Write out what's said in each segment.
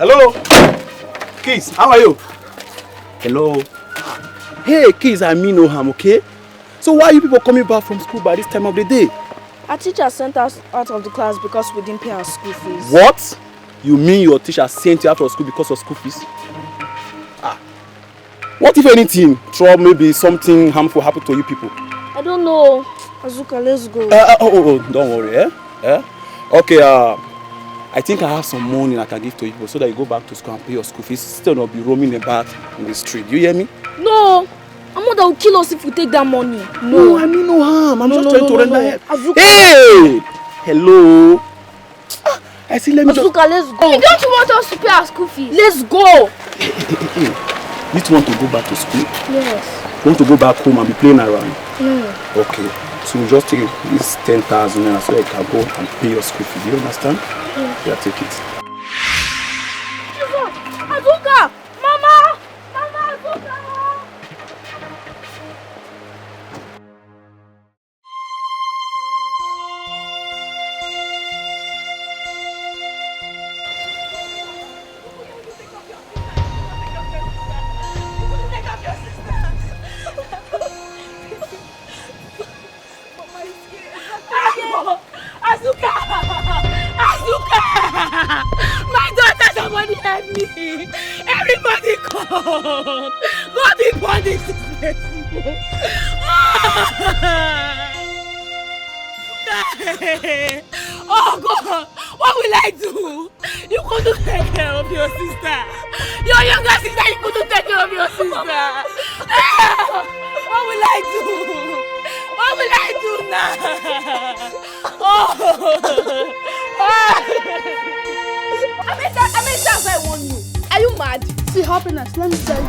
Hello? Kids, how are you? Hello? Hey, kids, I mean no harm, okay? So why are you people coming back from school by this time of the day? Our teacher sent us out of the class because we didn't pay our school fees. What? You mean your teacher sent you out of school because of school fees? What if anything, trouble, maybe something harmful happened to you people? I don't know. Azuka, let's go. Don't worry, eh? Okay, I think I have some money I can give to you people so that you go back to school and pay your school fees. Still not be roaming about in the street. You hear me? No. Our mother will kill us if we take that money. No, I mean no harm. I'm just trying to render help. Azuka. Hey! Hello? I see, let me Azuka, let's go. You don't want us to pay our school fees? Let's go. You two want to go back to school? Yes. You want to go back home and be playing around? No. Okay. So we'll just take this 10,000 naira so you can go and pay your school fee. Do you understand? Yeah, take it. Azuka! Mama! Mama, Azuka! Azuka! Azuka! My daughter, somebody help me! Everybody come! God be punished this mercy! Oh God! What will I do? You couldn't take care of your sister! Your younger sister, you couldn't take care of your sister! What will I do? What will I do now? Amita, I warn you. Are you mad? See, happiness, let me tell you.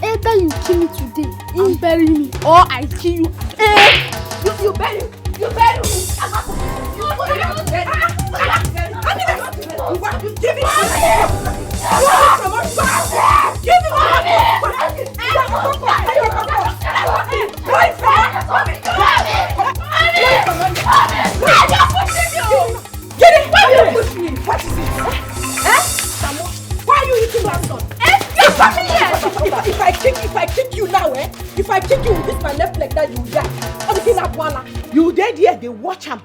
Either you kill me today and bury me, or I kill you. You bury me. You bury me. Give me Get it! Why you push me? What is it? Why are you eating my son? You're coming here! If I kick you now, if I kick you with my left leg, that you die. You dead here, they watch him.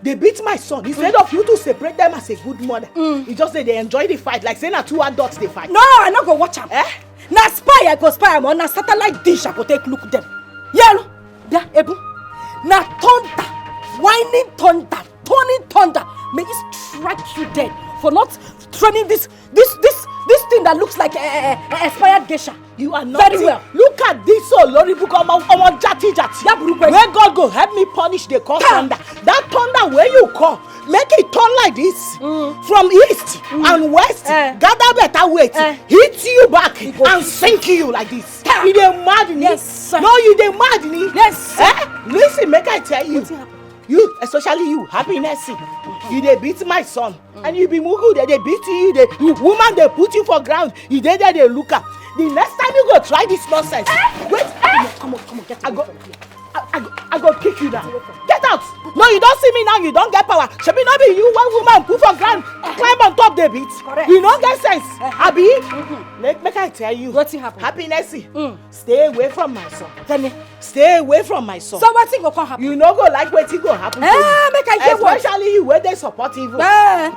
They beat my son. Instead of you to separate them as a good mother, you just say they enjoy the fight, like saying two adults they fight. No, I not go watch him. Na spy I go spy am on, na satellite dish I go take look them. Yeah, Ebu. Na thunder, whining thunder, turning thunder. May it strike you dead for not training this thing that looks like expired geisha. You are not very well. Look at this Lori book on jati. Where God go help me punish the call thunder. That thunder where you call, make it turn like this from east and west. Gather better weight, hit you back and sink you like this. You dey mad me? Yes, sir. No, you dey mad me? Yes, sir. Listen, make I tell you. You, especially you, happiness. You dey beat my son, and you be mugu. They beat you. You woman, they put you for ground. You dey there, they look up. The next time you go try this nonsense, wait. Come on, get out. I go kick you down. Get out. No, you don't see me now. You don't get power. Should be not be you one woman put for ground, climb on top the beat. Correct. You don't get sense. Abi, make I tell you. What's happening? Happiness. Stay away from my son. Tell me. Stay away from my son. So what's going to happen? You no go like what's going to happen. Make I hear what? Especially you where they support evil.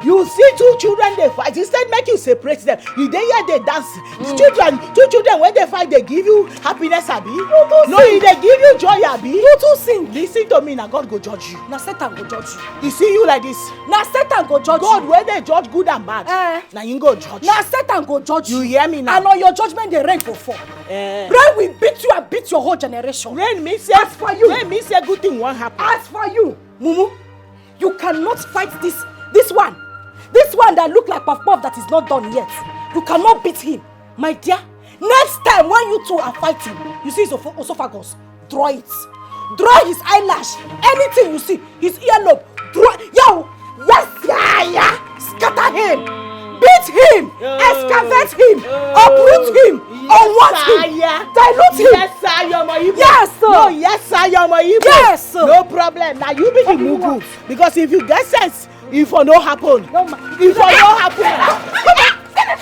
You see two children they fight. Instead make you separate them. You dey here they dance. Two children when they fight they give you happiness. Abi. No, they give you joy. Abi. You too sing. Listen to me. Now God go judge you. Now Satan go judge you. You see you like this. Now Satan go judge God, you. God where they judge good and bad. Now you go judge. Now Satan go judge you. You hear me now? And on your judgment they rain go fall. Rain will beat you and beat your whole generation. Rain means say. As for you. Rain means say good thing won't happen. As for you, Mumu, you cannot fight this one. This one that look like Puff Puff that is not done yet. You cannot beat him. My dear, next time when you two are fighting, you see his esophagus, draw it. Draw his eyelash. Anything you see, his earlobe, draw. Yo, yes, yeah. Scatter him. Beat him. Excavate him. Uproot him. Unwant him. Dilute him. Yes, sir, you're my Igbo. Yes, sir. No, yes, sir, you're my Igbo. Yes, sir. No problem. Now you be the mugu. Because if you get sense, if it no happen. If it no happen. Come on.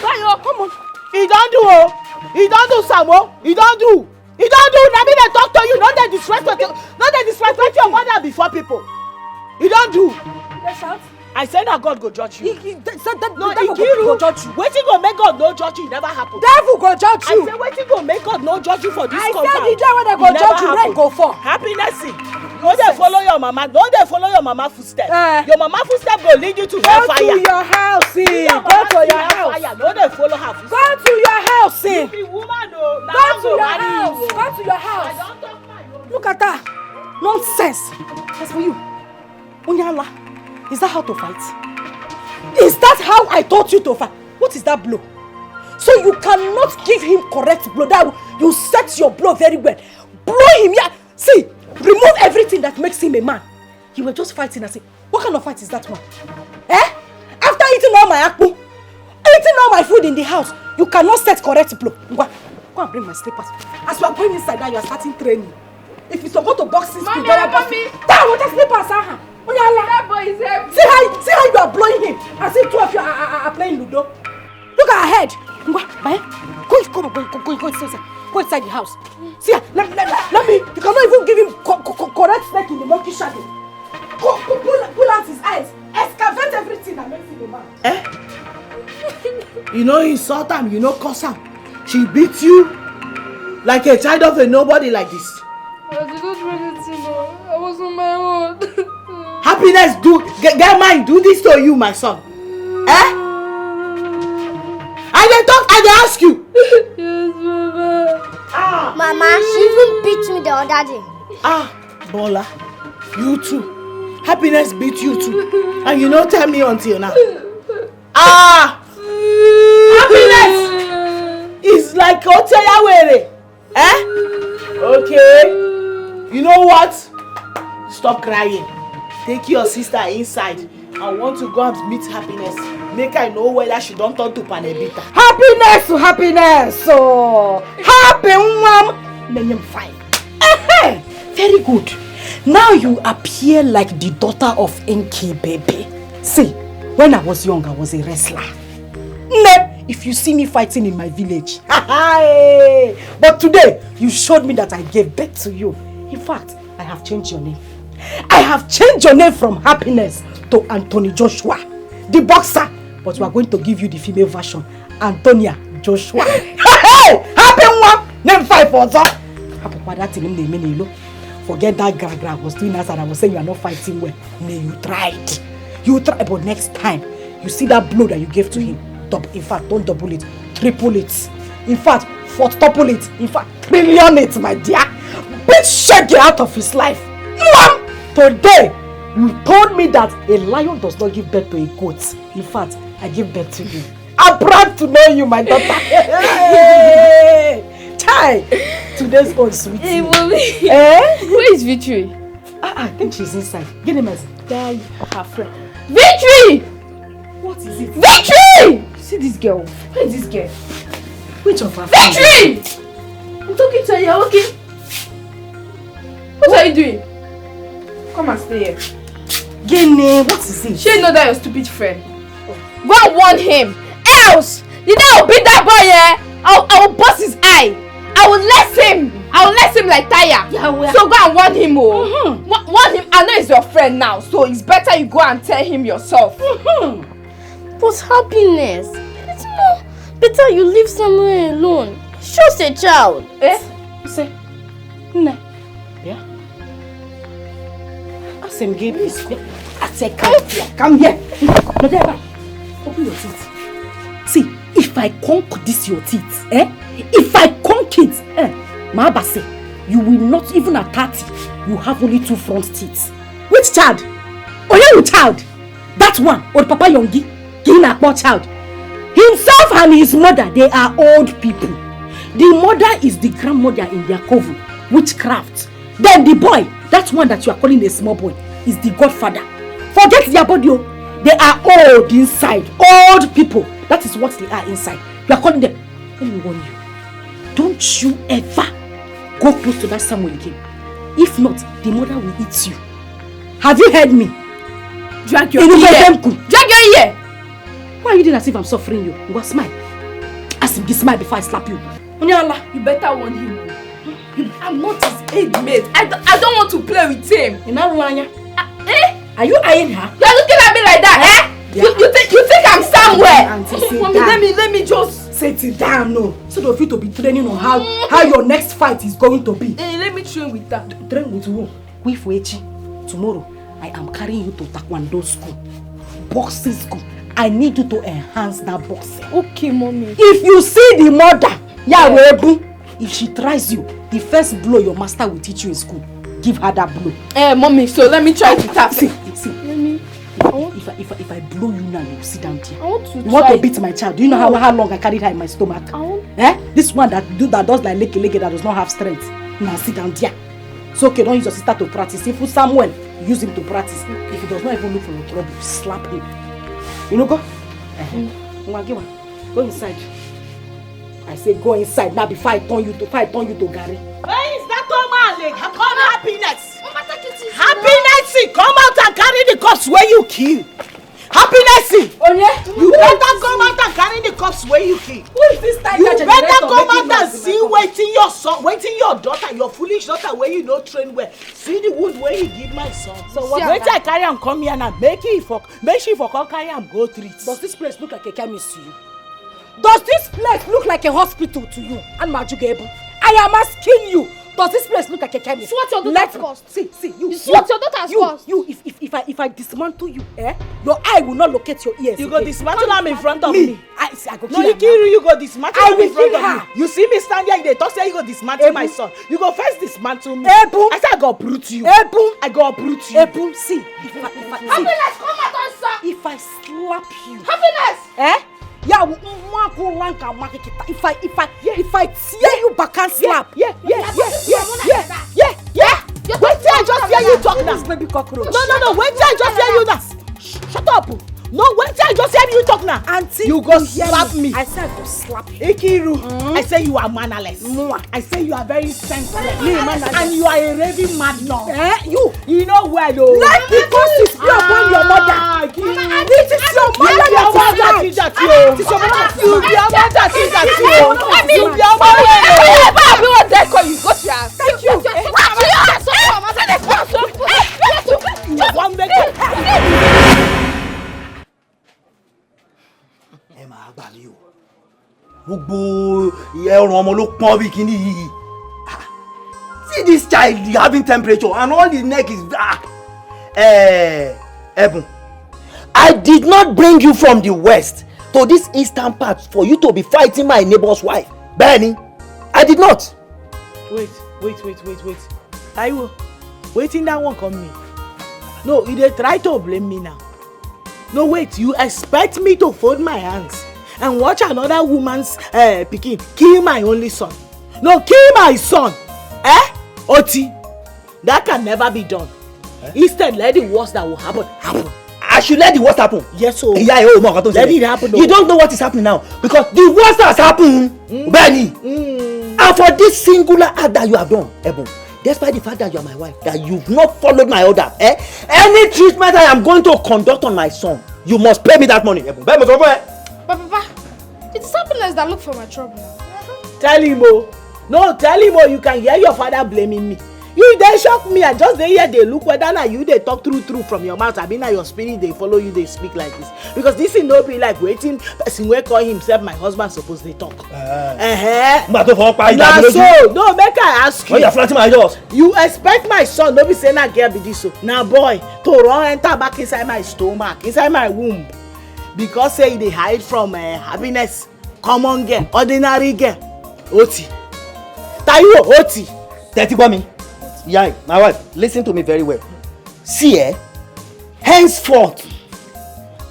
Come on. He don't do, oh. He don't do, Samo. He don't do. He don't do. Now me they talk to you. Not they disrespect your mother before people. He don't do. That's out. I said that God go judge you. No, He go judge you. Wetin go make God no judge you? It never happen. Devil go judge you. I say wetin go make God no judge you for this compound? I said the day when they go judge you, rain go fall. Happiness. No dey follow your mama. No dey follow your mama footstep. Your mama footstep go lead you to hellfire. Go to your house, go to your house. No dey follow her footstep. Go to your house, You be woman o. Go to your house. Go to your house. I don talk my own. Look at that. Nonsense. As for you, Onyala, is that how to fight? Is that how I taught you to fight? What is that blow? So you cannot give him correct blow. That you set your blow very well. Blow him, yeah. See, remove everything that makes him a man. You were just fighting and say, what kind of fight is that one? Eh? After eating all my akpu, eating all my food in the house, you cannot set correct blow. Go and bring my slippers. As you are going inside now, you are starting training. If you support to boxing school, you are boxing. Down with the slippers, that boy is heavy. See how you are blowing him. As if two of you are playing Ludo. Look at her head. Go inside the house. See, let me. You cannot even give him correct snake in the monkey shadow. Pull out his eyes. Excavate everything that makes him a man. You know insult him, you know curse him. She beat you like a child of a nobody like this. I did not do anything, I was on my own. Happiness, get mine, do this to you, my son. I dey ask you. Yes, Mama. Mama, she even beat me the other day. Bola, you too. Happiness beat you too. And you don't tell me until now. Happiness is like Oteyawere. Okay. You know what? Stop crying. Take your sister inside. I want to go and meet Happiness. Make I know whether she don't turn to Panebita. Happiness. So happy one. Then I'm fine. Very good. Now you appear like the daughter of Enki baby. See, when I was young, I was a wrestler. If you see me fighting in my village. But today, you showed me that I gave birth to you. In fact, I have changed your name. I have changed your name from Happiness to Anthony Joshua, the boxer. But we are going to give you the female version, Antonia Joshua. Happy one! Name 5 for that. Forget that gra I was doing as and I was saying you are not fighting well. No, you tried. You tried, but next time, you see that blow that you gave to him. In fact, don't double it, triple it. In fact, quadruple it. In fact, trillion it, my dear. Beat Shaggy out of his life. Today, you told me that a lion does not give birth to a goat. In fact, I give birth to you. I'm proud to know you, my daughter. Chai, today's own sweetie. Hey, Mommy. Where is Victory? I think she's inside. Get him as her friend. Victory! What is it? Victory! See this girl. Where is this girl? Which of her? Victory! I'm talking to you, okay? What are you doing? Come and stay here. Gene, what is it? She know that your stupid friend. Go and warn him. Else, the day I will beat that boy, I will bust his eye. I will less him like tire. Yeah, so go and warn him, warn him. I know he's your friend now, so it's better you go and tell him yourself. But Happiness, it's more better you leave somewhere alone. It's just a child. You say, no. Yeah. I said, I said, come here. Open your teeth. See, if I conk this your teeth, if I conk it, my Abba you will not even at 30. You have only 2 front teeth. Which child? Oh, child. That one, or Papa Yongi, Gina child. Himself and his mother, they are old people. The mother is the grandmother in their coven, witchcraft. Then the boy, that one that you are calling a small boy, is the godfather. Forget their body. They are old inside. Old people. That is what they are inside. You are calling them. Let me warn you. Don't you ever go close to that Samuel again. If not, the mother will eat you. Have you heard me? Drag your ear. Drag your ear. Why are you doing as if I'm suffering you? You smile. with the smile before I slap you. Onyala, you better warn him. I'm not his aid mate. I don't want to play with him. Are you eyeing her? You're looking at me like that, eh? Yeah. You think I'm somewhere? Auntie, Mommy, let me just sit down, no. So of you to be training on how your next fight is going to be. Let me train with that. Train with who? With Wechi. Tomorrow, I am carrying you to Taekwondo school, boxing school. I need you to enhance that boxing. Okay, mommy. If you see the mother, if she tries you, the first blow your master will teach you in school. Give her that blow. Mommy, so let me try to tap. See. If I blow you now, you sit down there. I want to You want to beat my child? Do you know how long I carried her in my stomach? This one that does like leke that does not have strength. Now sit down there. It's okay, don't use your sister to practice. If you Samuel, use him to practice. If he does not even look for your trouble, slap him. You know, go. Go inside. I say go inside now before I turn you to Gary. Where is that Omale? Come Happiness. Happiness, come out and carry the cups where you kill. Happiness, you better come out and carry the cups where you kill. Who is this tiger? You better come out and see waiting your son, waiting your daughter, your foolish daughter where you no train well. See the wound where you give my son. So what? Wait till I carry him come here now. Make she for come carry him go treat. Does this place look like a chemist to you? Does this place look like a hospital to you? And Majugebu, I am asking you. Does this place look like a chemist? It's what your daughter's cost. See, you. It's what your daughter's cost. You, if I dismantle you, your eye will not locate your ears. You go dismantle him in front of me. I go kill no, you kill you go dismantle him in front of me. You see me stand here, they talk say you go dismantle my son. You go first dismantle me. I say I go uproot you. I go uproot you. See, Happiness, come out and sir. If I slap you. Happiness. Yeah, if I tear you back and slap. Yeah. Wait till I just hear you talk now. Baby cockroach. No. Wait till I just hear you now. Shut up. No, wait till I just hear you talk now. Auntie, you go slap me. I said I go slap you. Ikiru, I say you are mannerless. I say you are very senseless. And you are a raving madman. You know where though? Let me go to speak upon your mother. This is your mother. Your mother teach that you. You be your mother teach that you. You be your mother. You go to your house. Thank you. One minute. Ẹ máa gbà mí o. Gbogbo ẹrùn ọmọ ló pọ́n bí kíní yìí. See this child having temperature and all his neck is Ebun, I did not bring you from the west to this eastern part for you to be fighting my neighbor's wife. Benny, I did not. Wait. Taiwo, waiting that one come me. No, you dey try to blame me now. No, wait, you expect me to fold my hands and watch another woman's pikin kill my only son? No, kill my son. Oti, that can never be done. Instead, let the worst that will happen. I should let the worst happen. Yes, so. Let it happen. You don't know what is happening now because the worst has happened, Benny. And for this singular act that you have done, Ebon, despite the fact that you are my wife, that you've not followed my order, any treatment I am going to conduct on my son, you must pay me that money. Ebon, Papa, it's Happiness that look for my trouble. Tell him, you can hear your father blaming me. You dey shock me. I just dey hear they look whether na you dey talk true from your mouth. I mean, na your spirit they follow you. They speak like this because this thing no be like waiting person wey call himself my husband suppose dey talk. Na so no make I ask you. When you are flattering my doors. You expect my son no be say na girl be this so na boy to run enter back inside my stomach, inside my womb because say they hide from Happiness, common girl, ordinary girl. Oti, Taiwo, Oti. Tẹ́tí gbọ́ mi. Yeah, my wife, listen to me very well. See, henceforth,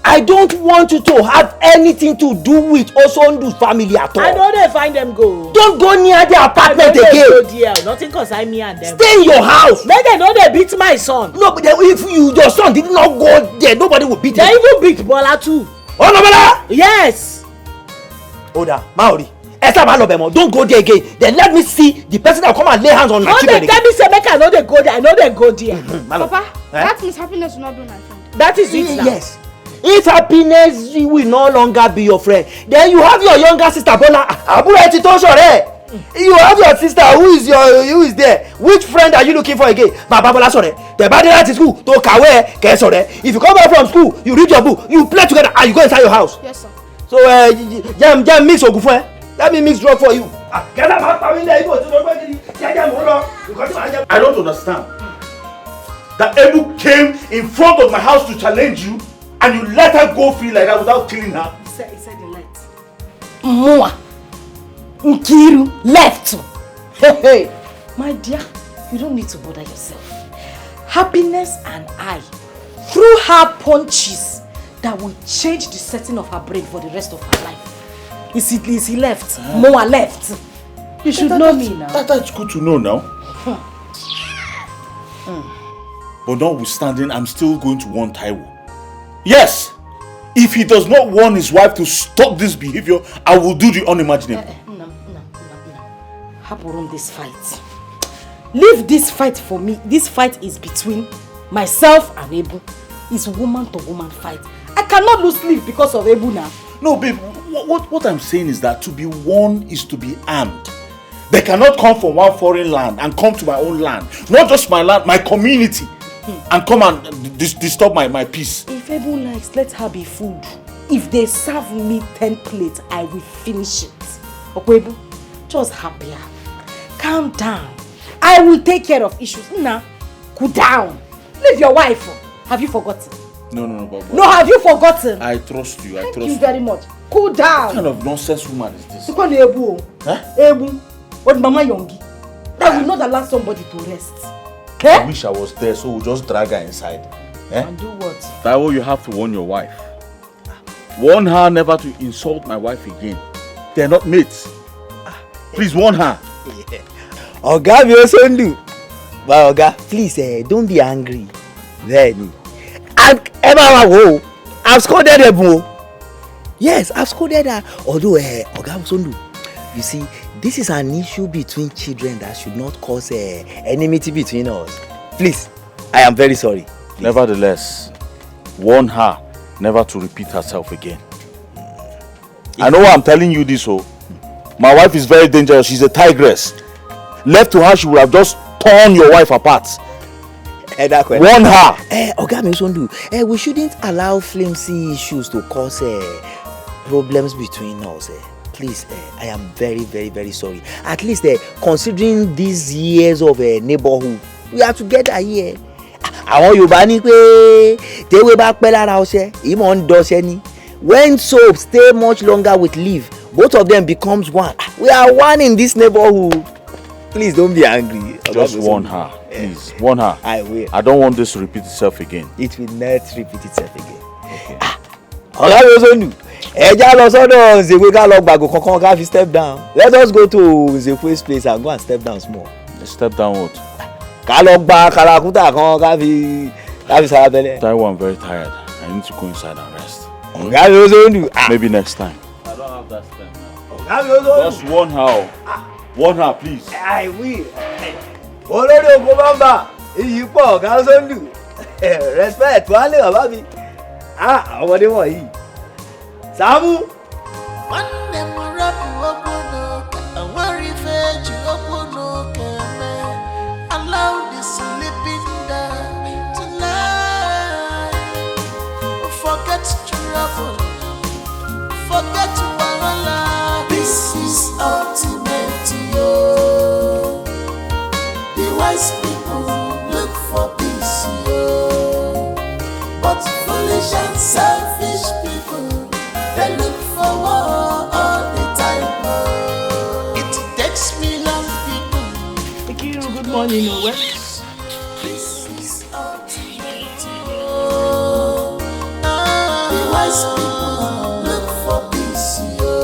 I don't want you to have anything to do with Osondu's family at all. I know they find them go. Don't go near their apartment again. Go there. Nothing concern me and them. Stay in your house. Make they know they beat my son. No, but if your son did not go there, nobody would beat him. They even beat Bola too. Oh, no, Bola? Yes. Oda, Maori. Don't go there again. Then let me see the person that will come and lay hands on my children. Tell me say make I know they go there. I know they go there. Papa, that means Happiness will not be my friend. That is it now. Yes. If happiness will no longer be your friend, then you have your younger sister Bola. You have your sister who is there. Which friend are you looking for again? Baba Bola sore. The body at school to kawe ke sore. If you come back from school, you read your book, you play together, and you go inside your house. Yes, sir. So jam mix ogufun. Let me mix drug for you. I don't understand. That Ebu came in front of my house to challenge you, and you let her go free like that without killing her. He said the light. Mua. Nkiru left. Hey, my dear, you don't need to bother yourself. Happiness and I threw her punches that will change the setting of her brain for the rest of her life. Is he left? Moa left. You should know me now. That's good to know now. But notwithstanding, I'm still going to warn Taiwo. Yes! If he does not warn his wife to stop this behavior, I will do the unimaginable. No. Haporum this fight. Leave this fight for me. This fight is between myself and Ebu. It's woman to woman fight. I cannot lose sleep because of Ebu now. No, babe, what I'm saying is that to be warned is to be armed. They cannot come from one foreign land and come to my own land. Not just my land, my community. And come and disturb my peace. If Ebu likes, let her be food. If they serve me 10 plates, I will finish it. Okwebu, just happier. Calm down. I will take care of issues. Now, cool down. Leave your wife. Have you forgotten? No, but No, have you forgotten? I trust you. Thank you very much. Cool down. What kind of nonsense woman is this? You call Ebu. Huh? Ebu. What Mama Yongi? That will not allow somebody to rest. I wish I was there, so we'll just drag her inside. And do what? Taiwo, you have to warn your wife. Warn her never to insult my wife again. They're not mates. Please warn her. Oga, we also do. But Oga, please, don't be angry. Then, and Emma, I've scolded Ebu. Yes, I've scolded her. Although, Oga Osondu, you see, this is an issue between children that should not cause enmity between us. Please, I am very sorry. Please. Nevertheless, warn her never to repeat herself again. I know I'm telling you this, my wife is very dangerous. She's a tigress. Left to her, she would have just torn your wife apart. Warn her. Oga Osondu, we shouldn't allow flimsy issues to cause problems between us. Please, I am very, very, very sorry. At least considering these years of neighborhood, we are together here. Àwọn Yorùbá ní pé tewé bá pẹ́ lára ọṣẹ, ìmọ̀ ń dọṣẹ ni. When soap stay much longer with leaf, both of them becomes one. We are one in this neighborhood. Please don't be angry. Just warn her. Please, warn her. I will. I don't want this to repeat itself again. It will not repeat itself again. Okay. Oga Osondu. Ẹja lọ sọ́dọ̀ Nzekwe ká lọ gbàgò kankan ká fi step down. Let us go to Nzekwe's place and go and step down small. Step down what? Ká lọ gba karakuta kan ká fi sarabẹ́lẹ̀. Taiwo, I'm very tired. I need to go inside and rest. Oga Osondu. Maybe next time. I don't have that strength now. Oga Osondu. Just warn her. Warn her, please. I will. Olórí ogun bàbá iyì pọ̀ Oga Osondu. Respect wà lè bàbá mi. Ọmọdé wọ̀nyí. Samu. Nwanne m rapụ okpono ka nwere ife ji okpono keme. Allow the sleeping dog to lie. Forget trouble. Forget wahala. This is ultimate, yo. The wise people look for peace, yo. But foolish and selfish people, they look for war all the time. It takes me long people. Ikiru, good morning, Owe. This is ultimate. The wise people look for peace, yo.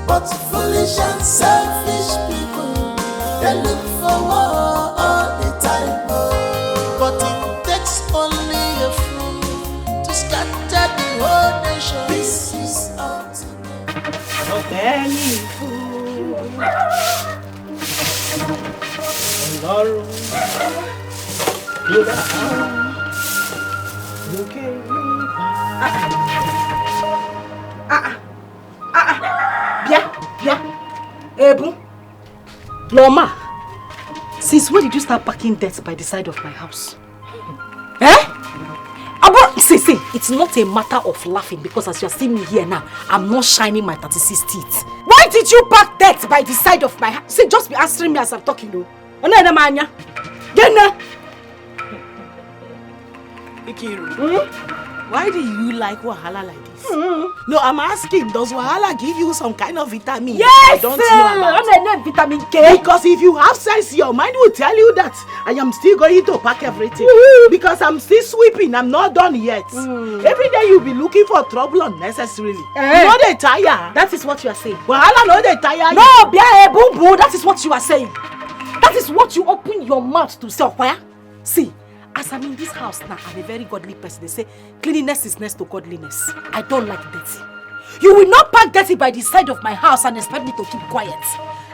But foolish and selfish people, they look for war all the time. But it takes only a fool to scatter the whole nation. This is ultimate. Any fool. Ọlọ́run. You can Ebu. Loma, since when did you start packing dirt by the side of my house? See, it's not a matter of laughing because as you're seeing me here now, I'm not shining my 36 teeth. Why did you pack dirt by the side of my house? See, just be answering me as I'm talking though. Ikiru, why do you like wahala like this? No, I'm asking, does wahala give you some kind of vitamin? Yes, I don't know about. I'm vitamin K. Because if you have sense, your mind will tell you that I am still going to pack everything. Because I'm still sweeping, I'm not done yet. Every day you'll be looking for trouble unnecessarily. You know they tire. That is what you are saying. Wahala no they tire. No, Bia Boom Boom, that is what you are saying. That is what you open your mouth to say. See, as I'm in this house now, I'm a very godly person. They say cleanliness is next to godliness. I don't like dirty. You will not pack dirty by the side of my house and expect me to keep quiet.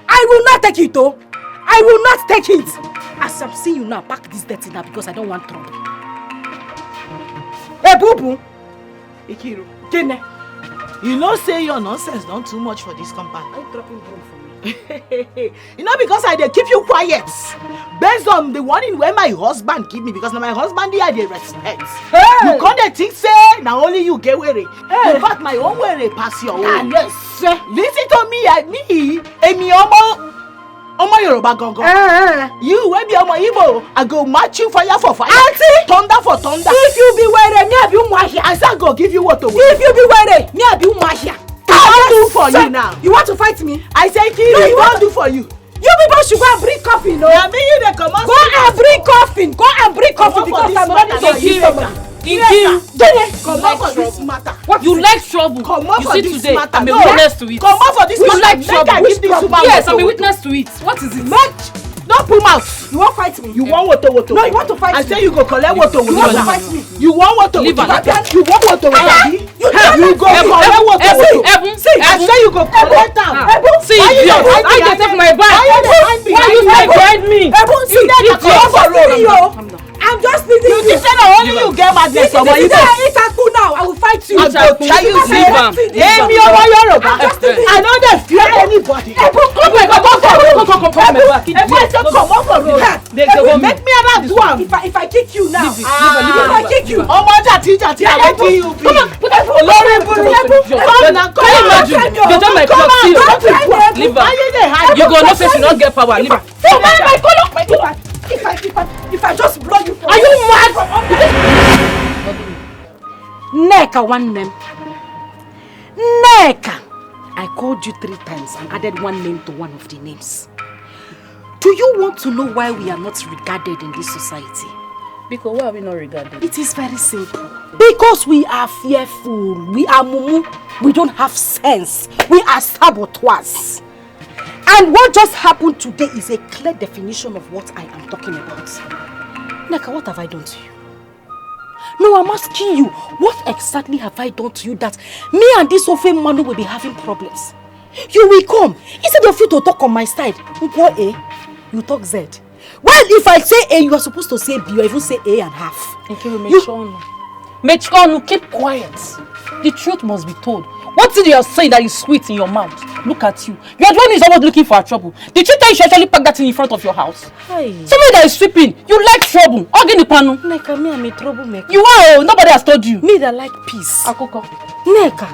I will not take it though. I will not take it. As I'm seeing you now, pack this dirty now because I don't want trouble. Hey, Boo Boo. Ikiru, Kene. you know say your nonsense done too much for this compound. Are you dropping broom for me? You know because I dey keep you quiet based on the warning where my husband give me because now my husband I dey respect. You come dey think say now only you get weary. In fact my own weary pass your own. Yes, sir. Listen to me, Emi Omo Yoruba gangan. You wey be Omo Igbo, I go match you fire for fire. Auntie, thunder for thunder. If you be weary, me abi umahia. I say I go give you what to. If you be weary, me abi umahia. I do for you now. You want to fight me? I say Kiri, you won't do for you. You people should go and bring coffee, no? Yeah, me you dey come on. Go and bring coffee. Go and bring coffee because I'm ready to give somebody. Come on for this matter. You like trouble. Come on you for see this today, matter. I'm a No. witness to it. Come on for this You matter. like Make trouble. I give this woman Yes, water. I'm a witness to it. What is it? Don't put mouth. You won't fight me. You want water. No, you want to fight me. I say you go collect water. You want to fight me. You want water. Leave her. You want water. You go collect water. I say you go collect am. See, idiot. I get off my back. Why you stay behind me? I'm just leaving you. You say na only you get madness for my It's a cool now. I will fight you. I go tell you say Emi Omo Yoruba. I no dey fear anybody. Come. If I say come on for me, make me another do am. If I kick you now, Leave it. if I kick you, Omo jati I wetin you be. Olórí burúkú. Come now, come on. You don't like Come on, talk. don't Leave Why her. you dey hide? You go know say she don't get power. Leave her. if I just blow you for Are you mad? Neka one name. Neka. I called you 3 times and added one name to one of the names. Do you want to know why we are not regarded in this society? Because why are we not regarded? It is very simple. Because we are fearful. We are mumu. We don't have sense. We are saboteurs. And what just happened today is a clear definition of what I am talking about. Neka, what have I done to you? No, I'm asking you, what exactly have I done to you that me and this Ofe Manu will be having problems? You will come. Instead of you to talk on my side, Nwokoye, you talk Z. Well, if I say A, you are supposed to say B or even say A and half. Mechonu, keep quiet. The truth must be told. What is it you're saying that is sweet in your mouth? Look at you. You're the one who is always looking for trouble. Did you tell you should actually pack that thing in front of your house? Hi. Somebody that is sweeping. You like trouble. Panu. Neka, me, I'm a troublemaker. You are. Nobody has told you. Me that like peace. Akoko. Neka,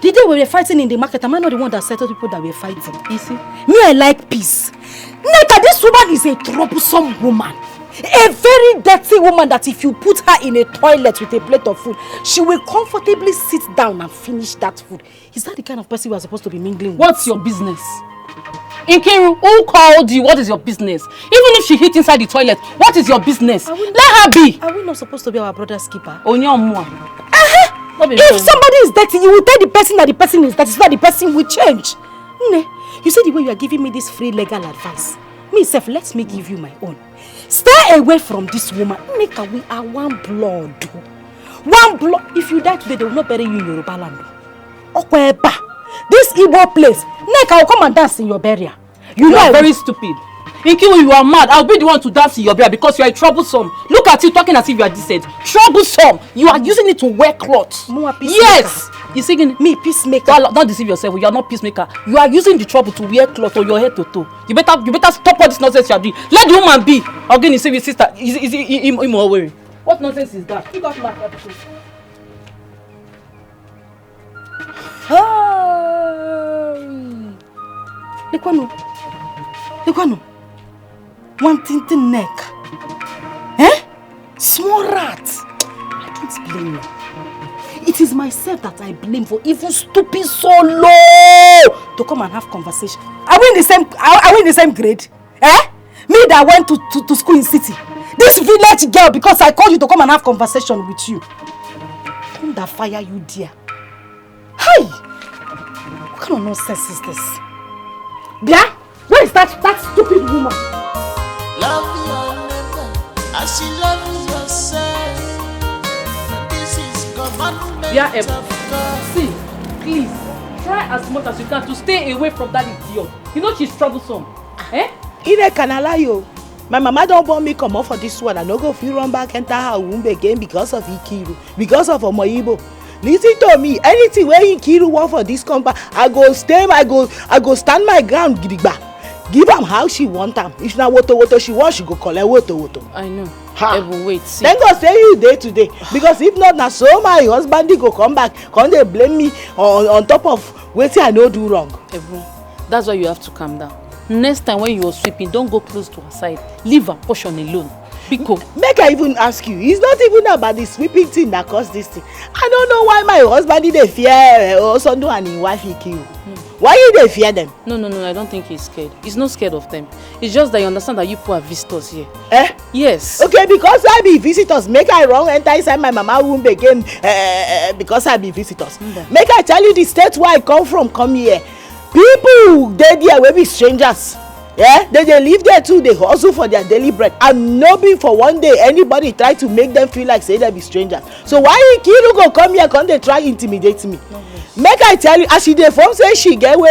the day we were fighting in the market, am I not the one that settled people that were fighting? You see? Me, I like peace. Neka, this woman is a troublesome woman. A very dirty woman that if you put her in a toilet with a plate of food, she will comfortably sit down and finish that food. Is that the kind of person we are supposed to be mingling with? What's your business? Nkiru, who called you? What is your business? Even if she hit inside the toilet, what is your business? Let her be. Are we not supposed to be our brother's keeper? Onyomwa. If somebody is dirty, you will tell the person that the person is dirty so that the person will change. Ne, you see the way you are giving me this free legal advice. Me self, let me give you my own. Stay away from this woman. Neka, we are one blood. One blood. If you die today, they will not bury you in Yoruba land. Okweba. This Igbo place. Neka will come and dance in your burial. You are know very stupid. Nkiru, you are mad. I'll be the one to dance in your bed because you are troublesome. Look at you talking as if you are decent. Troublesome. You are using it to wear clothes. Yes. You singing me peacemaker. Don't deceive yourself. You are not peacemaker. You are using the trouble to wear clothes on your head to toe. You better stop all this nonsense you are doing. Let the woman be. Again, you say your sister. Is him wearing? What nonsense is that? You got my episode. Lekwano. One tintin neck. Eh? Small rat. I don't blame you. It is myself that I blame for even stooping so low to come and have conversation. Are we in the same grade? Eh? Me that went to school in city. This village girl, because I called you to come and have conversation with you. Don't that fire you, dear. Hi! What kind of nonsense is this? Bia? Where is that stupid woman? Love your neighbor as you love yourself. This is commandment of God. See, please, try as much as you can to stay away from that idiot. You know she's troublesome. Eh? Ine can allow you. My mama don't want me come up for this one. I no go feel run back enter her womb again because of Ikiru, because of Omoyibo. Listen to me. Anything where Ikiru want for this compound, I go stand my ground, gidigba. Give am how she want am. If na woto she want, she go collect woto. I know. Ha. Wait, see. Then go say you day today. Because if not, na so my husband go come back, come they blame me on top of wetin I no do wrong. Ebu, that's why you have to calm down. Next time when you are sweeping, don't go close to her side. Leave her portion alone. Because make I even ask you, it's not even about the sweeping thing that caused this thing. I don't know why my husband did fear Osondo and his wife Ikiru. Why did they fear them? No, I don't think he's scared. He's not scared of them. It's just that you understand that you people are visitors here. Eh? Yes. Okay, because I be visitors, make I wrong enter inside my mama womb again because I be visitors. Make I tell you the state where I come here. People they there will be strangers. Yeah, they live there too. They hustle for their daily bread, and no be for one day anybody try to make them feel like say they be strangers. So why Ikiru go come here? Come they try intimidate me? Make I tell you, as she dey form say she get were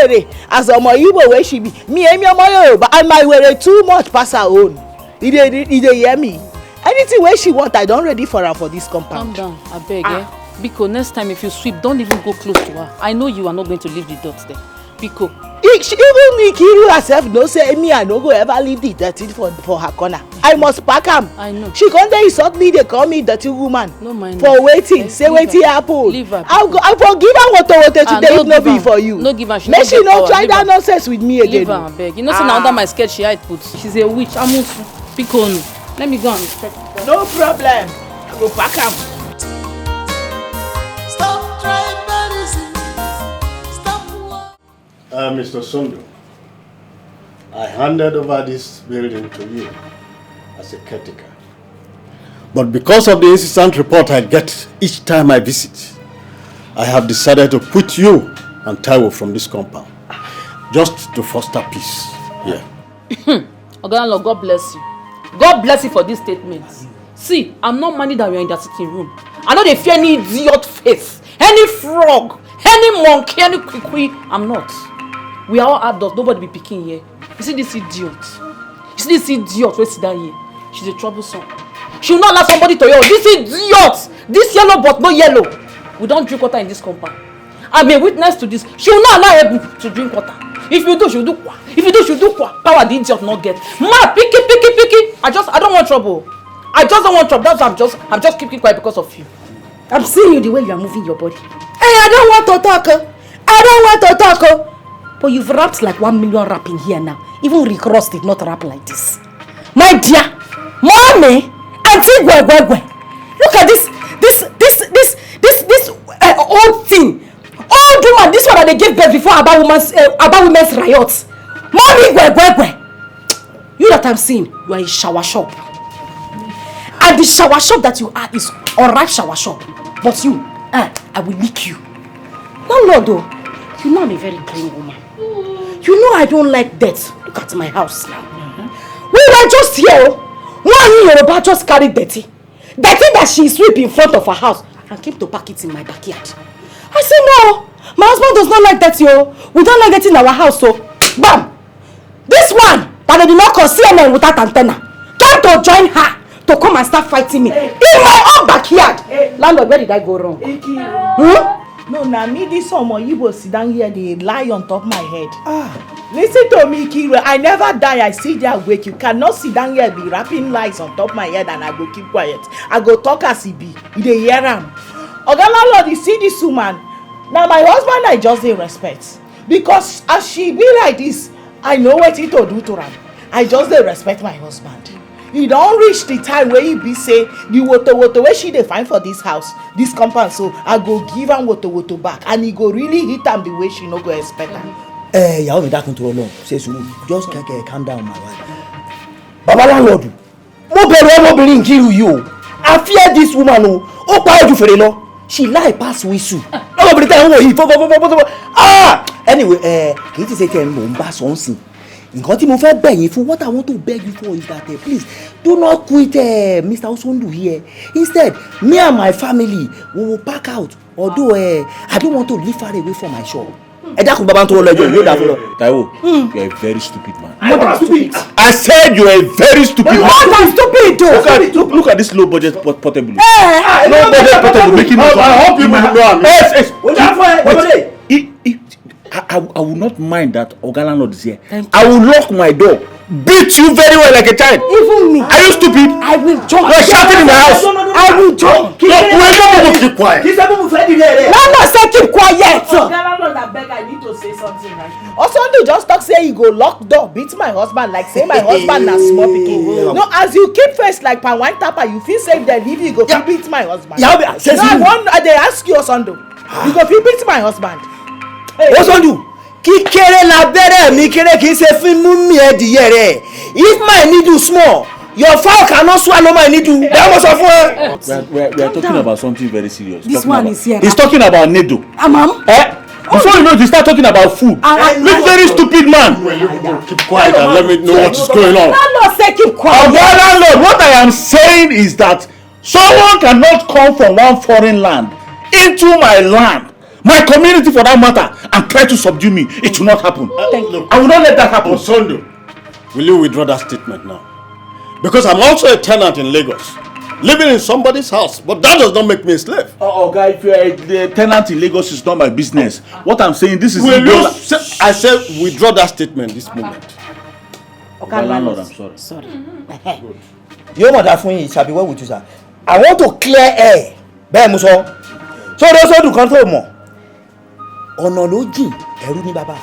as Omoyibo where she be. Me and Omoyibo, and my were too much pass her own. He dey hear me. Anything where she want, I don't ready for her for this compound. Calm down, I beg. Because next time if you sweep, don't even go close to her. I know you are not going to leave the dots there. Because even Ikiru herself no say me I no go ever leave the dirty for her corner. I must pack am. I know. She come there insult me, they call me dirty woman. No mind. For waiting, say wetin happen. Leave her. I forgive her woto today if no be for you. No give her. Make she no try that nonsense with me again. Leave her, I beg. You know say na under my skirt she hide put. She's a witch. Amusu. Because let me go and check. No problem. I go pack am. Stop trying medicine. Stop. Mr. Sondo, I handed over this building to you as a caretaker. But because of the incessant report I get each time I visit, I have decided to put you and Taiwo from this compound, just to foster peace here. Oganlo, God bless you. God bless you for this statement. See, I'm not money that we are in that sitting room. I know they fear any idiot face, any frog, any monkey, any kwikwi. I'm not. We are all adults. Nobody be picking here. You see this idiot? You see this idiot wey sit down here? She's a troublesome. She will not allow somebody to yell. This idiot! This yellow but no yellow. We don't drink water in this compound. I'm a witness to this. She will not allow Ebu to drink water. If you do, she'll do kwa. If you do, she'll do kwa. Power the idiot not get. Ma, picky. I don't want trouble. I just don't want trouble. That's why I'm just keeping quiet because of you. I'm seeing you the way you are moving your body. Hey, I don't want to talk. But you've rapped like 1 million rap in here now. Even Rick Ross did not rap like this. My dear, mommy, auntie Gwegwegwe, look at this old thing. Old woman, this one that they gave birth before about women's riots. Mommy Gwegwegwe, you that I'm seeing, you are a shower shop. And the shower shop that you are is alright shower shop. But you, I will lick you. No, Lord, though. You know I'm a very clean woman. You know I don't like dirt. Look at my house now. We were just here. One Yoruba just carried dirty. Dirty that she sweep in front of her house and came to pack it in my backyard. I said, no, my husband does not like dirty. We don't like dirty in our house. So, bam! This one that did not call CNN without antenna. Come to join her to come and start fighting me in my own backyard. Landlord, where did I go wrong? No, now me this summer you will sit down here, they lie on top of my head. Listen to me, Kiru. I never die. I sit there awake. You cannot sit down here be rapping lies on top of my head and I go keep quiet. I go talk as he be. They hear him. Oga landlord, you see this woman. Now my husband I just dey respect because as she be like this, I know what to do to her. I just dey respect my husband. He don't reach the time where he be say the water where she dey find for this house, this compound. So I go give am water back, and he go really hit am the way she no go expect am. Yàwó mi dákun tó Ọlọ́run ṣe sùúrù just calm down my wife. Baba landlord, mo bẹ̀rù ọmọbìnrin Nkiru yìí o. I fear this woman o. Ó pa ojú fèrè lọ. She lie pass whistle. Ọmọbìnrin tẹ́ ń wò yìí fọ́fọ́fọ́fọ́fọ́. Anyway, kì í ti ṣe tẹ̀ ń mò ń bá sọ́nsìn. Nǹkan tí mo fẹ́ bẹ̀ yín fún, what I want to beg you for is that please do not quit Mr. Osondu here. Instead, me and my family we will pack out. Although I don't want to live far away from my shop. Ẹ dákun bàbá tó lọ ẹjọ́ yóò dá fún lọ. Taiwo, you are a very stupid man. More than stupid. I said you are a very stupid man. More than stupid. Look at this low budget portable. Low budget portable making noise. I hope you know am. Yes. I will not mind that Oga landlord is here. I will lock my door, beat you very well like a child. Even me. Are you stupid? I will jump. You are shouting in my house. I will jump. Keep quiet. Landlord say keep quiet. Landlord, I beg, I need to say something right. Osondu just talk say he go lock door, beat my husband like say my husband na small pikin. No, as you keep face like pan wine tapper, you feel say dem leave you go fit beat my husband. No, I dey ask you Osondu, you go fit beat my husband. Osondu, kíkéré lábẹ́rẹ́ mi kéré kì í ṣe fi mú mi ẹ̀dìyẹ rẹ̀. If my needle small, your fowl cannot swallow my needle. That was of one. We are talking about something very serious. This one is here. He's talking about needle. Ma'am. Before you know it, you start talking about food. This very stupid man. Keep quiet and let me know what is going on. Landlord say keep quiet. Landlord, what I am saying is that someone cannot come from one foreign land into my land, my community for that matter, and try to subdue me. It will not happen. I will not let that happen. Osondu, will you withdraw that statement now? Because I'm also a tenant in Lagos, living in somebody's house, but that does not make me a slave. Guy, if you are a tenant in Lagos, it's not my business. What I'm saying, this is... I said withdraw that statement this moment. Okay, landlord, I'm sorry. Sorry. Your mother fún yín shall be well with you, sir. I want to clear air. Bẹ́ẹ̀ mo sọ. So those who do control mọ̀. Ọ̀nà ló jìn, ẹ̀rù ni bàbá.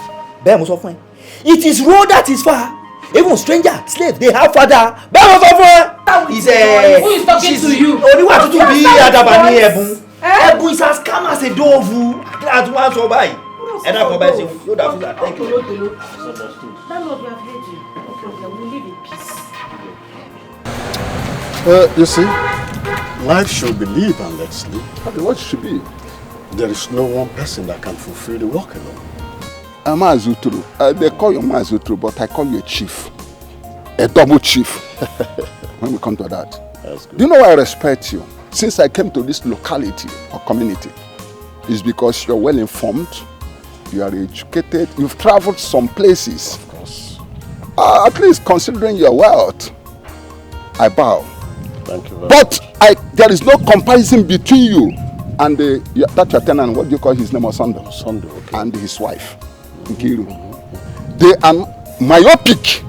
Bẹ́ẹ̀ mo sọ fún ẹ. It is road that is far. Even stranger, slave, they have father. Bẹ́ẹ̀ mo sọ fún ẹ. Who is talking to you? Oníwà tútù bí àdàbà ní ẹ̀bùn. Ẹ̀bùn is as calm as a dove. Àti wọ́n á sọ báyìí. Ẹ dákọ̀ báyìí ṣe yóò dá fún that. Thank you. Landlord, we have heard you. Okay, we'll live in peace. You see, life should be lived and let's live. Okay, what should be? There is no one person that can fulfill the work alone. Mazutru. They call you Mazutru, but I call you a chief. A double chief. When we come to that. That's good. Do you know why I respect you? Since I came to this locality or community, it's because you're well informed, you are educated, you've traveled some places. Of course. At least considering your wealth, I bow. Thank you very much. But there is no comparison between you and that your tenant, what do you call his name, Osondu? Osondu, okay. And his wife, Nkiru. They are myopic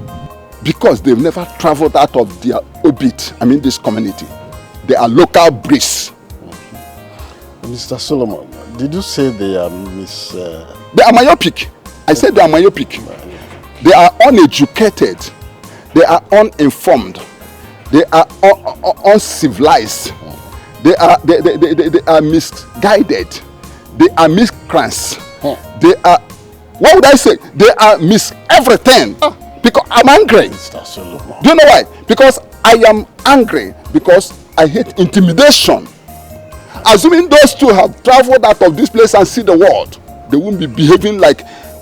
because they've never traveled out of their orbit, this community. They are local breeds. Mr. Solomon, did you say they are They are myopic. I said they are myopic. They are uneducated. They are uninformed. They are uncivilized. They are misguided. They are miscreants. They are, what would I say? They are everything. Because I'm angry. Do you know why? Because I am angry because I hate intimidation. Assuming those two have traveled out of this place and see the world, they won't be behaving like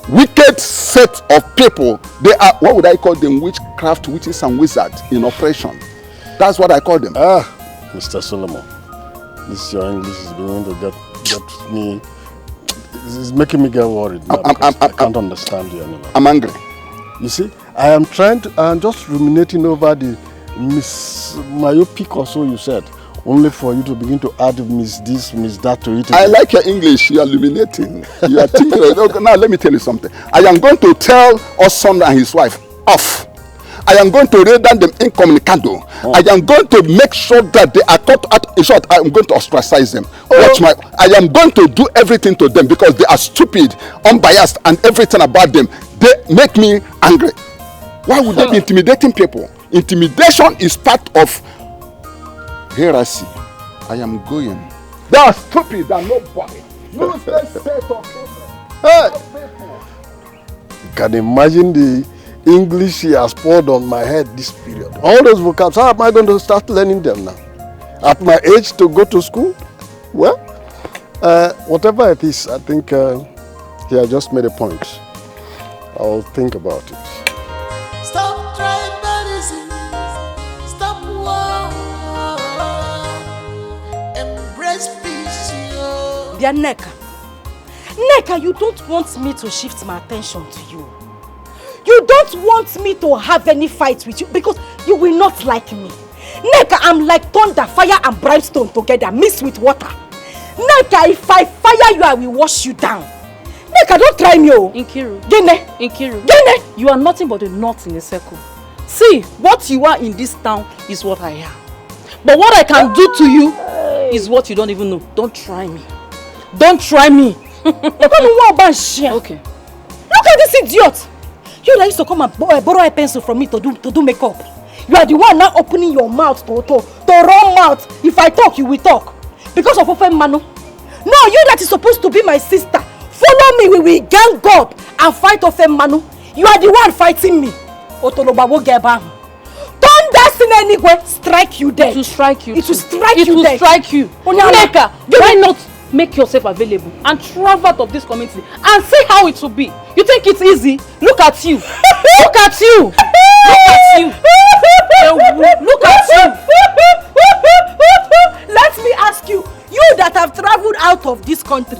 wicked set of people. They are, what would I call them? Witchcraft, witches and wizards in operation. That's what I call them. Mr. Solomon, this your English is beginning to get me. It's making me get worried now. I can't understand you anymore. I'm angry. You see, I am trying to, I'm just ruminating over the Miss Myopic or so you said. Only for you to begin to add Miss this, Miss that to it. I like your English. You are illuminating. You are thinking. Okay, now let me tell you something. I am going to tell Oson and his wife off. I am going to render them incommunicado. Oh. I am going to make sure that they are taught at. In short, I am going to ostracize them. Watch I am going to do everything to them because they are stupid, unbiased, and everything about them. They make me angry. Why would they be intimidating people? Intimidation is part of heresy. I am going. They are stupid and nobody. Hey! You can imagine the English he has poured on my head this period. All those vocabs, how am I going to start learning them now? At my age to go to school? Well, whatever it is, I think he has just made a point. I'll think about it. Stop tribalism. Stop war. Embrace peace. Dear Neka, you don't want me to shift my attention to you. You don't want me to have any fight with you because you will not like me. Neka, I'm like thunder, fire and brimstone together, mixed with water. Neka, if I fire you, I will wash you down. Neka, don't try me, oh. Nkiru, you are nothing but a knot in a circle. See, what you are in this town is what I am. But what I can do to you is what you don't even know. Don't try me. Don't try me. Okay. Look at this idiot. You used to come and borrow a pencil from me to do makeup. You are the one now opening your mouth to run mouth. If I talk, you will talk. Because of Ofen Manu. No, you that is supposed to be my sister. Follow me, we will gang up and fight Ofen Manu. You are the one fighting me. Otolobawo Geba. Don't dance in any way, strike you dead. It will strike you. It will strike you dead. It will strike you. Neka, why not make yourself available and travel out of this community and see how it will be? You think it's easy? Look at you. Look at you. Look at you. Look at you. Let me ask you, you that have traveled out of this country,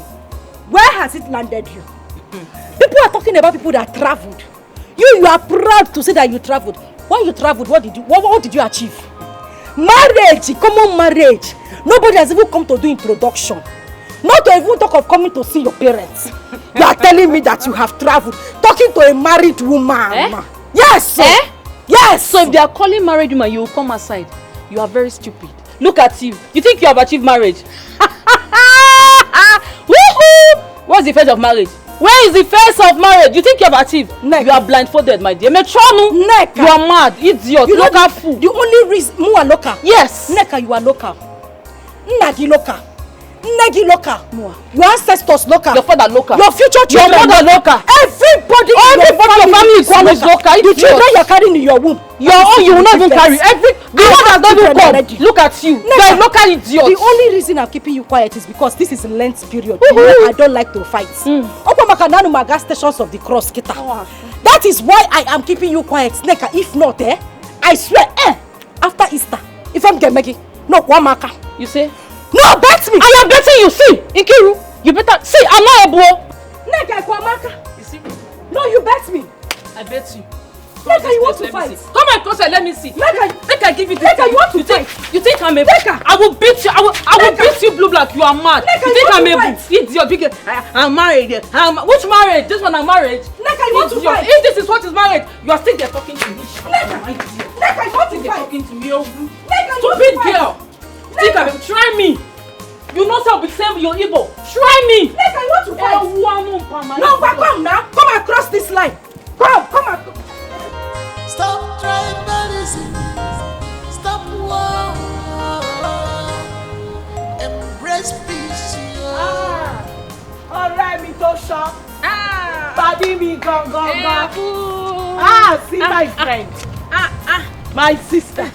where has it landed you? People are talking about people that traveled. You are proud to say that you traveled. When you traveled, what did you achieve? Marriage, common marriage. Nobody has even come to do introduction. Not to even talk of coming to see your parents. You are telling me that you have traveled, talking to a married woman. Yes, yes. So if they are calling married woman, you will come aside. You are very stupid. Look at you. You think you have achieved marriage? Woohoo! What's the face of marriage? Where is the face of marriage? You think you have achieved? You are blindfolded, my dear. Neka. You are mad, idiot, you local fool. The only reason you are local. Yes. Neka, you are local. Nagi local. Negi local. Your ancestors local. Your father local. Your future children. Your mother local. Everybody in your family is local. The children you are carrying in your womb. Your own you will not even carry. The one that doesn't come. Look at you. You are a local idiot. The only reason I'm keeping you quiet is because this is Lent period. I don't like to fight. Open Makananu Maga stations of the cross. That is why I am keeping you quiet. Neka, if not, I swear, after Easter, if I'm getting no one marker. You say? No, bet me! I am betting you, see! Nkiru, you better... See, I'm not a bro! Neka, Kwamaka! You see? No, you bet me! I bet you. Neka, you want to fight? Come and closer, let me see. Neka, give you this. Neka, you want to fight? You think I'm a... Neka! I will beat you, I will beat you blue black, you are mad. Neka, you think I'm a... Idiot, because I'm married. Which marriage? This one I'm married. Neka, you want to fight? If this is what is married, you are still there talking to me. Neka, you want to fight? Talking to me, oh. Neka, stupid girl. Think I'm try me. You know how we save your Igbo. Try me. Neka, you want to fight? No, come now. Come across this line. Come across. Stop tribalism. Stop war. Embrace peace. Alright, me Tosha. Body me gong. See my friend. My sister.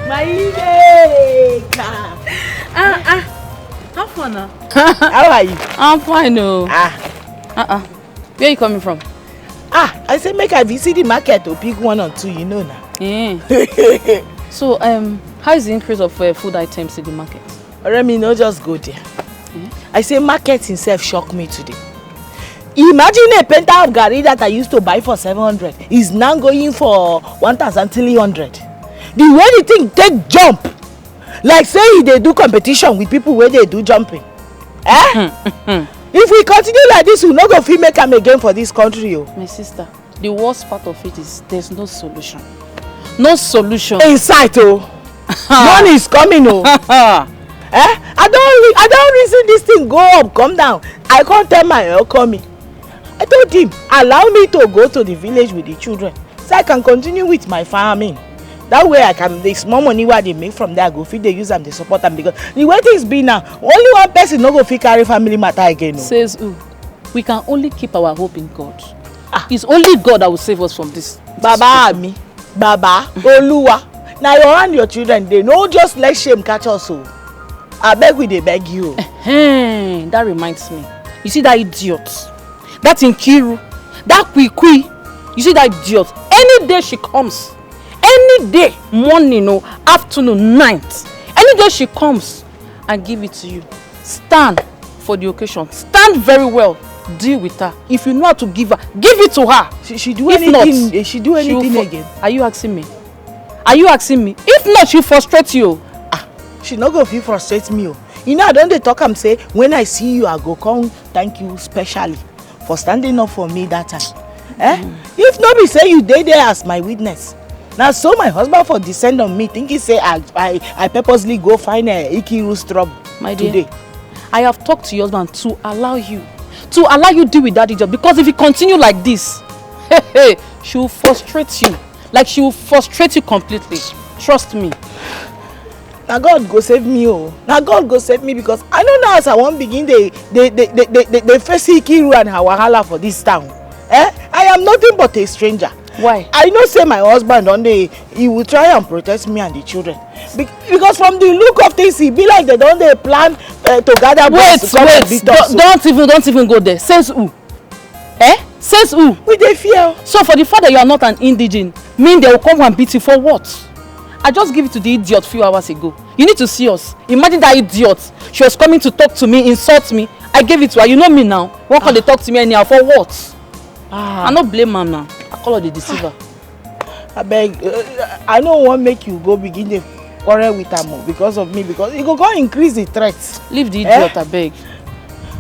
My Ika. How fun now? How are you? I'm fine, no. Where are you coming from? I said make I visit the market to pick one or two, you know now. Yeah. So, how is the increase of food items in the market? Remy, no, just go there. I say market himself shocked me today. Imagine a penta of garri that I used to buy for 700 is now going for 1,300. The way the thing take jump, like say they do competition with people where they do jumping. If we continue like this, we no go fit make am again for this country. My sister, the worst part of it is there's no solution. No solution. In sight, money is coming, I don't reason this thing go up, come down. I can't tell my Okoli. I told him, allow me to go to the village with the children so I can continue with my farming. That way I can, the small money what they make from there, I go feed they use them, they support them, because the way things be now, only one person no go fit carry family matter again. No. Says who? We can only keep our hope in God. It's only God that will save us from this. Baba me, Baba, Oluwa. Now you and your children, they no just let shame catch us. I beg we they beg you. That reminds me. You see that idiot? That Nkiru, that Kwikwi. You see that idiot? Any day she comes, any day, morning or afternoon, night, any day she comes, I give it to you. Stand for the occasion. Stand very well. Deal with her. If you know how to give her, give it to her. She do anything. Not, she do anything again. Are you asking me? Are you asking me? If not, she'll frustrate you. She not go feel frustrate me. You know, I don't dey talk am say when I see you, I go come thank you specially for standing up for me that time. If not be say you dey there as my witness. Now so my husband for descend on me, think he say I purposely go find a Ikiru's trouble. My dear, today. I have talked to your husband to allow you deal with that idiot, because if you continue like this, she will frustrate you. Like she will frustrate you completely. Trust me. Now God go save me, Now God go save me, because I don't know as I won't begin they face Ikiru and her wahala for this town. I am nothing but a stranger. Why? I know say my husband one day he will try and protect me and the children. Because from the look of things, he be like they don't plan to gather. Wait. Don't even go there. Says who? Says who? With the fear. So for the fact that you are not an indigene, mean they will come and beat you for what? I just give it to the idiot few hours ago. You need to see us. Imagine that idiot. She was coming to talk to me, insult me. I gave it to her. You know me now. Why can't they talk to me anyhow? For what? I no blame her now. I call her the deceiver. I beg. I don't want to make you go begin the quarrel with her because of me. Because it go increase the threats. Leave the idiot, I beg.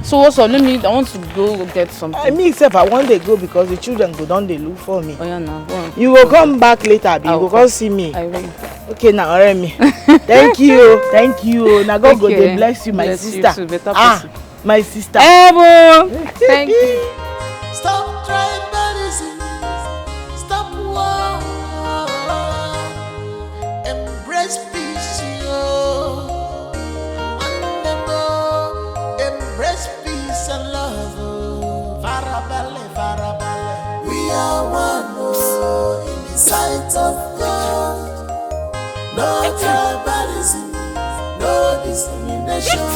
So also, I want to go get something. I mean, except I want to go because the children go down, they look for me. Oh yeah, now. You will come back later, you will come see me. I will. Okay, now, me. Thank you. Now God go they bless you, my sister. You too, better person. My sister. Thank you. Stop tribalism. Stop war. Embrace peace, embrace peace and love. Farabale. We are one in the sight of God. No tribalism, no discrimination.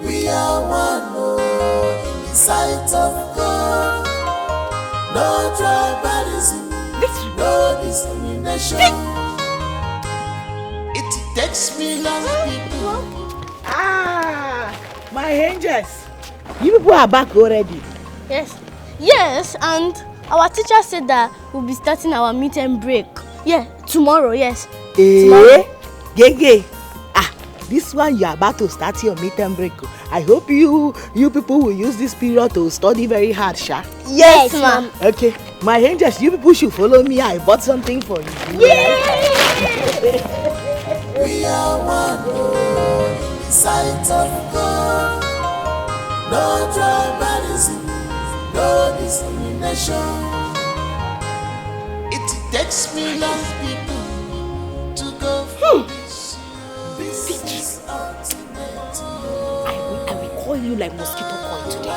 We are one in the sight of God. No tribalism, no discrimination. It takes millions of people. My angels. You people are back already. Yes, and our teacher said that we'll be starting our meet and break. Yeah, tomorrow, yes. Tomorrow. Gege. This one you are about to start your meet and break. I hope you people will use this period to study very hard, Sha. Yes, ma'am. Okay, my angels, you people should follow me. I bought something for you. Yay! We are one in the sight of God. No tribalism, no discrimination. It takes millions of people to go for this. This is ultimate. I will call you like mosquito coil today.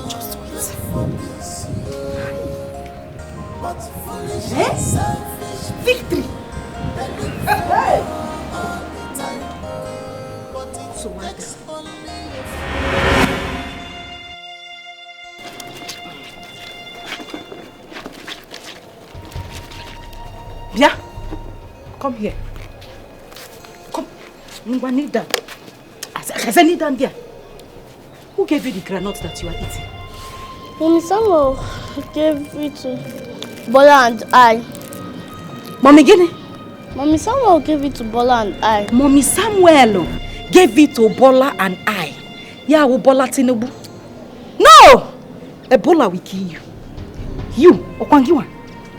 Just wait. But foolish and selfish Victory! so what? Bia, come here. Come. Kneel down. I said kneel down there. Who gave you the granite that you are eating? Mommy Samuel gave it to Bola and I. Mommy Guinea? Mommy Samuel gave it to Bola and I. Mommy Samuel gave it to Bola and I. Yeah, Bola Tinubu. No! Ebola will kill you. You, Okwangiwa,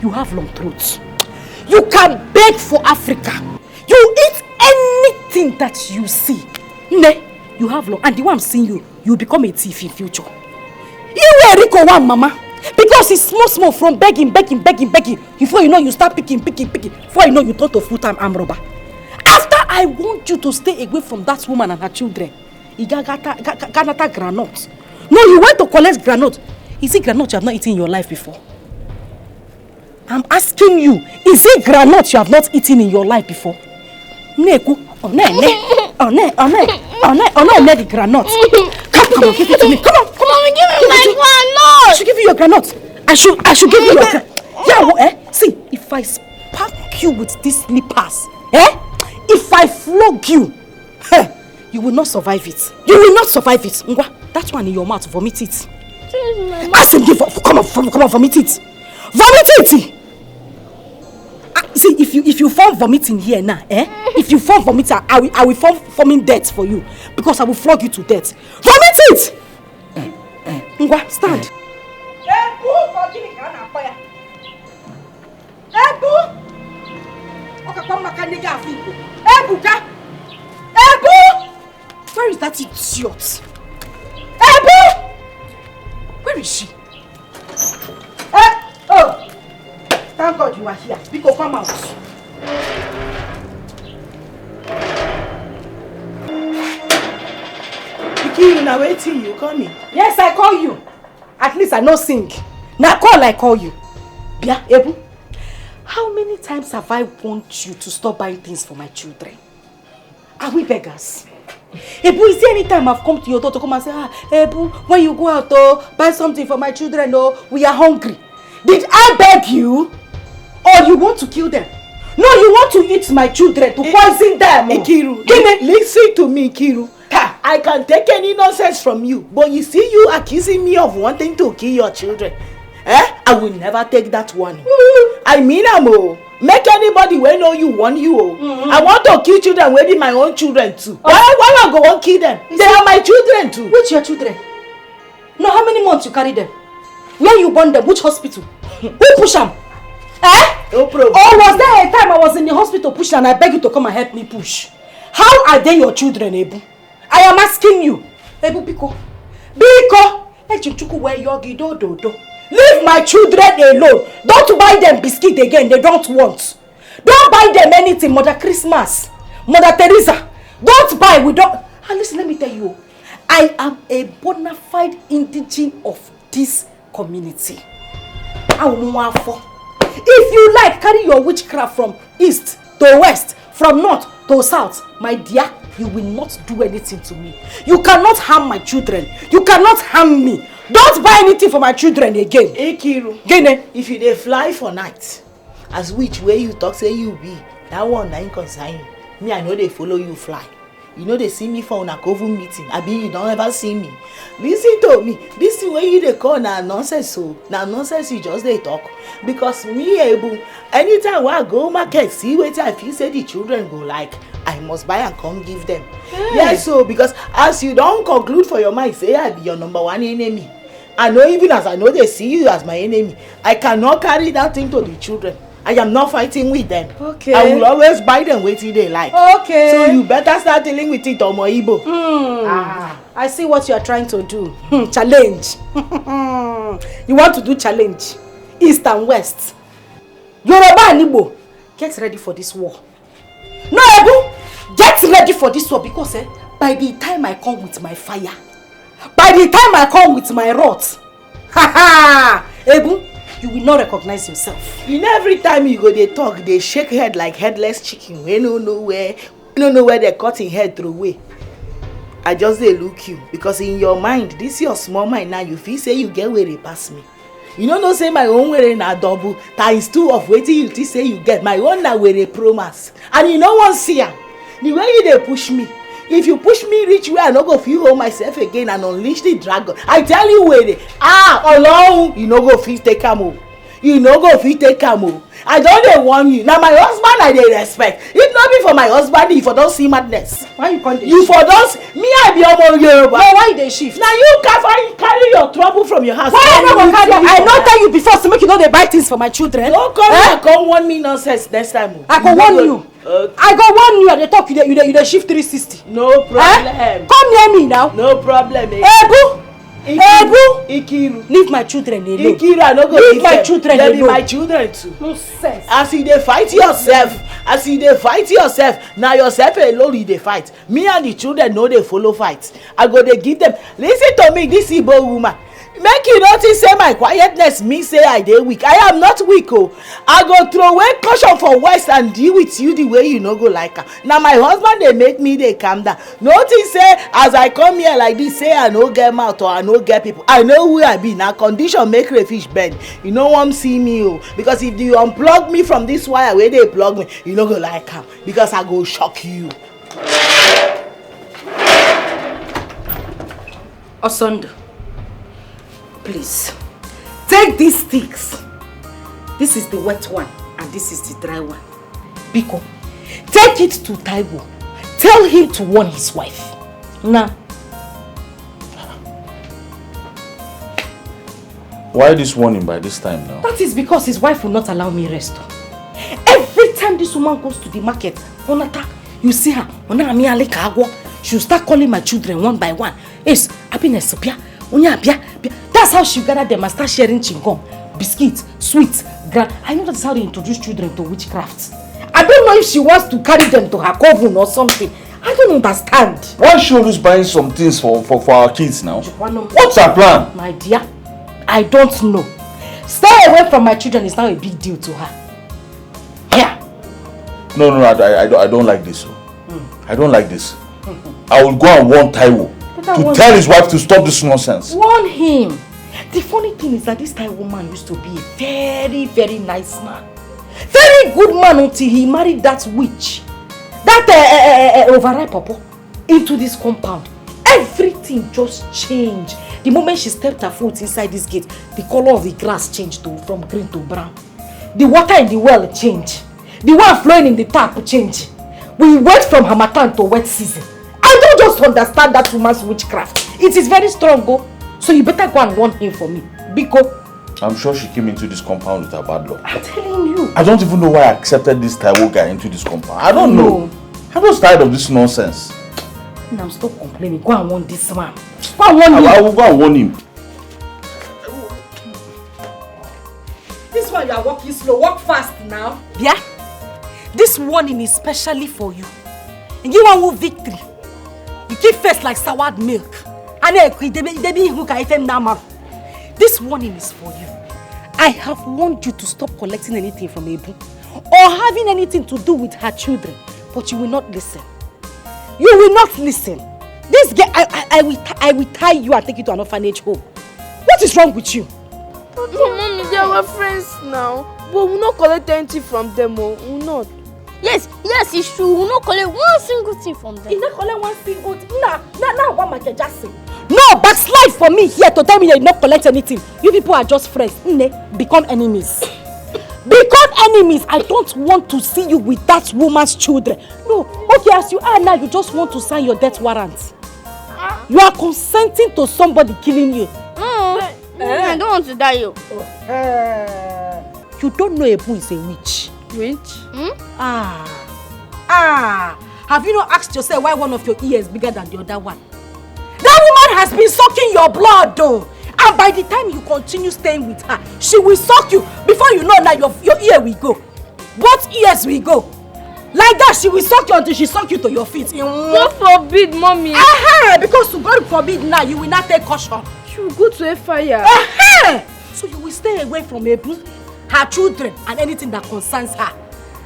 you have long throats. You can beg for Africa. You eat anything that you see. Ne, you have long, and the one I'm seeing you, you'll become a thief in future. You were Rico one, mama. Because it's small from begging. Before you know, you start picking. Before you know, you turn to full-time arm robber. After I want you to stay away from that woman and her children, Ganata granite. No, you went to collect granite. Is it granite you have not eaten in your life before? I'm asking you, is it granite you have not eaten in your life before? Neku, the granite. Come on, give it to me. Come on, give me my granite. I should give you your granite. I should give you your granite. Yeah, see, if I spank you with these slippers, if I flog you, you will not survive it. You will not survive it. Ngwa, that one in your mouth, vomit it. I said, come on, vomit it. Vomit it! See, if you form vomiting here now, if you form vomiting, I will form forming death for you. Because I will flog you to death. Vomit it! Ngwa, stand. Where is that idiot? Where is she? Oh! Thank God you are here. Because come out. Pikin, now waiting you call me. Yes, I call you. At least I know sing. Now call I call you. Bia, Ebu, how many times have I warned you to stop buying things for my children? Are we beggars? Ebu, is there any time I've come to your door to come and say, Ebu, when you go out, buy something for my children, we are hungry. Did I beg you? Or you want to kill them? No, you want to eat my children, to poison them. Ikiru, listen to me, Ikiru. I can take any nonsense from you, but you see you accusing me of wanting to kill your children. I will never take that one. I mean, make anybody wey know you want you. I want to kill children wey be my own children too. Why I go and kill them? They are my children too. Which your children? No, how many months you carry them? Where you born them? Which hospital? Who push them? No problem. Or was there a time I was in the hospital pushing and I beg you to come and help me push? How are they your children, Ebu? I am asking you. Ebu, Biko. Where yogi do. Leave my children alone. Don't buy them biscuit again. They don't want. Don't buy them anything. Mother Christmas. Mother Teresa. Don't buy. We don't. And listen, let me tell you. I am a bona fide indigene of this community. If you like, carry your witchcraft from east to west, from north to south, my dear, you will not do anything to me. You cannot harm my children. You cannot harm me. Don't buy anything for my children again. Ikiru, if you dey fly for night, as which way you talk say you be, that one na concern you. Me, I know they follow you fly. You know they see me for una cover meeting. I be you don't ever see me. Listen to me. This thing where you dey call na nonsense so. Na nonsense you just dey talk. Because me, Ebu, anytime I go market, see wetin I feel say the children go like, I must buy and come give them. Yes, so because as you don't conclude for your mind, say I be your number one enemy. I know even as I know they see you as my enemy, I cannot carry that thing to the children. I am not fighting with them. Okay. I will always buy them wetin they like. Okay. So you better start dealing with it, Omo Igbo. I see what you are trying to do. Challenge. You want to do challenge. East and West. Yoruba and Igbo, get ready for this war. No, Ebu, get ready for this war because by the time I come with my fire, by the time I come with my wrath, Ebu, you will not recognize yourself. You know, every time you go they talk, they shake head like headless chicken. We don't know where they're cutting head through way. I just they look you because in your mind, this your small mind now. You feel say you get where they pass me. You don't say my own way na double times 2 of waiting you say you get. My own na where they promise, and you no one see am. The way you they push me, if you push me reach where I no go feel hold myself again and unleash the dragon, I tell you where alone you no go fit take am o. You no go fit take am o. I don dey warn you. Na my husband I dey respect. If not be for my husband, you for don see madness. Why you come dey you for don me I be omo Yoruba. No, why you dey shift? Na you carry your trouble from your house. Why I no go carry am? I no tell you before so make you no dey buy things for my children. Don't come here come warn me nonsense next time. I go warn you. I go warn you. I dey talk you dey shift 360. No problem. Come near me now. No problem. Ebu. Ikiru. Leave my children alone. Ikiru, I no go leave my children alone. They be my children too. No sense. As you dey fight yourself, na yourself alone you dey fight. Me and the children no dey follow fight. I go dey give them. Listen to me, this Igbo woman. Make you notice say my quietness mean say I dey weak. I am not weak o. I go throw away caution for west and deal with you the way you no go like am. Na my husband dey make me dey calm down. Notice say as I come here like this say I no get mouth or I no get people. I know who I be. Na condition make crayfish bend. You no wan see me o. Because if you unplug me from this wire wey dey plug me, you no go like am. Because I go shock you. Osondo, please take these sticks. This is the wet one and this is the dry one. Biko, take it to Taiwo. Tell him to warn his wife. Now. Why this warning by this time now? That is because his wife will not allow me rest. Every time this woman goes to the market, Onata, you see her, she'll start calling my children one by one. Yes, happiness, that's how she gather them and start sharing chingom, biscuits, sweets, I know that's how they introduce children to witchcraft. I don't know if she wants to carry them to her coven or something. I don't understand. Why is she always buying some things for our kids now? What's her plan? My dear, I don't know. Stay away from my children is now a big deal to her. Yeah. No, I don't like this. I don't like this. I will go and warn Taiwo to tell his wife to stop this nonsense. Warn him. The funny thing is that this Taiwo man used to be a very, very nice man. Very good man until he married that witch. That overripe papa into this compound. Everything just changed. The moment she stepped her foot inside this gate, the color of the grass changed from green to brown. The water in the well changed. The one flowing in the tap changed. We went from harmattan to wet season. I don't just understand that woman's witchcraft. It is very strong, go. So you better go and warn him for me. Biko. I'm sure she came into this compound with her bad luck. I'm telling you. I don't even know why I accepted this Taiwo guy into this compound. I don't know. I'm just tired of this nonsense. Now stop complaining. Go and warn this man. Go and warn him. I will go and warn him. This one you are walking slow. Walk fast now. Yeah. This warning is specially for you. And you want victory. You keep face like soured milk. This warning is for you. I have warned you to stop collecting anything from Ebu or having anything to do with her children, but you will not listen. You will not listen. This girl, I will tie you and take you to an orphanage home. What is wrong with you? But mommy, they are our friends now. But we will not collect anything from them, we will not. Yes, it's true. We will not collect one single thing from them. You not collect one single thing? Now what might I just say? No, backslide for me here to tell me that you not collect anything. You people are just friends. Become enemies. Become enemies. I don't want to see you with that woman's children. No, okay, as you are now, you just want to sign your death warrant. You are consenting to somebody killing you. I don't want to die, you. You don't know Ebu is a witch. Witch? Have you not asked yourself why one of your ears is bigger than the other one? That woman has been sucking your blood though. And by the time you continue staying with her, she will suck you. Before you know now, your ear will go. Both ears will go. Like that, she will suck you until she suck you to your feet. God forbid, mommy. Because God forbid now, you will not take caution. She will go to a fire. So you will stay away from Ebu, her children, and anything that concerns her.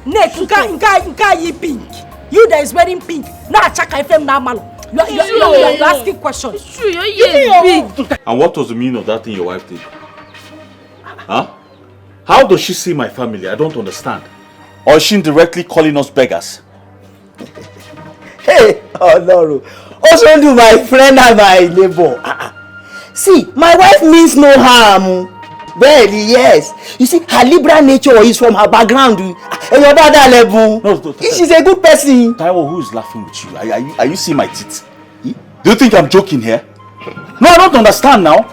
Next, you pink. You that is wearing pink. Now check FM now, malo. You're asking questions. It's true, your ear is big. And what was the meaning of that thing your wife did? Huh? How does she see my family? I don't understand. Or is she indirectly calling us beggars? Hey, Oh no. Also do my friend and my neighbor. See, my wife means no harm. Really, yes. You see, her liberal nature is from her background. And your dad level. No, she's a good person. Taiwo, who is laughing with you? Are you seeing my teeth? Do you think I'm joking here? No, I don't understand now.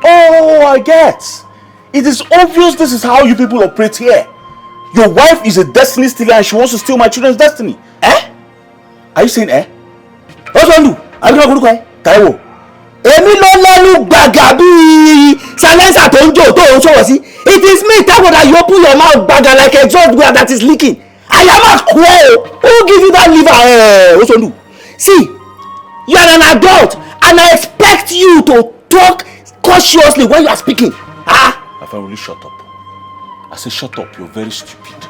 Oh, I get. It is obvious this is how you people operate here. Your wife is a destiny stealer and she wants to steal my children's destiny. Eh? Are you saying eh? What's wrong with you? Are you not going to Taiwo. Èmi ló lẹ́nu gbàgà bí silencer tó ń jò tó ń sọ̀rọ̀ sí. It is me, Taiwo, that you open your mouth gbàgà like a exhaust gas that is leaking. I am a square. Who give you that liver? What's wrong with you? See, you are an adult and I expect you to talk cautiously when you are speaking. My friend, will you shut up? I said shut up, you're very stupid.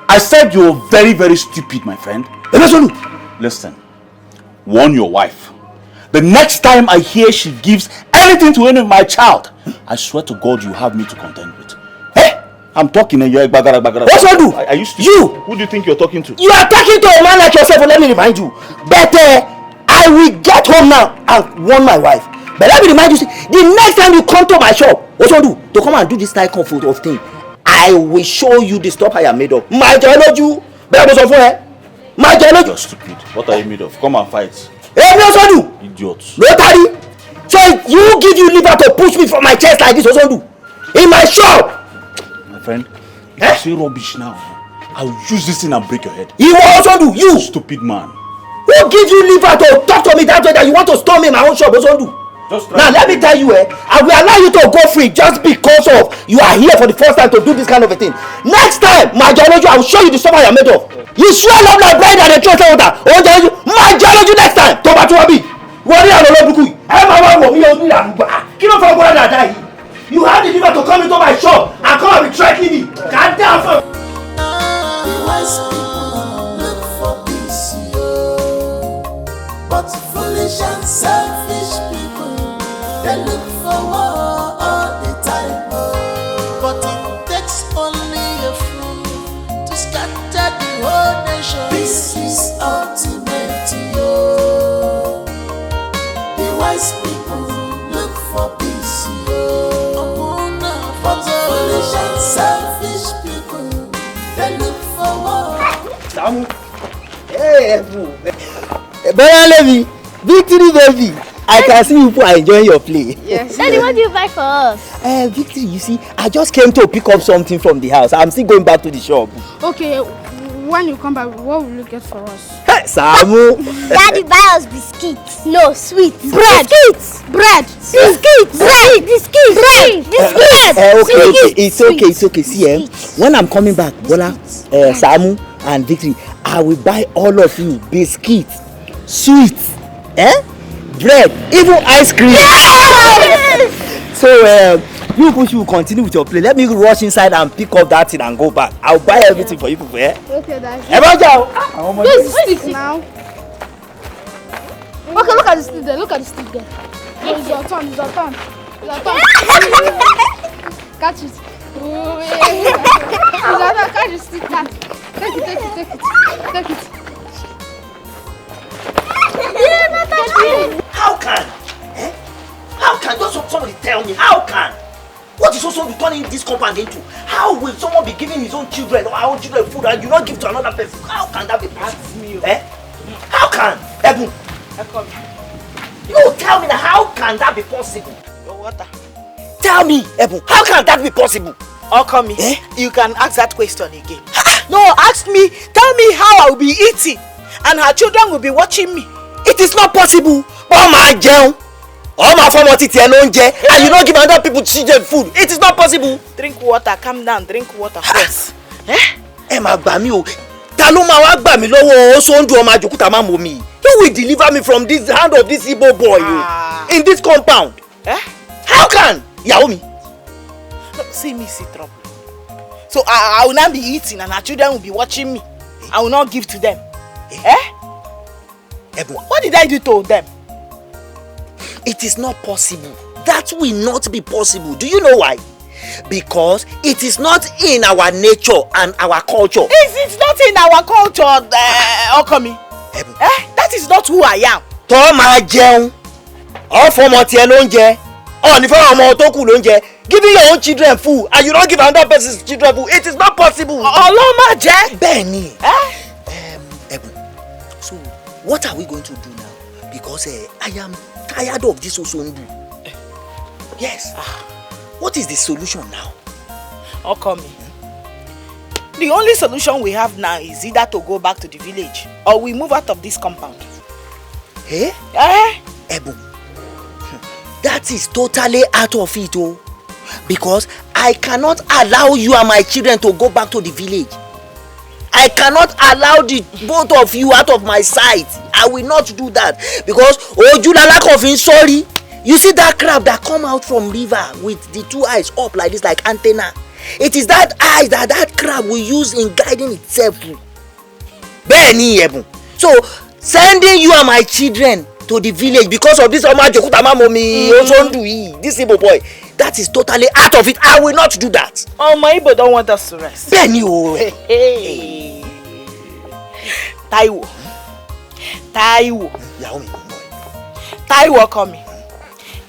I said you're very, very stupid, my friend. Listen, warn your wife. The next time I hear she gives anything to any of my child, I swear to God you have me to contend with. Hey, I'm talking and you're bagara. What's wrong with you? Are you stupid? You! Who do you think you're talking to? You are talking to a man like yourself, let me remind you. But I will get home now and warn my wife. But let me remind you, the next time you come to my shop, what's wrong with you? To come and do this type of thing, I will show you the stuff I am made of. My geology, my geology. You're stupid. What are you made of? Come and fight. Idiots. Notary. So you give you liver to push me from my chest like this, what's wrong with you? In my shop. My friend, if you say rubbish now, I'll use this thing and break your head. You also do, you stupid man. Who gives you liver to talk to me that way that you want to storm me in my own shop? What's wrong with you? Now let me tell you, I will allow you to go free just because of you are here for the first time to do this kind of a thing. Next time, my geology, I will show you the stuff I am made of. You swell up like bread and a trust water. My geology next time. Toba Tuabi. Worry about Lobuku. You have the liver to come into my shop and come and be threatening me. God damn. The wise people look for peace, but foolish and selfish people, they look for war all the time. But it takes only a fool to scatter the whole nation. This is ultimate, yo. The wise people look for peace, but foolish and selfish people, they look for war. Samu. Hey, Levi, Victory baby. I can see you are enjoying your play. Yes. Daddy, what do you buy for us? Victory, you see, I just came to pick up something from the house. I'm still going back to the shop. Okay, when you come back, what will you get for us? Hey, Samu. Daddy, buy us biscuits. No, sweets. Bread. Biscuits. Bread. Biscuits. Bread. Biscuits. Bread. Biscuits. Okay, it's okay. See, when I'm coming back, Bola, Samu and Victory, I will buy all of you biscuits, sweets, bread, even ice cream. Yes! So you push you continue with your play. Let me rush inside and pick up that thing and go back. I'll buy everything for you people. Okay, Daddy. This stick now. Okay, look at the stick there. Look at the stick there. It's your turn. It's your turn. It's your turn. Catch it. Catch the stick. Take it. How can just somebody tell me? How can? What is also turning this compound into? How will someone be giving his own children or our own children food and you not give to another person? How can that be possible? How can? Ebu? No, tell me now, how can that be possible? Your water. Tell me, Ebu, how can that be possible? Okoli, you can ask that question again. No, ask me, tell me how I will be eating and her children will be watching me. It is not possible. Oh my God. All my family and you don't give other people children food. It is not possible. Drink water, calm down, drink water first. Ma gbà mí o. Ta ló máa wá gbà mí lọ́wọ́ Osondu ọmọ àjòkúta má mọ̀ mí. Who will deliver me from this hand of this Igbo boy in this compound? How can? Ìyàwó mi. No, see me see trouble. So I will not be eating and our children will be watching me. I will not give to them. What did I do to them? It is not possible. That will not be possible. Do you know why? Because it is not in our nature and our culture. It's not in our culture, Okoli. That That is not who I am. Tó máa jẹun. All for ọmọ tiẹ̀ ló ń jẹ. Ó ní fún ọmọ tó kù ló ń jẹ. Giving your own children food and you don't give another person's children food, it is not possible. Ọlọ́run má jẹ́. Bẹ́ẹ̀ni. Ẹ̀bùn. So what are we going to do now? Because I am tired of this Osondu. Yes. What is the solution now? Okoli. The only solution we have now is either to go back to the village or we move out of this compound. Eh? Ẹ̀bùn. That is totally out of it, oh. Because I cannot allow you and my children to go back to the village. I cannot allow the both of you out of my sight. I will not do that. Because Ojulala Kofin, sorry. You see that crab that come out from river with the two eyes up like this, like antenna. It is that eye that crab will use in guiding itself. Bẹ́ẹ̀ni Ẹ̀bùn. So sending you and my children to the village because of this this Igbo boy, that is totally out of it. I will not do that. My Igbo don't want us to rest. Bẹ́ẹ̀ni o. Taiwo. Taiwo coming.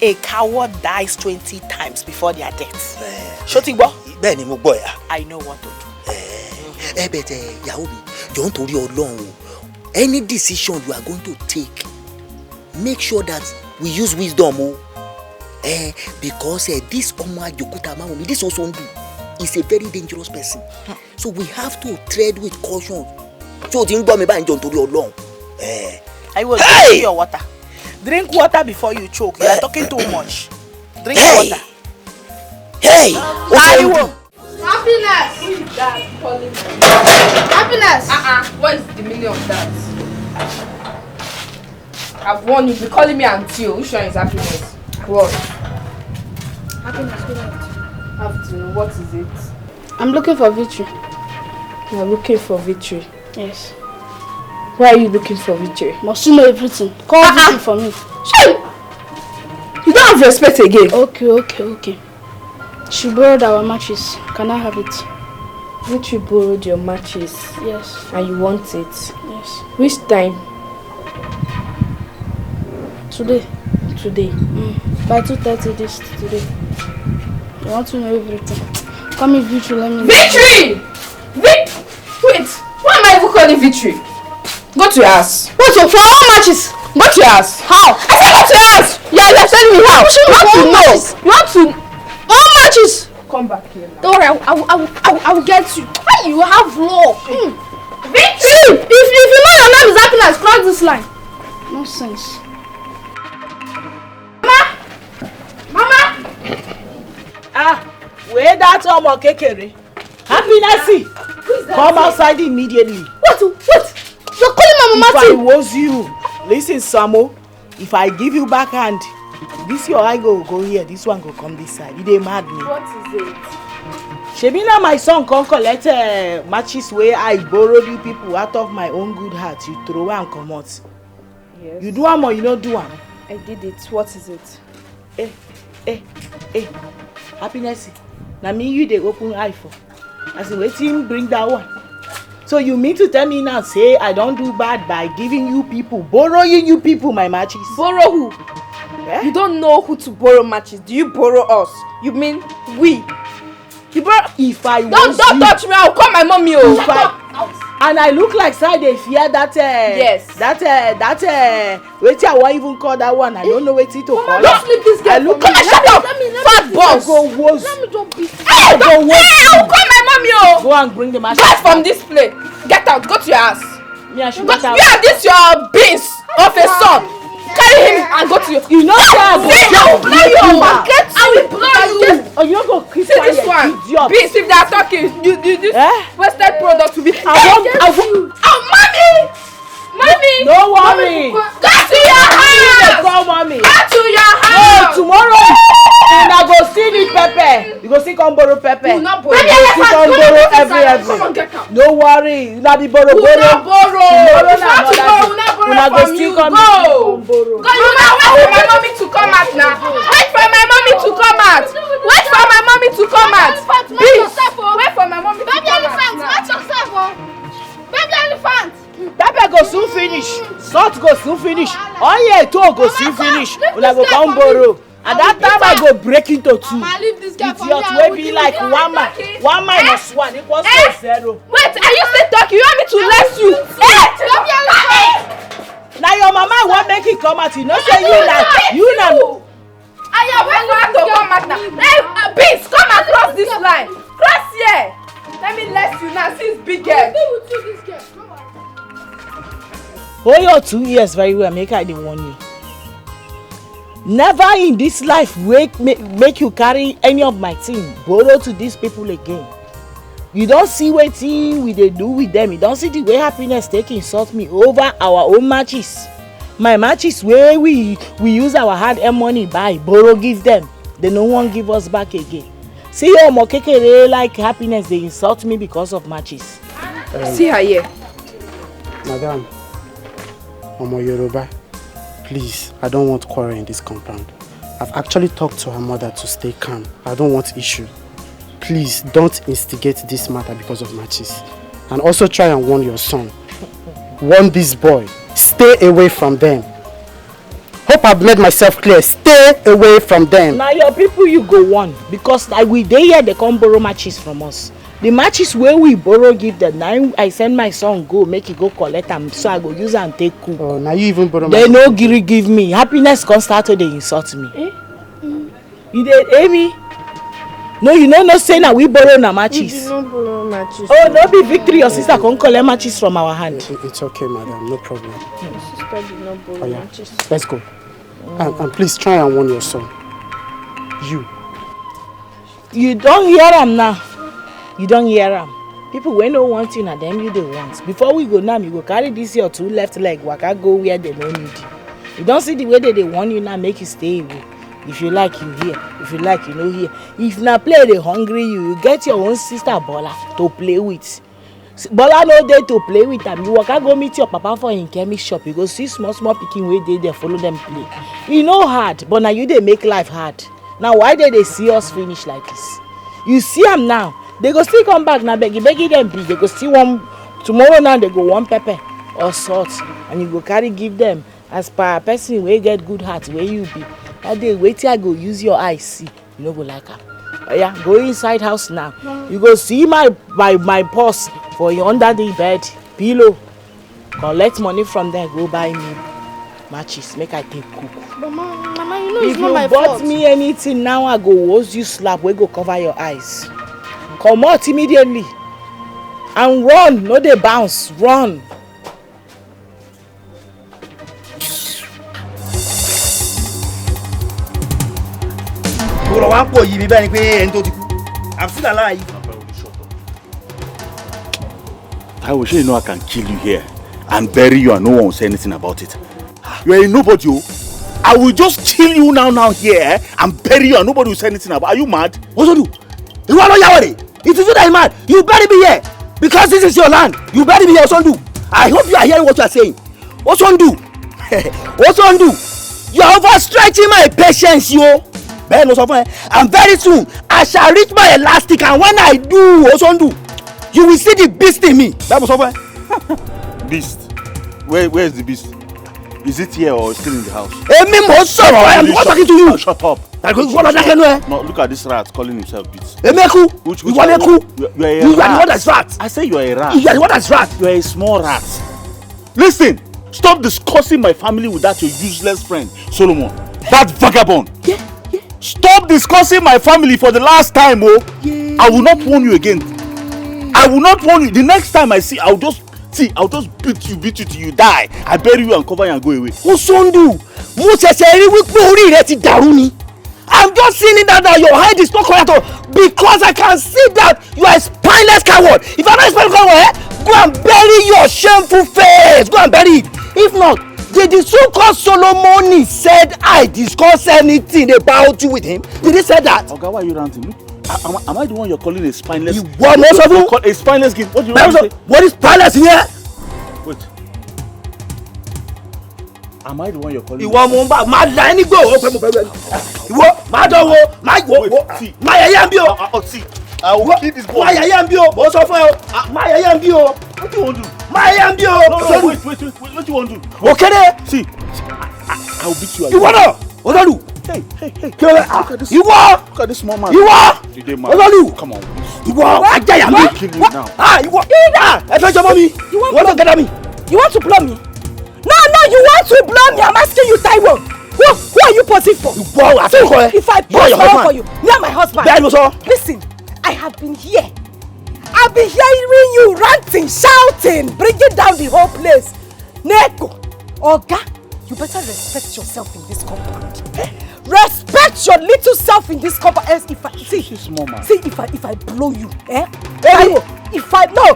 A coward dies 20 times before their death. Shotigbo? Bẹ́ẹ̀ni mo gbọ́ ya. I know what to do. Bẹ̀tẹ̀ ìyàwó mi, jọ̀ọ́ nítorí Ọlọ́run o. Any decision you are going to take, make sure that we use wisdom o. Because this Omo Ajokuta Mamomi, this Osondu, is a very dangerous person. So we have to tread with caution. So ti ń gbọ́ mi báyìí jọ̀ọ́ nítorí Ọlọ́run. I will drink your water. Drink water before you choke. You are talking too much. Drink water. Hey! Taiwo! Happiness! Who is that calling me? Happiness! What is the meaning of that? I've warned you, be calling me auntie. Which one is happiness? What? Happiness, good night. I have to know, what is it? I'm looking for victory. You're looking for victory? Yes. Why are you looking for victory? Must you know everything? Call victory for me. Shame! You don't have respect again. Okay. She borrowed our matches. Can I have it? Victory borrowed your matches? Yes. And you want it? Yes. Which time? Today. By 2:30 today. You want to know everything? Call me Victory, let me Victory! Wait! Why am I even calling Victory? Go to your house. What? For all matches? Go to your house. How? I said go to your house! You're telling me how? You want to know. All matches! Come back here now. Don't worry, I will get you. You have law. Victory! If you know your name is Happiness, cross this line. Nonsense. Mama! Where that Omo Kekere? Happiness! Come outside immediately. What? You're calling my mama too? If I too? was you, listen, Samo. If I give you back hand, this your eye go here, this one go come this side. You dey mad me. What is it? Shebina, my son come collect matches where I borrowed you people out of my own good heart. You throw and come out. Yes. You do one or you don't do one? I did it. What is it? Happiness. Now me you dey open eye for. As in waiting bring that one. So you mean to tell me now say I don't do bad by giving you people, borrowing you people my matches? Borrow who? You don't know who to borrow matches. Do you borrow us? You mean we? You borrow? If I don't touch me. I'll call my mommy. And I look like say they fear that yes. That wait, I won't even call that one. I don't know what to call. Don't sleep this girl. Look, shut up. Fat boss. Let me don't be. Hey, don't worry. I'll call my mommy. Go and bring the matches. Get from this place. Get out. Go to your house. Me, I should get out. Yeah, this your beans of a son. Carry him and go to your. You know I will blow you. I will blow you. Oh, you don't go keep see this one. Beans, if they are talking, you this wasted product to be. Mommy. No worry. Go to your house. Call mommy. Go to your house. No, tomorrow. And I go see need pepper. You go see come borrow pepper. You not borrow. You come borrow every. Come on, get out. No worry. You not be borrow. You not borrow. Tomorrow not from you. Go. Go. You now wait for my mommy to come out now. Wait for my mommy to come out. Wait for my mommy to come out. Please. Wait for my mommy to come out. Baby elephant, match yourself. Baby elephant. Pepper go soon finish. Salt go soon finish. Oil too go soon finish. Una go come borrow. And that time I go break into two. Idiot wey be like 1 minus 1 equals to 0. Wait, are you still talking? You want me to let you? Now your mama want make it come out. You know say you now. I am going to come out now. Hey, Beans, come across this line. Cross here. Let me let you now. See it's big girl. Hold your 2 years very well. Make I dey warn you. Never in this life make you carry any of my thing borrow to these people again. You don't see wetin we dey do with them. You don't see the way happiness take insult me over our own matches. My matches where we use our hard-earned money buy, borrow give them. They no one give us back again. See how Mokekere like happiness they insult me because of matches. See her here. Madam, Omo Yoruba, please, I don't want quarrel in this compound. I've actually talked to her mother to stay calm. I don't want issue. Please don't instigate this matter because of matches. And also try and warn your son. Warn this boy. Stay away from them. Hope I've made myself clear. Stay away from them. Now your people you go warn because like we dey here they come borrow matches from us. The matches where we borrow give them. Now I send my son go make it go collect them so I go use and take cool. Oh, now you even borrow. They no give me happiness. Can start to they insult me. You did Amy? No, you know not saying that we borrow na matches. We don't borrow matches. Oh, no be victory. Your sister can collect matches from our hand. It's okay, madam. No problem. Sister did not borrow matches. Let's go. And please try and warn your son. You don't hear them now. You don't hear them. People when no want you, and them you they want. Before we go now, you go carry this your 2 left leg. Waka go where they don't need you. You don't see the way that they want you now. Make you stay away. If you like, you here. If you like, you know here. If na play they hungry you get your own sister Bola to play with. Bola no dey to play with them. You waka go meet your papa for in chemist shop. You go see small pikin wey dey there follow them play. E no hard, but now you dey make life hard. Now why they see us finish like this? You see them now. They go still come back now beggy them be. They go still one tomorrow now they go one pepper or salt and you go carry give them as per a person wey get good heart where you be. That day wait till I go use your eyes see. You no go like her. Oh yeah, go inside house now. You go see my purse for you under the bed, pillow. Collect money from there, go buy me matches, make I take cook. But Mama, you know If it's not you my bought fault. me anything now, I go use you slap, we go cover your eyes. Come out immediately. And run, no dey bounce, run. I'm still alive. I wish you know I can kill you here and bury you and no one will say anything about it. You are a nobody. I will just kill you now here and bury you and nobody will say anything about it. Are you mad? What do? You are not Yawari. If you do that, mad, you bury me here. Because this is your land. You bury me here, Osondu. I hope you are hearing what you are saying. Osondu. Osondu. You are overstretching my patience, yo. And very soon, I shall reach my elastic. And when I do, Osondu, you will see the beast in me. Beast? Where is the beast? Is it here or still in the house? I am not talking to you. Shut up. No, look at this rat calling himself beast. Emeku. Which You are a rat. the one that's rat. I say you are a rat. You are the one that's rat. You are a small rat. Listen, stop discussing my family with that your useless friend, Solomon. That vagabond. Yeah. Stop discussing my family for the last time, oh. Yeah. I will not warn you again. I will not warn you. The next time I see, I'll just beat you till you die. I bury you and cover you and go away. Osondu, I'm just seeing that your head is not correct because I can see that you are a spineless coward. If I'm not a spineless coward, go and bury your shameful face. Go and bury it. If not, the so-called Solomon said I discuss anything about you with him. Did he say that? Okay, why are you ranting? Look, am I the one you're calling a spineless? You want most of you? A spineless kid? What do you want to say? What is spineless here? Wait. Am I the one you're calling? You want mumba? My line go. You my dog. My ayambio. See, I will kill this boy. My ayambio. Boss of my ayambio. What do you want to do? My I am you. No, wait. What do you want to do? Okere. See, I'll beat you. You wanna? Odalu. Hey. Look at this. You what? Look at this small man. You what? Odalu. Come on. You what? I am you. Kill you now. You what? I fetch your mommy. You want to get me? You want to blow me? No, you want to blow me. I'm asking you, Taiwo. Who are you posing for? You boy, I think if I pose for you, me and my husband. Listen, I have been here. I've been hearing you ranting, shouting, bringing down the whole place. Neko, Oga, you better respect yourself in this compound. Respect your little self in this compound. If I blow you, if I blow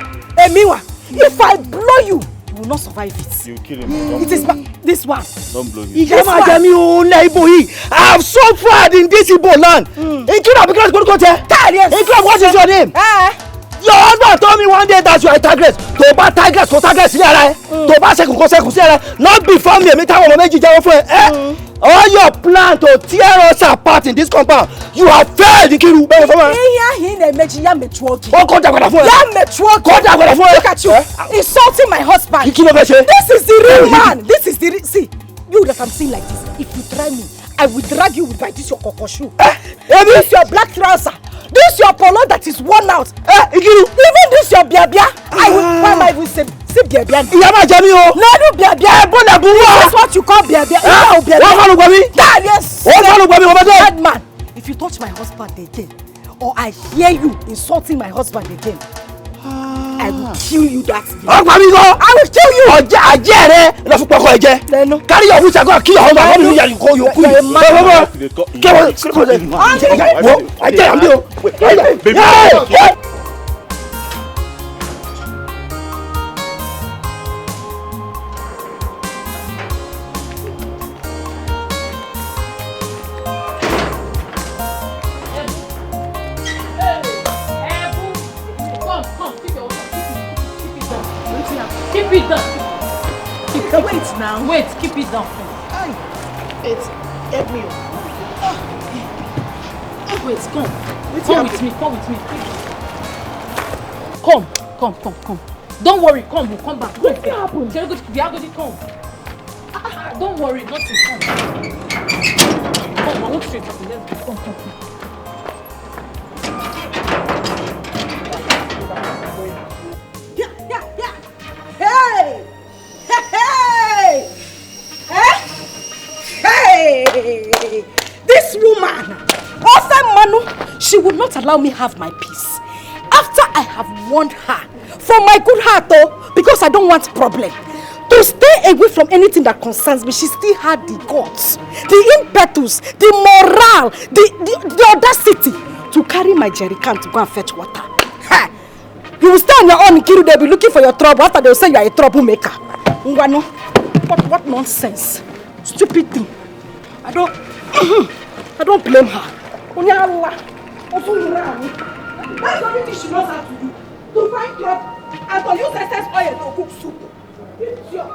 you, you will not survive it. You kill him. It is this one. Don't blow him. I have suffered in this Igbo land. What is your name? Your husband told me one day that you are a tigress. To buy tigress, to buy second, not before me. All your plan to tear us apart in this compound, you have failed. Look at you, insulting my husband. This is the real man. This is the see. You that I'm seeing like this. If you try me, I will drag you with this your cocoa shoe. This your black trouser. This your polo that is worn out. Even this your biabia. I will. Why am I even saying biabia? This is what you call biabia. Yes. Bad man. If you touch my husband again, or I hear you insulting my husband again, I will kill you that day. I will kill you. Carry your witch and go and kill your husband. Keep it down. Wait now. Wait, keep it down. It's help me. Wait, come. Come with me. Come. Don't worry, come, we'll come back. What happened? We are going to come. Don't worry, nothing. Come, I want straight happen. Let's go. Come. Hey! This woman, Manu, she would not allow me have my peace. After I have warned her, from my good heart though, because I don't want problem, to stay away from anything that concerns me, she still had the guts, the impetus, the morale, the audacity to carry my jerry can to go and fetch water. Ha! You will stay on your own, Kiru, they'll be looking for your trouble. After they'll say you are a troublemaker. Ngwano, what nonsense. Stupid thing. I don't blame her. Only Allah. That's the only thing she knows how to do. To find trouble and to use excess oil to cook soup. Idiot.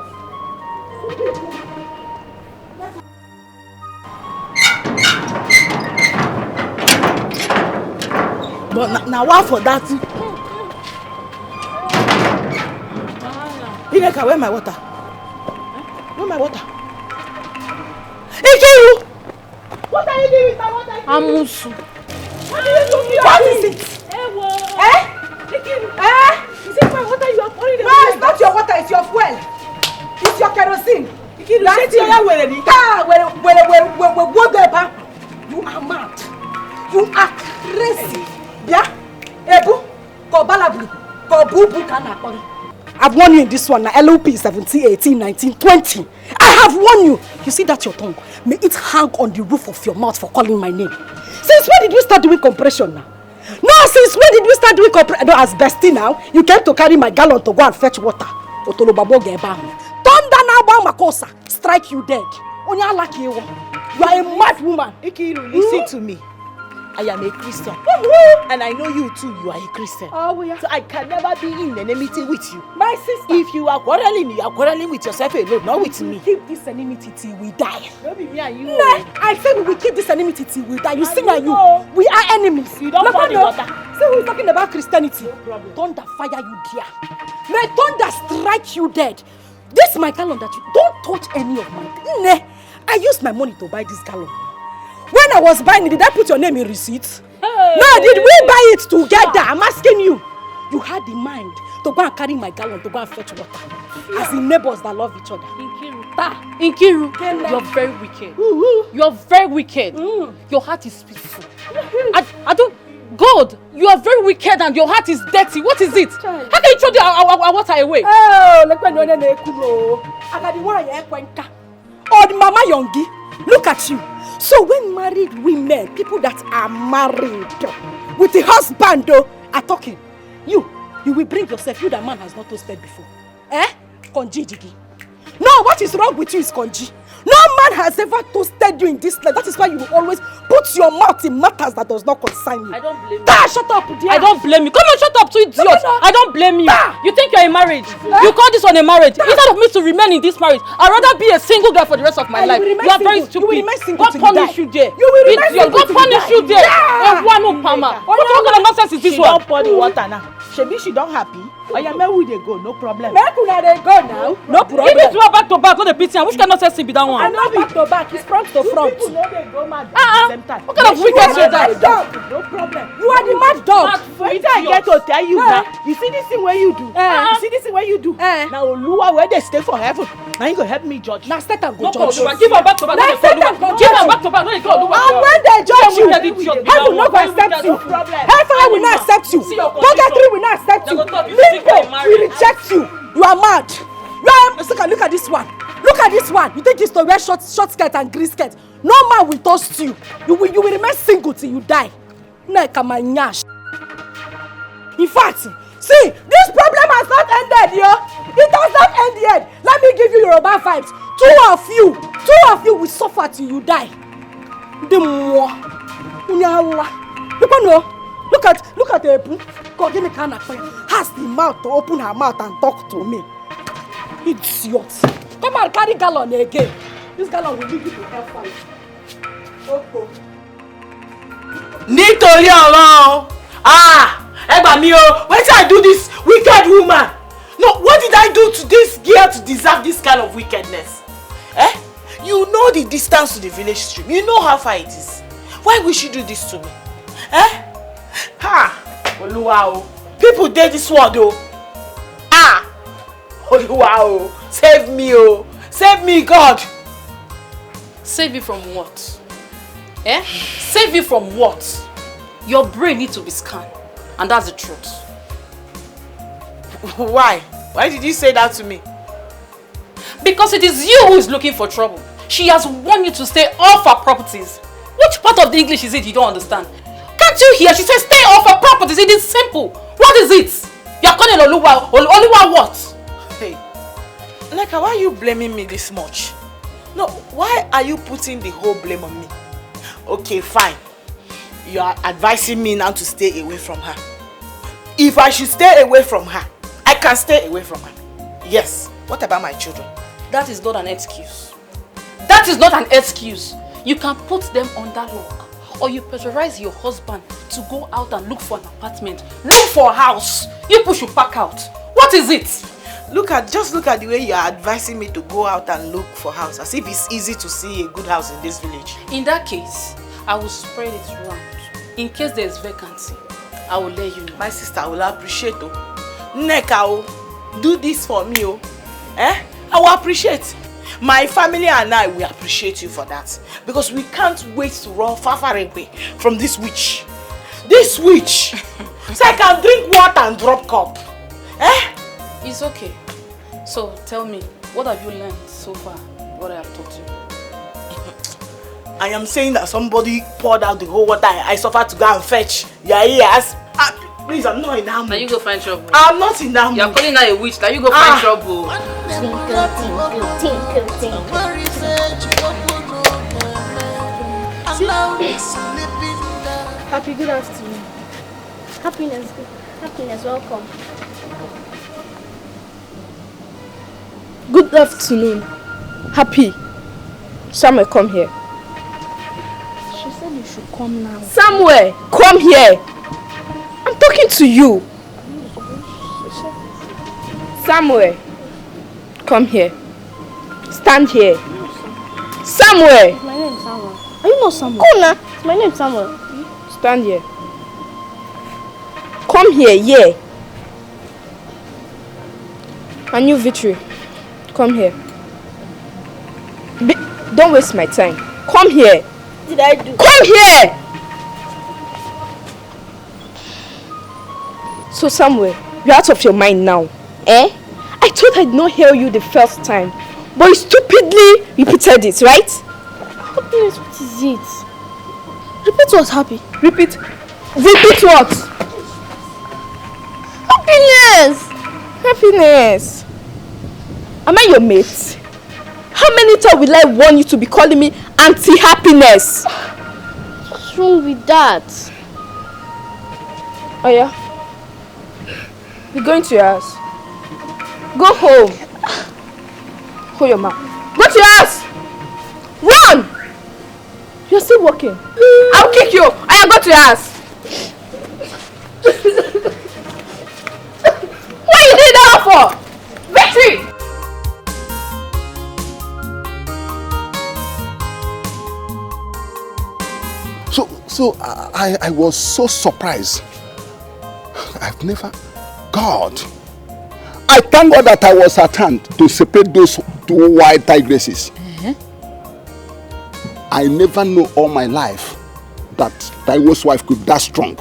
But now what for that? Ineka, where my water? Where my water? Ikiru! What are you doing with my water? Amusu. What is it? Ikiru? Is it my water you are pouring? No, it's not your water, it's your fuel. It's your kerosene. Ikiru, you are mad. You are crazy. Yeah? Ebu, Kobalablu, Kobubu Kanapon. I've warned you in this one, LOP 17, 18, 19, 20. I have warned you. You see that your tongue? May it hang on the roof of your mouth for calling my name. Since when did we start doing compression now? No, since when did we start doing compression? No, as bestie now, you came to carry my gallon to go and fetch water. Thunder now, Makosa, strike you dead. You are a mad woman. Ikiru, listen to me. I am a Christian. And I know you too, you are a Christian. Oh, yeah. So I can never be in enmity with you. My sister. If you are quarreling with yourself alone, not with me. Keep this enmity till we die. Maybe me and you. No, I said we will keep this enmity till we die. You see now you. We are enemies. You don't want the water. So we're talking about Christianity. No problem. Thunder fire you dear. May thunder I strike you dead. This my gallon that you don't touch any of my. Nah, I used my money to buy this gallon. When I was buying it, did I put your name in receipt? Hey. No, did we buy it together? I'm asking you. You had the mind to go and carry my gallon to go and fetch water. Yeah. As the neighbors that love each other. Nkiru, you're very wicked. You're very wicked. Your heart is peaceful. I don't. God, you are very wicked and your heart is dirty. What is it? How can you throw our water away? Oh, the Mama Yongi, look at you. So when married women, people that are married with the husband are talking, you will bring yourself. You that man has not toasted before. Konji Jigi. No, what is wrong with you is Konji. No man has ever toasted you in this life. That is why you will always put your mouth in matters that does not concern you. I don't blame you. Shut up, dear. I don't blame you. Come on, shut up, two idiots. I don't blame you. You think you're in marriage? You call this one a marriage? Instead of me to remain in this marriage, I'd rather be a single girl for the rest of my life. You are very stupid. You will remain single. God punish you there. You will remain single. God punish you there. What kind of nonsense is this one? She don't pour the water now. She don't happy. I am where we they go, no problem. Where could they go now? No problem. If it's back to back, not the pity. Which kind of nonsense be that one? I'm not back to back. It's front to front. People know they go mad at the same time. What kind of wicked shit is that? No problem. You are the mad dog. Wait till I get to tell you now. You see this thing where you do? You see this thing where you do? Now Oluwa where they stay for heaven. Now you go help me judge. Now start and go judge. Give her back to back. Give her back to back. And when they judge you, heaven will not accept you. Hellfire will not accept you. Purgatory will not accept you. Limbo will reject you. You are mad. Look at this one. Look at this one. You think it's to wear short skirt and green skirt? No man will toast you. You will remain single till you die. In fact, see, this problem has not ended, yo. It has not ended yet. Let me give you Yoruba vibes. Two of you will suffer till you die. Look at the God, give me kind of fire. Has the mouth to open her mouth and talk to me. Idiot. Come and carry gallon again. This gallon will lead you to hellfire. Nítorí ọ̀rọ̀ ẹgbà mi o, why did I do this wicked woman? No, what did I do to this girl to deserve this kind of wickedness? You know the distance to the village stream. You know how far it is. Why would she do this to me? Oluwa o. People did this word o. Oluwa o. Save me o. Save me, God. Save you from what? Save you from what? Your brain needs to be scanned. And that's the truth. Why? Why did you say that to me? Because it is you who is looking for trouble. She has warned you to stay off her properties. Which part of the English is it you don't understand? Can't you hear? She says stay off her properties. It is simple. What is it? You're calling Oluwa what? Hey, Neka, why are you blaming me this much? No, why are you putting the whole blame on me? Okay, fine. You are advising me now to stay away from her. If I should stay away from her, I can stay away from her. Yes. What about my children? That is not an excuse. That is not an excuse. You can put them under lock. Or you pressurize your husband to go out and look for an apartment. Look for a house. You push your pack out. What is it? Just look at the way you are advising me to go out and look for a house. As if it's easy to see a good house in this village. In that case, I will spread it around. In case there is vacancy, I will let you know. My sister will appreciate it. Neka, do this for me. I will appreciate. My family and I will appreciate you for that. Because we can't wait to run far away from this witch. This witch! So I can drink water and drop cup. It's okay. So tell me, what have you learned so far? What I have taught you? I am saying that somebody poured out the whole water I suffered to go and fetch. Yeah, yes. Please, I'm not in that mood. Now you go find trouble. I'm not in that mood. You're calling her a witch. Now you go find trouble. Twinkle, twinkle, twinkle, twinkle. Happy good afternoon. Happiness, welcome. Good afternoon. Happy. Samuel, come here. She said you should come now. Samuel, come here. I'm talking to you. Samuel, come here. Stand here. Samuel! My name is Samuel. Are you not Samuel? Kuna! My name is Samuel. Stand here. Come here, yeah. And you, Victory. Come here. Don't waste my time. Come here. What did I do? Come here! So Samuel, you're out of your mind now. Eh? I thought I'd not hear you the first time. But you stupidly repeated it, right? Happiness, what is it? Repeat what's happy. Repeat what? Happiness! Happiness. Am I your mate? How many times will I warn you to be calling me anti-happiness? What's wrong with that? Oh yeah? We're going to your house. Go home. Hold your mouth. Go to your house. Run! You're still walking. I'll kick you. I go to your house. What you did that for? Victory! So I was so surprised. I've never... God. I thank God that I was at hand to separate those two white tigresses. I never know all my life that Taiwo's wife could be that strong.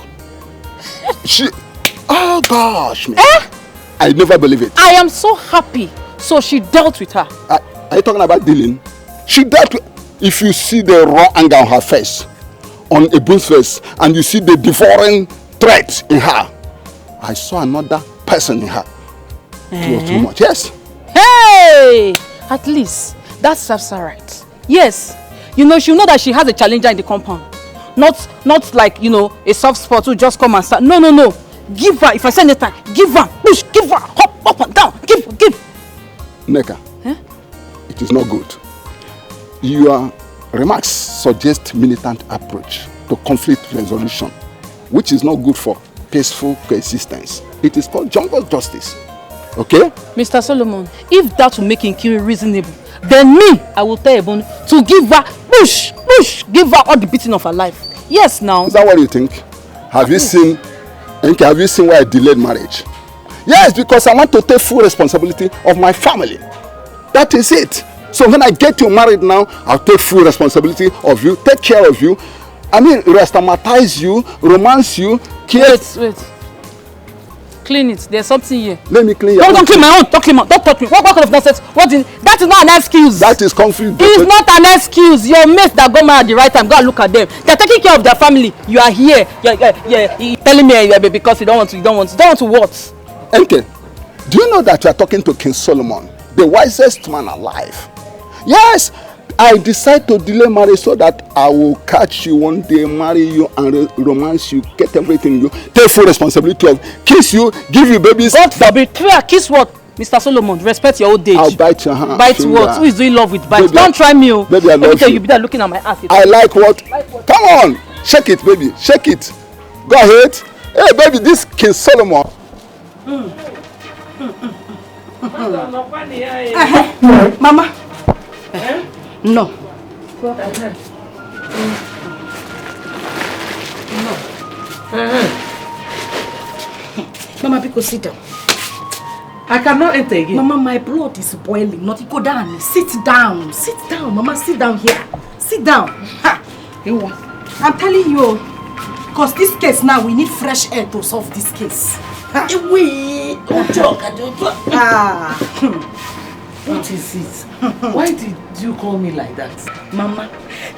Oh gosh, man. I never believe it. I am so happy. So she dealt with her. Are you talking about dealing? She dealt with... If you see the raw anger on her face, on Ebun's face, and you see the devouring threat in her, I saw another person in her. It was too much. Yes. Hey! At least that serves her right. Yes. You know, she'll know that she has a challenger in the compound. Not like, you know, a soft spot who just come and start. No. Give her. If I say anything, give her. Push. Give her. Hop up and down. Give. Neka, it is not good. Your remarks suggest militant approach to conflict resolution, which is not good for peaceful coexistence. It is called jungle justice. Okay? Mr. Solomon, if that will make Nkiri reasonable, then me, I will tell Ebon to give her, push, give her all the beating of her life. Yes, now. Is that what you think? Have you seen why I delayed marriage? Yes, because I want to take full responsibility of my family. That is it. So when I get you married now, I'll take full responsibility of you, take care of you. I mean, restamatize you, romance you, care. Wait. Clean it. There's something here. Let me clean your Don't clean my own. Don't touch me. What kind of nonsense? That is not an excuse. That is conflict. It is not an excuse. Your mates that got married at the right time, go and look at them. They're taking care of their family. You are here. You're telling me because you don't want to what? Okay. Do you know that you are talking to King Solomon, the wisest man alive? Yes. I decide to delay marriage so that I will catch you one day, marry you and romance you, get everything you, take full responsibility of, kiss you, give you babies. God forbid, kiss what? Mr. Solomon, respect your old age. I'll bite your hand. Bite what? Who is doing love with bite? Don't try me. Baby, I love you. You be there looking at my ass. I like what? Come on, shake it, baby, shake it. Go ahead. Hey, baby, this King Solomon. Mama. No. Mama, because sit down. I cannot enter again. Mama, my blood is boiling. Not go down. Sit down. Sit down. Mama, sit down here. Sit down. Ha. I'm telling you, because this case now, we need fresh air to solve this case. What is it? Why did you call me like that? Mama,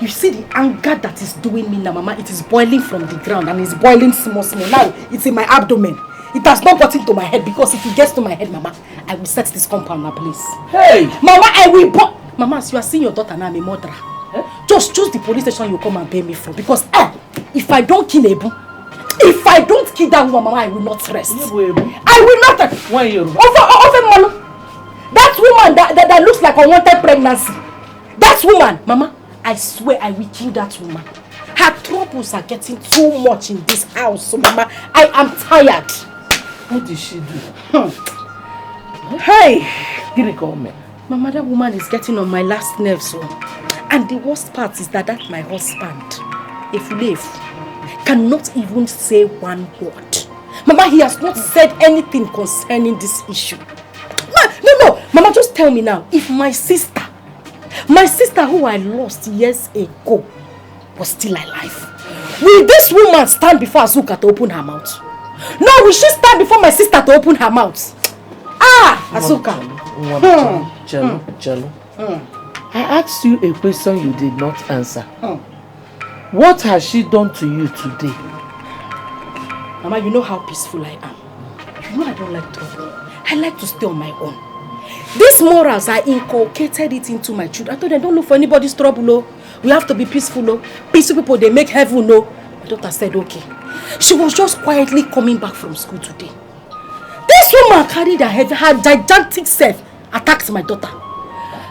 you see the anger that is doing me now, Mama. It is boiling from the ground and it's boiling small. Now, it's in my abdomen. It has not got into my head because if it gets to my head, Mama, I will set this compound ablaze. Hey! Mama, I will... Mama, as you are seeing your daughter now, I'm a murderer. Just choose the police station you come and pay me from because if I don't kill Ebu, if I don't kill that woman, Mama, I will not rest. I will not rest. Why you? Over Mama. That woman that looks like unwanted pregnancy. That woman, Mama, I swear I will kill that woman. Her troubles are getting too much in this house, so Mama, I am tired. What did she do? Hey! Mama, that woman is getting on my last nerves. So. And the worst part is that my husband, Efulef, cannot even say one word. Mama, he has not said anything concerning this issue. No. Mama, just tell me now, if my sister who I lost years ago was still alive, will this woman stand before Azuka to open her mouth? No, will she stand before my sister to open her mouth? Azuka. Jello. I asked you a question you did not answer. What has she done to you today? Mama, you know how peaceful I am. You know I don't like trouble. I like to stay on my own. These morals, I inculcated it into my children. I told them, don't look for anybody's trouble. No. We have to be peaceful. No. Peaceful people, they make heaven. No. My daughter said, okay. She was just quietly coming back from school today. This woman carried her gigantic self, attacked my daughter.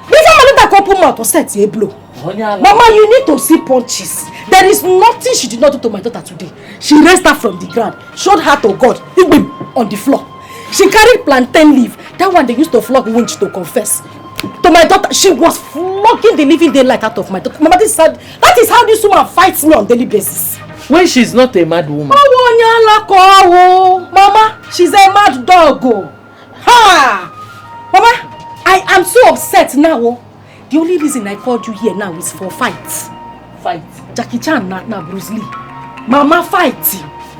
Before my daughter could open mouth or set a blow. Mama, you need to see punches. There is nothing she did not do to my daughter today. She raised her from the ground, showed her to God, on the floor. She carried plantain leaf. That one they used to flog winch to confess. To my daughter, she was flogging the living daylight out of my daughter. Mama, that is how this woman fights me on a daily basis. When she's not a mad woman. Mama, she's a mad dog. Mama, I am so upset now. The only reason I called you here now is for fights. Fight? Jackie Chan, not Bruce Lee. Mama, fight.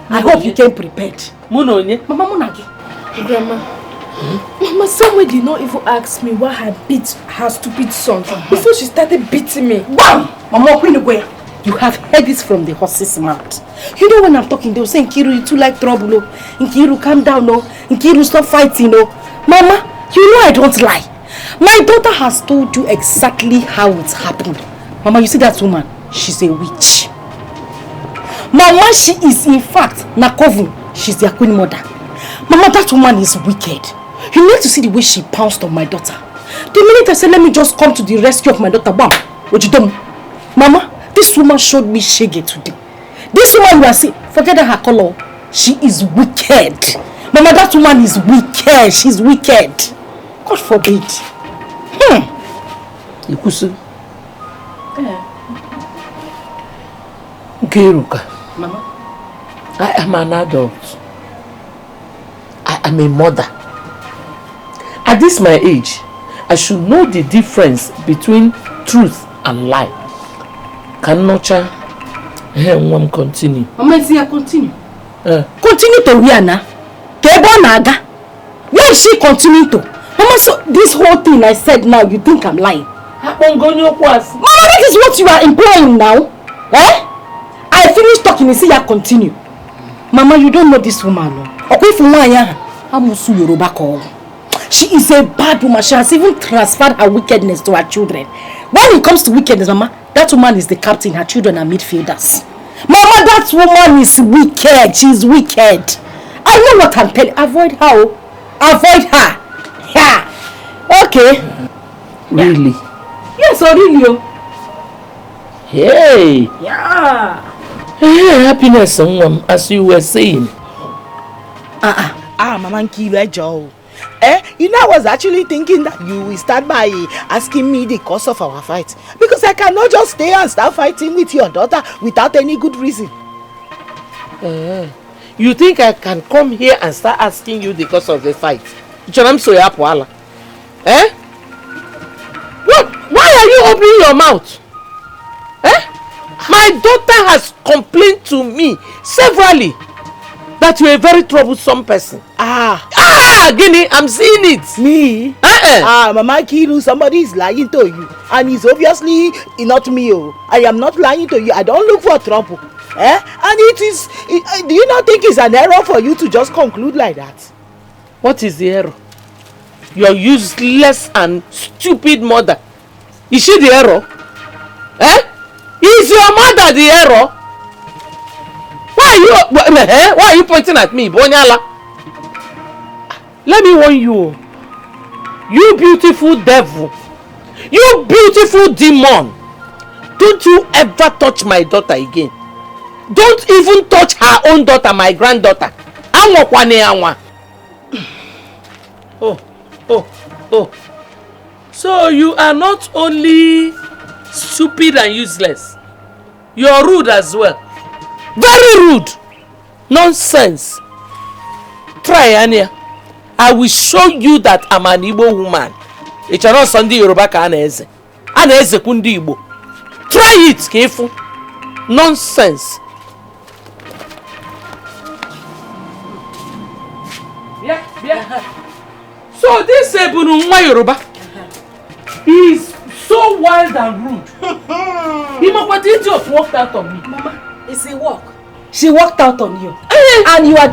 I hope you came prepared. Mama Munagi. Grandma. Mama, somewhere did not even ask me why I beat her stupid son before she started beating me. Bam! Mama, you have heard this from the horse's mouth. You know when I'm talking, they will say, Nkiru, you too like trouble. No. Nkiru, calm down. No. Nkiru, stop fighting. No. Mama, you know I don't lie. My daughter has told you exactly how it happened. Mama, you see that woman? She's a witch. Mama, she is in fact Nakovu. She's their queen mother. Mama, that woman is wicked. You need to see the way she pounced on my daughter. The minute I said, let me just come to the rescue of my daughter, bam, what you done? Mama, this woman showed me shege today. This woman you are seeing, forget her color. She is wicked. Mama, that woman is wicked. She's wicked. God forbid. Ikusu. Nkiruka. Mama. I am an adult. I am a mother. At this my age, I should know the difference between truth and lie. Can nurture one continue. Mama, see, continue. Continue to where now? Naga. Where is she continuing to? Mama, so this whole thing I said now, you think I'm lying? Mama, that is what you are implying now. Eh? I finished talking, you see, you continue. Mama, you don't know this woman. She is a bad woman. She has even transferred her wickedness to her children. When it comes to wickedness, Mama, that woman is the captain. Her children are midfielders. Mama, that woman is wicked. She is wicked. I know what I'm telling you. Avoid her. Avoid her. Yeah. Okay. Really? Yes, really. Hey. Yeah. Hey, happiness, as you were saying. Mama Nkiru, you know, I was actually thinking that you will start by asking me the cause of our fight. Because I cannot just stay and start fighting with your daughter without any good reason. You think I can come here and start asking you the cause of the fight? What? Why are you opening your mouth? My daughter has complained to me severally that you're a very troublesome person. Guinea, I'm seeing it. Me? Mama Nkiru, somebody is lying to you. And it's obviously not me. I am not lying to you. I don't look for trouble. And it is, do you not think it's an error for you to just conclude like that? What is the error? Your useless and stupid mother. Is she the error? Is your mother the error? Why are you pointing at me, Bonyala? Let me warn you. You beautiful devil. You beautiful demon. Don't you ever touch my daughter again. Don't even touch her own daughter, my granddaughter. Oh, Oh. So you are not only stupid and useless, you are rude as well. Very rude. Nonsense. Try, Anya. I will show you that I'm an Igbo woman. It's not Sunday Yoruba ka Anaeze. Anaeze kundi Igbo. Try it, careful. Nonsense. Yeah. So this Ebunu Nwa Yoruba is so wild and rude. What idiot walked out on me. Mama, it's a walk. She walked out on you. And you are...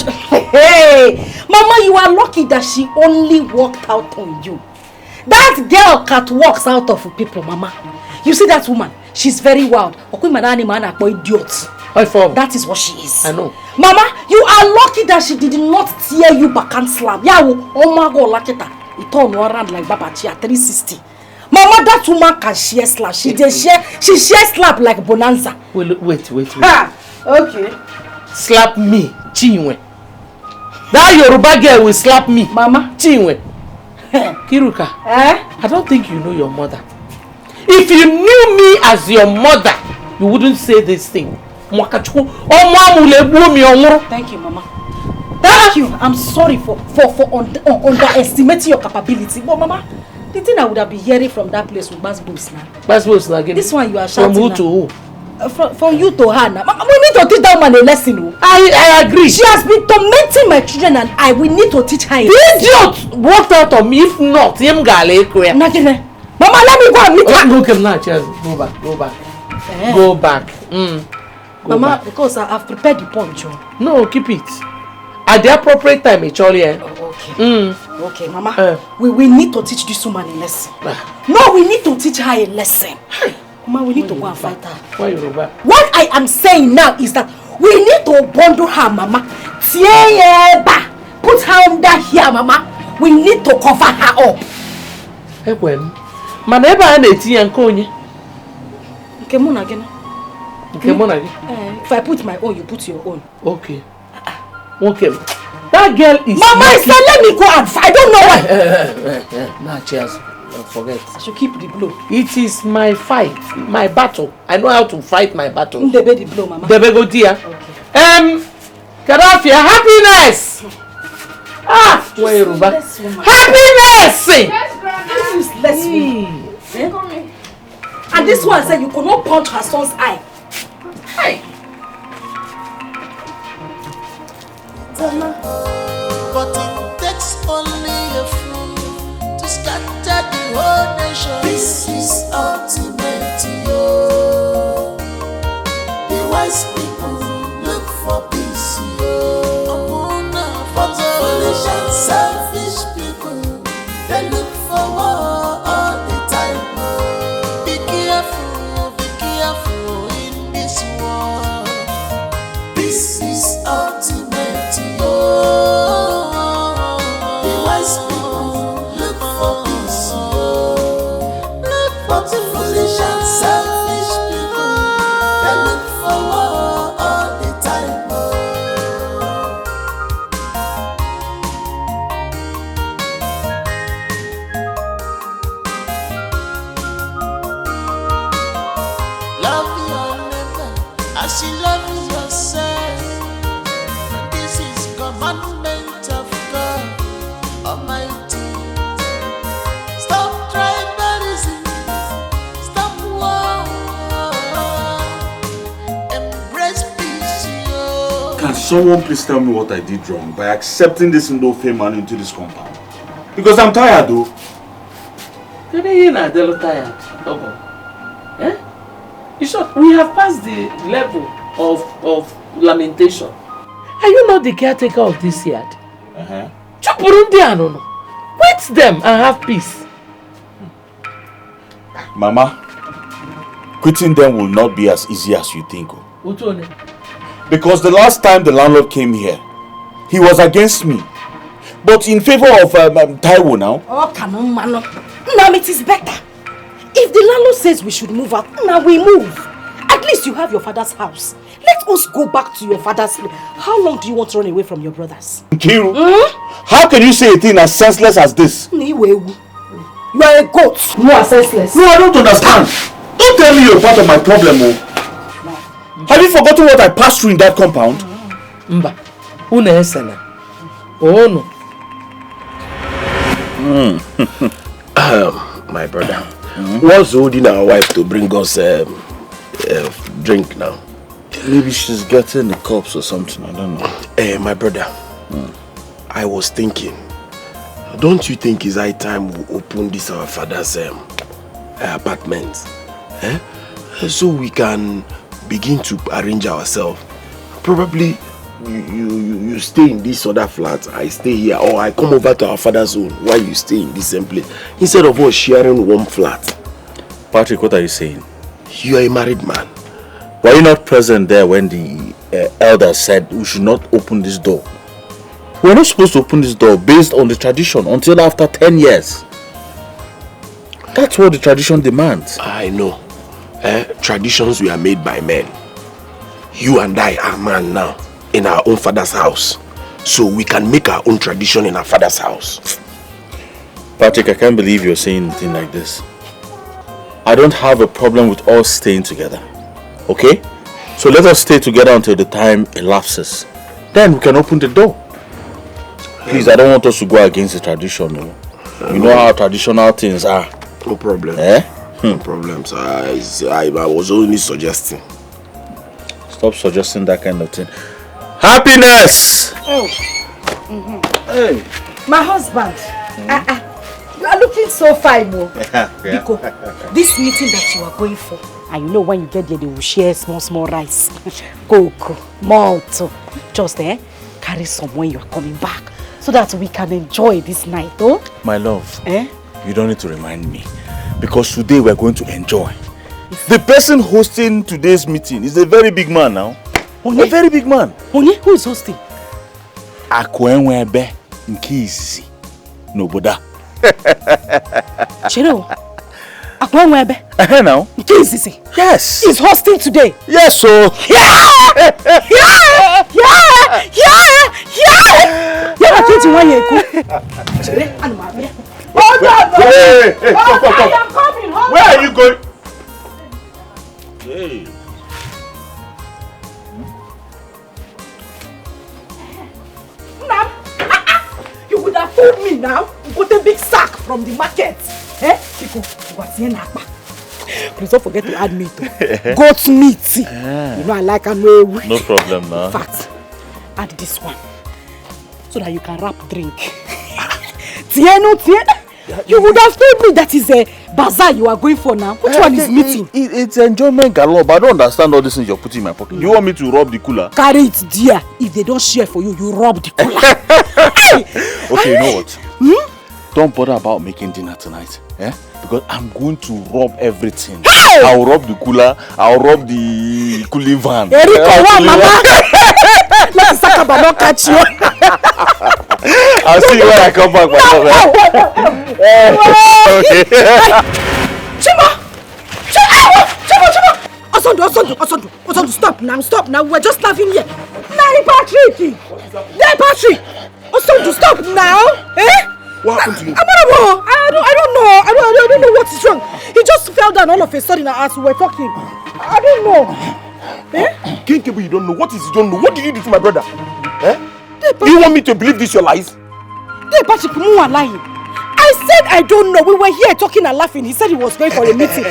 Hey! Mama, you are lucky that she only walked out on you. That girl catwalks out of people, Mama. You see that woman? She's very wild. Idiot. That is what she is. I know. Mama, you are lucky that she did not tear you back and slam. Oh my God, Laketa. It turned around like Baba Chia 360. Mama, that woman can share slap. She shares slap like Bonanza. Wait. Ha! Okay. Slap me, Chinwe. That Yoruba girl will slap me. Mama. Chinwe. Kiruka. I don't think you know your mother. If you knew me as your mother, you wouldn't say this thing. Thank you, Mama. Thank you. I'm sorry for underestimating your capability. But Mama, the thing I would have been hearing from that place with Basbos now. Basbos now again. This one you are shouting. From who to who? From you to her now. We need to teach that woman a lesson. I agree. She has been tormenting my children and we need to teach her a lesson. Idiot! Walked out on me. If not, him gale. Mama, let me go and meet her. Go back. Go back. Mama, because I've prepared the punch. No, keep it. At the appropriate time, actually. Okay. Okay, Mama. We need to teach this woman a lesson. No, we need to teach her a lesson. Mama, we need to go and fight her. Why Yoruba? What I am saying now is that we need to bundle her, Mama. Put her under here, Mama. We need to cover her up. If I put my own, you put your own. Okay. That girl is... Mama, let me go and fight. I don't know why. Nah, cheers. Forget. I should keep the blow. It is my fight, my battle. I know how to fight my battle. Debe the blow, Mama. Debe go dear. Okay. Gaddafi, happiness. Where Yoruba? Happiness. Useless me. And this one said you could not punch her son's eye. Hey. But it takes only a fool to scatter the whole nation. This is ultimate, yo. The wise people look for peace, yo. But the foolish and selfish people, they look for war all the time. Be careful in this world. This is ultimate, yo. The wise people look for peace, yo. But the foolish and selfish people, they look for war all the time. Love your neighbor as you love yourself. This is commandment of God Almighty. Stop tribalism. Stop war. Embrace peace, yo. Can someone please tell me what I did wrong by accepting this Ndo-Fe man into this compound? Because I'm tired though. You're not tired. In short, we have passed the level of lamentation. Are you not the caretaker of this yard? Wait them and have peace. Mama, quitting them will not be as easy as you think. Because the last time the landlord came here, he was against me. But in favor of Taiwo now. Oh, come on, Mano. Now it is better. If the landlord says we should move out, now we move. I At least you have your father's house. Let us go back to your father's place. How long do you want to run away from your brothers? Nkiru, how can you say a thing as senseless as this? You are a goat. You are senseless. No, I don't understand. Don't tell me you're part of my problem, oh. Have you forgotten what I passed through in that compound? Mba, una oh no. My brother, what's holding our wife to bring us drink now? Maybe she's getting the cups or something, I don't know. My brother, I was thinking, don't you think it's high time we open this our father's apartment? So we can begin to arrange ourselves. Probably you stay in this other flat, I stay here, or I come over to our father's home while you stay in this same place, instead of us sharing one flat. Patrick, what are you saying? You are a married man. Were you not present there when the elder said we should not open this door? We're not supposed to open this door based on the tradition until after 10 years. That's what the tradition demands. I know. Traditions were made by men. You and I are man now in our own father's house. So we can make our own tradition in our father's house. Patrick, I can't believe you're saying anything like this. I don't have a problem with us staying together. Okay? So let us stay together until the time elapses. Then we can open the door. Please, I don't want us to go against the tradition. No? You know how traditional things are. No problem. No problem. So I was only suggesting. Stop suggesting that kind of thing. Happiness! Hey. My husband. You are looking so fine, Mo. Because this meeting that you are going for, and you know when you get there, they will share small rice, cocoa, malt. Just carry some when you are coming back, so that we can enjoy this night, oh? My love, you don't need to remind me, because today we are going to enjoy. The person hosting today's meeting is a very big man now. A very big man. Who is hosting? Akwenwebe Nkisi Noboda. Chiro, Akwenwebe. Now. Nkisi. Yes. He's hosting today. Yes, so. Yeah. Come. Where are you going? Hey. You would have told me now. You got a big sack from the market. Please don't forget to add meat. Goat meat. You know I like and no problem now. In fact, add this one so that you can wrap drink. You would have told me that is a bazaar you are going for now. Which one is meeting? It's enjoyment galore, but I don't understand all these things you're putting in my pocket. You want me to rob the cooler? Carry it, dear. If they don't share for you, you rob the cooler. Okay, you know what? Don't bother about making dinner tonight. Because I'm going to rob everything. Hey! I'll rob the cooler. I'll rob the cooling van. Mama. Let Sakaba not catch you. I'll see you when I come back, my love. Okay. Chima! Osondo, stop now. We're just laughing here. Patrick! Osondo, stop now. What happened to you? I don't know what is wrong. He just fell down all of a sudden as we were talking. I don't know. Kinkebu, you don't know. What is you don't know? What did you do to my brother? You want me to believe this your lies? Patrick, you are lying. I said I don't know. We were here talking and laughing. He said he was going for a meeting.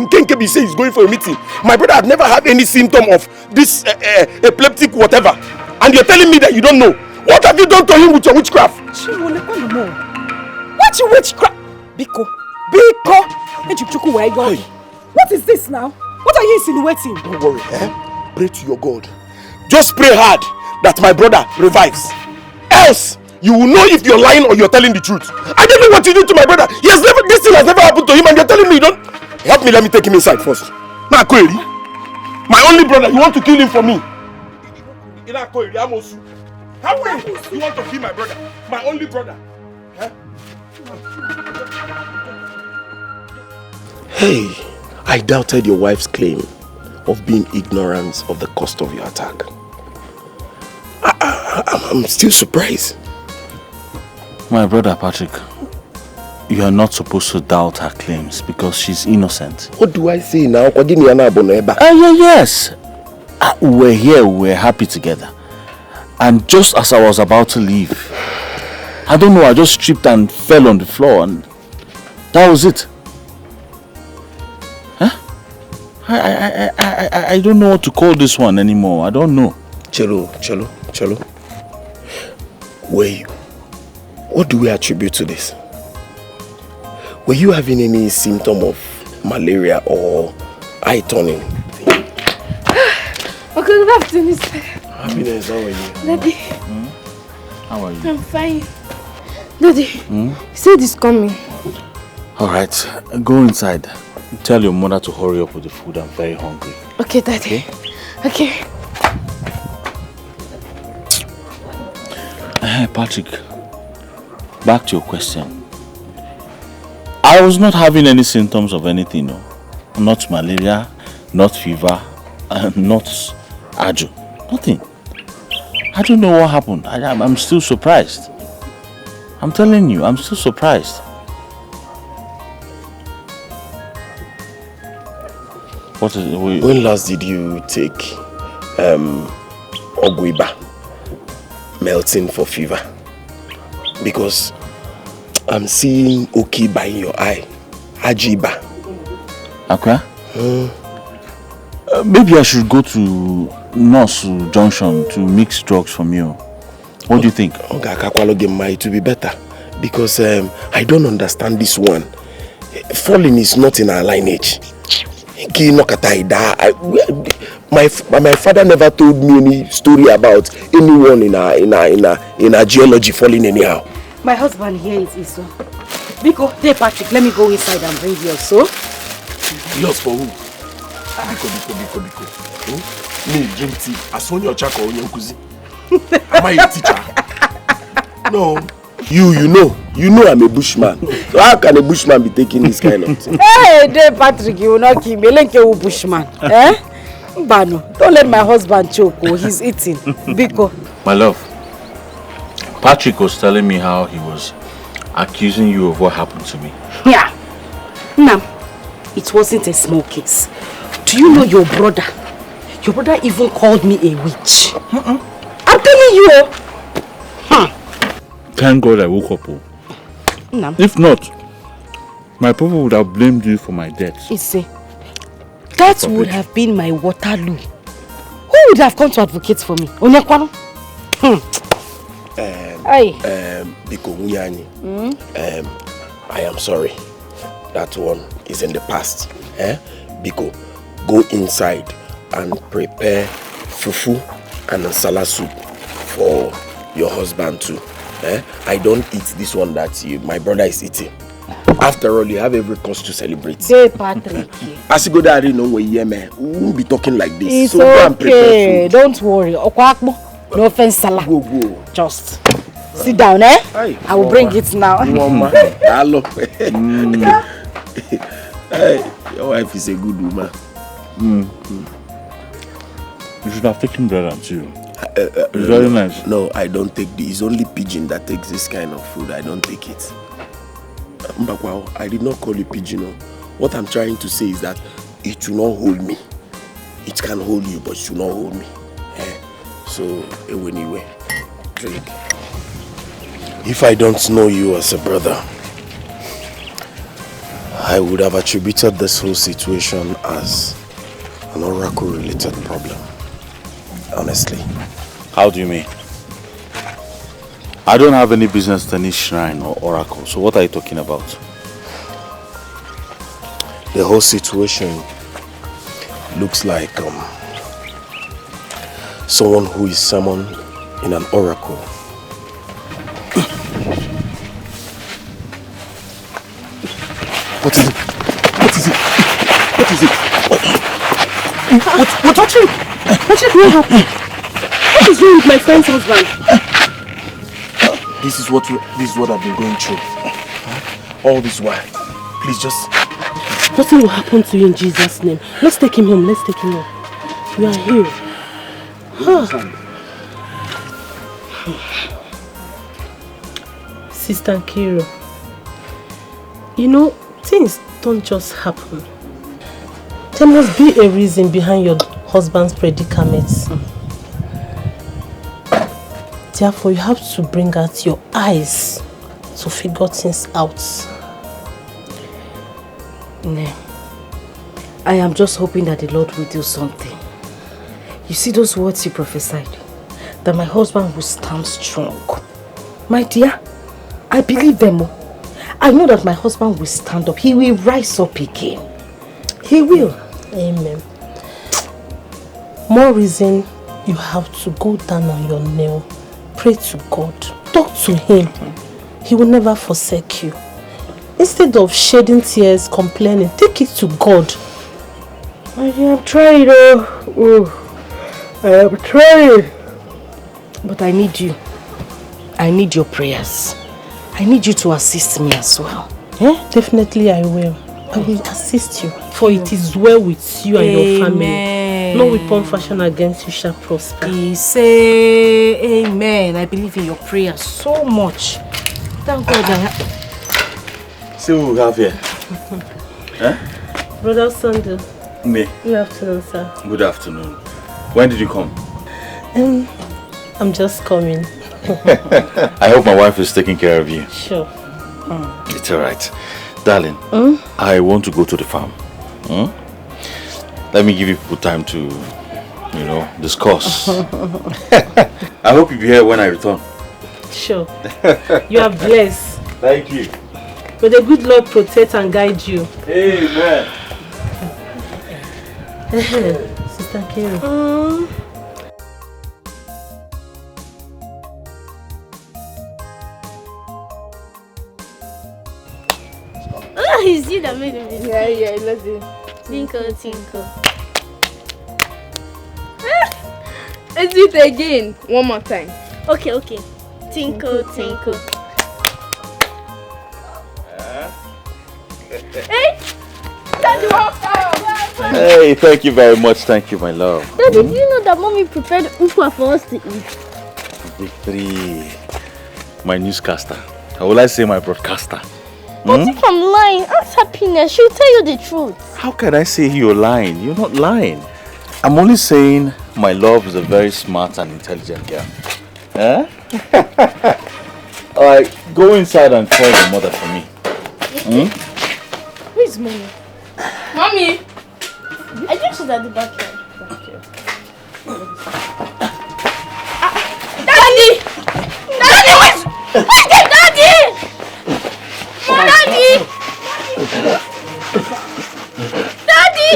Kinkebu said he's going for a meeting. My brother had never had any symptom of this epileptic whatever. And you're telling me that you don't know. What have you done to him with your witchcraft? What you witchcraft? Biko. What is this now? What are you insinuating? Don't worry, Pray to your God. Just pray hard that my brother revives. Else, you will know if you're lying or you're telling the truth. I don't know what you did to my brother. This thing has never happened to him and you're telling me you don't. Help me, let me take him inside first. Nwokoye, my only brother, you want to kill him for me? How will you want to kill my brother? My only brother. Hey, I doubted your wife's claim of being ignorant of the cost of your attack. I'm still surprised. My brother Patrick, you are not supposed to doubt her claims because she's innocent. What do I say now? Yes. We're here, we're happy together. And just as I was about to leave, I don't know, I just tripped and fell on the floor and that was it. Huh? I don't know what to call this one anymore. I don't know. Chelo. What do we attribute to this? Were you having any symptom of malaria or eye turning? Okay, good afternoon, sir. Happiness, how are you? Daddy. How are you? I'm fine. Daddy, you said he's coming. Alright, go inside. Tell your mother to hurry up with the food. I'm very hungry. Okay, Daddy. Okay. Patrick, back to your question. I was not having any symptoms of anything, no. Not malaria, not fever, not ajo. Nothing. I don't know what happened. I'm still surprised. I'm telling you, I'm still surprised. What is it? When last did you take Ogwiba melting for fever? Because I'm seeing Okiba in your eye. Ajiba. Okay. Maybe I should go to Nurse Junction to mix drugs from you. What do you think? It will be better. Because I don't understand this one. Falling is not in our lineage. My father never told me any story about anyone in our geology falling anyhow. My husband here is Iso. Biko, hey Patrick, let me go inside and bring yours, so? Yours for who? Biko. Me drink tea. I saw your chako on your kuzi. Am I a teacher? No. You know I'm a bushman. So how can a bushman be taking this kind of thing? Hey, Patrick, you will not kill me. Like a bushman. Eh? Bano, don't let my husband choke. He's eating. Biko. My love, Patrick was telling me how he was accusing you of what happened to me. Yeah. Now, it wasn't a small case. Do you know your brother? Your brother even called me a witch. I'm telling you. Thank God I woke up. No. If not, my papa would have blamed you for my death. You see, that would have been my Waterloo. Who would have come to advocate for me? Onyekwano? Biko Munyani, I am sorry. That one is in the past. Biko, go inside and prepare fufu and nsala soup for your husband too. I don't eat this one that my brother is eating. After all, you have every cause to celebrate. Hey, Patrick. As you go there, we won't be talking like this. It's so go and prepare okay. food. Don't worry. No offense, Salah. Go. Just sit down, eh? Aye. I will bring it now. Hello. Hey, your wife is a good woman. You should have taken bread and tea. It's very nice. No, I don't take this. It's only pigeon that takes this kind of food. I don't take it. Mbakwao, I did not call you pigeon. What I'm trying to say is that it will not hold me. It can hold you, but it will not hold me. So, anyway, drink. If I don't know you as a brother, I would have attributed this whole situation as an oracle-related problem. Honestly. How do you mean? I don't have any business to any shrine or oracle, so what are you talking about? The whole situation looks like someone who is summoned in an oracle. What is it? What is it? What is it? What's actually? What happened? What is wrong with my friend's husband? This is what I've been going through. All this while. Please just Nothing will happen to you in Jesus' name. Let's take him home. Let's take him home. You are here. Sister Nkiru, you know, things don't just happen. There must be a reason behind your husband's predicaments. Therefore, you have to bring out your eyes to figure things out. Nah. I am just hoping that the Lord will do something. You see those words you prophesied? That my husband will stand strong. My dear, I believe them. I know that my husband will stand up. He will rise up again. He will. Amen. More reason you have to go down on your knee. Pray to God. Talk to him. He will never forsake you. Instead of shedding tears, complaining, take it to God. I am trying, I am trying. But I need you. I need your prayers. I need you to assist me as well. Yeah, definitely I will. I will assist you. For it is well with you and your family. No weapon fashioned against you shall prosper. Please say amen. I believe in your prayers so much. Thank God I have. See what we have here. Brother Sunday. Me. Good afternoon, sir. Good afternoon. When did you come? I'm just coming. I hope my wife is taking care of you. Sure. It's alright. Darling, I want to go to the farm. Let me give you people time to, you know, discuss. I hope you'll be here when I return. Sure. You are blessed. Thank you. May the good Lord protect and guide you. Amen. Sister Nkiru. Oh, you see that made me. Yeah, let's do it. Tinkle, tinkle. Let's do it again. One more time. Okay. Tinkle, tinkle. Hey! Daddy, welcome! Hey, thank you very much. Thank you, my love. Daddy, do you know that mommy prepared ukwa for us to eat? Victory. My newscaster. Or will I say my broadcaster? But if I'm lying, ask Happiness. She'll tell you the truth. How can I say you're lying? You're not lying. I'm only saying my love is a very smart and intelligent girl. Eh? Alright, go inside and call your mother for me. Who is mommy? Mommy! I think she's at the back here. Daddy! Daddy! Where's the daddy? Daddy! Daddy!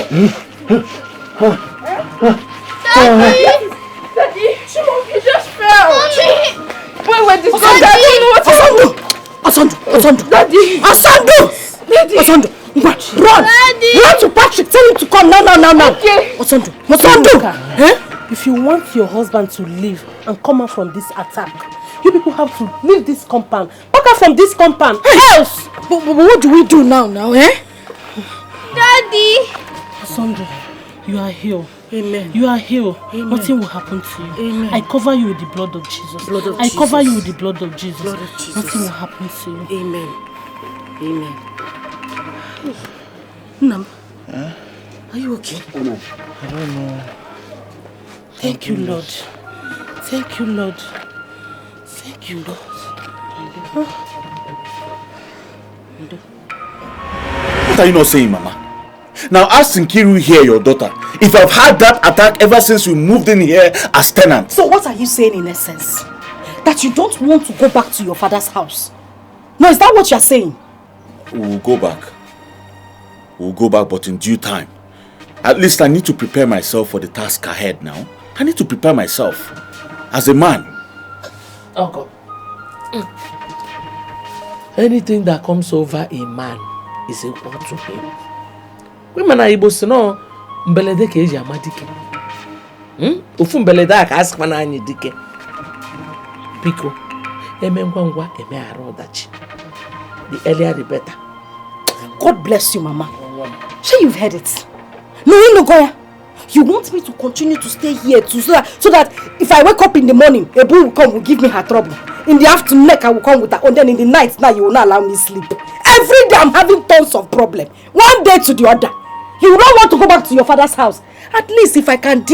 Daddy! Shimon, you just fell! Mommy! Wait, this guy, I don't know what to do! Asandu! Daddy! Asandu! Daddy! Asandu! Run! Daddy! Run to Patrick! Tell him to come now! Okay! Asandu! If you want your husband to leave and come out from this attack, you people have to leave this compound. Back out from this compound. Else! But what do we do now, Daddy! Asandu, you are healed. Amen. You are healed. Amen. Nothing will happen to you. Amen. I cover you with the blood of Jesus. I cover you with the blood of Jesus. Nothing will happen to you. Amen. Nam, are you okay? I don't know. Thank you, Lord. Thank you, Lord. Thank you, Lord. What are you not saying, Mama? Now ask Nkiru here, your daughter, if I've had that attack ever since we moved in here as tenants. So what are you saying in essence? That you don't want to go back to your father's house? No, is that what you're saying? We'll go back. We'll go back, but in due time. At least I need to prepare myself for the task ahead now. I need to prepare myself as a man. Uncle. Anything that comes over a man is equal to him. Women are able to know mbelede ke eji amadike. Ofu mbelede aka askwana anyi dike. Biko, eme ngwa eme arodachi. The earlier the better. God bless you, Mama. Sure, you've heard it. No, Nwokoye. You want me to continue to stay here so that if I wake up in the morning, a boy will come, will give me her trouble. In the afternoon, I will come with her, and then in the night, now you will not allow me sleep. Every day I'm having tons of problems. One day to the other. You don't want to go back to your father's house. At least if I can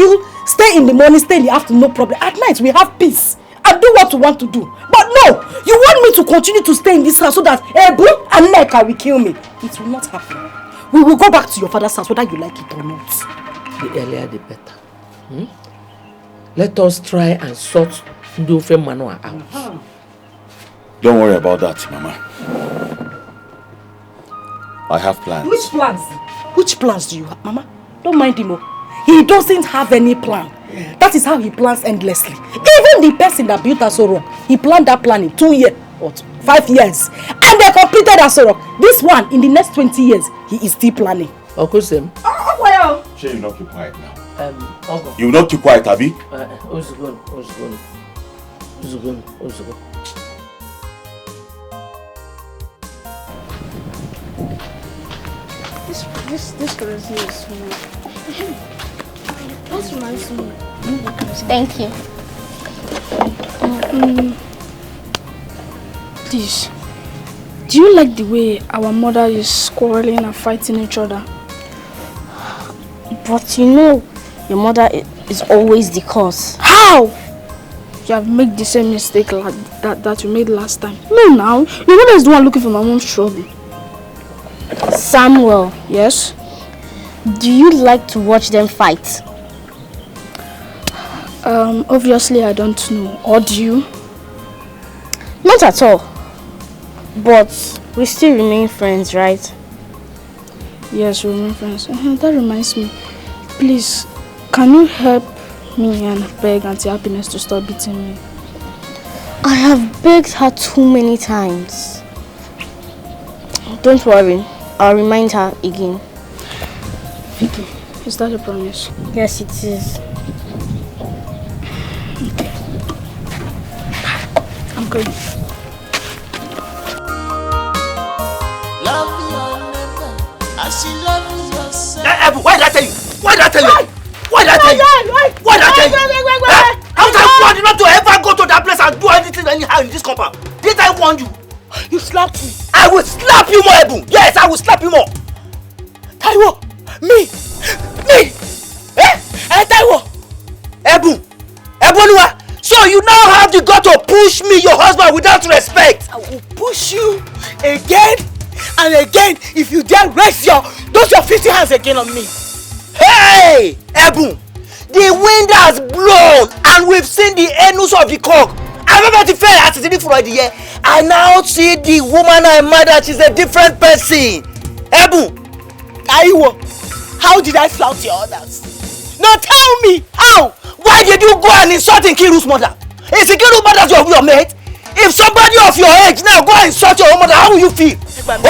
stay in the morning, stay in the afternoon, no problem. At night we have peace. And do what you want to do. But no, you want me to continue to stay in this house so that Ebu and Neka will kill me. It will not happen. We will go back to your father's house whether you like it or not. The earlier the better. Let us try and sort Ndofe Manoa out. Don't worry about that, Mama. I have plans. Which plans? Which plans do you have, Mama? Don't mind him. He doesn't have any plan. That is how he plans endlessly. Even the person that built Asoro, he planned that plan in 2 years or 5 years. And they completed Asoro. This one, in the next 20 years, he is still planning. Okusem. Well. Sure, you not keep quiet now. Ogo. You will not keep quiet, Abi? Ozugun. This currency is small. That's nice. Thank you. Please, do you like the way our mother is quarreling and fighting each other? But you know, your mother is always the cause. How? You have made the same mistake like that you made last time. No, now. Your mother is the one looking for my mom's trouble. Samuel. Yes? Do you like to watch them fight? Obviously I don't know. Or do you? Not at all. But we still remain friends, right? Yes, we remain friends. That reminds me. Please, can you help me and beg Auntie Happiness to stop beating me? I have begged her too many times. Don't worry. I'll remind her again. Vicky, is that a promise? Yes, it is. Okay. I'm going. Love your neighbor as she loves yourself. Why did I tell you? Why did I tell you? Why did I tell you? Why did I tell you? How did I warn you not to ever go to that place and do anything anyhow in this compound? Did I warn you? You slapped me. I will slap you more, Ebu. Yes, I will slap you more. Taiwo, me. Taiwo. Ebu. So you now have the gut to push me, your husband, without respect. I will push you again and again if you dare raise your 50 hands again on me. Hey, Ebu. The wind has blown and we've seen the anus of the cock. I remember the fair at the for the year. I now see the woman I murdered. She's a different person. Ebu. Taiwo, how did I flout your orders? Now tell me, how? Why did you go and insult Nkiru's mother? Is Nkiru's mother your mate? If somebody of your age now go and insult your own mother, how will you feel? Before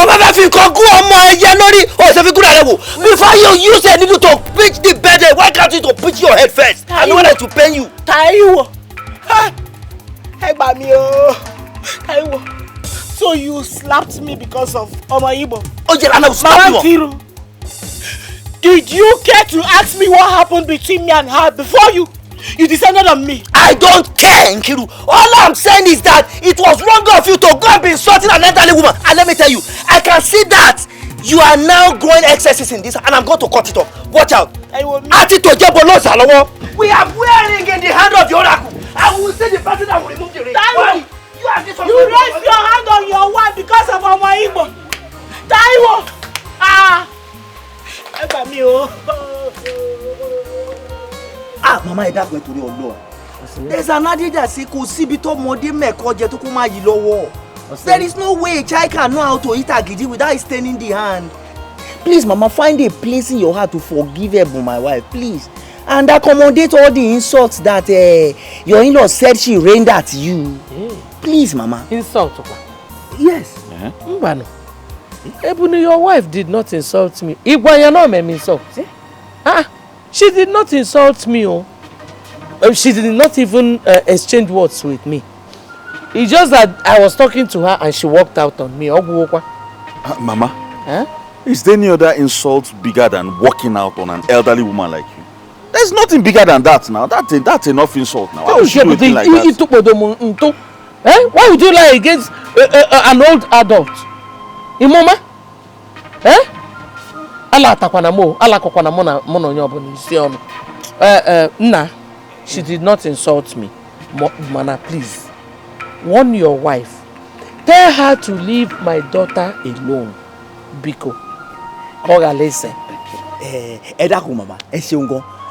you use a needle to pitch the bed, why can't you to pitch your head first? I know that to pain you. Taiwo. Taiwo. So you slapped me because of Oma Ibo? Oh yeah, I will slap you. Did you care to ask me what happened between me and her before you descended on me? I don't care, Nkiru. All I'm saying is that it was wrong of you to go and be insulting an elderly woman. And let me tell you, I can see that you are now growing excesses in this and I'm going to cut it off. Watch out. We are wearing in the hand of the oracle. I will say the person that will remove the ring. Taiwo, you raised your hand on your wife because of Oma Ibo. Taiwo. Mama, I don't to your there's an adage that says, there is no way a child can know how to eat agidi without staining the hand. Please, Mama, find a place in your heart to forgive Ebu, my wife, please. And accommodate all the insults that your in-law said she rained at you. Please, Mama. Insult? Yes. Mbano. Ebuni, your wife did not insult me. Igwanyano made insult. She did not insult me. She did not even exchange words with me. It's just that I was talking to her and she walked out on me. Mama, Is there any other insult bigger than walking out on an elderly woman like you? There's nothing bigger than that now. That's enough insult now. Why would you do a thing like that? Why would you lie against an old adult? Imoma? Nna, she did not insult me. Mana, please, warn your wife. Tell her to leave my daughter alone. Biko. Listen. Mama,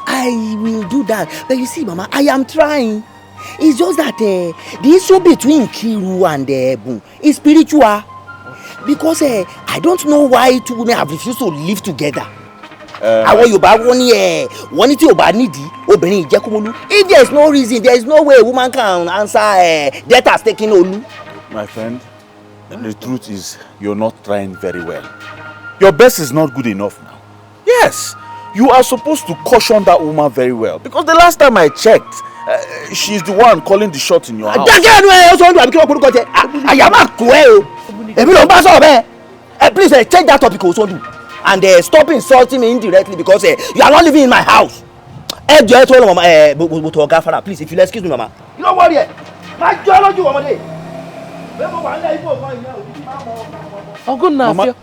I will do that. But you see, Mama, I am trying. It's just that the issue between Kiru and Boom is spiritual. Because I don't know why two women have refused to live together. If there is no reason, there is no way a woman can answer death has taken Olu. My friend, the truth is you're not trying very well. Your best is not good enough now. Yes, you are supposed to caution that woman very well. Because the last time I checked, she's the one calling the shots in your house. Please change that topic also do. And stop insulting me indirectly because you are not living in my house. Please, if you'll excuse me, Mama. You don't worry.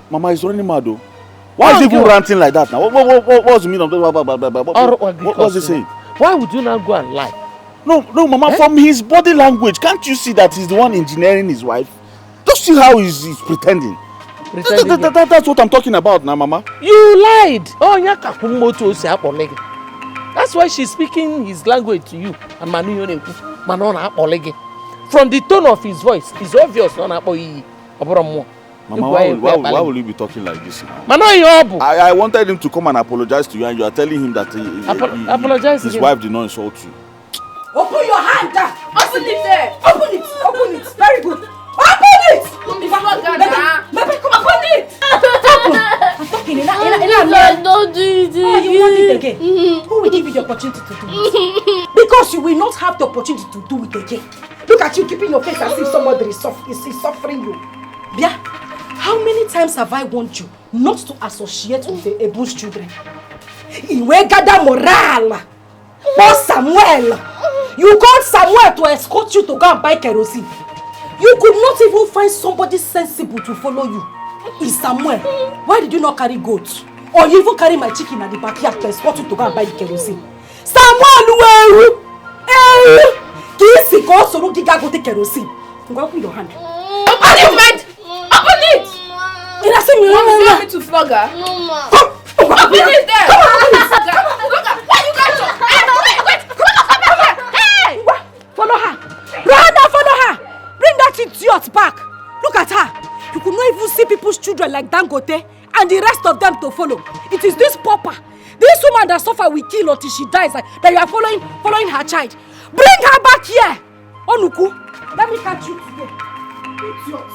Mama is running mad though. Why is he even ranting like that now? What's the meaning of that? What's he saying? Why would you not go and lie? No, Mama, from his body language, can't you see that he's the one engineering his wife? Just see how he's pretending. That's what I'm talking about now, Mama. You lied. That's why she's speaking his language to you. From the tone of his voice, it's obvious. Mama, why will you be talking like this now? I wanted him to come and apologize to you, and you are telling him that his wife did not insult you. Open your hand down. Open it there. Open it. Open it. Very good. Open it. Baby, come open it. I'm talking. Don't do it. Oh, you want it again? Who will give you the opportunity to do it? Because you will not have the opportunity to do it again. Look at you keeping your face as if somebody is suffering you. Yeah? How many times have I warned you not to associate with the Ebu's children? Iwe gada moral. Oh, Samuel. You called Samuel to escort you to go and buy kerosene. You could not even find somebody sensible to follow you. Is Samuel. Why did you not carry goats? Or you even carry my chicken at the backyard to escort you to go and buy the kerosene? Samuel! Kisi go so don't go take kerosene. Open your hand. Open it, man! Open it! You want me to flog her? No, ma. Open it there! Come on, why you guys so... Wait! Come here! Hey! Follow her! Brother, follow her! Bring that idiot back! Look at her! You could not even see people's children like Dangote and the rest of them to follow. It is this pauper, this woman that suffer will kill until she dies, that you are following her child. Bring her back here! Onuku, let me catch you today. Idiot!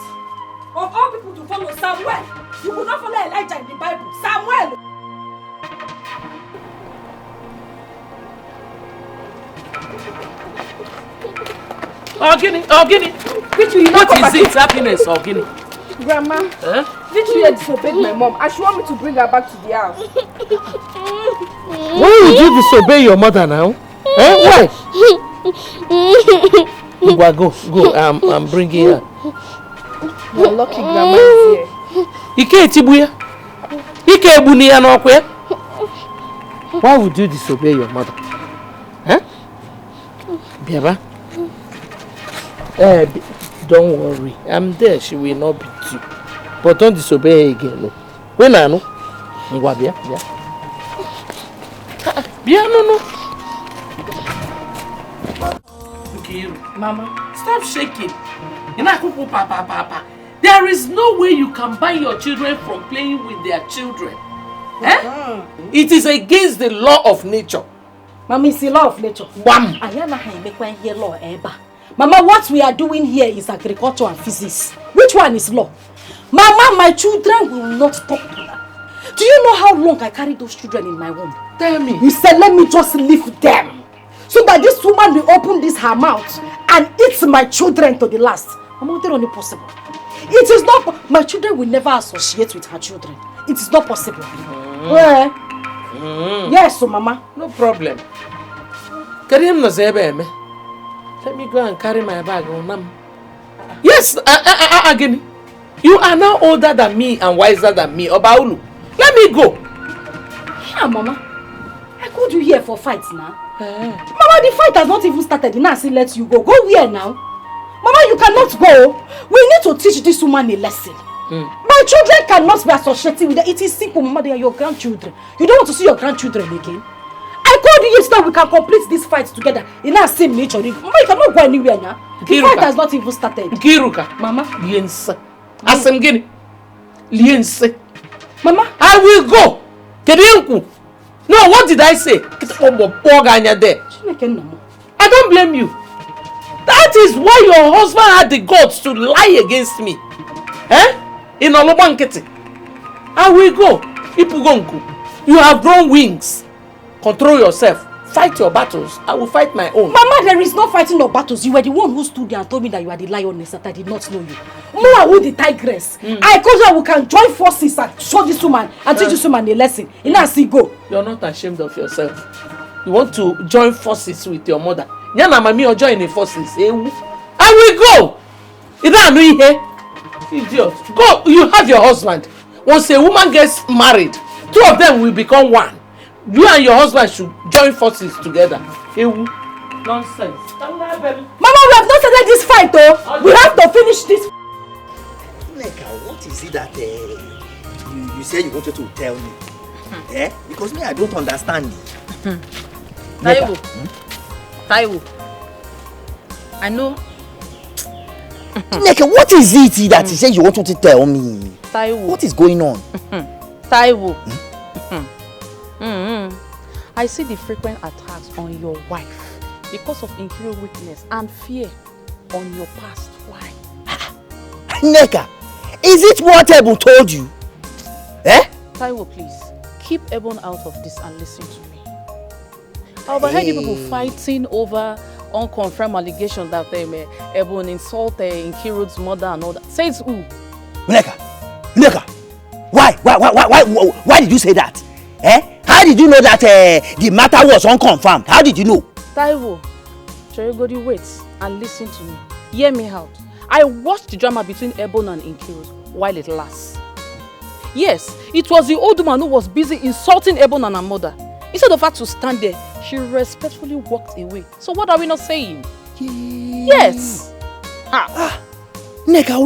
Of all people to follow, Samuel! You could not follow Elijah in the Bible. Samuel! Ogini. What is it? Happiness, Ogini. Grandma, Victoria disobeyed my mom and she want me to bring her back to the house. Why would you disobey your mother now? Why? Go. I'm bringing her. You're lucky Grandma is here. Why would you disobey your mother? Biaba? Don't worry. I'm there. She will not beat you. But don't disobey her again. No. When I know. No. Okay, Mama, stop shaking. Papa. There is no way you can ban your children from playing with their children. It is against the law of nature. Mama, it's the law of nature. Wham! Mama, what we are doing here is agriculture and physics. Which one is law? Mama, my children will not talk to that. Do you know how long I carried those children in my womb? Tell me. You said, let me just leave them. So that this woman will open her mouth and eat my children to the last. Mama, it's not possible. It is not. My children will never associate with her children. It is not possible. Yes, so Mama. No problem. Let me go and carry my bag on. Yes, again. You are now older than me and wiser than me, Obaulu. Let me go. Yeah, Mama. I called you here for fights now. Mama, the fight has not even started. Now I say let you go. Go where now? Mama, you cannot go. We need to teach this woman a lesson. My children cannot be associated with them. It is simple, Mama. They are your grandchildren. You don't want to see your grandchildren again. I called you yesterday. We can complete this fight together in our same nature. Mama, you cannot go anywhere now. The fight has not even started. Kiruka. Mama. Liense. Asemgini. Liense. Mama. I will go. Kedienku. No, what did I say? I don't blame you. That is why your husband had the guts to lie against me. In Olobankete. I will go. Ipugonku. You have grown wings. Control yourself. Fight your battles. I will fight my own. Mama, there is no fighting your battles. You were the one who stood there and told me that you are the lioness that I did not know you. More who the tigress. I told you we can join forces and show this woman and teach this woman a lesson. In a go. You're not ashamed of yourself. You want to join forces with your mother. Yana mami or join the forces. I will go. You don't know here. Idiot. Go. You have your husband. Once a woman gets married, two of them will become one. You and your husband should join forces together. Nonsense. Mama, we have not started this fight though. We have to finish this. Neka, what is it that you said you wanted to tell me? Because me, I don't understand. Taiwo. I know. Neka, what is it that you said you wanted to tell me? Taiwo. What is going on? Taiwo. I see the frequent attacks on your wife because of interior weakness and fear on your past. Why? Neka, is it what Ebon told you? Taiwo, please, keep Ebon out of this and listen to me. I overheard you people fighting over unconfirmed allegations that Ebon insulted Nkiru's mother and all that. Says who? Neka, why did you say that? How did you know that the matter was unconfirmed? How did you know? Taiwo, Cherigodi, wait and listen to me. Hear me out. I watched the drama between Ebon and Nkiru while it lasts. Yes, it was the old woman who was busy insulting Ebon and her mother. Instead of her to stand there, she respectfully walked away. So what are we not saying? Yes. Neka,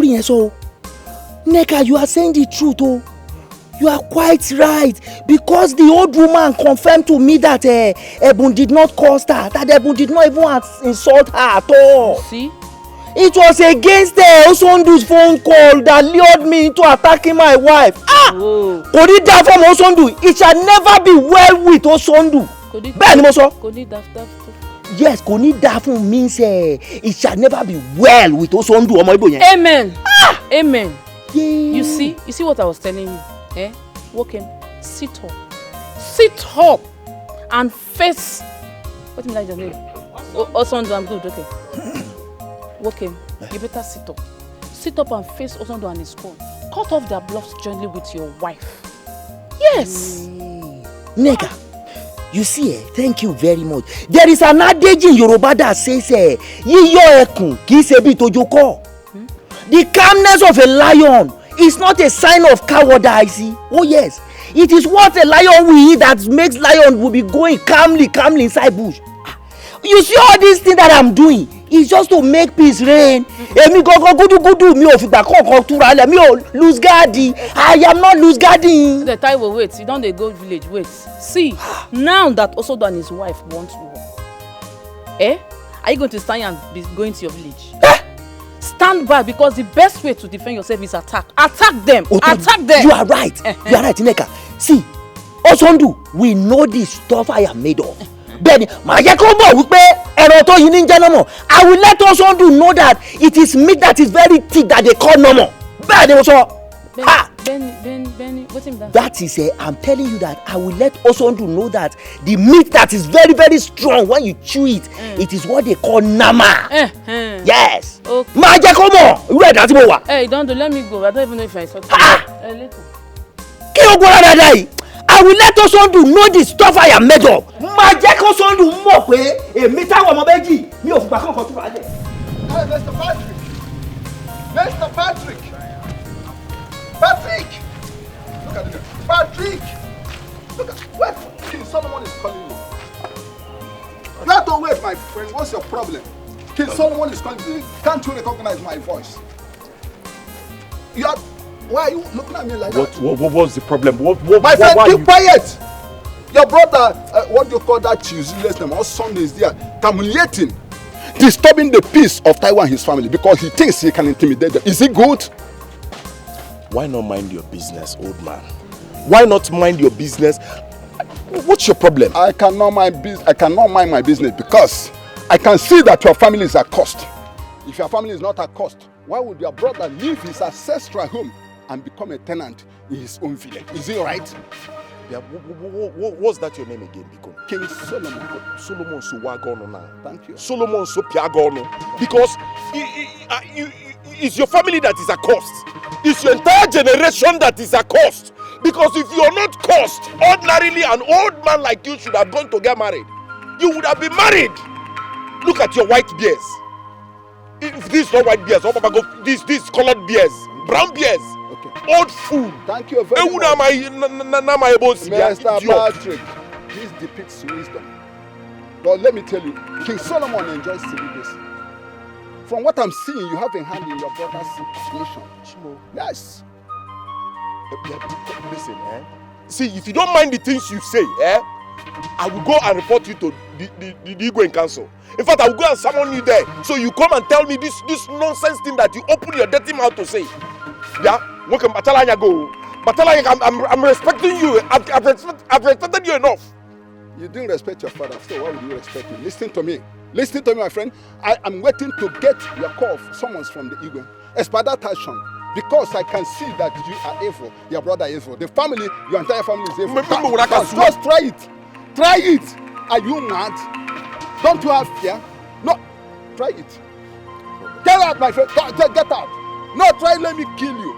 you are saying the truth, oh. You are quite right, because the old woman confirmed to me that Ebon did not cause her, that Ebon did not even insult her at all. See? It was against Osondu's phone call that lured me into attacking my wife. Konida from Osondu, it shall never be well with Osondu. Yes, Konida from means it shall never be well with Osondu. Amen. Amen. You see what I was telling you? Walk in, sit up and face. What is your name? Osondu, I'm good, okay. Walk in, you better sit up and face Osondu and his scorn. Cut off their bluffs jointly with your wife. Yes. Neka, you see, thank you very much. There is an adage in Yoruba that says, Yiyo ekun ki se bi tojoko. The calmness of a lion is not a sign of cowardice. Oh yes, it is what a lion will eat that makes lion will be going calmly inside bush. You see all these things that I'm doing is just to make peace reign. Emi go gudu mi ò fìgbà kankan túra lẹ̀ mi ò lose guard. I am not lose guarding. The time will wait. You don't dey go village. Wait. See, now that Osodo and his wife want war, are you going to stand and be going to your village? Stand back, because the best way to defend yourself is attack. Attack them. Attack them. You are right. You are right, Neka. See, Osondu, we know the stuff I am made of. Benny, I will let Osondu know that it is meat that is very thick that they call normal. Benny, what's in that? That is I'm telling you that I will let Osondu know that the meat that is very, very strong, when you chew it, it is what they call nama. Yes. Okay. Hey, don't let me go. I don't even know if I saw. Kí I will let Osondu know the stuff I am made of. Ma jẹ́ kó Osondu mọ̀ pé èmi táwọn ọmọ méjì mi ò fìgbà kankan tó wà lẹ̀. Hey, Mr. Patrick! Mr. Patrick! Patrick! Look at this. Patrick! Look at what King Solomon is calling you. You have to wait, my friend. What's your problem? King Solomon is calling you. Can't you recognize my voice? You are. Why are you looking at me like that? What's the problem? My friend, keep quiet. Your brother, what do you call that useless name? All Sundays there, humiliating, disturbing the peace of Taiwan and his family because he thinks he can intimidate them. Is it good? Why not mind your business, old man? Why not mind your business? What's your problem? I cannot mind my business because I can see that your family is at cost. If your family is not at cost, why would your brother leave his ancestral home and become a tenant in his own village? Is it right? Yeah, what's that your name again, Bikon? King Solomon. Solomon Suwagono now. Thank you. Solomon Sopiagono. Because it's your family that is a cost. It's your entire generation that is a cost. Because if you're not cost, ordinarily an old man like you should have gone to get married. You would have been married. Look at your white beards. If this is not white beards, this colored beards, brown beards. Old food. Thank you very much. Mr. Patrick, this depicts wisdom. But let me tell you, King Solomon enjoys celibacy. From what I'm seeing, you have a hand in your brother's nation. Yes. Listen, see, if you don't mind the things you say, I will go and report you to the Igwe in council. In fact, I will go and summon you there. So you come and tell me this nonsense thing that you open your dirty mouth to say. Yeah? Welcome, Batalanya go. Batalanya, I'm respecting you. I've respected you enough. You didn't respect your father, so why would you respect him? Listen to me. Listen to me, my friend. I am waiting to get your call of someone from the Igwe. Espada Tashon. Because I can see that you are evil. Your brother is evil. The family, your entire family is evil. Just try it. Try it. Are you mad? Don't you have fear? No. Try it. Get out, my friend. Get out. No, try, let me kill you.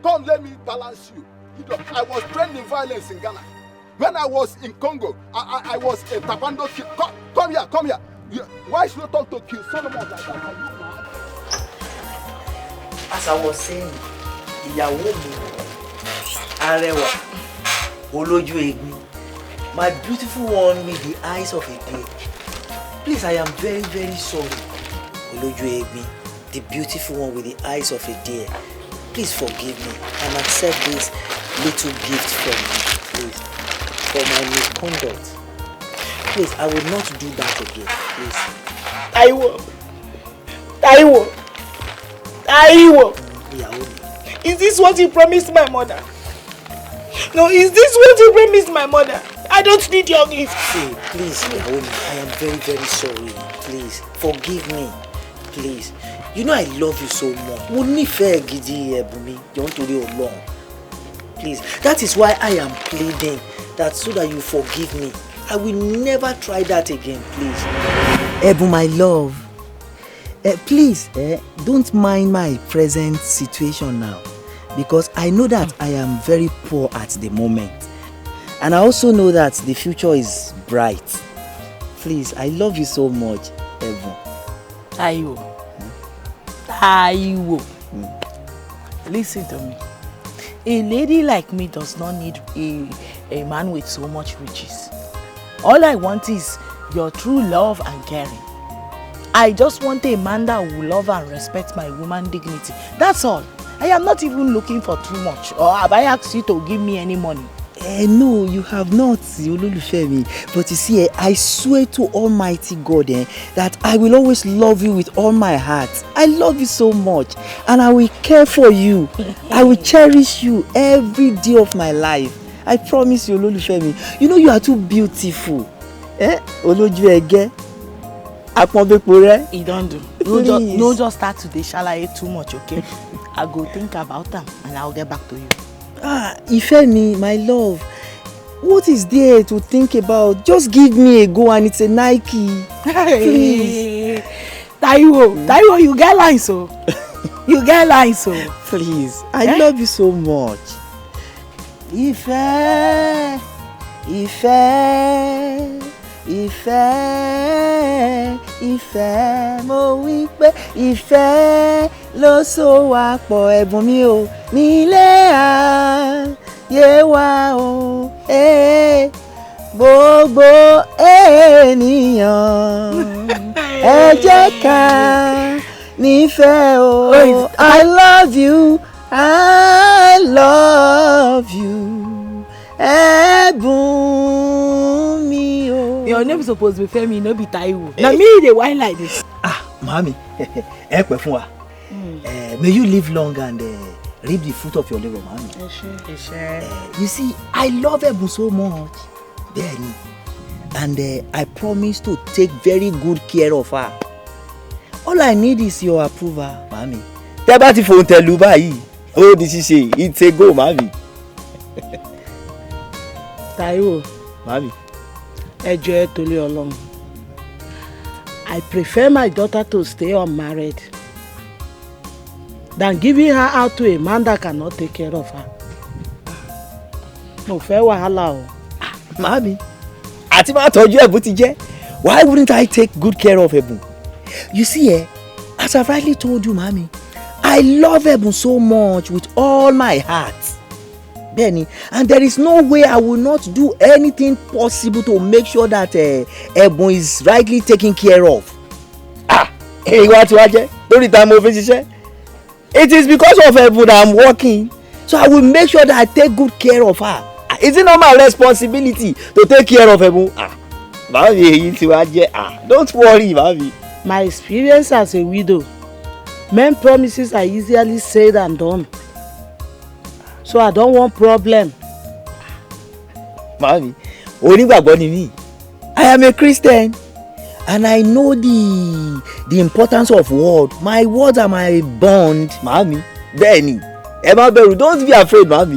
Come, let me balance you. I was trained in violence in Ghana. When I was in Congo, I was a taekwondo kid. Come here. Why should you talk to King Solomon like that? Are you mad? As I was saying, ìyàwó mi, arẹwà, olójú egbin, my beautiful one with the eyes of a deer. Please, I am very, very sorry. Olójú egbin, the beautiful one with the eyes of a deer. Please forgive me and accept this little gift from me, please, for my misconduct. Please, I will not do that again, please. Taiwo. Is this what you promised my mother? No, is this what you promised my mother? I don't need your gift. See, please, Naomi, I am very, very sorry. Please, forgive me. Please. You know I love you so much. Please, that is why I am pleading that so that you forgive me. I will never try that again, please. Ebu, my love. Please, don't mind my present situation now. Because I know that I am very poor at the moment. And I also know that the future is bright. Please, I love you so much, Ebu. Taiwo. Listen to me. A lady like me does not need a man with so much riches. All I want is your true love and caring. I just want a man that will love and respect my woman dignity. That's all. I am not even looking for too much. Or have I asked you to give me any money? No, you have not, Ololufemi. But you see, I swear to Almighty God that I will always love you with all my heart. I love you so much. And I will care for you. I will cherish you every day of my life. I promise you, Ololufemi. You know you are too beautiful. Olojuege. You don't do. No, just start today. Shall I eat too much, okay? I'll go think about them and I'll get back to you. Ifemi, my love, what is there to think about? Just give me a go and it's a Nike. Please. Taiwo, you get lines, so. You get lines, so. Please, I love you so much. Ìfẹ́, ìfẹ́, ìfẹ́, ìfẹ́, mo wí pé ìfẹ́ ló so wá pọ̀ ẹ̀bùn mi o nílé ayé wa o. Gbogbo ènìyàn ẹ jẹ́ ká nífẹ̀ẹ́ o. I love you, I love you. Ẹ̀bùn mi o. Your name suppose be Femi, no be Taiwo. Na me dey whine like this. Mami, ẹ pẹ́ fún wa. May you live long and reap the fruit of your labour, mami. You see, I love Ẹ̀bùn so much. Bẹ́ẹ̀ni, and I promise to take very good care of her. All I need is your approval, mami. Tẹ́ bá ti fòun tẹ̀lú báyìí, ó di ṣíṣe, it's a go, mami. Taiwo, Mami. ẹ jọ̀ọ́ ẹ torí Ọlọ́run. I prefer my daughter to stay unmarried than giving her out to a man that cannot take care of her. Mo fẹ́ wàhálà o. Mami, àti máa tọ́jú Ẹ̀bùn ti jẹ́. Why wouldn't I take good care of Ẹ̀bùn? You see, as I've rightly told you, Mami, I love Ẹ̀bùn so much with all my heart. Bẹ́ẹ̀ni, and there is no way I will not do anything possible to make sure that Ẹ̀bùn is rightly taken care of. Ìwà tí wàá jẹ́ lórí ìta mo fi ṣiṣẹ́. It is because of Ẹ̀bùn that I'm working, so I will make sure that I take good care of her. Is it not my responsibility to take care of Ẹ̀bùn? Màámi èyí tí wàá jẹ́. Don't worry, màámi. My experience as a widow, men promises are easily said and done. So I don't want problem. Màámi, onígbàgbọ́ ni mí. I am a Christian and I know the importance of word. My words are my bond, màámi. Bẹ́ẹ̀ni, ẹ má bẹ̀rù, don't be afraid, màámi.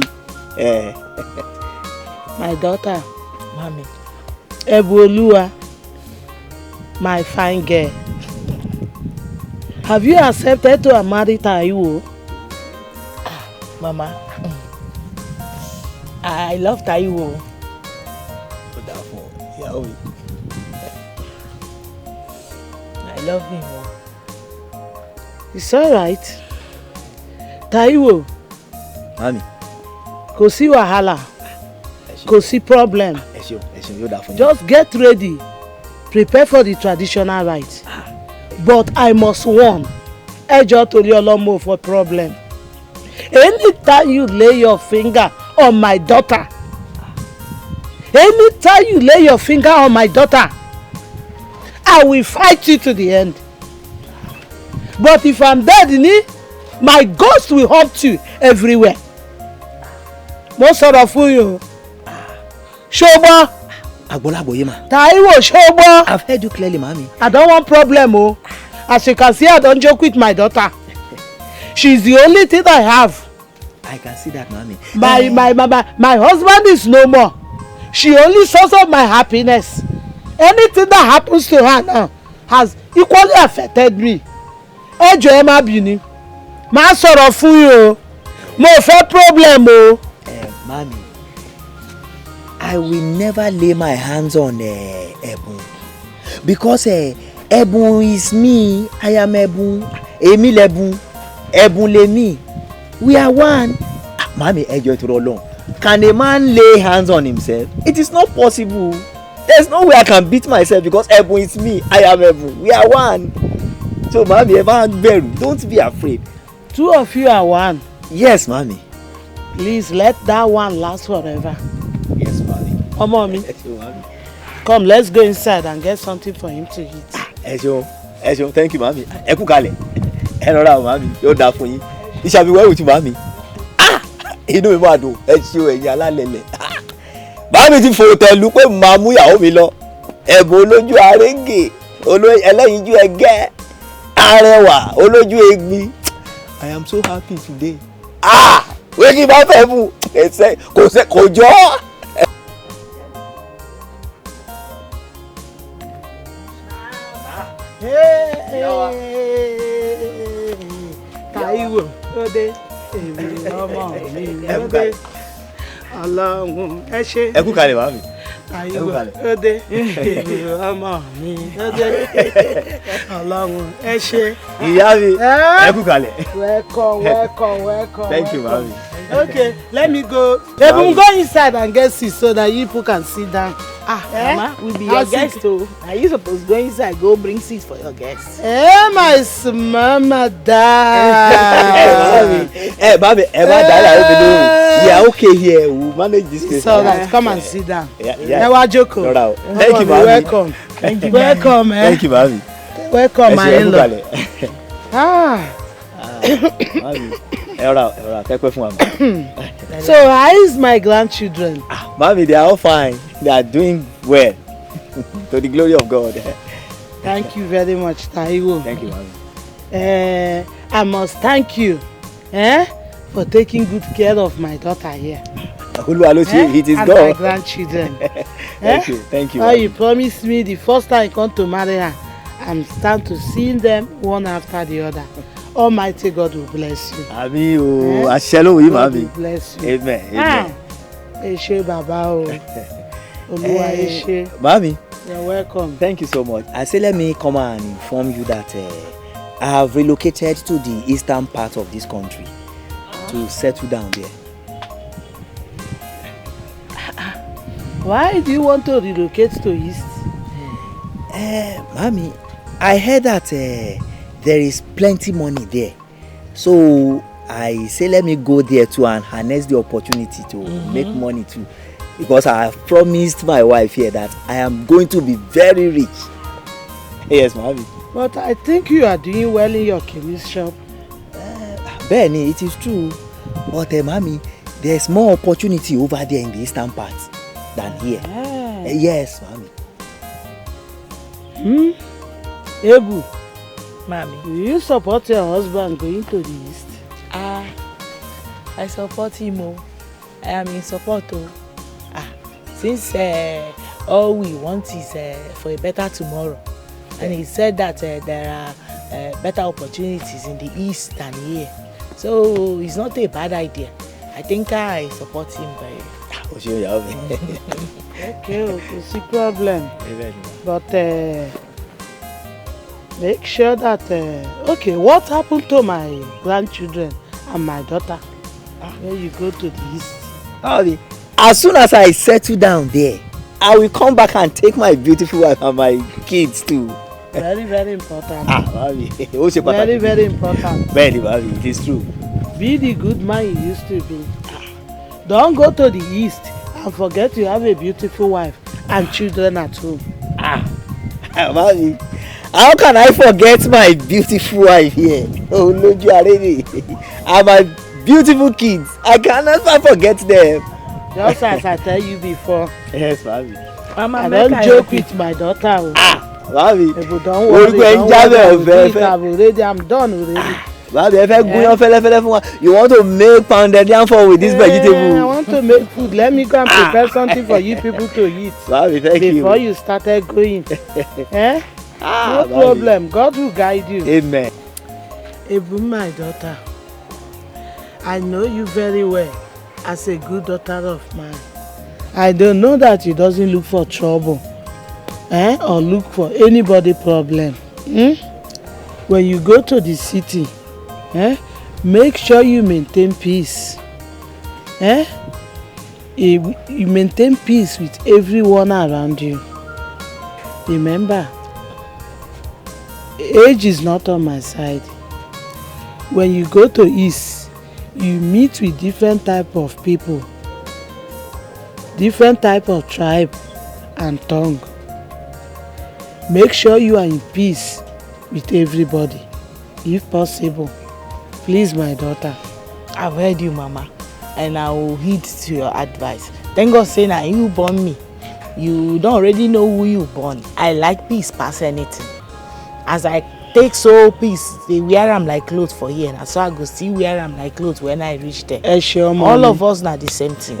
My daughter, Mami, Ẹ̀bùn, my fine girl. Have you accepted to marry Taiwo? Mama, I love Taiwo. I love him. It's alright. Taiwo. Mami. Kò sí wàhálà. Kò sí problem. Just get ready. Prepare for the traditional rites. But I must warn. Ẹ jọ̀ọ́ torí Ọlọ́run for problem. Anytime you lay your finger on my daughter, anytime you lay your finger on my daughter, I will fight you to the end. But if I'm dead, my ghost will haunt you everywhere. Mo sọ̀rọ̀ fún yín. Ṣógbọ́. Àgbọ̀lágbọ̀ ma. Taiwo, ṣógbọ́. I've heard you clearly, Mami. I don't want problem, oh. As you can see, I don't joke with my daughter. She's the only thing I have. I can see that, Mami. My husband is no more. She only source of my happiness. Anything that happens to her now has equally affected me. Ẹ jọ̀ọ́ ẹ má bínú. Má sọ̀rọ̀ fún yín o. Mo fẹ́ problem o. Mami, I will never lay my hands on Ẹ̀bùn because Ẹ̀bùn is me. I am Ẹ̀bùn. Èmi lẹ̀bùn. Ẹ̀bùn lèmi. We are one. Mami, ẹ jọ̀ọ́ ìtòrò Ọlọ́run. Can a man lay hands on himself? It is not possible. There's no way I can beat myself because Ẹ̀bùn is me. I am Ẹ̀bùn. We are one. So, Mami, ẹ má bẹ̀rù. Don't be afraid. Two of you are one. Yes, Mami. Please let that one last forever. Yes, Mami. Mommy. Come, let's go inside and get something for him to eat. Ẹ ṣeun. Thank you, Mami. Ẹ kú kalẹ̀. Ẹ rọra o, Mami. Yóò dáa fún yín. It shall be well with you, Mami. Inú mi máa dùn. Ẹ ṣeun ẹ̀yin alálẹ̀lẹ̀. Mami ti fòrò tẹ̀lú pé màá mú ìyàwó mi lọ. Ẹ̀bùn olójú arẹ́ngè, ẹlẹ́yinjú ẹgẹ́, arẹwà, olójú egbin. I am so happy today. Wé kí n bá fẹ́ fún kò jọ́. Taiwo, ó dé. Èmi ọmọ mi ló dé. Ọlọ́run ẹ ṣé. Ẹ kú kalẹ̀ màmí. Àyíwá ọdẹ ọmọ mi ọdẹ Ọlọ́run ẹ ṣé. Ìyá mi ẹ kú kalẹ̀. Welcome. Thank you màmí. Okay, let me go. Ebun, go inside and get seat so that you people can sit down. Mama, we be your guest too. Are you supposed to go inside, go bring seats for your guests? My small madam. Baby, we are okay here. We'll manage this place. So that come and sit down. Yeah. Nwokoye. No. Thank you, mami. Welcome. Thank you. Welcome, Thank you, mami. Welcome, my in-law. Mami. So how is my grandchildren? Mami, they are all fine. They are doing well. To the glory of God. Thank you very much, Taiwo. Thank you, mami. I must thank you for taking good care of my daughter here. It is and God. My grandchildren. Thank you. How you promised me the first time I come to marry her, I'm start to seeing them one after the other. Almighty God will bless you. Amen. God will bless you. Amen. Eshe Baba o. Oluwa Eshe. Mami. You're welcome. Thank you so much. I say let me come and inform you that I have relocated to the eastern part of this country to settle down there. Why do you want to relocate to east? Mami, I heard that there is plenty money there. So I say let me go there too and harness the opportunity to make money too. Because I have promised my wife here that I am going to be very rich. Yes, Mami. But I think you are doing well in your chemist shop. Benny, it is true. But Mami, there's more opportunity over there in the eastern part than here. Yes, Mami. Ebu. Mami. Do you support your husband going to the east? I support him. I am in support. Since all we want is for a better tomorrow. And he said that there are better opportunities in the east than here. So it's not a bad idea. I think I support him very well. Okay, it's a problem. But make sure that okay, what happened to my grandchildren and my daughter when you go to the east? As soon as I settle down there, I will come back and take my beautiful wife and my kids too. Very, very important. Very, very important. Very, it is true. Be the good man you used to be. Don't go to the east and forget you have a beautiful wife and children at home. Mami, how can I forget my beautiful wife here? Oh, no, you are ready. And my beautiful kids, I can never forget them. Just as I tell you before. Yes, Mami. Mama, I don't joke with my daughter. Mami, don't worry, I'm done already. Mami, you want to make pounded yam for with this vegetable? I want to make food. Let me go and prepare something for you people to eat. Mami, thank you. Before you started going. No problem. God will guide you. Amen. Ebu, my daughter, I know you very well as a good daughter of mine. I don't know that you doesn't look for trouble or look for anybody problem. When you go to the city, make sure you maintain peace. You maintain peace with everyone around you. Remember, age is not on my side. When you go to east, you meet with different type of people, different type of tribe and tongue. Make sure you are in peace with everybody, if possible. Please, my daughter. I've heard you, Mama, and I will heed to your advice. Thank God say now you born me. You don't already know who you born. I like peace past anything. As I take so peace, they wear them like clothes for here, and so I go see wear them like clothes when I reach there. All of us now the same thing.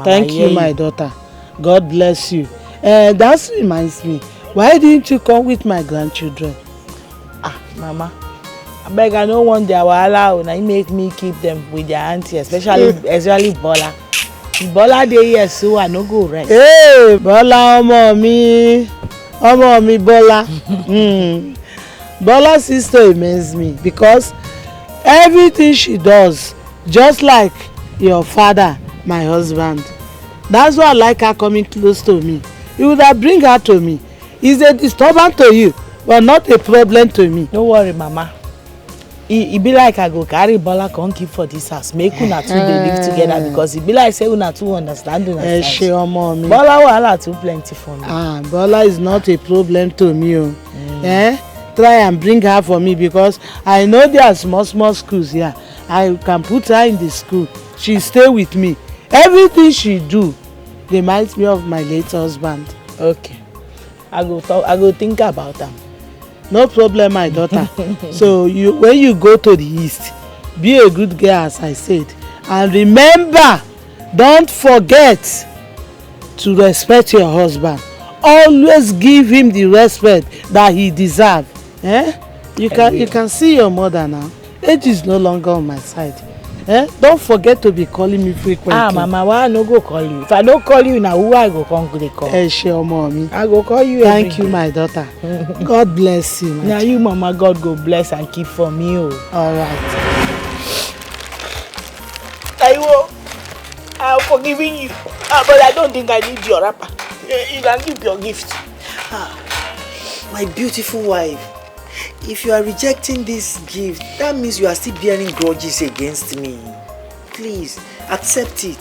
Thank you, my daughter. God bless you. That reminds me. Why didn't you come with my grandchildren? Mama, I beg, I don't want their wahala. Now you make me keep them with their auntie, especially Bola. Bola dey here so I no go rest. Hey, Bola ọmọ mi Bola. Bola's sister amazes me because everything she does, just like your father, my husband. That's why I like her coming close to me. You would have bring her to me. It's a disturbance to you, but not a problem to me. No worry, Mama. E be like I go carry Bola come keep for this house. Make una two dey live together because e be like say una two understand una side. She ọmọ mi. Bola wahala too plenty for me. Bola is not a problem to me. Try and bring her for me because I know there are small schools here. I can put her in the school. She stay with me. Everything she do reminds me of my late husband. Okay. I go think about them. No problem, my daughter. So when you go to the east, be a good girl as I said. And remember, don't forget to respect your husband. Always give him the respect that he deserves. You can see your mother now. Age is no longer on my side. Don't forget to be calling me frequently. Mama, why I no go call you? If I don't call you now, who I go come to the call? Mommy. I go call you. Thank you, my daughter. God bless you. Now you, Mama, God go bless and keep for me. All right. Taiwo, I'm forgiving you, but I don't think I need your wrapper. You can keep your gift. My beautiful wife, if you are rejecting this gift, that means you are still bearing grudges against me. Please, accept it.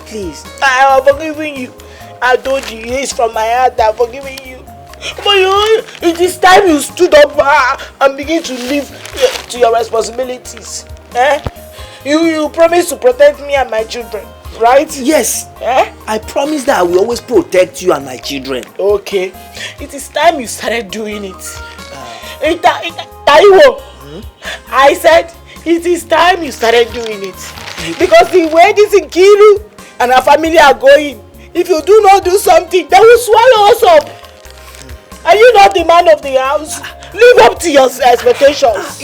Please. I am forgiving you. I told you, it's from my heart. I'm forgiving you. But it is time you stood up and begin to live to your responsibilities. You promised to protect me and my children, right? Yes. I promise that I will always protect you and my children. Okay. It is time you started doing it. Taiwo, I said it is time you started doing it. Because the way this Nkiru and her family are going, if you do not do something, they will swallow us up. Are you not the man of the house? Live up to your expectations.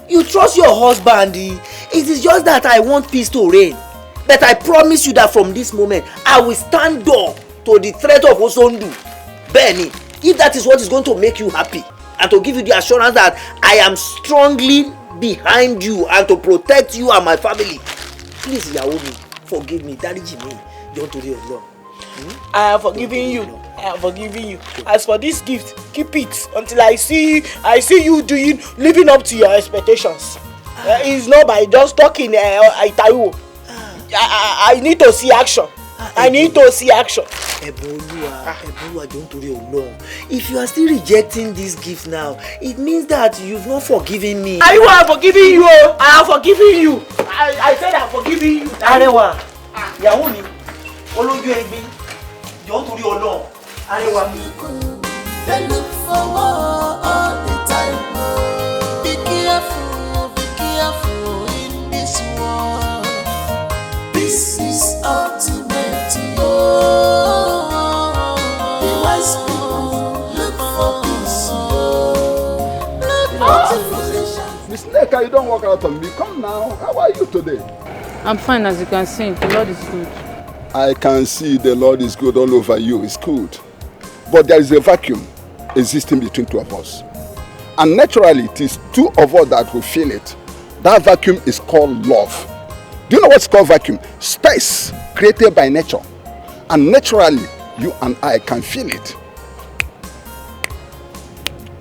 You trust your husband. It is just that I want peace to reign. But I promise you that from this moment, I will stand up to the threat of Osondu. Benny, if that is what is going to make you happy and to give you the assurance that I am strongly behind you and to protect you and my family, please, Yaomi, forgive me. Daddy me. Don't do it alone. I am forgiving you. I am forgiving you. As for this gift, keep it until I see you living up to your expectations. It's not by just talking. I need to see action. I need to see action. Eboluwa, don't do it alone. If you are still rejecting this gift now, it means that you've not forgiven me. I am forgiving you. I am forgiving you. I said I am forgiving you. Arewa, Yaomi, Oloju Egbe, don't do it alone. Arewa. They look for war all the time. Be careful in this war. This is ultimate. The wise people look for peace. Miss Neka, you don't walk out on me. Come now. How are you today? I'm fine, as you can see. The Lord is good. I can see the Lord is good all over you. It's good. But there is a vacuum existing between two of us. And naturally, it is two of us that will feel it. That vacuum is called love. Do you know what's called vacuum? Space created by nature. And naturally, you and I can feel it.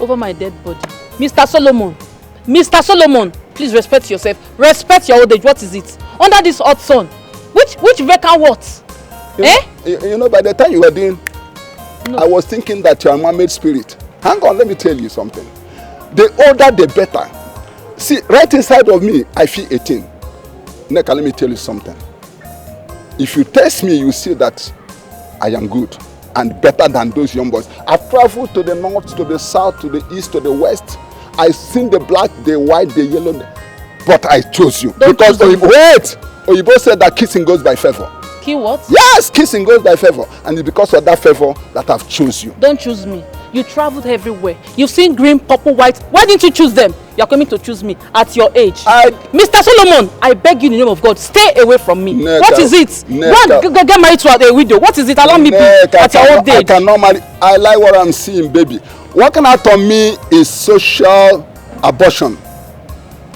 Over my dead body. Mr. Solomon, please respect yourself. Respect your old age. What is it? Under this hot sun. Which vacant what? You know, by the time you were doing, I was thinking that you are a man-made spirit. Hang on, let me tell you something. The older, the better. See, right inside of me, I feel 18. Neka, let me tell you something. If you test me, you see that I am good and better than those young boys. I've traveled to the north, to the south, to the east, to the west. I've seen the black, the white, the yellow. But I chose you. Because Oyibo said that kissing goes by favor. What? Yes, kissing goes by favor. And it's because of that favor that I've chosen you. Don't choose me. You traveled everywhere. You've seen green, purple, white. Why didn't you choose them? You're coming to choose me at your age. Mr. Solomon, I beg you in the name of God, stay away from me. What is it? Go and get married to a widow. What is it? Allow me at your old age. I cannot marry. I like what I'm seeing, baby. What can out on me is social abortion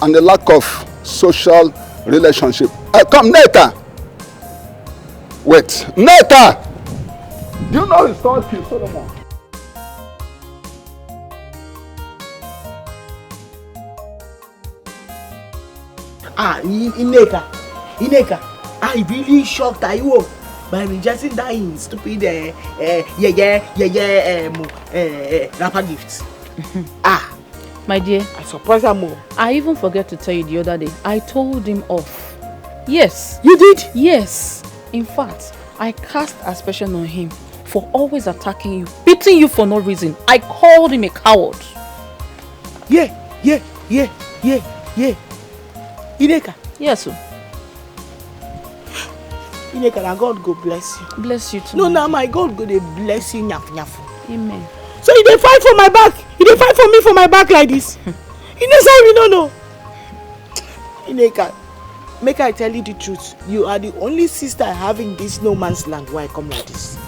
and the lack of social relationship. Come, Neta. Wait, Neta. Do you know his called King Solomon? Ineka, I really shocked you by rejecting that stupid rapper gifts. My dear, I surprised her more. I even forgot to tell you the other day. I told him off. Yes. You did? Yes. In fact, I cast aspersion on him for always attacking you, beating you for no reason. I called him a coward. Yeah. Ineka. Yes, sir. Ineka, now God go bless you. Bless you too. No, now my God go dey bless you nyafu. Amen. So you dey fight for my back? You dey fight for me for my back like this? You know say we no know. Ineka, make I tell you the truth. You are the only sister I have in this no man's land where I come like this.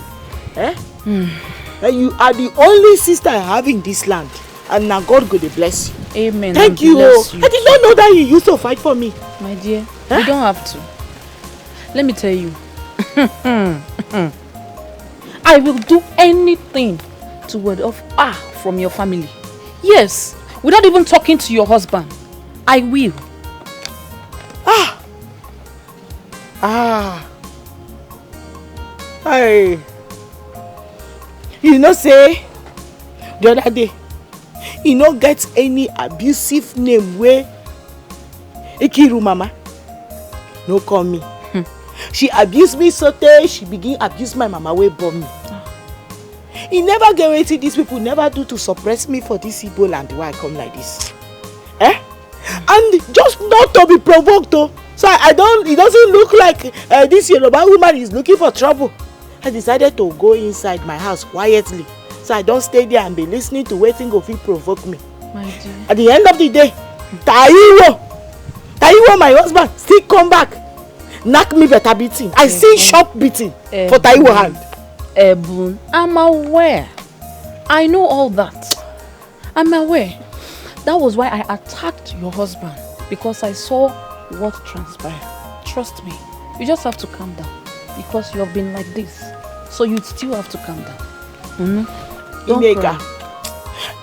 You are the only sister I have in this land. And now God go dey bless you. Amen. Thank you. I did not know that you used to fight for me. My dear, you don't have to. Let me tell you. I will do anything to ward off from your family. Yes, without even talking to your husband. I will. Hey. You know say the other day you no get any abusive name wey Ikiru mama no call me. She abused me so tey she begin abuse my mama wey born me. E never get wetin these people never do to suppress me for this Igbo land where I come like this. And just not to be provoked though. So it doesn't look like this Yoruba woman is looking for trouble. I decided to go inside my house quietly. So I don't stay there and be listening to wetin go fit provoke me. My dear. At the end of the day, Taiwo, my husband, still come back. Knock me better beating. I see sharp beating for Taiwo hand. Ebun, I'm aware. I know all that. I'm aware. That was why I attacked your husband. Because I saw what transpired. Trust me. You just have to calm down. Because you have been like this. So you still have to calm down.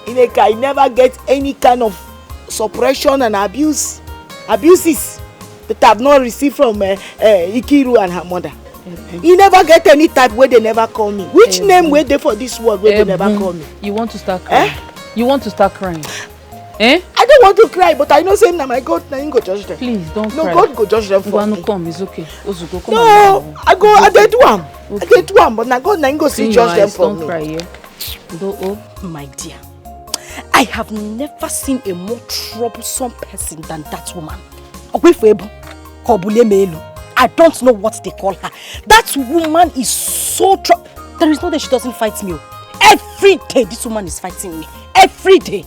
Ineka, I never get any kind of suppression and abuses that I have not received from Ikiru and her mother. You never get any type where they never call me. Which name were they for this world where they never call me? You want to start crying? You want to start crying? I don't want to cry, but I know saying that my God, now you go judge them. Please don't cry. No, God go judge them for me. Come, it's okay. Ozuko, come no, I did one. Okay. I did one, but now God, now you go see judge them for me. Don't cry here. My dear, I have never seen a more troublesome person than that woman. I don't know what they call her. That woman is so there is no day she doesn't fight me. Every day this woman is fighting me. Every day.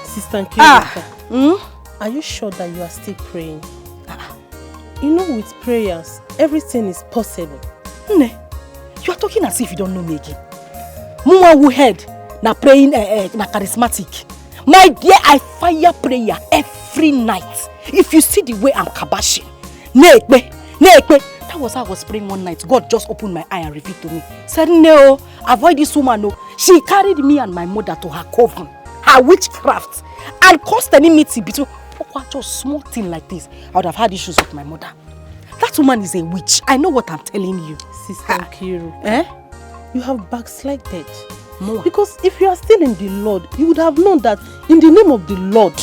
Sister Nkirika, are you sure that you are still praying? You know, with prayers, everything is possible. You are talking as if you don't know me again. Muma who heard na praying na charismatic. My dear, I fire prayer every night. If you see the way I'm kabashing, that was how I was praying one night. God just opened my eye and revealed to me. Said, no, avoid this woman. No. She carried me and my mother to her coven, her witchcraft, and caused enmity between just small thing like this. I would have had issues with my mother. That woman is a witch. I know what I'm telling you. Sister Nkiru, you have backslided. No. Because if you are still in the Lord, you would have known that in the name of the Lord,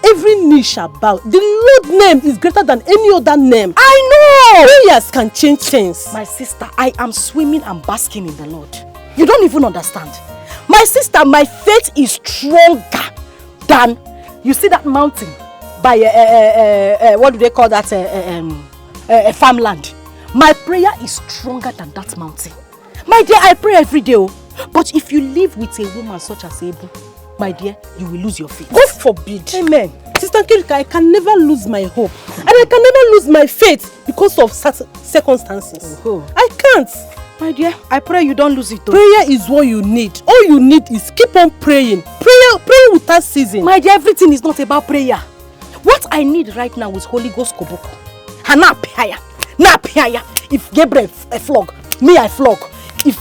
every knee shall bow. The Lord name is greater than any other name. I know! Prayers can change things. My sister, I am swimming and basking in the Lord. You don't even understand. My sister, my faith is stronger than, you see that mountain by, what do they call that, farmland. My prayer is stronger than that mountain. My dear, I pray every day. But if you live with a woman such as Ebu, my dear, you will lose your faith. God forbid. Amen. Sister Kirika, I can never lose my hope. And I can never lose my faith because of circumstances. I can't. My dear, I pray you don't lose it though. Prayer is what you need. All you need is keep on praying. Prayer without ceasing. My dear, everything is not about prayer. What I need right now is Holy Ghost Koboko. Na paya. If Gabriel flog, me I flog. If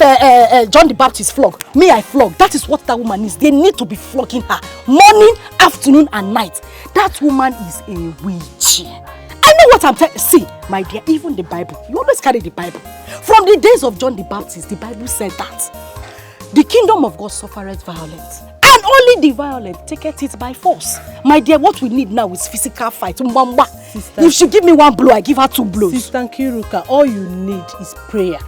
John the Baptist flog, me I flog. That is what that woman is. They need to be flogging her morning, afternoon and night. That woman is a witch. I know what I'm telling. See, my dear, even the Bible, you always carry the Bible. From the days of John the Baptist, the Bible said that the kingdom of God suffereth violence, and only the violent taketh it by force. My dear, what we need now is physical fight. Sister, if she give me one blow, I give her 2 blows. Sister Kiruka, all you need is prayer.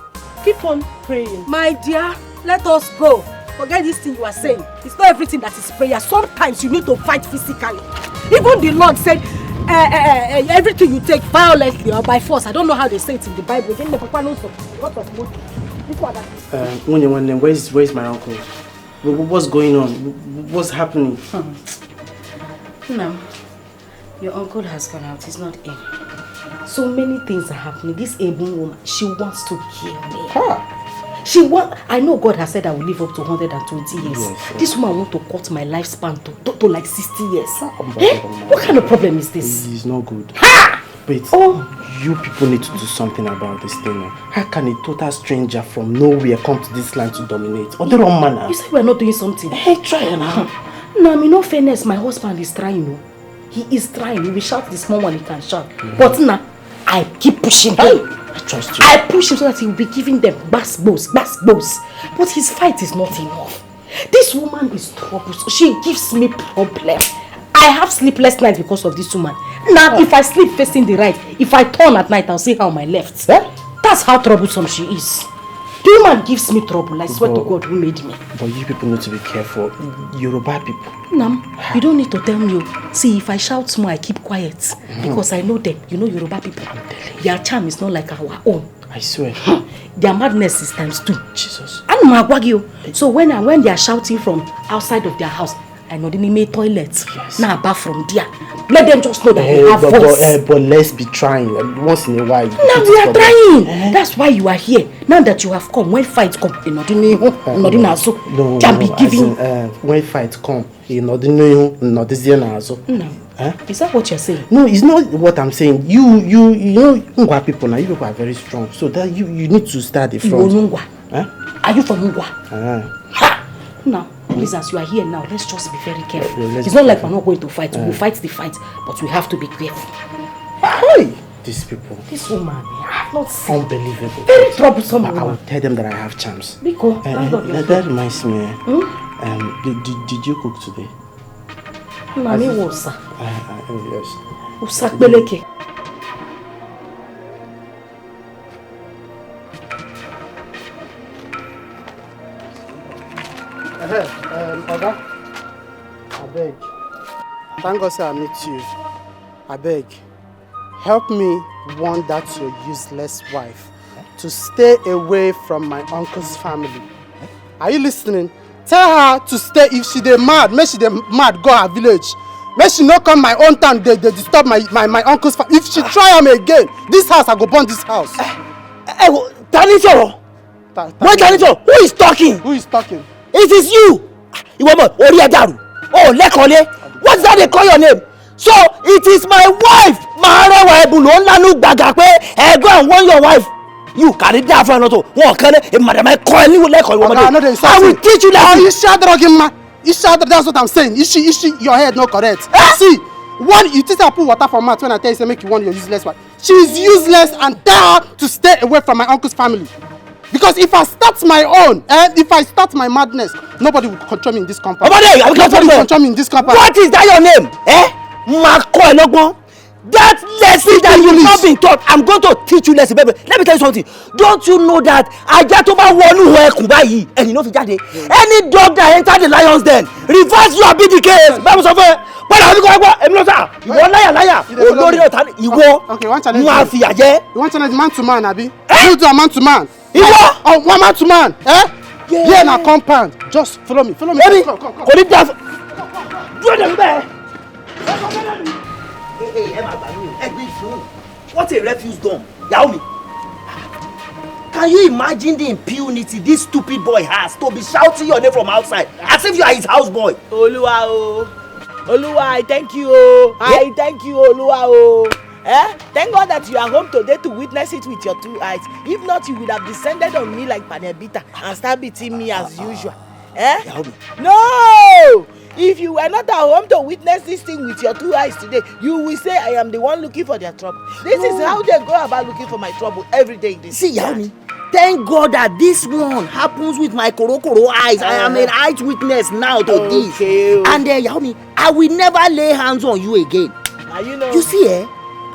Keep on praying. My dear, let us go. Forget this thing you are saying. It's not everything that is prayer. Sometimes you need to fight physically. Even the Lord said, everything you take violently or by force. I don't know how they say it in the Bible. Where's my uncle? What's going on? What's happening? No, your uncle has gone out. He's not in. So many things are happening. This able woman, she wants to kill me. I know God has said I will live up to 120 years. Yes. This woman wants to cut my lifespan to like 60 years. What kind of problem is this? It's not good. Ha! Wait, you people need to do something about this thing. How can a total stranger from nowhere come to this land to dominate? Or the wrong manner? You say we're not doing something. Hey, try now. No, I mean, no fairness, my husband is trying. He is trying. He will shout the small one he can shout. But now, I keep pushing him. I trust you. I push him so that he will be giving them bass blows. But his fight is not enough. This woman is troublesome. She gives me problem. I have sleepless nights because of this woman. Now, if I sleep facing the right, if I turn at night, I'll see her on my left. That's how troublesome she is. The woman gives me trouble. I swear to God who made me. But you people need to be careful. Yoruba people. Nam, you don't need to tell me. See, if I shout more, I keep quiet. Because I know them. You know Yoruba people. Their charm is not like our own. I swear. Their madness is times 2. Jesus. So when they are shouting from outside of their house, I know they need toilets. Yes. Now back from there. Let them just know that they have voice. But let's be trying. Once in a while. Now we are trying. That's why you are here. Now that you have come, when fights come, can be giving. When fights come, No. Is that what you're saying? No, it's not what I'm saying. You know Ngwa people now. You people are very strong. So that you need to start the front. Are you from Ngwa? Now, please, as you are here now, let's just be very careful. It's not like we're not going to fight. We'll fight the fight, but we have to be careful. Hey, these people. This woman, I have not seen. Unbelievable. Very troublesome woman. I will tell them that I have charms. Because that reminds me. Did you cook today? Mami was. Yes. Usakbeleke. Oga, I beg. Thank God I meet you. I beg. Help me warn that your useless wife to stay away from my uncle's family. Are you listening? Tell her to stay. If she dey mad, make she dey mad go her village. Make she not come my own town. They disturb my uncle's family. If she try am again, this house I go burn this house. Tanito! Wait, Tanito! Who is talking? Who is talking? It is you! Oh, Lekole! What's that they call your name? So, it is my wife! Maharewa Ebulonlanu Bagakwe! Go and warn your wife! You carry that for another. I will teach you that. You shut up, you shut up, that's what I'm saying. Is she, your head not correct? See, one, you think I put water for mouth when I tell you to make you want your useless wife. She is useless and tell her to stay away from my uncle's family. Because if I start my own, if I start my madness, nobody will control me in this compound. Nobody will control me in this compound. What is that your name? That lesson that you've not been taught, I'm going to teach you lesson, baby. Let me tell you something. Don't you know that Ajatoba wonu Kubayi and you know any dog that enter the lion's den, reverse your be the case. Okay, one challenge. You want challenge man to man, Abi? You do a man to man. Oh, one man to man. Yeah. Here na compound. Just follow me. Follow me. Let me. Come. Colleague that. Do them there. Hey, Emma, what a refuse dump. Yaomi. Can you imagine the impunity this stupid boy has to be shouting your name from outside as if you are his houseboy? Oluwa o. Oluwa, I thank you o. I thank you, Oluwa o. Thank God that you are home today to witness it with your 2 eyes. If not, you would have descended on me like Panebita and start beating me as usual. No! If you were not at home to witness this thing with your 2 eyes today, you will say I am the one looking for their trouble. This is how they go about looking for my trouble every day. See, Yaomi, thank God that this one happens with my korokoro eyes. I am an eyewitness now to this. And Yaomi, I will never lay hands on you again. You see,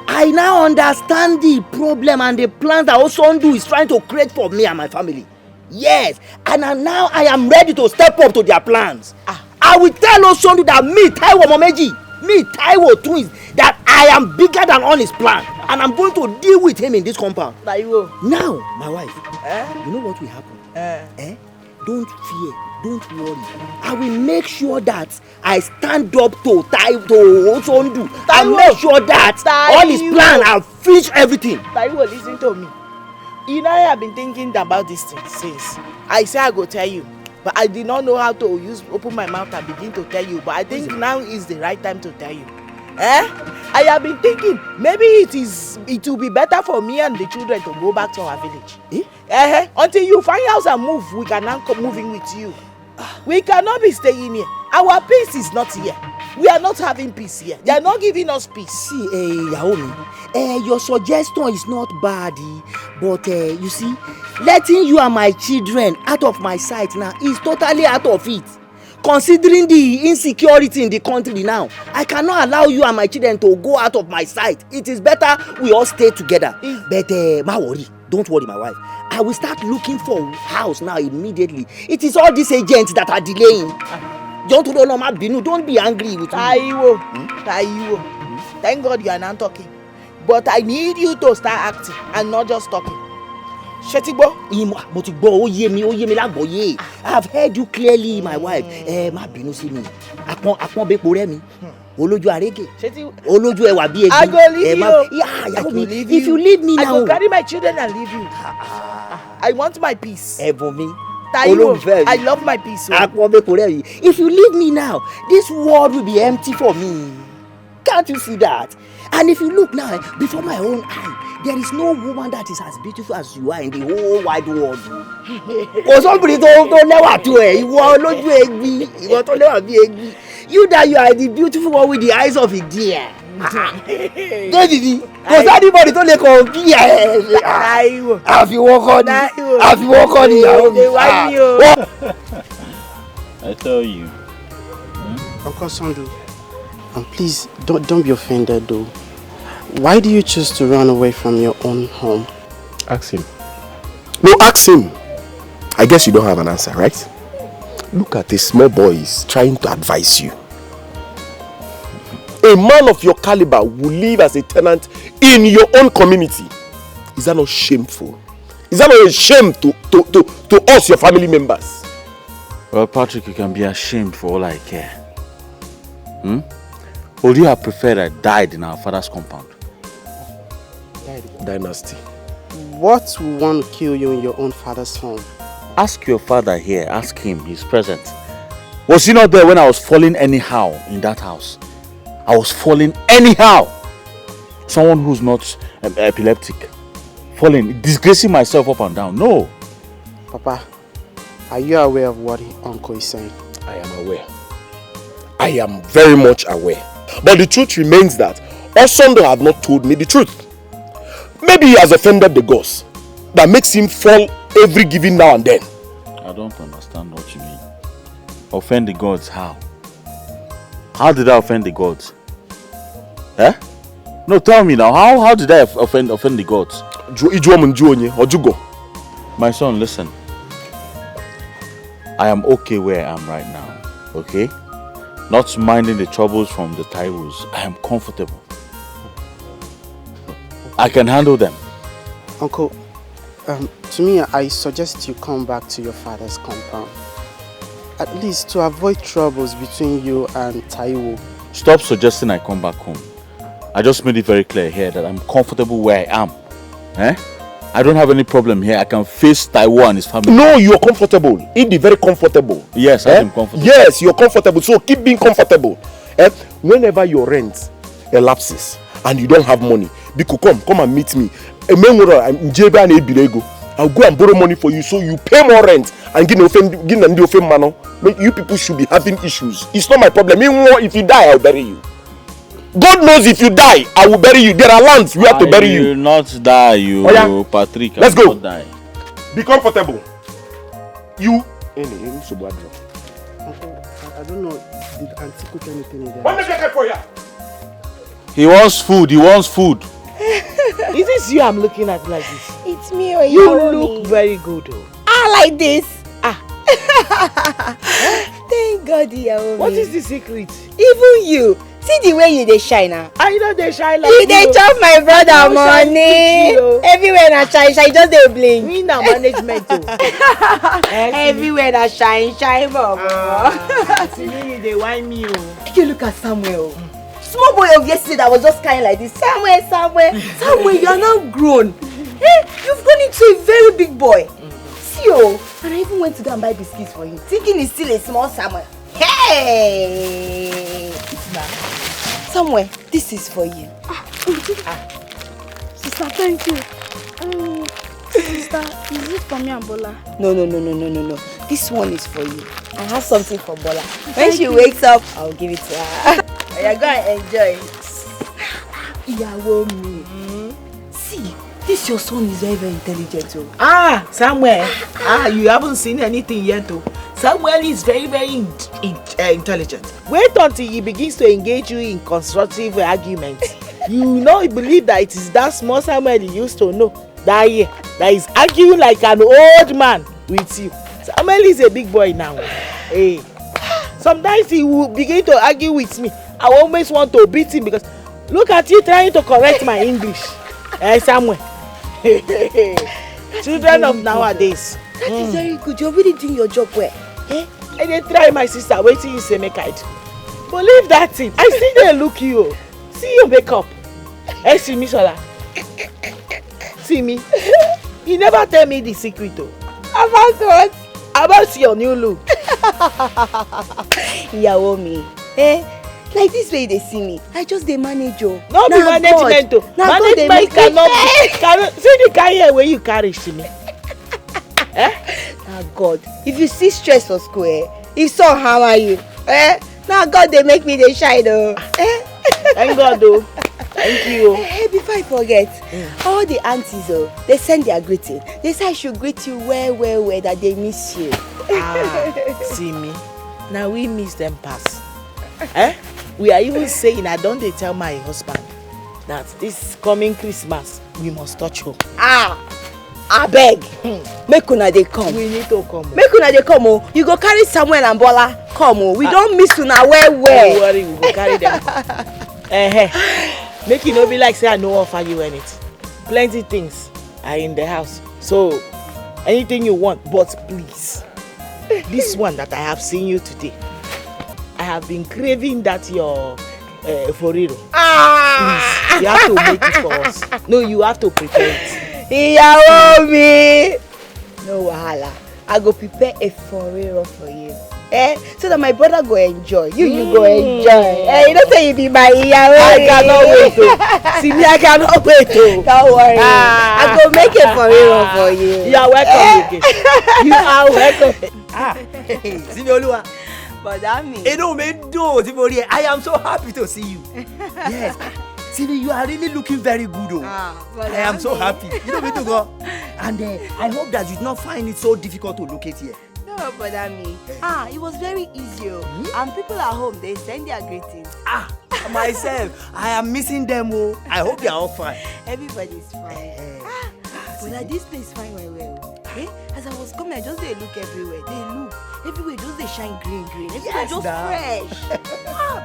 I now understand the problem and the plans that Osondu is trying to create for me and my family. Yes, and now I am ready to step up to their plans. I will tell Osondu that me, Taiwo Momeji, me, Taiwo twins, that I am bigger than all his plan, and I'm going to deal with him in this compound. Now, my wife, you know what will happen? Don't fear, don't worry. I will make sure that I stand up to Osondu and make sure that all his plan and finish everything. Taiwo, listen to me. You know, I have been thinking about this thing since. I say I go tell you, but I did not know how to open my mouth and begin to tell you. But I think now is the right time to tell you. I have been thinking maybe it will be better for me and the children to go back to our village. Until you find house and move, we can now come moving with you. We cannot be staying here. Our peace is not here. We are not having peace here. They are not giving us peace. See, Yaomi, your suggestion is not bad, but you see, letting you and my children out of my sight now is totally out of it. Considering the insecurity in the country now, I cannot allow you and my children to go out of my sight. It is better we all stay together. But ma worry, don't worry, my wife. I will start looking for a house now immediately. It is all these agents that are delaying. Don't be angry with me. Taiwo. Thank God you are now talking. But I need you to start acting and not just talking. Shetigbo? I have heard you clearly, my wife. Ma binu si mi. Akpon be pore mi. Olójú arege. Olójú ẹwà bí egi. I go leave you. If you leave me now. I go carry my children and leave you. I want my peace. Taiwo, I love my peace. If you leave me now, this world will be empty for me. Can't you see that? And if you look now, before my own eye, there is no woman that is as beautiful as you are in the whole wide world. You that you are the beautiful one with the eyes of a deer. Baby, because anybody don't compare. Have you walk on it? I tell you. Uncle Sandu, please don't be offended though. Why do you choose to run away from your own home? Ask him. No, ask him. I guess you don't have an answer, right? Look at this small boy is trying to advise you. A man of your caliber will live as a tenant in your own community. Is that not shameful? Is that not a shame to us, your family members? Well, Patrick, you can be ashamed for all I care. Would you have preferred I died in our father's compound? Dynasty. What will want to kill you in your own father's home? Ask your father here. Ask him. He's present. Was he not there when I was falling anyhow in that house? I was falling anyhow. Someone who's not epileptic. Falling, disgracing myself up and down. No. Papa, are you aware of what Uncle is saying? I am aware. I am very much aware. But the truth remains that Osondo have not told me the truth. Maybe he has offended the gods. That makes him fall every giving now and then. I don't understand what you mean. Offend the gods how? How did I offend the gods? No, tell me now. How did I offend the gods? My son, listen. I am okay where I am right now. Okay? Not minding the troubles from the Taiwos. I am comfortable. I can handle them. Uncle, To me, I suggest you come back to your father's compound. At least to avoid troubles between you and Taiwo. Stop suggesting I come back home. I just made it very clear here that I'm comfortable where I am. I don't have any problem here. I can face Taiwo and his family. No, you're comfortable. Be very comfortable. Yes, I am comfortable. Yes, you're comfortable. So keep being comfortable. Whenever your rent elapses and you don't have money, Biko, come and meet me. I'll go and borrow money for you so you pay more rent and give man. You people should be having issues. It's not my problem. If you die, I'll bury you. God knows if you die, I will bury you. There are lands we have to bury you. I will not die, you Patrick. Let's go. Not die. Be comfortable. You. I don't know. Did Auntie cook anything in there? He wants food. Is this you I'm looking at like this? It's me or you look very good. Like this. Thank God, Yaomi. What is the secret? Even you. See the way you dey shine now. I know they shine like you. Dey chop my brother money. Everywhere na shine, just dey blink. Me na management o. Everywhere na shine, bobo. See me, they whine me o. You look at Samuel. Small boy of yesterday that was just crying like this. Samuel, you are now grown. Hey, you've grown into a very big boy. See and I even went to go and buy biscuits for you, thinking he's still a small Samuel. Hey! Samuel, this is for you. Sister, thank you. Sister, is it for me and Bola? No. This one is for you. I have something for Bola. When she wakes up, I'll give it to her. You're going to enjoy it. Yawomi. See, this your son is very, very intelligent. Samuel. You haven't seen anything yet though. Samuel is very, very intelligent. Wait until he begins to engage you in constructive arguments. You know, he believe that it is that small Samuel he used to know that is arguing like an old man with you. Samuel is a big boy now. Hey. Sometimes he will begin to argue with me. I always want to beat him because look at you trying to correct my English. Samuel. Children of nowadays. That is very good. You're really doing your job well. I dey try my sister. Wait till you say make I do. Believe that thing. I still dey look you. See your makeup. See me, Sola. See me. You never tell me the secret though. About what? About your new look. Yawomi. Like this way they see me. I just dey manage you. No be management though. Management cannot be. See the kind hair where you carry to me. Now God, if you see stress for school, if so hammer you, now God they make me dey shine though. Thank God though. Thank you. Hey, before I forget, all the aunties they send their greeting. They say I should greet you well, that they miss you. See me. Now we miss them pass. We are even saying I don't dey tell my husband that this coming Christmas we must touch home. Abeg, make una dey come. We need to come. Make una dey come oh. You go carry Samuel and Bola come oh. We don't miss una well. Don't worry, we go carry them. Make it no be like say I no offer you anything. Plenty things are in the house. So anything you want, but please, this one that I have seen you today, I have been craving that your foriro. Please, you have to make it for us. No, you have to prepare it. Yawomi. No wahala. I go prepare a foriro for you. So that my brother go enjoy. You go enjoy. You don't say you be my Yawomi. I cannot wait to. See me, I cannot wait to. Don't worry. I go make a foriro for you. You are welcome again. You are welcome. Simeoluwa. But that means. I am so happy to see you. Yes. Sini, you are really looking very good. I am so happy. You know me to go. And I hope that you do not find it so difficult to locate here. No, but I mean, it was very easy. And people at home, they send their greetings. Myself, I am missing them. I hope they are all fine. Everybody's fine. But this place is fine well. As I was coming, I just they look everywhere. Everywhere, just they shine green. Everywhere just fresh.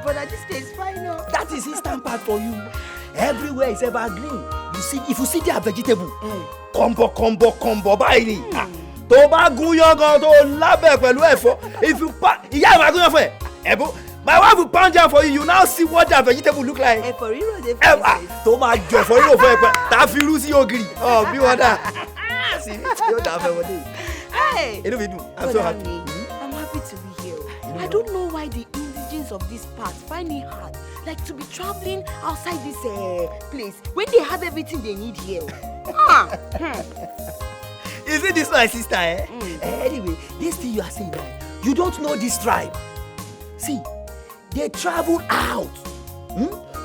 But this place is fine. That is instant part for you. Everywhere is evergreen. if you see their vegetable, combo báyìí. Tó bá gúnyán gan tó lábẹ́ pẹ̀lú ẹ̀fọ́. If you ìyá ìwà gúnyán fún ẹ. Ẹ̀bùn. My wife will pound jam for you. You now see what that vegetable look like. For you, tó máa jọ for you fún ẹ pẹ́. Tá a fi irú sí ògiri. Bí wọ́n dà. Sí, yóò dà fẹ́ wọlé. Inú mi dùn. I'm so happy. I'm happy to be here. I don't know why the indigenes of this part find it hard, like to be traveling outside this place when they have everything they need here. You see this my sister, Anyway, this thing you are saying, you don't know this tribe. See, they travel out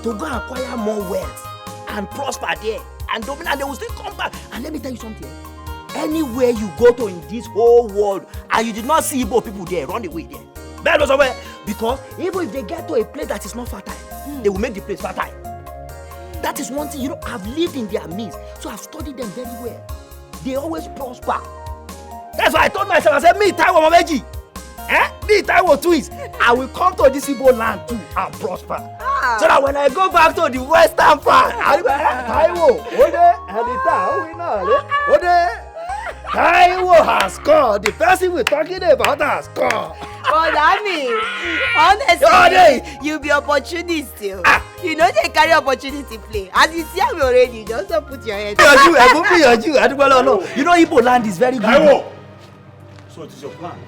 to go acquire more wealth and prosper there and dominate. They will still come back. And let me tell you something. Anywhere you go to in this whole world and you did not see Igbo people there, run away there. Better somewhere. Because even if they get to a place that is not fertile, they will make the place fertile. That is one thing, I've lived in their midst, so I've studied them very well. They always prosper. That's why I told myself, I said, me, Taiwo Mameji, me, Taiwo twins, I will come to this Igbo land too and prosper. So that when I go back to the western part, I'll be like, Taiwo, Taiwo has scored. The person we're talking about has scored. But honestly, you be opportunist still. You know they carry opportunity play. As you see me already, you just don't put your head. You know Igbo land is very good. Taiwo! So it is your plan.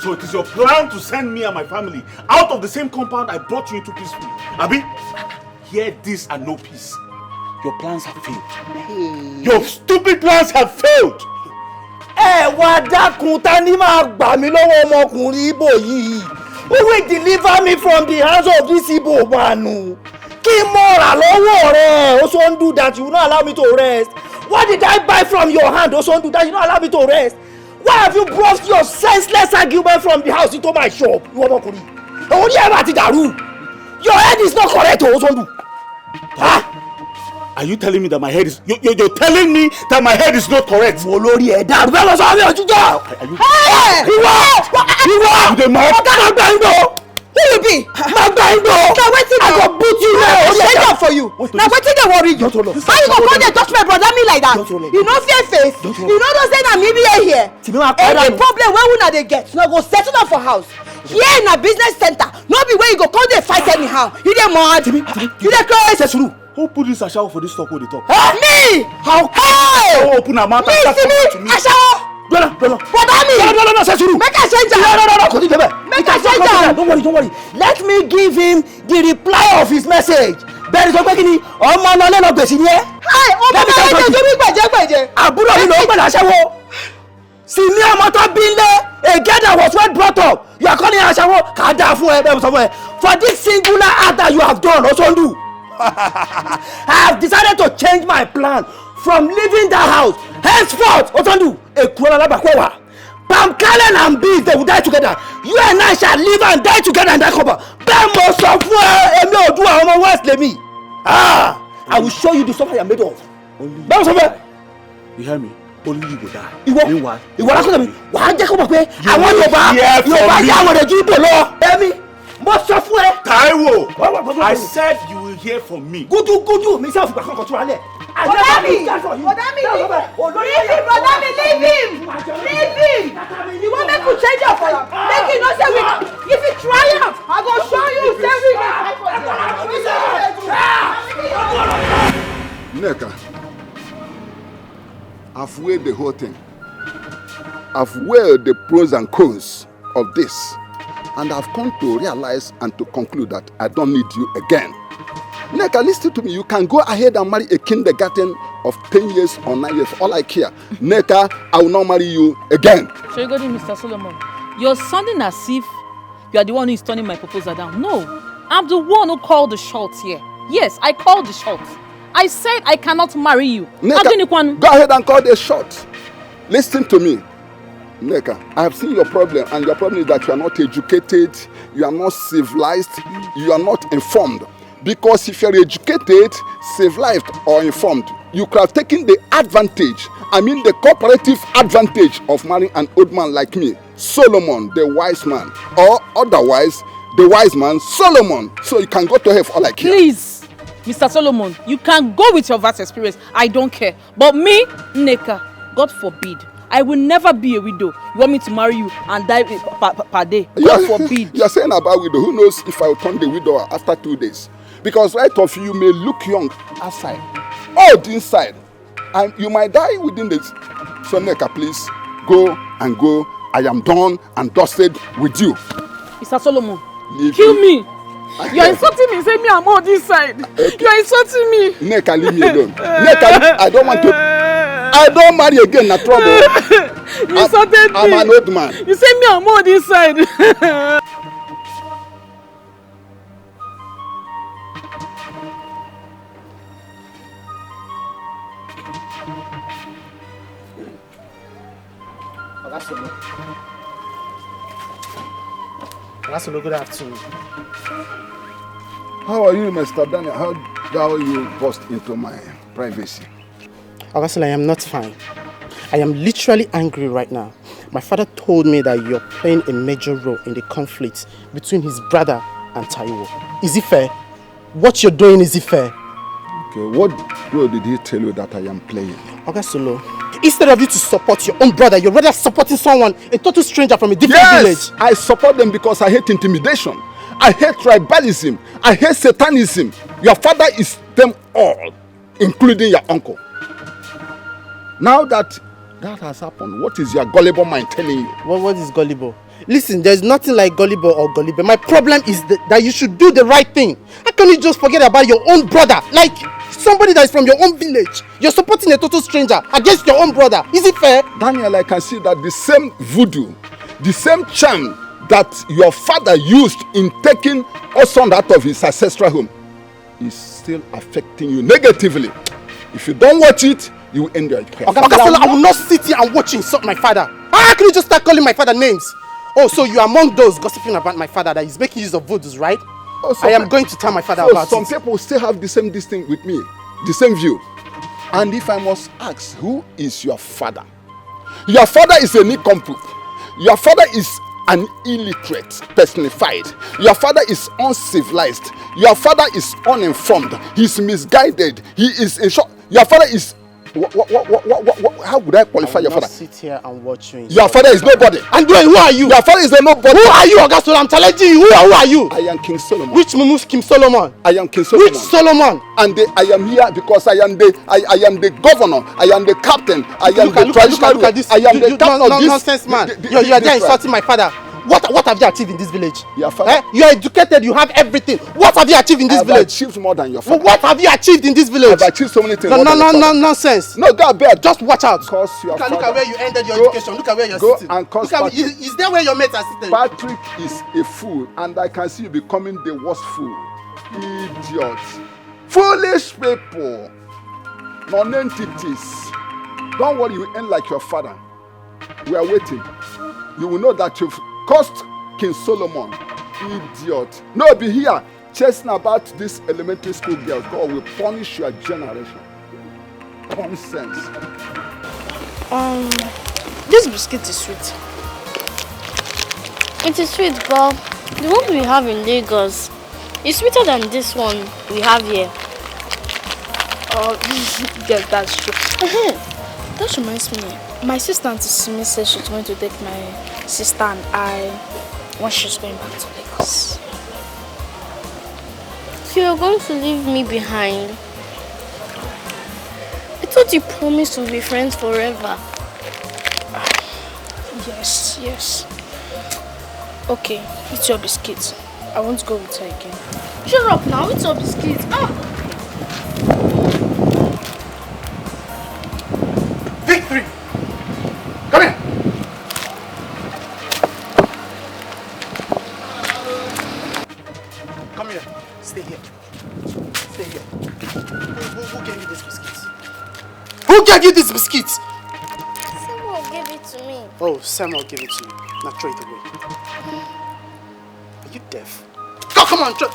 So it is your plan to send me and my family out of the same compound I brought you into peacefully. Abi, hear this and no peace. Your plans have failed. Your stupid plans have failed. Wá dákun ta ni máa gbà mí lọ́wọ́ ọmọkùnrin Igbo yìí. Who will deliver me from the hands of this Igbo man? Kí mo rà lọ́wọ́ rẹ̀? Also do that, you will not allow me to rest. What did I buy from your hand? Also do that, you will not allow me to rest. Why have you brought your senseless argument from the house into my shop? You ọmọkùnrin. Orí ẹ̀ máa ti dàrú. Your head is not correct, also do. Are you telling me that my head is... You're telling me that my head is not correct? Olórí ẹ̀ dàrú. Bẹ́ẹ̀ lọ sọ mi òjújọ́. Ìwọ! The man. Who you be? Now wetin I go beat you now. Stand up for you. Now wetin dey worry you? How you go come dey touch my brother me like that? You no fear face. You no know say na me be here. Any problem wey una dey get, una go settle down for house. Here na business center. No be where you go come dey fight anyhow. You dey mad? You dey crazy? Who put this ashawo for this talk wey dey talk? Me! How can you open her mouth and start talking to me? Ashawo! No, Sesuru. Make I change No. Make I change am. Don't worry. Let me give him the reply of his message. Bẹ́ẹ̀ni sọ pé kí ni ọmọ náà lẹ́nu gbèsè ni ẹ́. Ọmọ náà lẹ́nu tó bí gbẹ̀jẹ̀gbẹ̀jẹ̀. Àbúrò mi ló ń gbẹ̀dẹ̀ aṣẹ́wó. Sì ní ọmọ tó bí lé a girl that was well brought up. You are calling her aṣẹ́wó. Kà á dáa fún ẹ bẹ́ẹ̀ sọ fún ẹ. For this singular act that you have done, Osondu, I have decided to change my plan from leaving that house. Henceforth, Osondu, Ekura Labakwewa, Pamkalen and Bees, they will die together. You and I shall live and die together in that cover. Bemo Sofwa, Emi Odua, Omo West Lemi. I will show you the stuff I am made of. Bemo Sofwa. You hear me? Only you will die. Ìwọ lásán mi. Wàá jẹ́ kó mọ̀ pé àwọn Yorùbá yá àwọn ẹ̀jú ìbò lọ. Ẹ̀mí, mo sọ fún ẹ. Taiwo, I said you will hear from me. Gúdúgúdú mi sẹ́wọ̀n fìgbà kan kọ̀ tó rálẹ̀. Leave him! You want me to change your color? Make it not say we. If you try out, I go show you. Say we. Neka, I've weighed the whole thing. I've weighed the pros and cons of this, and I've come to realize and to conclude that I don't need you again. Neka, listen to me. You can go ahead and marry a kindergarten of 10 years or 9 years. All I care. Neka, I will not marry you again. So you got it, Mr. Solomon. You're sounding as if you are the one who is turning my proposal down. No, I'm the one who called the shots here. Yes, I called the shots. I said I cannot marry you. Neka, go ahead and call the shots. Listen to me. Neka, I have seen your problem, and your problem is that you are not educated, you are not civilized, you are not informed. Because if you are educated, civilized, or informed, you could have taken the advantage, the cooperative advantage of marrying an old man like me, Solomon, the wise man, or otherwise, the wise man, Solomon. So you can go to hell for all I care. Please, Mr. Solomon, you can go with your vast experience. I don't care. But me, Nneka, God forbid, I will never be a widow. You want me to marry you and die per day? God forbid. You're saying about widow. Who knows if I will turn the widow after 2 days? Because right of you may look young outside, old inside, and you might die within this. So Nneka, please go and go. I am done and dusted with you. Mr. Solomon, kill me. You're insulting me. Say me I'm on this side. Okay. You're insulting me. Nneka, leave me alone. Nneka, I don't want to. I don't marry again. Na trouble. You insulted me. I'm an old man. You say me I'm on this side. Rasolo, good afternoon. How are you, Mr. Daniel? How you burst into my privacy? Augustine, I am not fine. I am literally angry right now. My father told me that you're playing a major role in the conflict between his brother and Taiwo. Is it fair? What you're doing, is it fair? Okay, what role did he tell you that I am playing? Augustine, instead of you to support your own brother, you're rather supporting someone, a total stranger from a different village. I support them because I hate intimidation. I hate tribalism. I hate satanism. Your father is them all, including your uncle. Now that has happened, what is your gullible mind telling you? What is gullible? Listen, there's nothing like gullible or gullible. My problem is that you should do the right thing. How can you just forget about your own brother? Like somebody that is from your own village. You're supporting a total stranger against your own brother. Is it fair? Daniel, I can see that the same voodoo, the same charm that your father used in taking our son out of his ancestral home is still affecting you negatively. If you don't watch it, you will end your life. I will not sit here and watch you insult my father. How can you just start calling my father names? Oh, so you are among those gossiping about my father that is making use of voodoos, right? Oh, I am going to tell my father about it. Some people still have the same distinct with me, the same view. And if I must ask, who is your father? Your father is a nincompoop. Your father is an illiterate personified. Your father is uncivilized. Your father is uninformed. He's misguided. He is in short. Your father is how would I qualify your father? Sit here and watch you. Your father is nobody. And who are you? Your father is a nobody. Who are you, Augustine? I'm challenging you. Who are you? I am King Solomon. Which Mumus King Solomon? I am King Solomon. Which Solomon? And I am here because I am the governor. I am the captain. I am the traditional. Look at this. I am the captain of this. Nonsense, man. You are there insulting my father. What have you achieved in this village? Your father. You are educated, you have everything. What have you achieved in this village? I've achieved more than your father. What have you achieved in this village? I've achieved so many things. No, nonsense. No, go bed. Just watch out. Look at where you ended your education. Look at where you're sitting. And is there where your mates are sitting? Patrick is a fool, and I can see you becoming the worst fool. Idiot. Foolish people. Non-entities. Don't worry, you end like your father. We are waiting. You will know that you've caused King Solomon. Idiot. No, be here chasing about this elementary school girl. God will punish your generation. Nonsense. This biscuit is sweet. It is sweet, but the one we have in Lagos is sweeter than this one we have here. Oh, yes, that's true. That reminds me. My sister Auntie Simi said she's going to take my sister and I when she's going back to Lagos. So you're going to leave me behind? I thought you promised to be friends forever. Yes. Okay, eat your biscuits. I won't go with her again. Shut up now, eat your biscuits. Victory! Come here! Come here. Stay here. Stay here. Who gave you this biscuits? Who gave you this biscuits? Samuel gave it to me. Oh, Samuel gave it to you. Now throw it away. Are you deaf? Come on, throw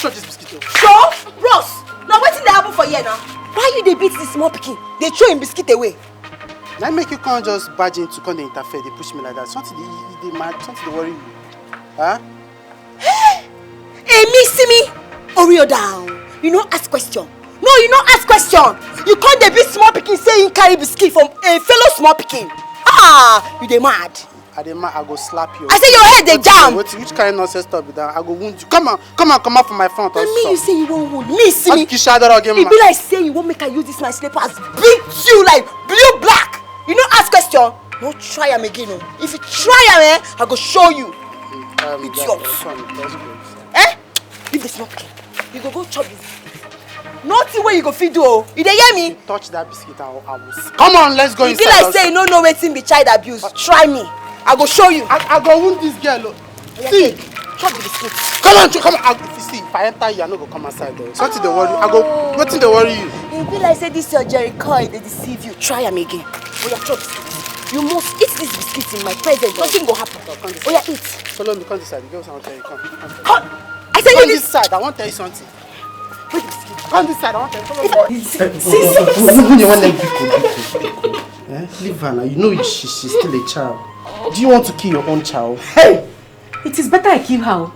this biscuit away. Sure? Bros! Now what's in the happen for here now? Why you dey beat this small pikin? They throw him biscuit away. Now make you can't just barge into come and interfere. They push me like that. Something they mad, something they worry you. Huh? Hey, me see me. Oreo down. You no ask question. No, you no ask question. You can't dey beat small pikin say you carry biscuit from a fellow small pikin. Ah, you dey mad. I go slap you. I say your head dey jam. Which kind of nonsense talk be that? I go wound you. Come out from my front. And me, you say you won't wound me. See me. It be like say you won't make I use this my slippers. Beat you like blue black. You no ask question. No try am again. No. If you try am, I go show you. It's yours. Leave the small pikin. You go chop this. Nothing where you go feed do. You dey hear me? Touch that biscuit, I will. Come on, let's go inside. It be like say you no know wetin be child abuse. Try me. I go show you. I go wound this girl. See, chop the biscuit. Come on. If you see, if I enter you, I no go come outside there. Something dey worry. Wetin dey worry you? It be like say this your Jericho, they deceive you. Try am again. Oya chop biscuit. You must eat this biscuit in my presence. Nothing go happen. Oya eat. Follow me, come this side. The girls I want to tell you. Come. I tell you this side. I want to tell you something. Wait the biscuit. Come this side. I want to tell you. See. You want to leave her now. You know she's still a child. Do you want to kill your own child? Hey! It is better I kill her.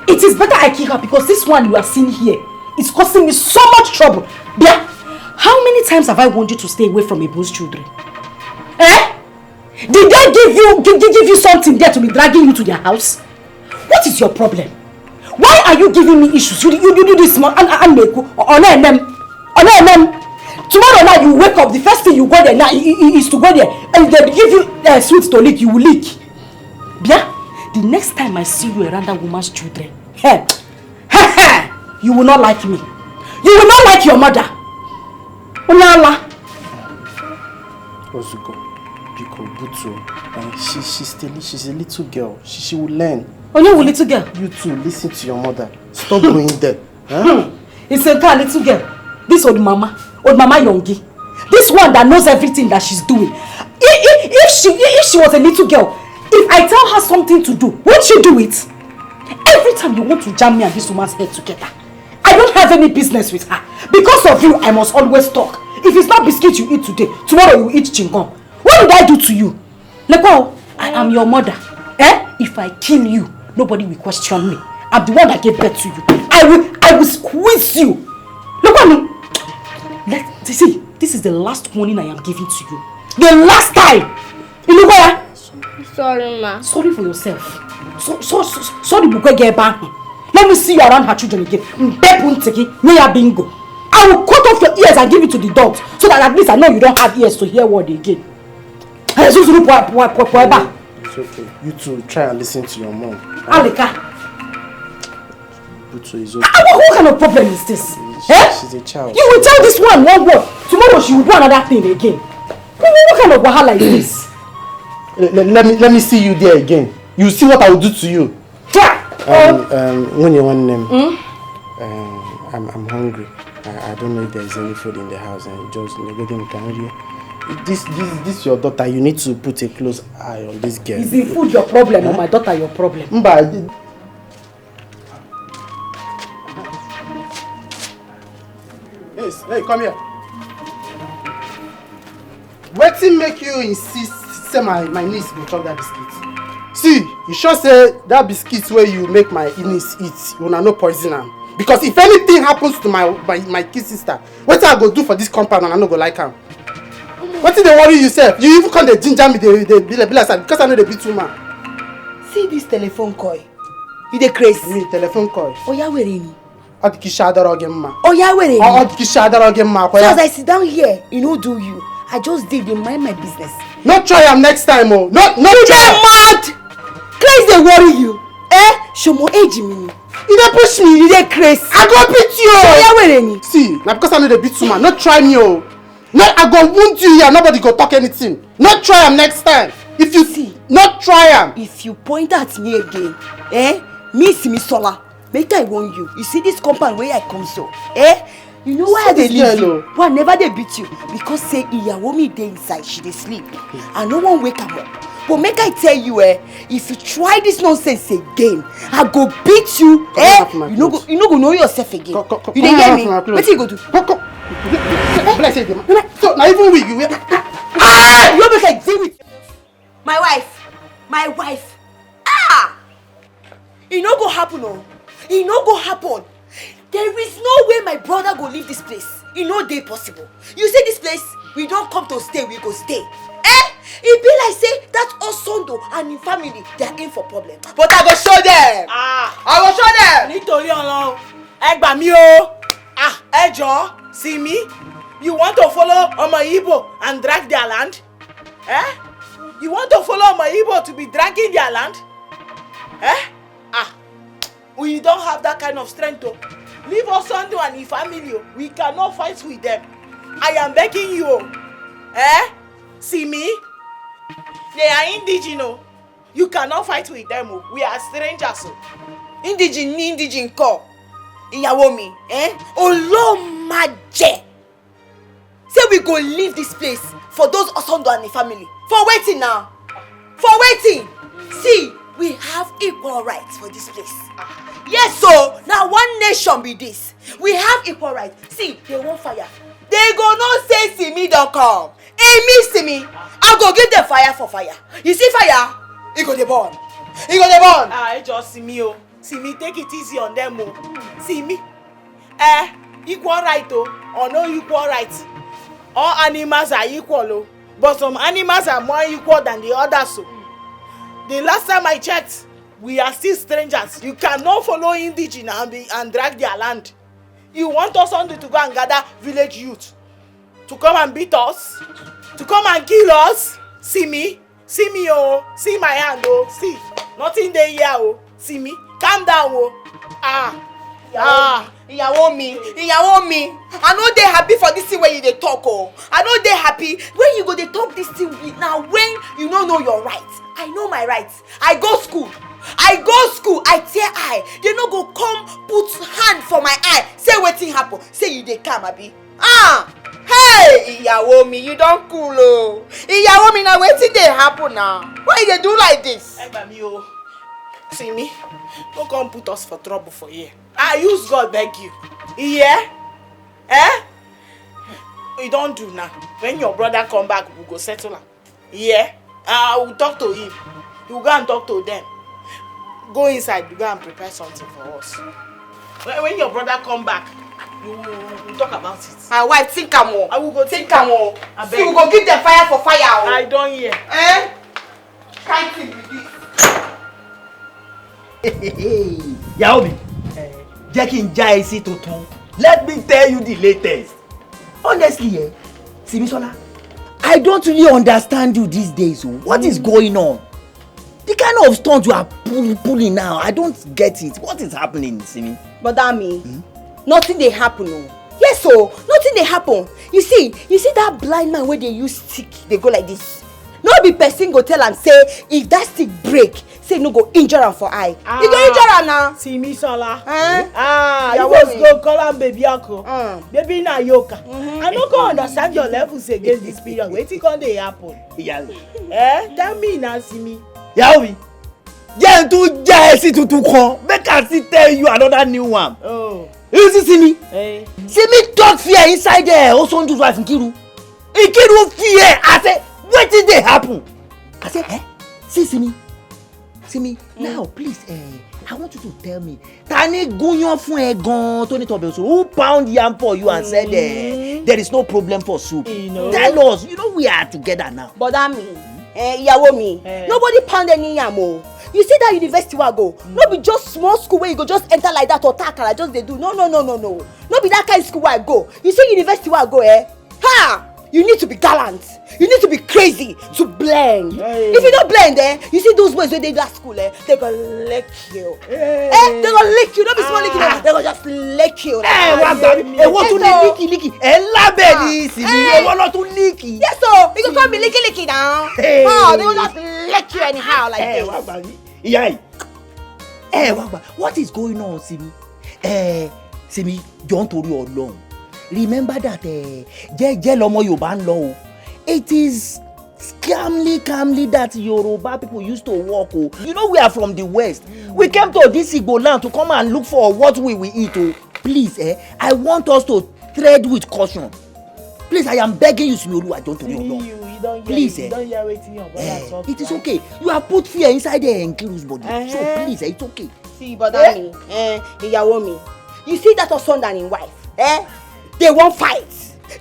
It is better I kill her because this one you are seeing here is causing me so much trouble. Bia, how many times have I warned you to stay away from Ibu's children? Eh? Did they give you something there to be dragging you to their house? What is your problem? Why are you giving me issues? You do this small and make on them. Tomorrow night you wake up, the first thing you go there now is to go there and they give you sweets to lick, you will lick. Bia, the next time I see you around that woman's children, you will not like me. You will not like your mother. Onala. Wazico, Biko, Butu, she's a little girl. She will learn. Oh, you little girl? You too, listen to your mother. Stop going there. Huh? It's a girl, little girl. This old mama Yongi. This one that knows everything that she's doing. If she was a little girl, if I tell her something to do, won't she do it? Every time you want to jam me and this woman's head together, I don't have any business with her. Because of you, I must always talk. If it's not biscuit you eat today, tomorrow you eat chingom. What did I do to you? Lekwa, I am your mother. If I kill you, nobody will question me. I'm the one that gave birth to you. I will squeeze you. Look at me. See, this is the last warning I am giving to you. The last time. Sorry, ma. Sorry for yourself. Sorry, let me see you around her children again. I will cut off your ears and give it to the dogs so that at least I know you don't have ears to hear word again. It's okay. You two try and listen to your mom. Alika. Butu is okay. What kind of problem is this? She's a child. You will tell this one word. Tomorrow she will do another thing again. What kind of wahala is this? Let me see you there again. You see what I will do to you. When you want name, I'm hungry. I don't know if there is any food in the house, and just this your daughter. You need to put a close eye on this girl. Is the food your problem or my daughter your problem? Yes, hey, come here. Wetin make you insist say my niece go chop that biscuit? See, you sure say that biscuit where you make my niece eat, you no poison am. Because if anything happens to my kid sister, what I go do for this compound and I no go like am? What did they worry yourself? You even come dey ginger me, they be like that because I know they beat woman. See this telephone call. You dey crazy? Me telephone call. Oya were ni. Odikisha adaro gemma. Oya were ni. Odikisha adaro gemma. So as I sit down here, you no do you. I just did mind my business. Not try am next time, oh. Not you try. Mad. Crazy they worry you. Shomo age me. You dey push me. You dey crazy. I go beat you. Oya were ni. See, now because I know they beat woman, not try me, oh. No, I go wound you here. Nobody go talk anything. Not try am next time. If you see, not try am. If you point at me again, me see me sola. Make I warn you. You see this compound where I come so, You know why they leave you? Why never they beat you? Because say Iyawo me dey inside, she dey sleep. I no one wake am up. But make I tell you, if you try this nonsense again, I go beat you. You no go know yourself again. You dey hear me? What you go do? So now even with you, you make I deal with my wife. It no go happen, oh. It no go happen. There is no way my brother go leave this place. It no dey possible. You see this place, we don't come to stay, we go stay. It be like say that Osondo and him family, they are in for problem. But I go show them. I go show them. Nítorí Ọlọ́run, ẹ gbà mí o. Ẹ jọ̀ọ́, see me? You want to follow Omo Igbo and drag their land? You want to follow Omo Igbo to be dragging their land? We don't have that kind of strength to leave Osondo and his family. We cannot fight with them. I am begging you. See me? They are indigenous. You cannot fight with them. We are strangers. Indigene call. Ìyàwó mi, Olomaje. Say we go leave this place for those Osondo and the family. For waiting now. For waiting. See, we have equal rights for this place. Yes, so now one nation be this. We have equal rights. See, they won't fire. They go no say see me don't come. Me see me. I go give them fire for fire. You see fire? It go dey burn. It go dey burn. I just see me. See me, take it easy on them. See me. Equal right or no equal right. All animals are equal, but some animals are more equal than the others. The last time I checked, we are still strangers. You cannot follow indigenous and drag their land. You want us only to go and gather village youth to come and beat us, to come and kill us. See me, see my hand, see nothing there here, see me. Calm down, Ìyàwó mi. I know they happy for this thing when you dey talk. I know they happy when you go dey talk this thing now when you don't know your rights. I know my rights. I go school. I tear eye. They no go come put hand for my eye. Say wetin happen. Say you dey calm, abi. Hey, ìyàwó mi, you don't cool. Ìyàwó mi, now wetin dey happen now? Why you dey do like this? See me? Don't come put us for trouble for here. I use God beg you. Yeah? We don't do now. When your brother come back, we go settle him. Yeah? I will talk to him. You go and talk to them. Go inside, you go and prepare something for us. When your brother come back, we'll talk about it. My wife, think am o. I will go think am o. See, we go give them fire for fire o. I don't hear. Can't think with this. Yaomi, jẹ́ kí n já ẹ sí tuntun. Let me tell you the latest. Honestly, Simisola, I don't really understand you these days. What is going on? The kind of stunt you are pulling now, I don't get it. What is happening, Simi? But that mean, nothing dey happen. Yes, so nothing dey happen. You see that blind man where they use stick, they go like this. No be person go tell am say if that stick break, say no go injure am for eye. You go injure am now. Simisola. You just go call am baby uncle. Baby na yoka. I no go understand your levels against this period. Wetin come dey happen? Tell me now, Simi. Yaomi, jẹ́ n tún já ẹ sí tuntun kan. Make I still tell you another new one. You see Simi? Simi talk fear inside there. Osondu's wife Nkiru. Nkiru fear. I say, wetin dey happen? I say, see Simi, now please, I want you to tell me, ta ni gúnyán fún ẹ gan tó ní tọbẹ̀ òṣòro? Who pound yam for you and said there is no problem for soup? Tell us, we are together now. But that mean, ìyàwó mi, nobody pound any yam o. You see that university wa go? No be just small school where you go just enter like that or takara just dey do. No. No be that kind of school where I go. You see university wa go, you need to be gallant. You need to be crazy to blend. If you don't blend, you see those boys when they that school, they go lick you. They go lick you. Don't be small licking. They go just lick you. What to licky? Label Simi. What to licky? Yes, so you can come be licky now. They go just lick you anyhow like this. What is going on, Simi? Simi, don't worry alone. Remember that jẹ́jẹ́ lọmọ Yorùbá ń lọ o. It is calmly that Yoruba people used to walk. We are from the west. We came to this Igbo land to come and look for what we will eat. Please, I want us to tread with caution. Please, I am begging you, Simi. I don't know. Please, it is okay. You have put fear inside the Nkiru's body. So please, it's okay. See, but that me, ìyàwó mi. You see that Osonda and his wife? Eh? They won't fight.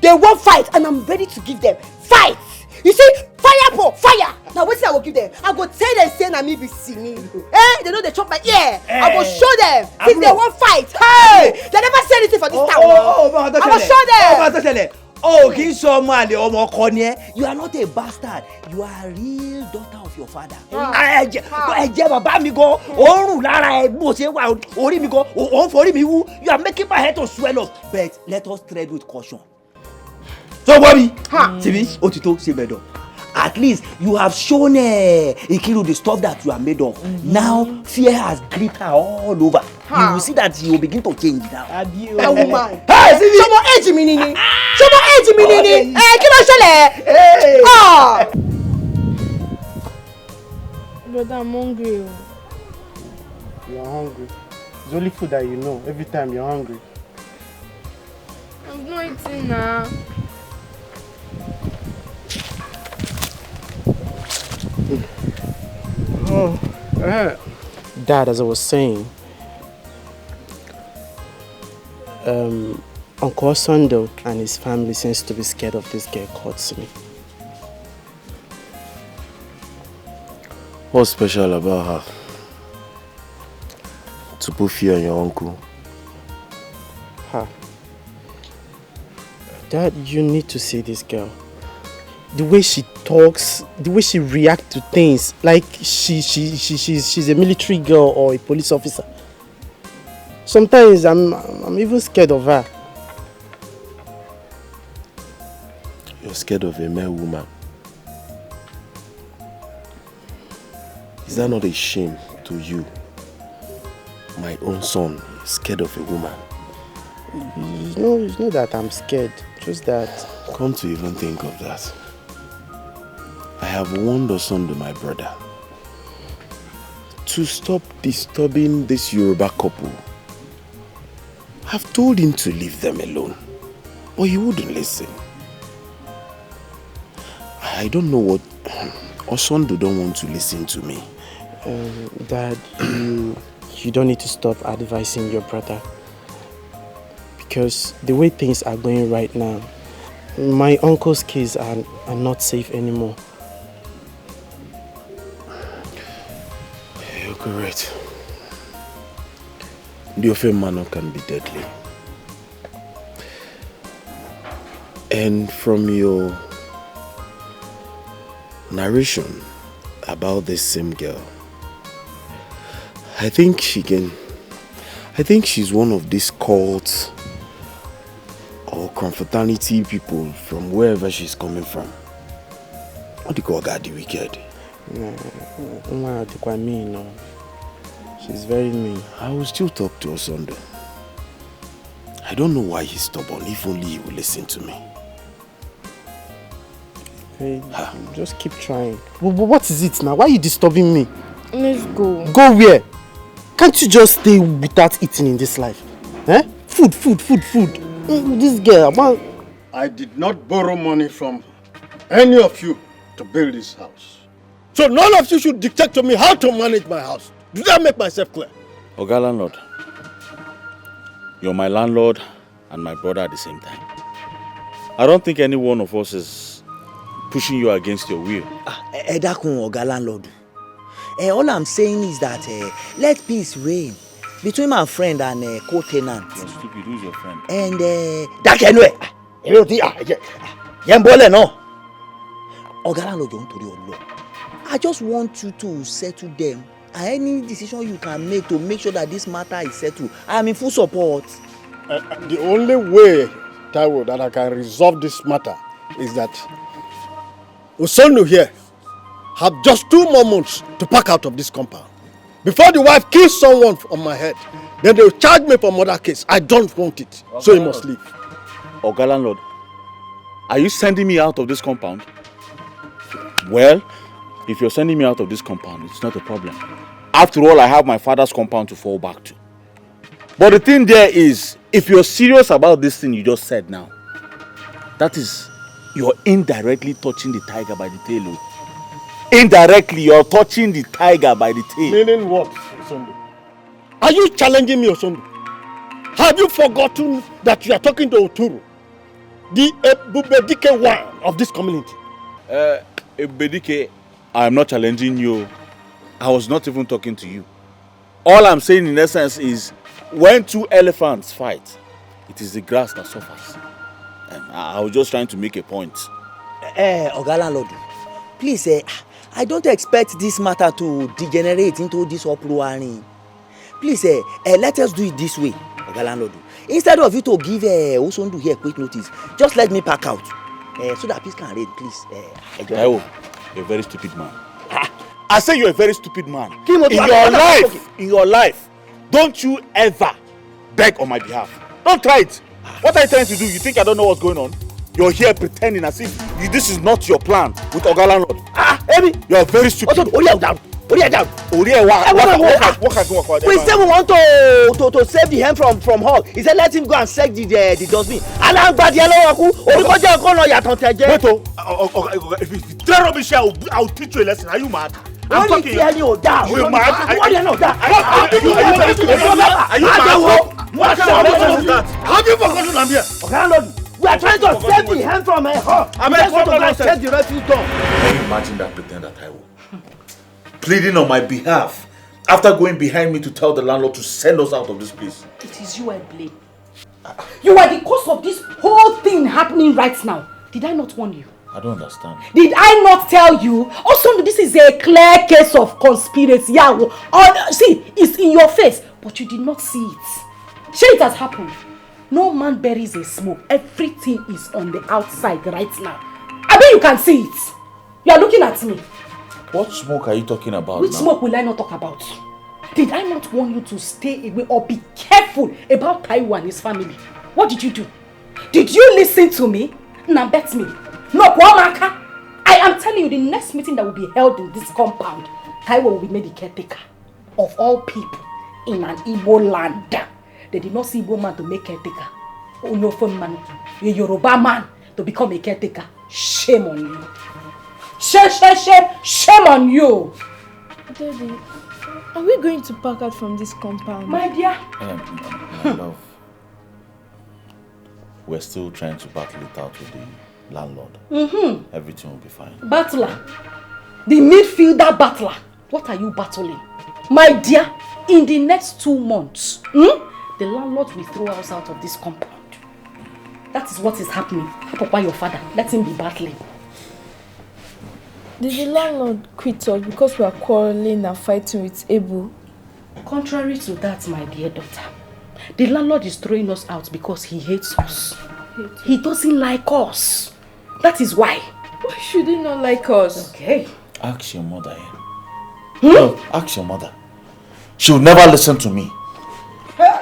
They won't fight, and I'm ready to give them fight. You see, fire for fire. Now what I will give them? I go tell them say na me be singing. Eh? They know they chop my ear. I go show them. Since they won't fight. Hey! They never say anything for this town. I go show them. Oh, kì í ṣe ọmọ àlè ọmọ ọkọ ni ẹ́. You are not a bastard. You are a real daughter of your father. Ẹ̀jẹ̀ bàbá mi gan, òórùn lára ẹ̀ bó ṣe wà orí mi gan, òun forí mi wú. You are making my head to swell up. But let us tread with caution. So Bobby, Sibi, Otito, Sebedo. At least you have shown Ikiru the stuff that you are made of. Now fear has gripped her all over. You will see that you will begin to change now. That woman. Hey, Shomo age mi nini. Shomo age mi nini. Kí ló ṣẹlẹ̀? Brother, I'm hungry. You're hungry. It's only food that you know. Every time you're hungry. I'm not eating now. Dad, as I was saying, Uncle Sondo and his family seems to be scared of this girl called Simi. What's special about her? To put fear in your uncle. Dad, you need to see this girl. The way she talks, the way she reacts to things, like she's a military girl or a police officer. Sometimes I'm even scared of her. You're scared of a male woman. Is that not a shame to you? My own son is scared of a woman. It's not that I'm scared, just that... Come to even think of that. I have warned Osondo, my brother, to stop disturbing this Yoruba couple. I've told him to leave them alone, but he wouldn't listen. I don't know what... Osondo don't want to listen to me. Dad, you don't need to stop advising your brother. Because the way things are going right now, my uncle's kids are not safe anymore. You're correct. The affair manner can be deadly. And from your narration about this same girl, I think she's one of these cults or confraternity people from wherever she's coming from. What do you call God the wicked? No. She's very mean. I will still talk to Osondo. I don't know why he's stubborn. If only he will listen to me. Hey, just keep trying. But what is it now? Why are you disturbing me? Let's go. Go where? Can't you just stay without eating in this life? Eh? Food. This girl, I did not borrow money from any of you to build this house. So none of you should dictate to me how to manage my house. Did I make myself clear? Oga landlord, you're my landlord and my brother at the same time. I don't think any one of us is pushing you against your will. Edakun Oga landlord. All I'm saying is that let peace reign between my friend and co-tenant. You're stupid. Who's your friend? And Dakenwe. Yembole no. Oga landlord don't torí Ọlọ́run. I just want you to settle them. Any decision you can make to make sure that this matter is settled, I'm in full support. The only way, Taiwo, that I can resolve this matter is that Osondo here have just 2 more months to pack out of this compound. Before the wife kills someone on my head, then they will charge me for murder case. I don't want it, so he must leave. Oga landlord, are you sending me out of this compound? Well, if you're sending me out of this compound, it's not a problem. After all, I have my father's compound to fall back to. But the thing there is, if you're serious about this thing you just said now, that is, you're indirectly touching the tiger by the tail. Indirectly, you're touching the tiger by the tail. Meaning what, Osondo? Are you challenging me, Osondo? Have you forgotten that you are talking to Uturu, the Ebubedike one of this community? Ebubedike, I am not challenging you. I was not even talking to you. All I'm saying in essence is, when two elephants fight, it is the grass that suffers. I was just trying to make a point. Oga landlord, please, I don't expect this matter to degenerate into this uproar. Please, let us do it this way, Oga landlord. Instead of you to give Osondu here quick notice, just let me pack out, so that peace can reign, please. Taiwo, you're a very stupid man. I say you're a very stupid man. In your life, don't you ever beg on my behalf. Don't try it. What are you trying to do? You think I don't know what's going on? You're here pretending as if this is not your plan with Oga landlord. Amy, you're very stupid. We say we want to save the hen from hog. He said let him go and check the dustbin. Wait, if you tell rubbish, I'll teach you a lesson. Are you mad? I'm talking. Are you mad? Are you mad? Have you forgotten I'm here? We are trying to save the hen from a hog. I'm going to check the refuse dump. Can you imagine that pretender, Taiwo? Pleading on my behalf after going behind me to tell the landlord to send us out of this place. It is you I blame. You are the cause of this whole thing happening right now. Did I not warn you? I don't understand. Did I not tell you? Also, this is a clear case of conspiracy. See, it's in your face, but you did not see it. Sure, it has happened. No man buries a smoke. Everything is on the outside right now. I bet you can see it. You are looking at me. What smoke are you talking about? Which smoke will I not talk about? Did I not warn you to stay away or be careful about Taiwo and his family? What did you do? Did you listen to me? Now bet me. No, Kwamaka. I am telling you, the next meeting that will be held in this compound, Taiwo will be made the caretaker of all people in an Igbo land. They did not see Igbo man to make caretaker. Onyofon man, a Yoruba man to become a caretaker. Shame on you. Shame on you. Daddy, are we going to pack out from this compound? My dear. My love, we're still trying to battle it out with the landlord. Everything will be fine. Battler. The midfielder battler. What are you battling? My dear, in the next 2 months, the landlord will throw us out of this compound. That is what is happening. Papa, your father, let him be battling. Did the landlord quit us because we are quarreling and fighting with Ebu? Contrary to that, my dear daughter, the landlord is throwing us out because he hates us. He doesn't like us. That is why. Why should he not like us? Okay. Ask your mother. No, ask your mother. She will never listen to me.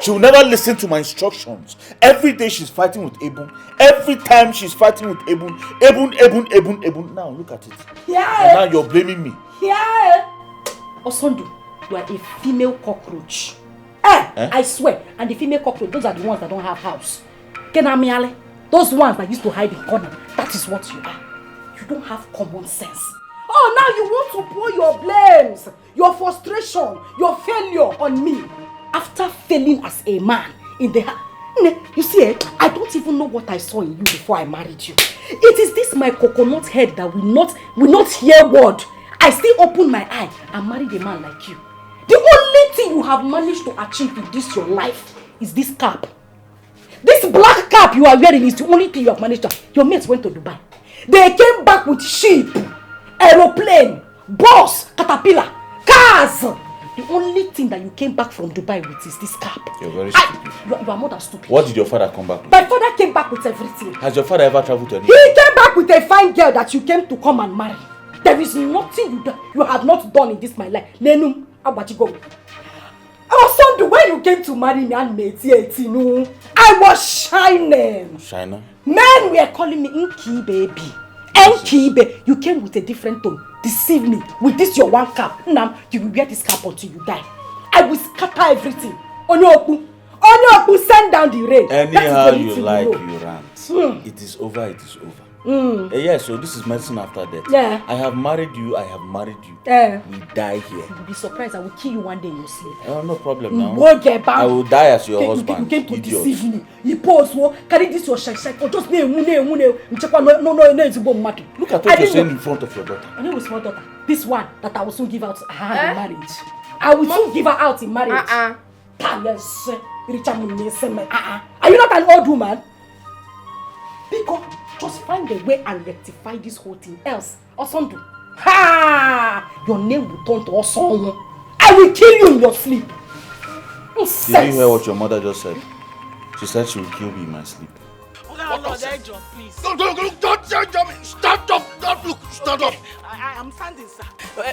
She will never listen to my instructions. Every day she's fighting with Ebun. Every time she's fighting with Ebun. Ebun. Now look at it. Yeah. And now you're blaming me. Yeah. Osondu, you are a female cockroach. I swear. And the female cockroach, those are the ones that don't have house. Kenamiale, those ones that used to hide in corner. That is what you are. You don't have common sense. Oh, now you want to pour your blames, your frustration, your failure on me. After failing as a man in the you see, I don't even know what I saw in you before I married you. It is this my coconut head that will not hear word. I still open my eye and married a man like you. The only thing you have managed to achieve in this your life is this cap. This black cap you are wearing is the only thing you have managed to. Your mates went to Dubai. They came back with sheep, aeroplane, bus, caterpillar, cars. The only thing that you came back from Dubai with is this cap. You're very stupid. You are more than stupid. What did your father come back with? My father came back with everything. Has your father ever traveled to any? He came back with a fine girl that you came to come and marry. There is nothing you have not done in this my life. Nenum, Abachigo. Sondu, when you came to marry me and me, I was shining. Shiner? Men were calling me Inky baby. Enkibe. You came with a different tone. Deceive me with this your one cap. Now you will wear this cap until you die. I will scatter everything. Onyoku, send down the rain. Anyhow you like, you rant. It is over, it is over. Yes, so this is medicine after death. Yeah. I have married you, I have married you. We die here. You'll be surprised. I will kill you one day in your sleep. No problem now. Won't get back. I will die as your husband. You came to idiot. deceive me. You pose, carry this your shake or just no. Look at what you're saying in front of your daughter. I know it's my daughter. This one that I will soon give out her in marriage. I will soon give her out in marriage. Yes. Are you not an old woman? Because just find a way and rectify this whole thing. Else, Osondu, your name will turn to Osondu. I will kill you in your sleep. Did you hear what your mother just said? She said she will kill me in my sleep. Please. Don't jump me. Stand up. Stand up. I am standing, sir.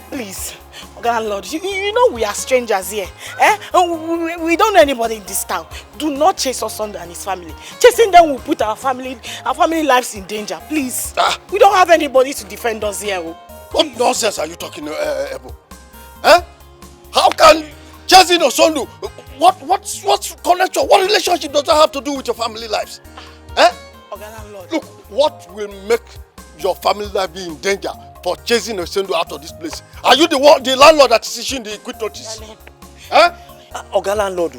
Please, landlord, you know we are strangers here. We don't know anybody in this town. Do not chase Osondu and his family. Chasing them will put our family lives in danger. Please. We don't have anybody to defend us here. What nonsense are you talking, Ebo? How can chasing Osondu? What's connection? What relationship does that have to do with your family lives? Look, what will make your family life be in danger for chasing Osondu out of this place? Are you the landlord that is issuing the quit notice? Oga landlord,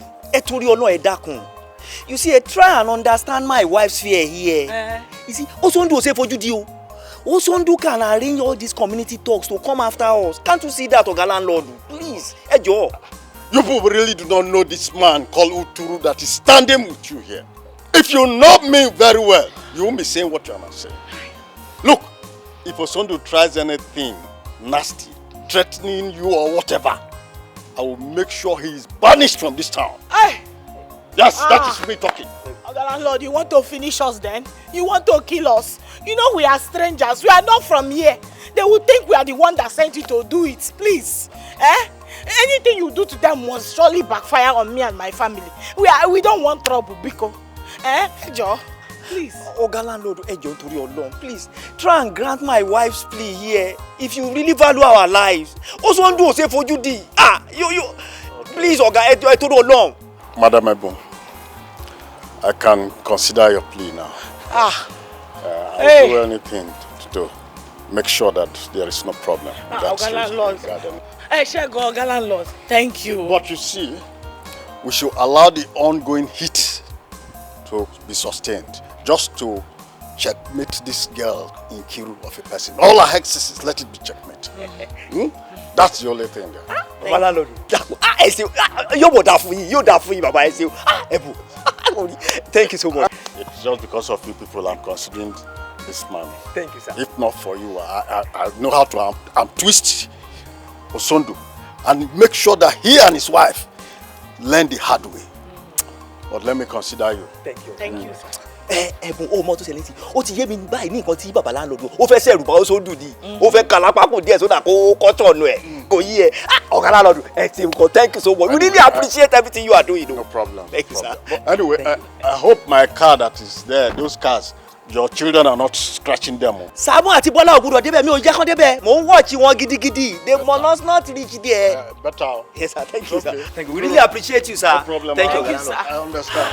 you see, try and understand my wife's fear here. You see, Osondu say for you, Osondu can arrange all these community talks to come after us. Can't you see that, Oga landlord? Please, Ejo. You people really do not know this man called Uturu that is standing with you here. If you know me very well, you won't be saying what you are not saying. Look, if Osondu tries anything nasty, threatening you or whatever, I will make sure he is banished from this town. Yes, that is me talking. Landlord, you want to finish us then? You want to kill us? You know we are strangers. We are not from here. They will think we are the one that sent you to do it. Please. Anything you do to them must surely backfire on me and my family. We don't want trouble, Biko. Ejo, please. Oga landlord, Ejo, please try and grant my wife's plea here. If you really value our lives, Osondu say for you di. You. Please, Oga, Ejo, Madam Ebon, I can consider your plea now. I'll do anything to make sure that there is no problem. Oga landlord. Oga landlord, thank you. But you see, we should allow the ongoing heat to be sustained, just to checkmate this girl in Kiru of a person. All our hexes, let it be checkmate. That's the only thing there. Thank you so much. It's just because of you people I'm considering this man. Thank you, sir. If not for you, I know how to twist Osondu and make sure that he and his wife learn the hard way. But let me consider you. Thank you. Thank you, sir. Mọ́tò ṣẹlẹ̀ ó ti yé mi báyìí ní nǹkan tí bàbá láńlọ́dún ó fẹ́ sẹ́rù bá ó sódù ni ó fẹ́ kàlápákò díẹ̀ sódà kó kọ́tọ̀nù ẹ̀ kò yí ẹ ọ̀gá láńlọ́dún ẹ ti nǹkan thank you so much we really appreciate everything you are doing. No problem. Thank you, sir. Anyway, I hope my car that is there, those cars, your children are not scratching them. Sàámú àti Bọ́lá ò gbọdọ̀ débẹ̀ mi ò jẹ́ kán débẹ̀ mò ń watch wọn gidigidi they must not reach there. Better. Yes, sir. Thank you, sir. Thank you. We really appreciate you, sir. No problem. Thank you, sir. I understand.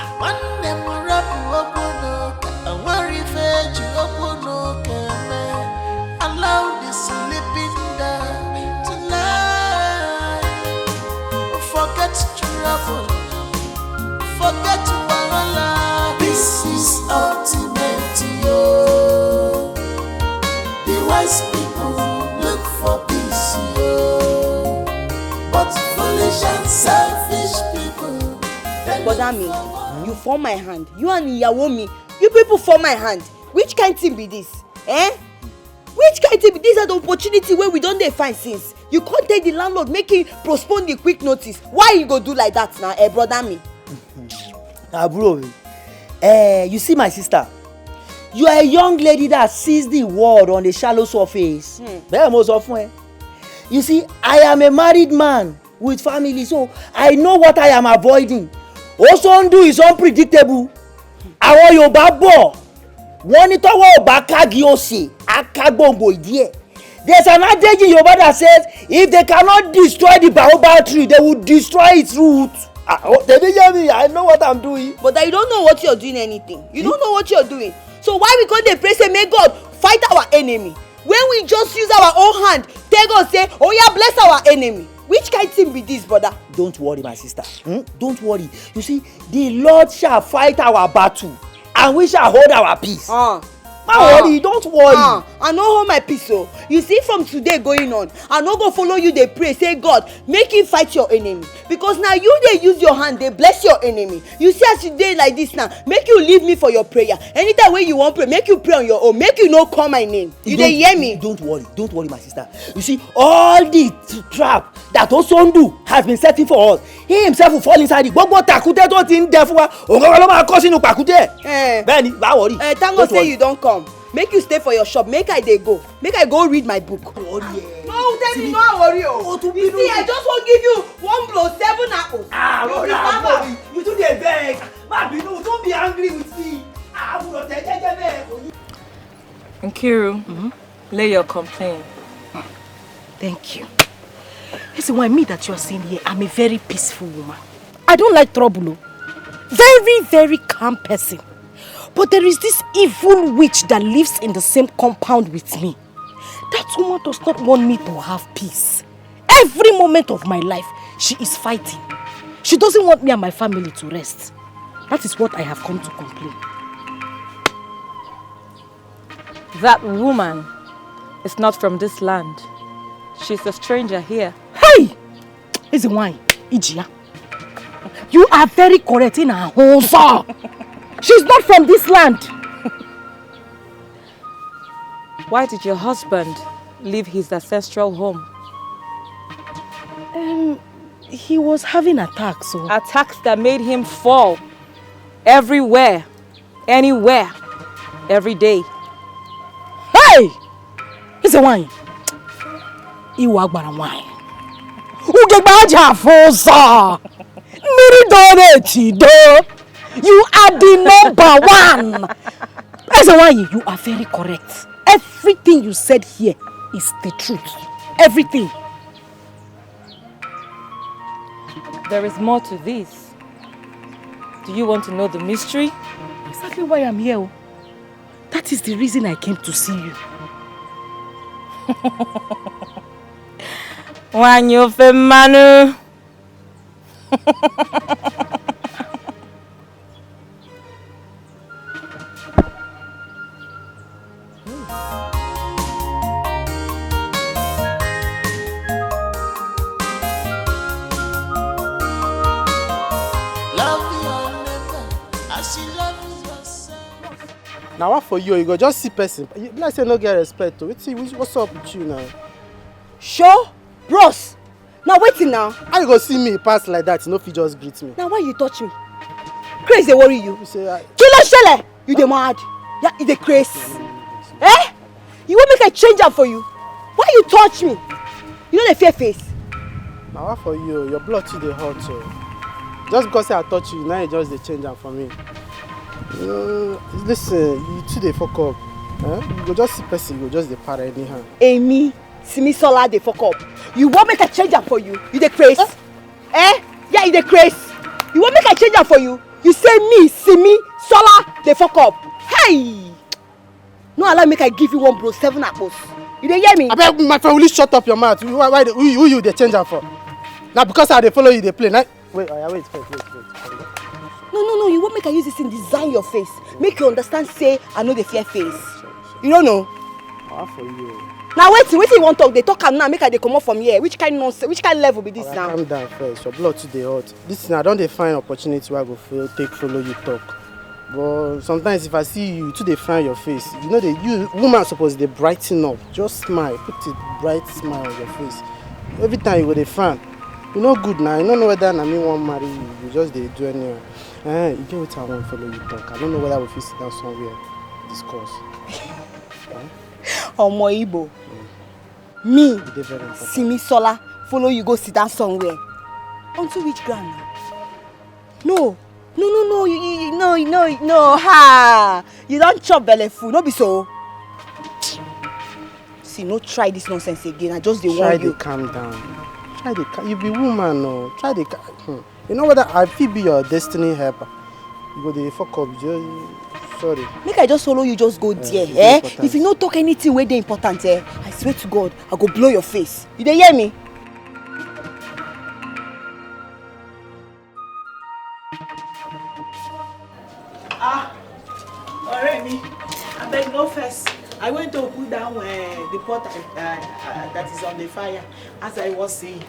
Allow the sleeping down tonight. Forget trouble, forget wahala. This is ultimate, yo. The wise people look for peace, yo. But foolish and selfish people. But you form my hand. You and Iyawo, you people form my hand. Which kind thing be this? Which kind thing be this? Are the opportunity where we don't dey find since. You can't take the landlord, make him postpone the quick notice. Why you go do like that now, brother me? Bro, you see my sister, you are a young lady that sees the world on the shallow surface. Very most often. You see, I am a married man with family, so I know what I am avoiding. Osondu is unpredictable. Àwọn Yorùbá bọ̀ wọ́n ní tọ́wọ́ ò bá kági òsè akágbòǹgbò ìdí ẹ̀. There's an adage in Yoruba that says if they cannot destroy the baobab tree, they will destroy its roots. They didn't hear me. I know what I'm doing. But you don't know what you're doing anything. You don't know what you're doing. So why we go dey pray say may God fight our enemy? When we just use our own hand, tell God say, oh yeah, bless our enemy. Which kind of thing be this, brother? Don't worry, my sister. Don't worry. You see, the Lord shall fight our battle, and we shall hold our peace. Don't worry. I no hold my peace. So you see, from today going on, I no go follow you. They pray, say God, make him fight your enemy. Because now you they use your hand, they bless your enemy. You see, as you dey like this now, make you leave me for your prayer. Anytime when you want pray, make you pray on your own. Make you no call my name. You dey hear me? Don't worry, my sister. You see, all the trap that Osondu has been setting for us, he himself will fall inside it. Gbogbo takute tó ti ń dẹ fún wa, òun ló máa kó sínú pàkúté. Bẹ́ẹ̀ni, bá worry. Thank God say you don't come. Make you stay for your shop. Make I go read my book. Oh yeah. No, tell me no worry. Oh, you see, I just want give you 1 blow 7 apples. Worry. You do the beg. Mabinu, don't be angry with me. I will not take it. Nkiru, lay your complaint. Thank you. Listen, why me that you are seeing here, I'm a very peaceful woman. I don't like trouble. Very, very calm person. But there is this evil witch that lives in the same compound with me. That woman does not want me to have peace. Every moment of my life, she is fighting. She doesn't want me and my family to rest. That is what I have come to complain. That woman is not from this land. She's a stranger here. Hey! It's a wine, Ijia. You are very correct in her home, sir. She's not from this land. Why did your husband leave his ancestral home? He was having attacks. So. Attacks that made him fall. Everywhere. Anywhere. Every day. Hey! It's a wine. Iwagbara wine. Ugebaja fosa. Miridore. You are the number 1. It's a wine. You are very correct. Everything you said here is the truth. Everything. There is more to this. Do you want to know the mystery? Exactly why I'm here. That is the reason I came to see you. Wanyofe Manu. Now what for you? You go just see person. Like say no get respect to. What's up with you now? Sure, bros. Now waiting now. How you go see me pass like that? You no fit just greet me. Now why you touch me? Crazy dey worry you. You say Kilo shele. You dey mad? Yeah, you dey crazy. Eh? You want make I change am for you? Why you touch me? You know the fear face. Now what for you? Your blood too dey hot so. Just because I touch you, now you just dey change am for me. Listen, you too dey fuck up. You go just see person, you go just dey para anyhow. Amy, Simisola dey fuck up. You want make I change am for you? You dey craze? Yeah, you dey craze. You want make I change am for you? You say me, Simisola dey fuck up. Hey! No allow make I give you 1 blow 7 apples. You dey hear me? Abeg, my friend, will you shut up your mouth? Why who you dey change am for? Now because I dey follow you dey play. Now, wait. No, you want make I use this thing design your face. Make you understand say I know the fear face. You don't know? How for you? Now wait till you want talk. They talk am now, make I dey come up from here. Which kind nonsense, which kind level be this now? Calm down first. Your blood too dey hot. Listen, I don dey find opportunity where I go follow you talk. But sometimes if I see you too dey find your face, you know you woman suppose dey brighten up. Just smile, put a bright smile on your face. Every time you go dey frown. You no good now. You don't know whether na me wan marry you. You just dey do anyhow. You get what I want follow you talk. I don't know whether we fit sit down somewhere discuss. Omo Igbo. Me, Simisola, follow you go sit down somewhere. Onto which ground now? No, ha! You don't chop belly food, no be so. See, no try this nonsense again. I just dey warn you. Try to calm down. You be woman, no. Try to. You know whether I fit be your destiny helper. You go dey fuck up. Sorry. Make I just follow you, just go there. If you no talk anything where they important, I swear to God, I go blow your face. You dey hear me? Already, I beg no first. I went to put down the pot that is on the fire. As I was saying,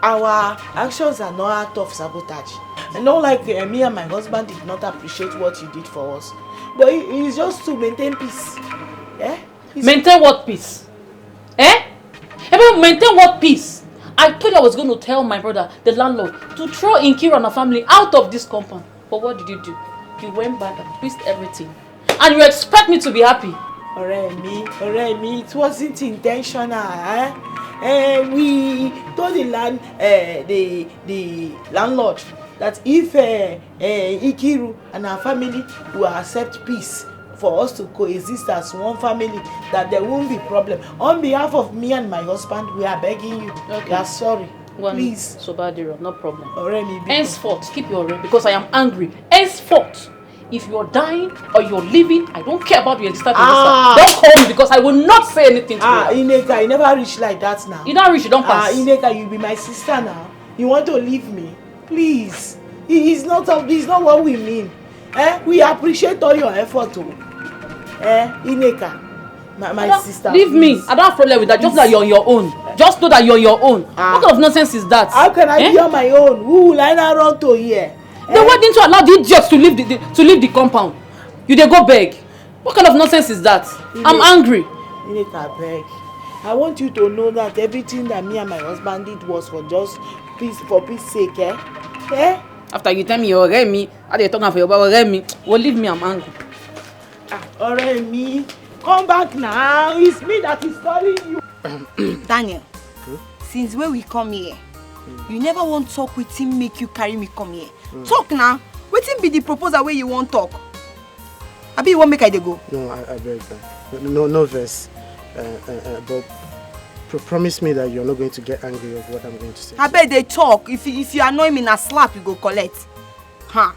our actions are not act of sabotage. And not like me and my husband did not appreciate what you did for us. But it's just to maintain peace. Maintain what peace? Maintain what peace? I told you I was going to tell my brother, the landlord, to throw Nkiru and her family out of this compound. But what did you do? You went back and twisted everything. And you expect me to be happy? Alright, it wasn't intentional. We told the landlord that if Nkiru and her family will accept peace for us to coexist as one family, that there won't be problem. On behalf of me and my husband, we are begging you. Okay. We are sorry. Please. Sobadiro, no problem. Already. Henceforth, keep your rent because I am angry. Henceforth, if you're dying or you're leaving, I don't care about your existence. Don't call me because I will not say anything to you. Ineka, you never reach like that now. You don't reach, you don't pass. Ineka, you be my sister now. You want to leave me? Please. It's not what we mean. We appreciate all your effort too. Ineka. My sister. Leave me. I don't have problem with that. Just that you're on your own. Just know that you're on your own. What kind of nonsense is that? How can I be on my own? Who will I not run to here? Then why didn't you allow the idiots to leave the compound? You dey go beg. What kind of nonsense is that? I'm angry. Ineka, beg. I want you to know that everything that me and my husband did was for just peace, for peace sake, After you tell me you're me, how they talking for your brother me? Well, leave me, I'm angry. Me, come back now. It's me that is calling you. Daniel, since when we come here, you never want to talk with him, make you carry me come here. Talk now. Wetin be the proposal where you want talk? Abi you want make I dey go? No, I beg. No verse. But promise me that you're not going to get angry of what I'm going to say. I bet they talk. If you annoy me na slap, you go collect. Huh?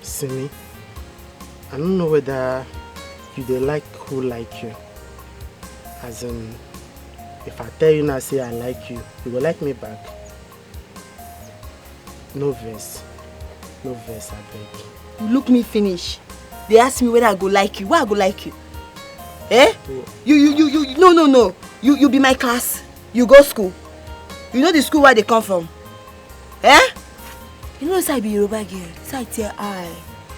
Simi, I don't know whether you dey like who like you. As in, if I tell you now say I like you, you will like me back. No verse, I beg. You look me finish. They ask me whether I go like you. Why I go like you? You no. You be my class. You go school. You know the school where they come from. You know say I be Yoruba girl. So I tell eye.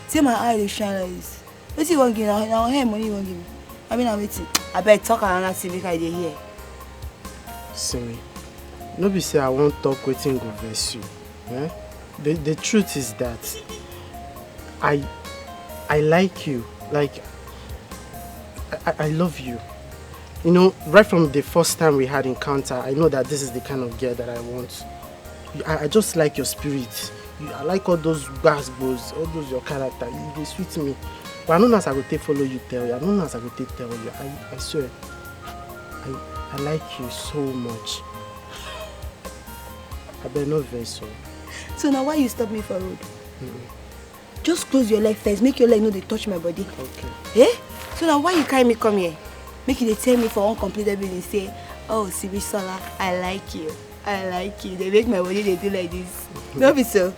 Say my eye they shine like this. What you want give now? Now hair money you want give me. I mean I'm waiting. I bet talk another thing make I dey hear. Simi, no be say I won't talk wetin go vex you. The truth is that I like you. Like I love you. You know, right from the first time we had encounter, I know that this is the kind of girl that I want. I just like your spirit. I like all those basketballs, all those your character. They sweet me. But I don't know as I go take follow you tell you. I don't know as I go take tell you. I swear. I like you so much. I better not vex so. So now why you stop me for road? Just close your leg first. Make your leg know they touch my body. Okay. So now why you carry me come here? Make you they tell me for uncompleted building say, oh Sibisola, I like you. I like you. They make my body they do like this. No be so.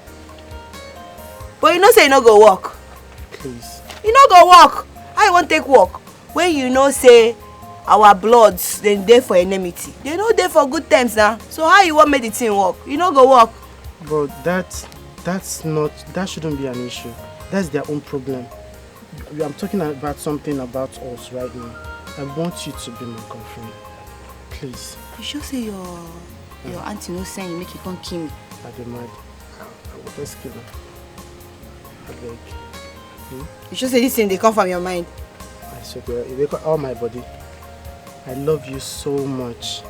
But you know say you no go walk. Please. You no go walk. How you want take walk? When you know say our bloods then there for enmity. They no there for good times now. So how you want make the thing work? You no go walk. But that shouldn't be an issue. That's their own problem. I'm talking about something about us right now. I want you to be my girlfriend. Please. You sure say your auntie no send you make you come kill me? I dey mad. I will just kill her. I beg. You sure say this thing they come from your mind? I swear, it wake up all my body. I love you so much.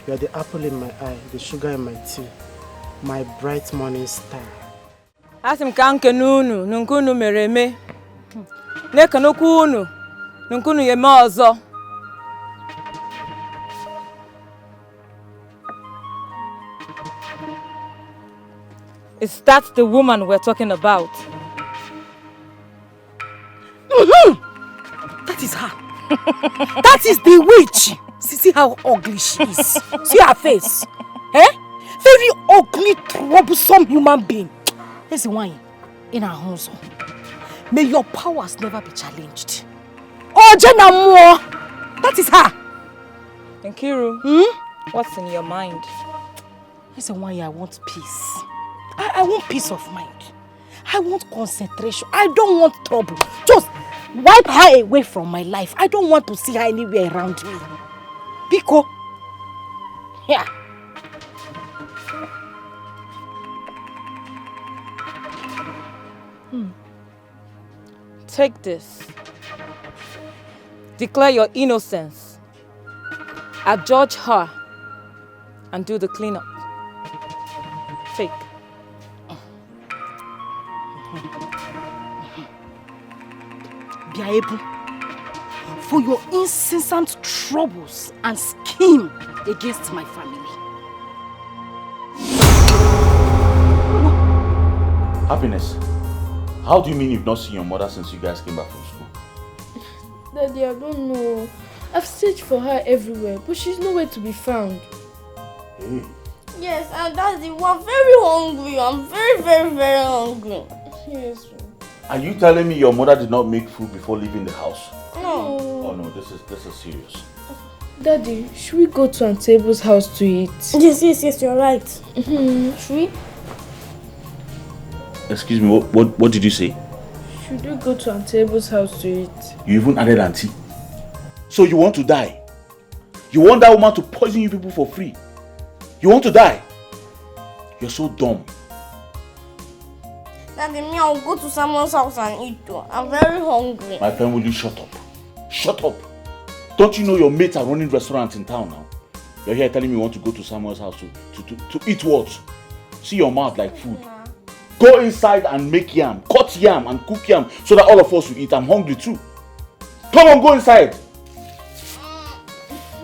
You are the apple in my eye, the sugar in my tea, my bright morning star. Asim ka nkene unu nkunu mere eme. Nekenokwu unu nkunu yeme ọzọ. Is that the woman we're talking about? That is her. That is the witch. See how ugly she is. See her face. Very ugly, troublesome human being. Here's the one in her house. May your powers never be challenged. Oh, Jenna, that is her. Nkiru, what's in your mind? Here's the one I want peace. I want peace of mind. I want concentration. I don't want trouble. Just wipe her away from my life. I don't want to see her anywhere around me. Biko. Yeah. Take this. Declare your innocence. Adjudge her and do the cleanup. Take. Biaebu, for your incessant troubles and scheme against my family. Happiness, how do you mean you've not seen your mother since you guys came back from school? Daddy, I don't know. I've searched for her everywhere, but she's nowhere to be found. Hey. Yes, and Daddy, we're very hungry. I'm very, very, very hungry. Yes. Are you telling me your mother did not make food before leaving the house? No. Oh no, this is serious. Daddy, should we go to Aunt Table's house to eat? Yes, you're right. Should we? Excuse me, what did you say? Should we go to Aunt Table's house to eat? You even added auntie. So you want to die? You want that woman to poison you people for free? You want to die? You're so dumb. Daddy, me, I'll go to someone's house and eat too. I'm very hungry. My friend, will you shut up? Shut up. Don't you know your mates are running restaurants in town now? You're here telling me you want to go to someone's house to eat what? See your mouth like food. Go inside and make yam, cut yam and cook yam so that all of us will eat. I'm hungry too. Come on, go inside.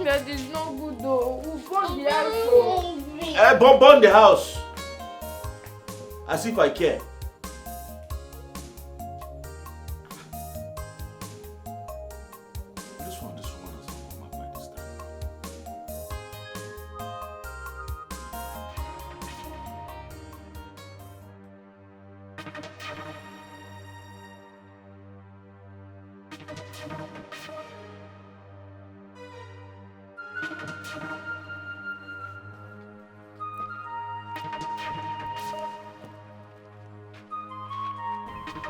That is not good though. We'll burn the house. Burn the house. As if I care. This one has come up by this time.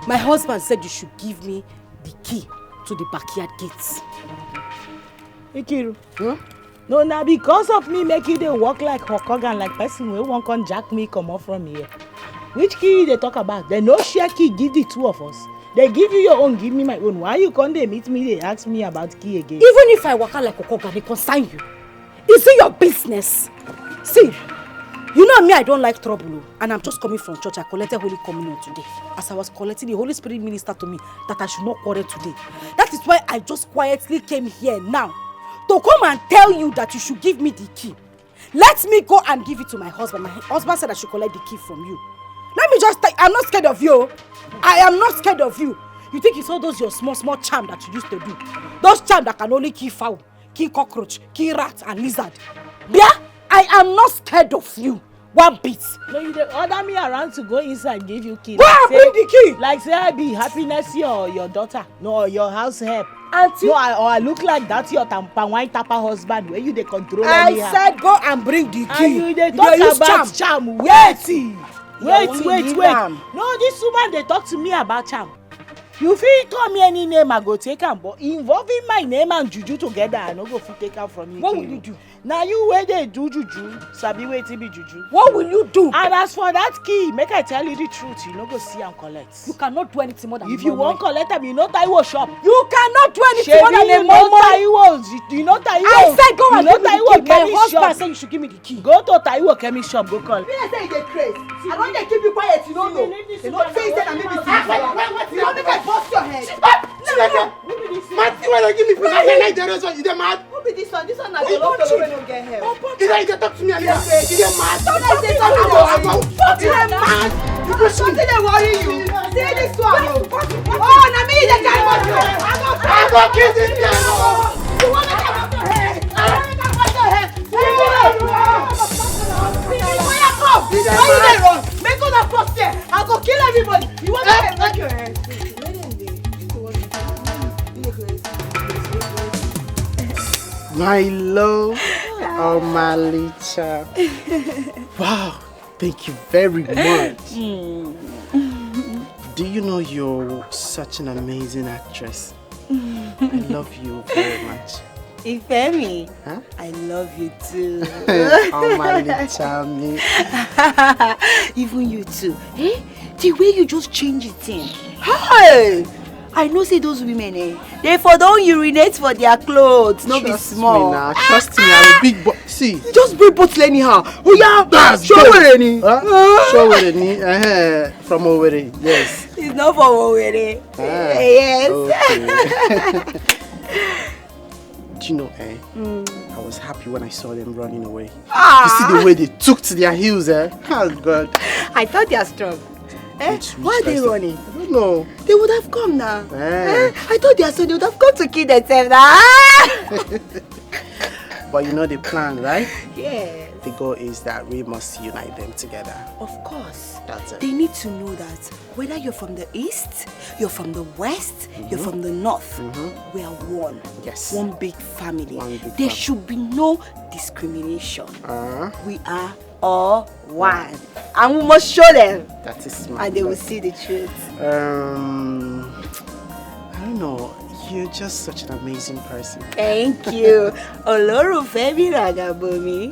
My husband said you should give me the key to the backyard gates. Ikiru, no, now because of me make you dey walk like Hokogan, like person wey wan come jack me comot from here. Which key they talk about? They no share key, give the two of us. They give you your own, give me my own. Why you come dey meet me, they ask me about key again? Even if I walk out like Hokogan, they consign you. Is it your business? See, you know me, I don't like trouble. And I'm just coming from church. I collected Holy Communion today. As I was collecting, the Holy Spirit ministered to me that I should not quarrel today. That is why I just quietly came here now to come and tell you that you should give me the key. Let me go and give it to my husband. My husband said I should collect the key from you. Let me just I'm not scared of you. I am not scared of you. You think it's all those your small charm that you used to do? Those charm that can only kill fowl, kill cockroach, kill rat and lizard. Yeah? I am not scared of you. One bit. No, you dey order me around to go inside give you key. Where bring the key? Like say I be Happiness your daughter. No, your house help. Auntie. No, I look like that your wine tapper husband where you dey control anyhow. I said go and bring the key. And you dey talk about charm. Wait. No, this woman dey talk to me about charm. You fit call me any name I go take am, but involving my name and juju together I no go fit take am from you. What will you do? Now you wey dey do juju, sabi wetin be juju. What will you do? And as for that key, make I tell you the truth, you no go see and collect. You cannot do anything more than if you wan collect am, you know Taiwo shop. You cannot do anything more than a Taiwo. You know Taiwo. I said go and give me the key. My husband said you should give me the key. Go to Taiwo chemist shop, go call. Me say you dey craze. I don dey keep you quiet, you no know. You no say that I maybe you no make I bust your head. Marty, why don't give me food? I like the restaurant. You dey mad? be this one? This one na the local wey no get help. Is that you can talk to me anymore? Is it mad? Don't say something mad. Something dey worry you. See this one. Oh, na me dey carry motor. I go kill this girl. You want to come to her? I want to come to her. Why you dey run? Make una first there. I go kill everybody. You want to make your head? My love, oh my Licha. Wow, thank you very much. Do you know you're such an amazing actress? I love you very much. Ifemi, huh? I love you too. Oh my Licha, me. Even you too. Eh? The way you just change it in. Hey! I know say those women, they for don't urinate for their clothes, no be small. Trust me, I'm a big boy. See, you just bring bottle anyhow. Oh yeah, show me. Show me from Owerri, yes. It's not from Owerri. Yes. Okay. Do you know, I was happy when I saw them running away. You see the way they took to their heels, Oh God. I thought they are strong. Why are they running? I don't know. They would have come now. I thought they would have come to kill themselves now. But you know the plan, right? Yes. The goal is that we must unite them together. Of course. That's it. They need to know that whether you're from the east, you're from the west, you're from the north, we are one. Yes. One big family. One big there family. should be no discrimination. We are all one. And we must show them. That is smart. And they will see the truth. I don't know. You're just such an amazing person. Thank you. Olorunfemi Ragabomi.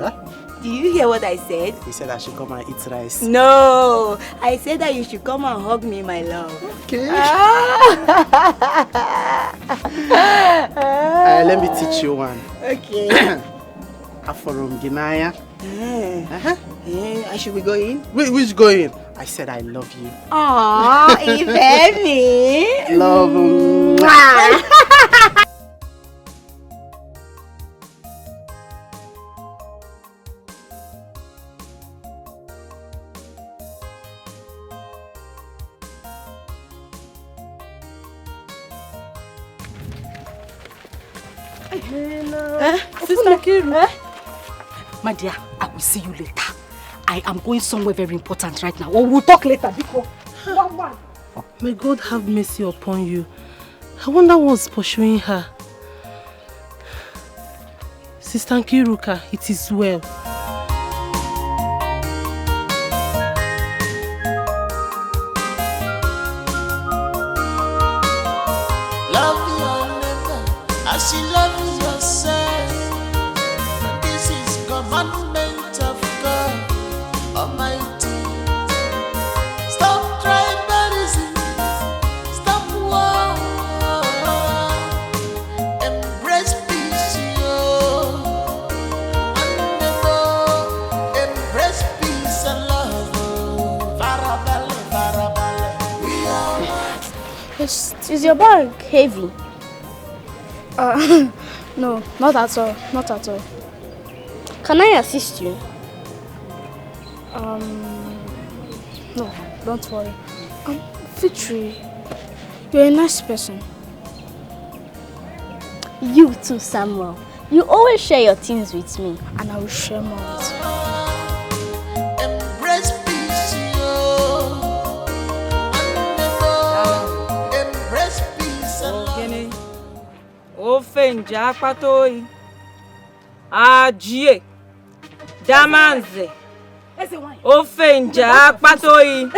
Do you hear what I said? You said I should come and eat rice. No, I said that you should come and hug me, my love. Okay. Let me teach you one. Okay. Aforum Ginaya. I should be going. Which going? I said I love you. Aww, Ifemi. Love you. Sister Kiru. My dear, I will see you later. I am going somewhere very important right now. Or we'll talk later. May God have mercy upon you. I wonder what's pursuing her. Sister Kiruka, it is well. Love your neighbor as you love yourself. This is commandment of God Almighty. Stop tribalism, stop war, embrace peace, embrace peace and love. Farabale, farabale, we are one. Is your bag heavy? No, not at all. Not at all. Can I assist you? No, don't worry. Fitri, you're a nice person. You too, Samuel. You always share your things with me. And I will share more with you. Embrace peace, embrace peace and love. Ofe akpatoi. Ajie. Damanze. Ofe akpatoi.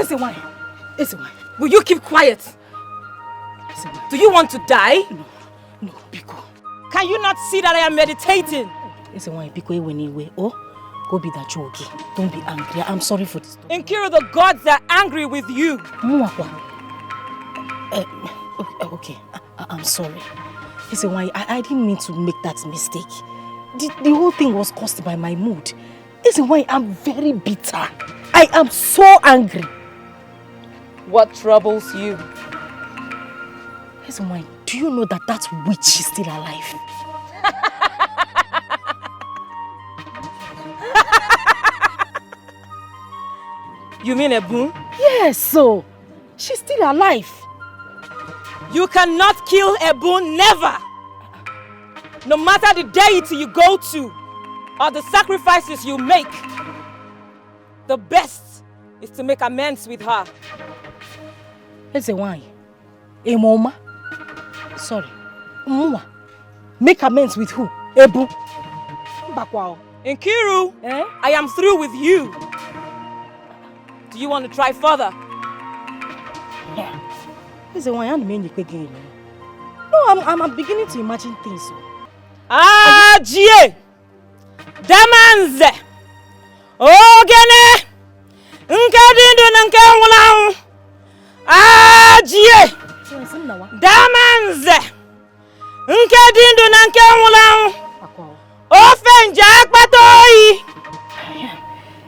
Will you keep quiet? Do you want to die? No, Biko. Can you not see that I am meditating? Go be that joke. Don't be angry. I'm sorry for this. Nkiru, the gods are angry with you. Okay. I'm sorry. Listen, I didn't mean to make that mistake. The whole thing was caused by my mood. Listen, I'm very bitter. I am so angry. What troubles you? Listen, do you know that witch is still alive? You mean Ebun? Yes, so she's still alive. You cannot kill Ebun, never! No matter the deity you go to, or the sacrifices you make, the best is to make amends with her. Let's say why? Mama. Sorry. Mama. Make amends with who? Ebu. Bakwao. Nkiru, I am through with you. Do you want to try further? Yeah. Let's say why I'm again. No, I'm beginning to imagine things. Jie! Damanze! Ogene! Nkadindu nanke wulang! Jie! Damanze! Nkadindu nanke wulang! Ofenja akpatoi!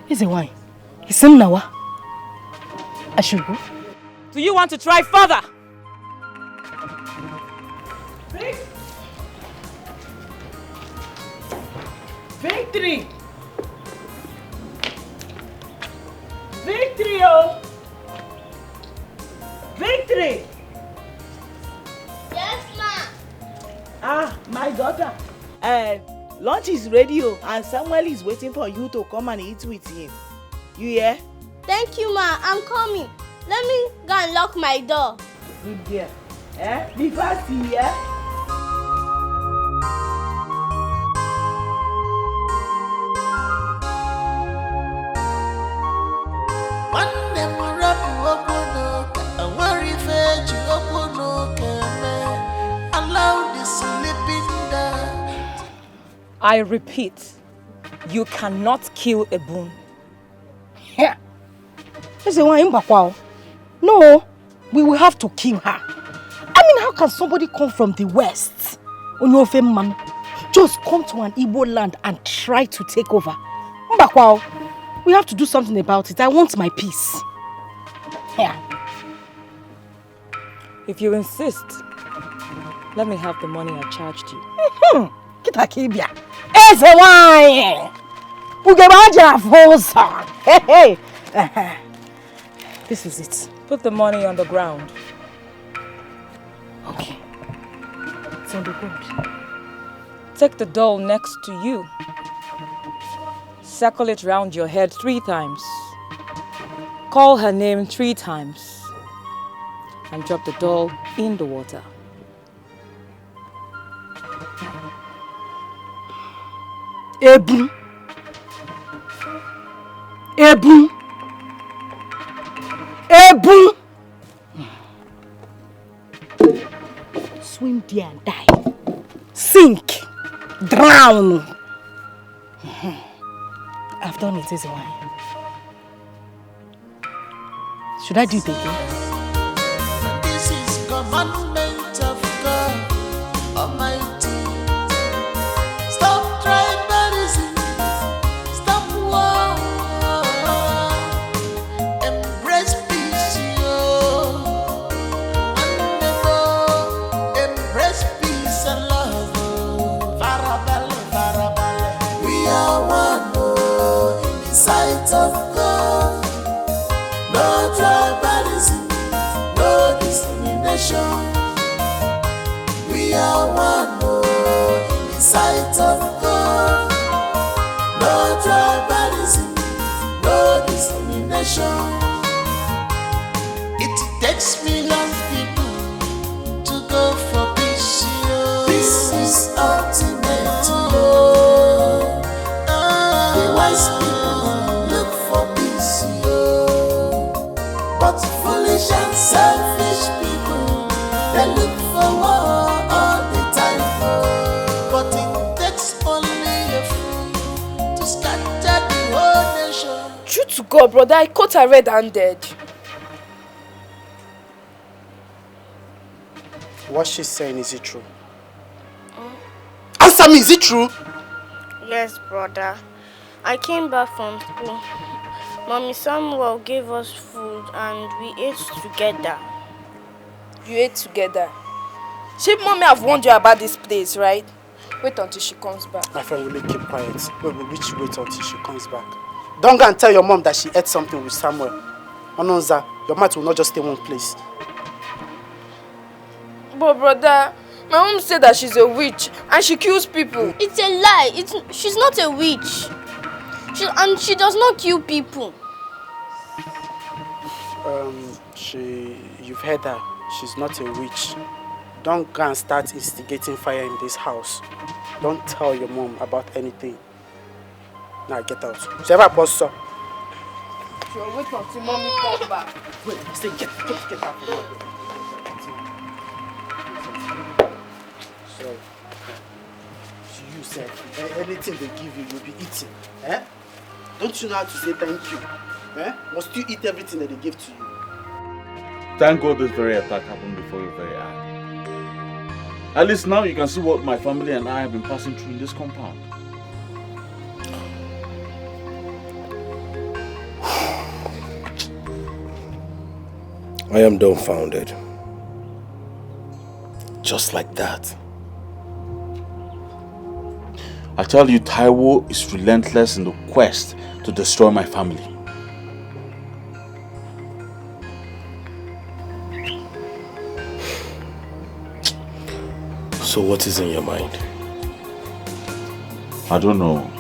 Is it why? It's him now. I should go. Do you want to try further? Victory! Victory, oh! Victory! Yes, ma. My daughter. Lunch is ready, oh, and Samuel is waiting for you to come and eat with him. You hear? Thank you, ma. I'm coming. Let me go and lock my door. Good girl. Be fast, yeah? I repeat, you cannot kill Ebun. Yeah. No, we will have to kill her. I mean, how can somebody come from the west, man, just come to an Igbo land and try to take over? We have to do something about it. I want my peace. Yeah. If you insist, let me have the money I charged you. This is it. Put the money on the ground. Okay. It's on the ground. Take the doll next to you. Circle it round your head 3 times. Call her name 3 times. And drop the doll in the water. Ebu. Ebu. Ebu. Swim there and die. Sink. Drown. I've done it, Ezewai. Should I do it again? This is commandment of God Almighty. Stop tribalism. Stop war. Embrace peace, yo. Embrace peace and love. Farabale, farabale. We are one in the sight of God. No tribalism, no discrimination. We are one in the sight of God. No tribalism, no discrimination. It takes millions of people to go for peace. Peace is ultimate. The wise people look for peace. But foolish and selfish people, they look for war all the time. But it takes only a fool to scatter the whole nation. True to God, brother, I caught her red-handed. What she's saying, is it true? Answer me, is it true? Yes, brother. I came back from school. Mommy Samuel gave us food and we ate together. You ate together? She mommy have warned you about this place, right? Wait until she comes back. My friend, will you keep quiet? Wait until she comes back. Don't go and tell your mom that she ate something with Samuel. Ononza, your mouth will not just stay one place. But brother, my mom said that she's a witch and she kills people. It's a lie. She's not a witch. She does not kill people. You've heard her. She's not a witch. Don't go and start instigating fire in this house. Don't tell your mom about anything. Now get out. She'll wait until mommy comes back. Wait, stay, get out. So, you said anything they give you, you'll be eating. Eh? Don't you know how to say thank you? Eh? Must you eat everything that they give to you? Thank God this very attack happened before your very eyes. At least now you can see what my family and I have been passing through in this compound. I am dumbfounded. Just like that. I tell you, Taiwo is relentless in the quest to destroy my family. So what is in your mind? I don't know.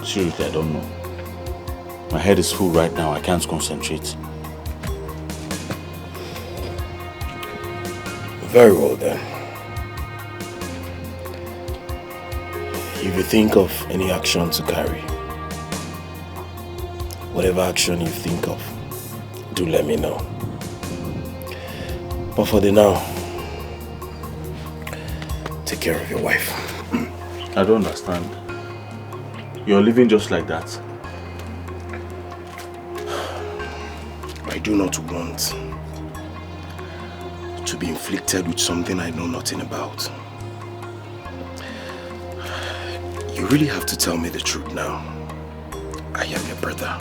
Seriously, I don't know. My head is full right now. I can't concentrate. Very well then. If you think of any action to carry, whatever action you think of, do let me know. But for the now, take care of your wife. I don't understand. You're living just like that. I do not want to be inflicted with something I know nothing about. You really have to tell me the truth now. I am your brother.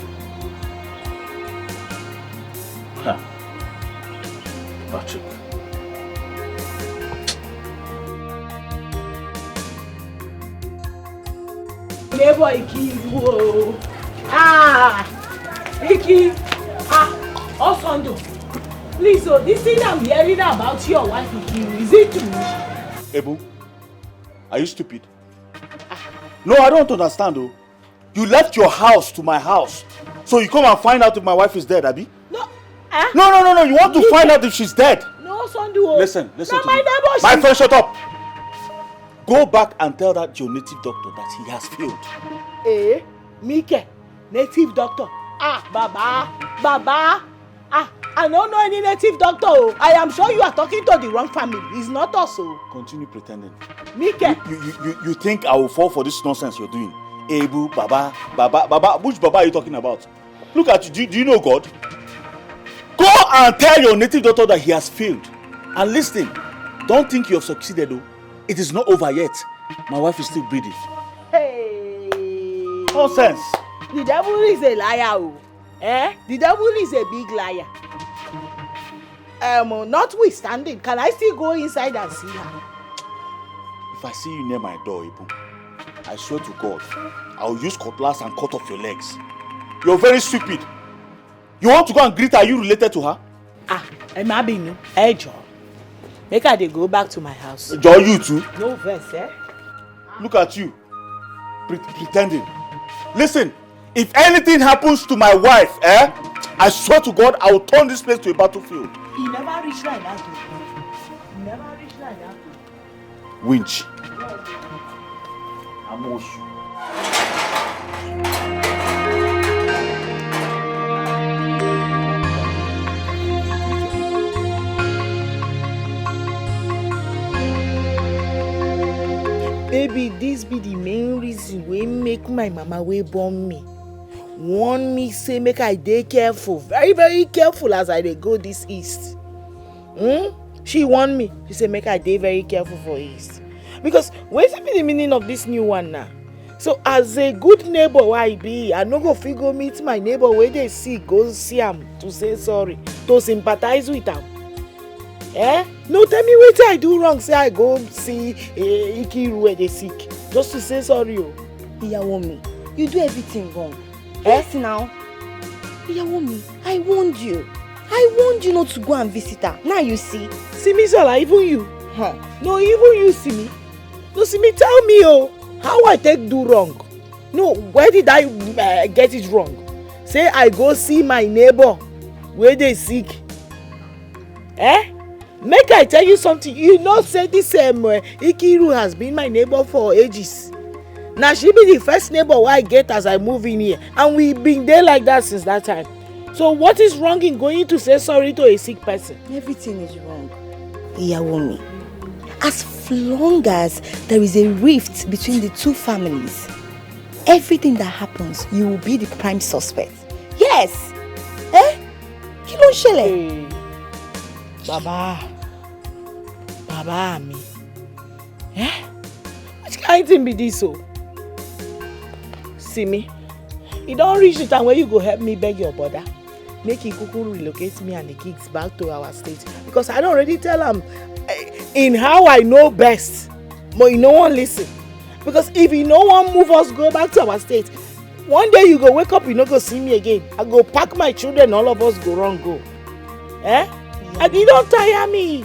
Huh. Patrick. Neighbor Iki, whoa. Iki, Osondo. Please, so this thing I'm hearing about your wife, Iki, is it true? Ebu, are you stupid? No, I don't understand though. You left your house to my house. So you come and find out if my wife is dead, Abi? No. No. You want to find out if she's dead. No, Sondo. Listen to me. My neighbor, my friend, shut up. Go back and tell that your native doctor that he has failed. Mike, native doctor. Baba. I don't know any native doctor. I am sure you are talking to the wrong family. It's not us. Continue pretending. Mike. You think I will fall for this nonsense you're doing? Ebu, Baba. Which Baba are you talking about? Look at you. Do you know God? Go and tell your native doctor that he has failed. And listen, don't think you have succeeded though. It is not over yet. My wife is still breathing. Hey. Nonsense. The devil is a liar. The devil is a big liar. Notwithstanding, can I still go inside and see her? If I see you near my door, Ibu, I swear to God, I will use cutlass and cut off your legs. You're very stupid. You want to go and greet her? Are you related to her? Emabinu, John. Make her they go back to my house. John, you too? No verse, Look at you, pretending. Listen, if anything happens to my wife, I swear to God, I will turn this place to a battlefield. He never reached like that. He never reached like that. Winch. Amos. Baby, this be the main reason wey make my mama wey born me warn me say make I dey careful, very very careful as I dey go this east. She warn me. She say make I dey very careful for east. Because wetin be the meaning of this new one now? So as a good neighbor wey I be, I no go fit go meet my neighbor wey dey sick, go see am to say sorry, to sympathize with am. No, tell me wetin I do wrong say I go see Ikiru wey dey sick just to say sorry. Iyawo mi, you do everything wrong. Yes now. Iyawomi, I warned you. I warned you not to go and visit her. Now you see. Simisola, even you. Huh. No, even you, Simi. No, Simi, tell me, how I take do wrong? No, where did I get it wrong? Say I go see my neighbor where they sick. Make I tell you something. You know, say this Ikiru has been my neighbor for ages. Now she be the first neighbor I get as I move in here, and we been there like that since that time. So what is wrong in going to say sorry to a sick person? Everything is wrong. Iyawomi, as long as there is a rift between the two families, everything that happens, you will be the prime suspect. Yes. Kí ló ń ṣẹlẹ̀? Baba mi. Which kind thing be this so? See me. You don't reach the time where you go help me beg your brother. Make him kuku relocate me and the kids back to our state. Because I don't already tell him in how I know best. But you no one listen. Because if you no one move us go back to our state, one day you go wake up, you no go see me again. I go pack my children, all of us go run go. And you don't tire me.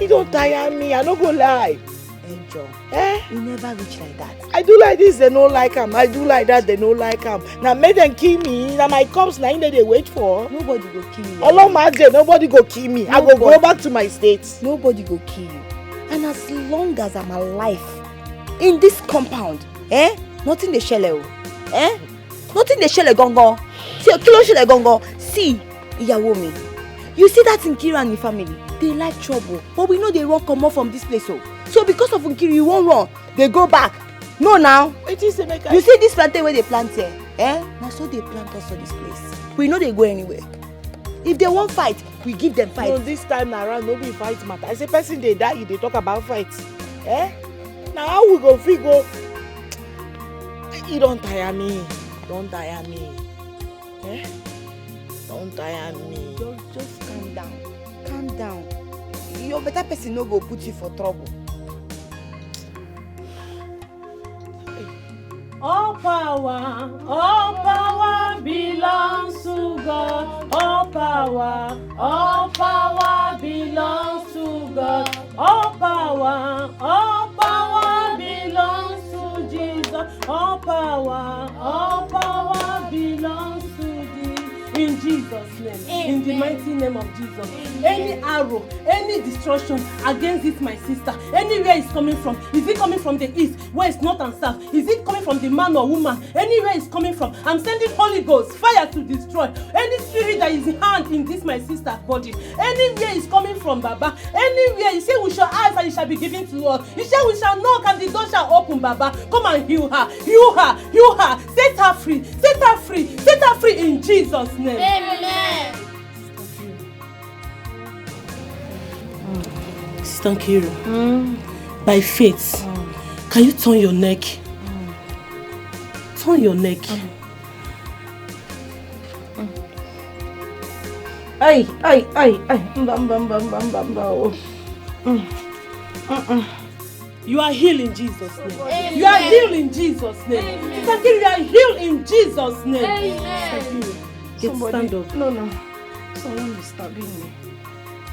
You don't tire me. I no go lie. Angel, you never reach like that. I do like this, they no like him. I do like that, they no like him. Now make them kill me. Now my cops, now they wait for. Nobody go kill you. All of my day, nobody go kill me. I go back to my state. Nobody go kill you. And as long as I'm alive in this compound, nothing dey shele o. Nothing dey shele gongo. See, kilo shele gongo. See, Iyawomi, you see that Nkiru and the family, they like trouble. But we know they won't come out from this place. So because of Nkiru, you won't run. They go back. No now. You see this plantain where they plant here? Now so they plant us for this place. We know they go anywhere. If they won't fight, we give them fight. No, this time around, nobody fight matter. I say person they die, they talk about fights. Now how we go figure? You don't tire me. Don't tire me. Don't tire me. Just calm down. Calm down. Your better person no go put you for trouble. All power belongs to God. All power belongs to God. All power belongs to Jesus. All power belongs to thee. In Jesus' name. Amen. In the mighty name of Jesus. Amen. Any arrow, any destruction against this my sister, anywhere it's coming from, is it coming from the east, west, north and south? Is it coming from the man or woman? Anywhere it's coming from, I'm sending Holy Ghost fire to destroy any spirit that is in hand in this my sister's body. Anywhere it's coming from, Baba. Anywhere you say we shall ask and it shall be given to us. You say we shall knock and the door shall open, Baba. Come and heal her, heal her, heal her. Set her free, set her free, set her free in Jesus' name. Amen. Sister Nkiru, by faith, can you turn your neck? Turn your neck. Ay. You are healed in Jesus' name. Amen. You are healed in Jesus' name. Sister Nkiru, you are healed in Jesus' name. Amen. Stand up. No. Someone is stabbing me.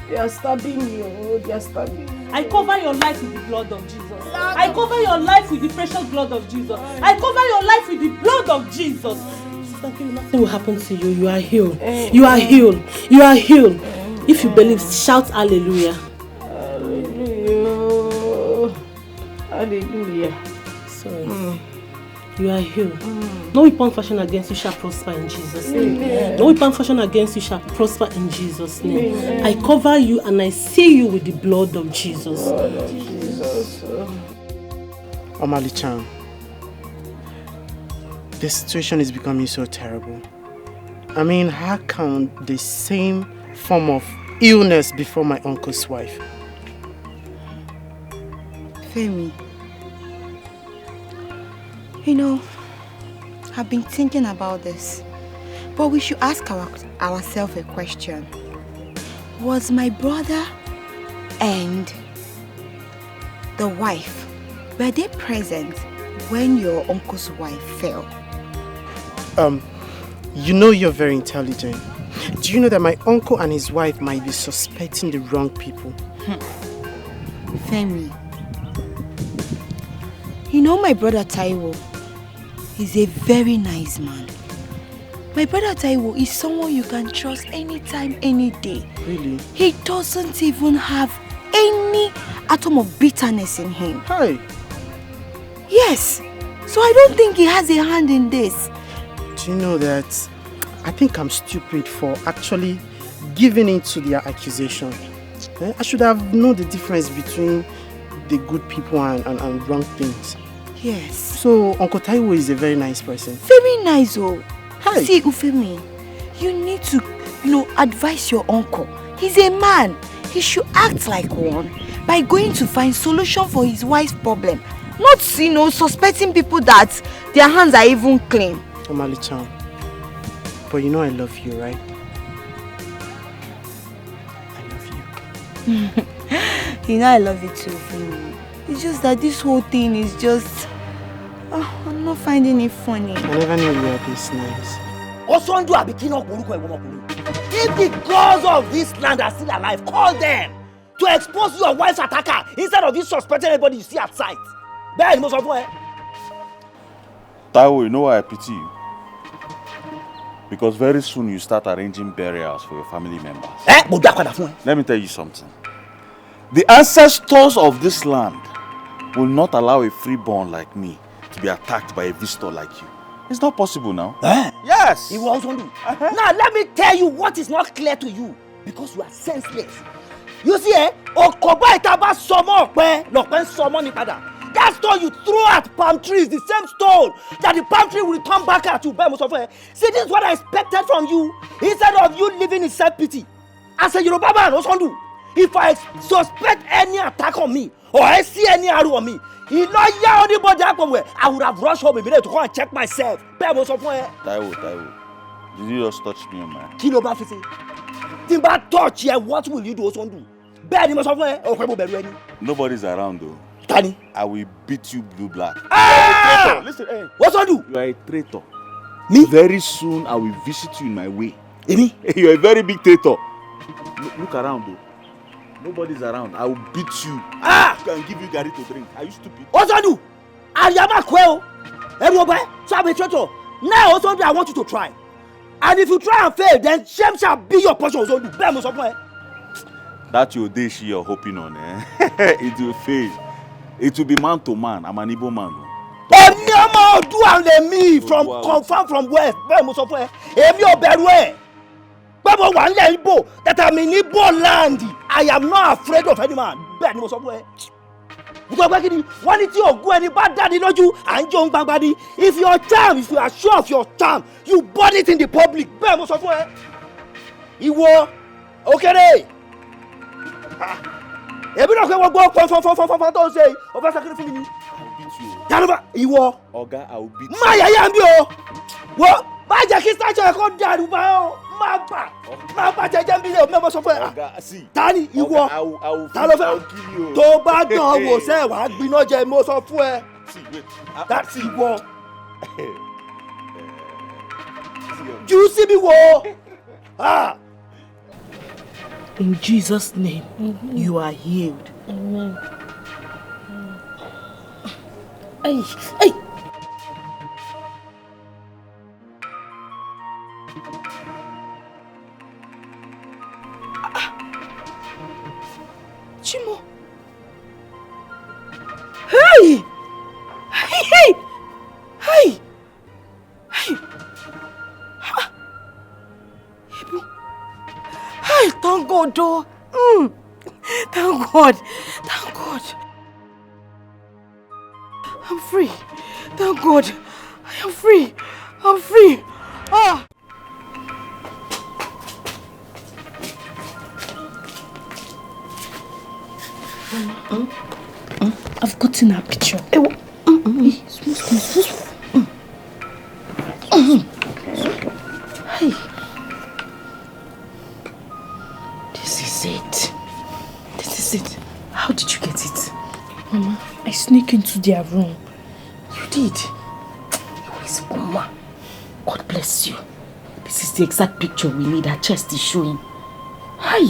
They are stabbing me. They are stabbing me. I cover your life with the blood of Jesus. I cover your life with the precious blood of Jesus. I cover your life with the blood of Jesus. Sister Nkiru, nothing will happen to you. You are healed. You are healed. You are healed. If you believe, shout hallelujah. Hallelujah. Hallelujah. Sorry. You are healed. No weapon fashioned against you shall prosper in Jesus' name. Amen. No weapon fashioned against you shall prosper in Jesus' name. Amen. I cover you and I seal you with the blood of Jesus. Omali-chan, the situation is becoming so terrible. I mean, how can the same form of illness before my uncle's wife? Femi, you know, I've been thinking about this, but we should ask ourselves a question. Was my brother and the wife, were they present when your uncle's wife fell? You know you're very intelligent. Do you know that my uncle and his wife might be suspecting the wrong people? Femi, you know my brother Taiwo is a very nice man. My brother Taiwo is someone you can trust anytime, any day. Really? He doesn't even have any atom of bitterness in him. Hi. Yes. So I don't think he has a hand in this. Do you know that I think I'm stupid for actually giving in to their accusation? I should have known the difference between the good people and wrong things. Yes. So Uncle Taiwo is a very nice person. Very nice, oh. Hi. See, Ufemi, you need to, advise your uncle. He's a man. He should act like one by going to find solution for his wife's problem. Not, suspecting people that their hands are even clean. Omali-chan, but you know I love you, right? You know I love you too, Ufemi. It's just that this whole thing is just... I'm not finding it funny. I never knew you were this nice. If the gods of this land are still alive, call them to expose your wife's attacker instead of you suspecting anybody you see at sight. Taiwo, you know why I pity you? Because very soon you start arranging burials for your family members. Let me tell you something. The ancestors of this land will not allow a freeborn like me to be attacked by a visitor like you. It's not possible now. Yes. He will also do. Now let me tell you what is not clear to you, because you are senseless. You see, that stone you throw at palm trees, the same stone that the palm tree will return back at you. See, this is what I expected from you. Instead of you living in self-pity, as a Yoruba man, if I suspect any attack on me or I see any arrow on me, I would have rushed home immediately to go and check myself. Taiwo, did you just touch me on my hand? Timba touch here, what will you do? Nobody's around though. Tani, I will beat you blue black. Ah! Listen, hey. What's on do? You are a traitor. Me? Very soon I will visit you in my way. Me? You are a very big traitor. Look around though. Nobody's around. I will beat you. Ah! I can give you Gary to drink. Are you stupid? What's on do? Ayama kweo. Everybody, so I'm a traitor. Now also I want you to try. And if you try and fail, then shame shall be your portion. That your day you're hoping on, it will fail. It will be man to man. I'm an Igbo man. Do and me from confirm from where? That I'm in Igbo land. I am not afraid of any man. If your charm, if you are sure of your charm, you burn it in the public. Okay. Ebi na kwe go don't say over sakiri fún mi. Yanuba ìwọ. Oga, I will beat you. Ma yaya nbi o. Wo ma jẹ́ kí statue ko daru ba o. Ma ba jeje nbi le o memo sọ fún ẹ. Oga, see. Tani ìwọ. I will kill you. Tó bá dán wò ṣe wá gbiná jẹ mo sọ fún ẹ. See, wait. That's ìwọ. You see me wo. Ah. In Jesus' name, you are healed. Amen. Hey, hey. Chimo. Hey! Hey! Hey! Hey! Hey! Hey, thank God, oh. Thank God. Thank God. I'm free. Thank God. I am free. I'm free. Ah. I've gotten a picture. Hey. This is it. This is it. How did you get it? Mama, I sneak into their room. You did? You is Mama. God bless you. is the exact picture we need. Her chest is showing. Hi.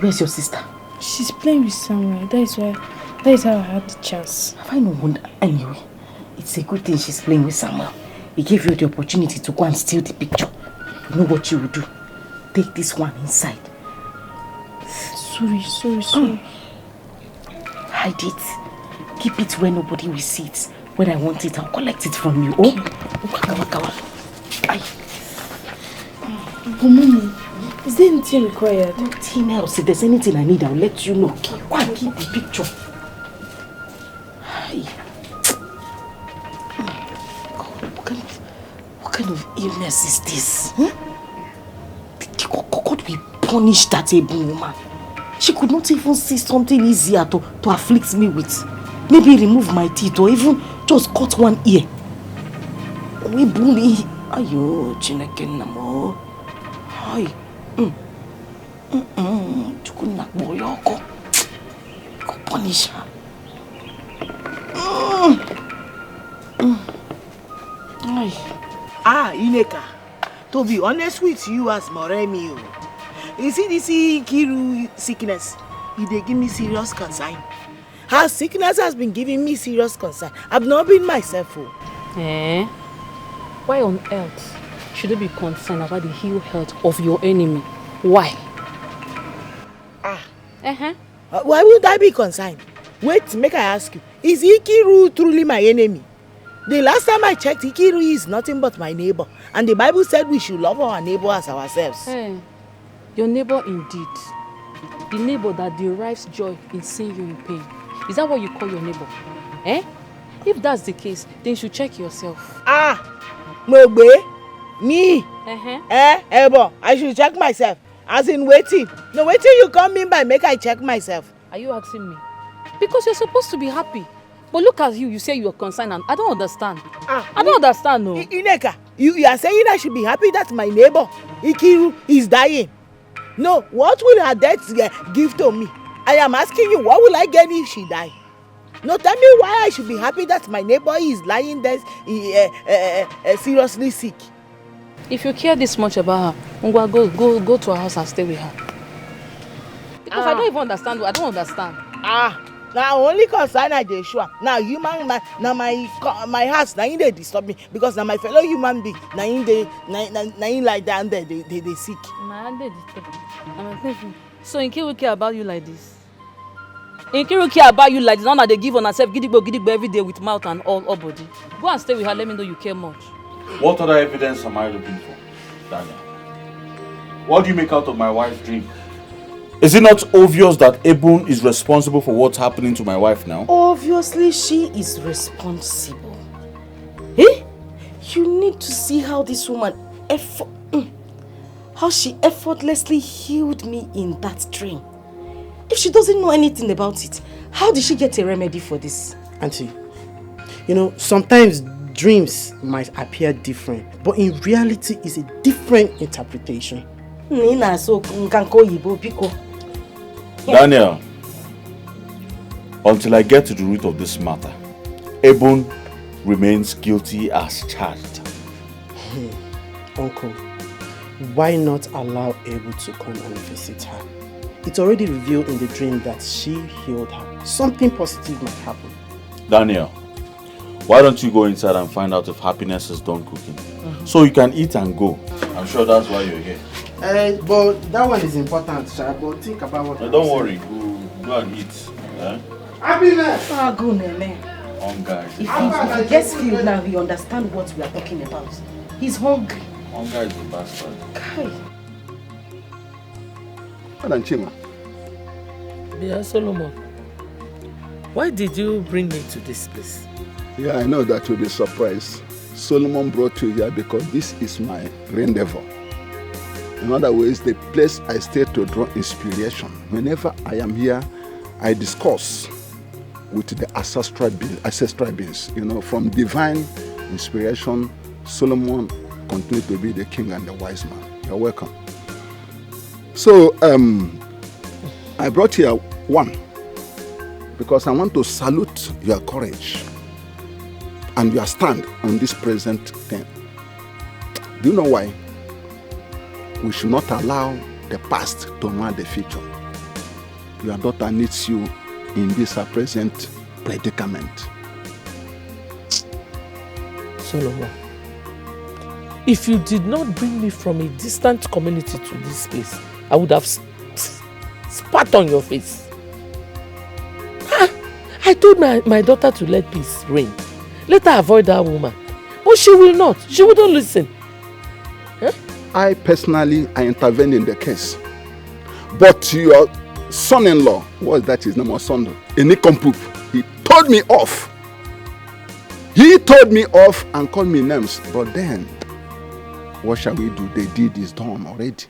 Where's your sister? She's playing with Samuel. That is how I had the chance. Have I no wonder? Anyway, it's a good thing she's playing with Samuel. He gave you the opportunity to go and steal the picture. You know what you will do? Take this one inside. Sorry. Hide it. Keep it where nobody will see it. When I want it, I'll collect it from you. Oh? But Mommy, is there anything required? Nothing else. If there's anything I need, I'll let you know. Okay, go and keep the picture. Hi. What kind of illness is this? Huh? God will punish that able woman. She could not even see something easier to afflict me with. Maybe remove my teeth or even just cut one ear. We bully. Ayo, Chineke namo. Hi. Chukunak boyoko. Go punish her. Ineka. To be honest with you as Moremi, you see this Kiru sickness, they give me serious concern. Her sickness has been giving me serious concern. I've not been myself. Why on earth should I be concerned about the ill health of your enemy? Why? Why would I be concerned? Wait, make I ask you. Is Ikiru truly my enemy? The last time I checked, Ikiru is nothing but my neighbor. And the Bible said we should love our neighbor as ourselves. Your neighbor indeed. The neighbor that derives joy in seeing you in pain. Is that what you call your neighbor? If that's the case, then you should check yourself. Mogbe? Me? Ebo, I should check myself. As in waiting. No, waiting you come in by make I check myself. Are you asking me? Because you're supposed to be happy. But look at you say you're concerned and I don't understand. I don't understand, no. Ineka, you are saying I should be happy that my neighbor, Ikiru, is dying. No, what will her death give to me? I am asking you, what will I get if she die? No, tell me why I should be happy that my neighbor is lying there seriously sick. If you care this much about her, go to her house and stay with her. Because I don't even understand. I don't understand. Now only concern I dey sure. Now human man, now my house, now they disturb me because now my fellow human being, now in like that and they sick. So Nkiru care about you like this? Nkiru care about you like this? Now that they give on herself gidigbo every day with mouth and all body. Go and stay with her. Let me know you care much. What other evidence am I looking for, Daniel? What do you make out of my wife's dream? Is it not obvious that Ebun is responsible for what's happening to my wife now? Obviously, she is responsible. You need to see how this woman how she effortlessly healed me in that dream. If she doesn't know anything about it, how did she get a remedy for this? Auntie, you know, sometimes dreams might appear different, but in reality, it's a different interpretation. Daniel, until I get to the root of this matter, Ebun remains guilty as charged. Uncle, why not allow Ebun to come and visit her? It's already revealed in the dream that she healed her. Something positive might happen. Daniel, why don't you go inside and find out if Happiness is done cooking? So you can eat and go. I'm sure that's why you're here. But that one is important, Sha. But think about what. Don't worry, go and eat. Happiness! Go, Nene. Hunger. If he gets filled now, he understands what we are talking about. He's hungry. Hunger is a bastard. Madam Chima. Yeah, Solomon. Why did you bring me to this place? Yeah, I know that you'll be surprised. Solomon brought you here because this is my rendezvous. In other words, the place I stay to draw inspiration. Whenever I am here, I discuss with the ancestral beings. You know, from divine inspiration, Solomon continued to be the king and the wise man. You're welcome. So, I brought here one because I want to salute your courage and your stand on this present thing. Do you know why? We should not allow the past to mark the future. Your daughter needs you in this present predicament. Solomon, if you did not bring me from a distant community to this place, I would have spat on your face. I told my daughter to let peace reign. Let her avoid that woman. But she will not. She wouldn't listen. Huh? I intervened in the case. But your son-in-law, what is that his name, or son? Enikompup, he told me off. He told me off and called me names. But then, what shall we do? The deed is done already.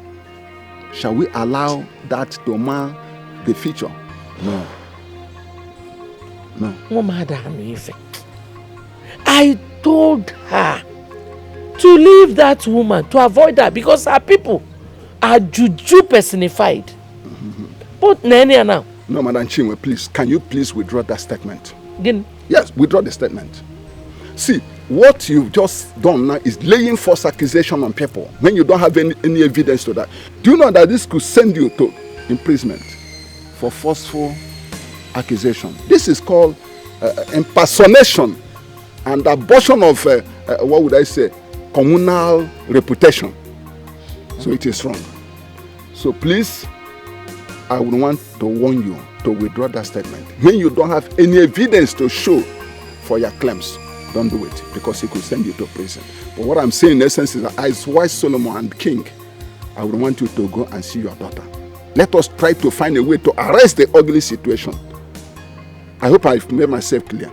Shall we allow that to mar the future? No. No. I told her to leave that woman, to avoid her, because her people are juju personified. But Nene now. No, Madam Chinwe, please, can you please withdraw that statement? Again? Yes, withdraw the statement. See, what you've just done now is laying false accusation on people when you don't have any evidence to that. Do you know that this could send you to imprisonment for forceful accusation? This is called impersonation and abortion of, what would I say, communal reputation. So it is wrong. So please, I would want to warn you to withdraw that statement. When you don't have any evidence to show for your claims, don't do it, because it could send you to prison. But what I'm saying in essence is that as wise Solomon and King, I would want you to go and see your daughter. Let us try to find a way to arrest the ugly situation. I hope I've made myself clear.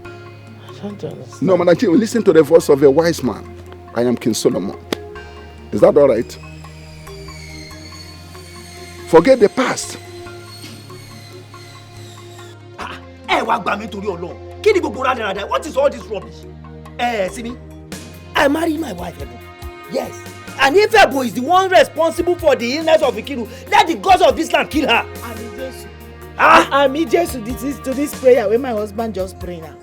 I don't understand. No, Madam Chief, listen to the voice of a wise man. I am King Solomon. Is that all right? Forget the past. What is all this rubbish? See me? I married my wife, Ebo. Yes. And if Ebo is the one responsible for the illness of Ikiru, let the gods of this land kill her. I'm Jesus to this prayer when my husband just pray now.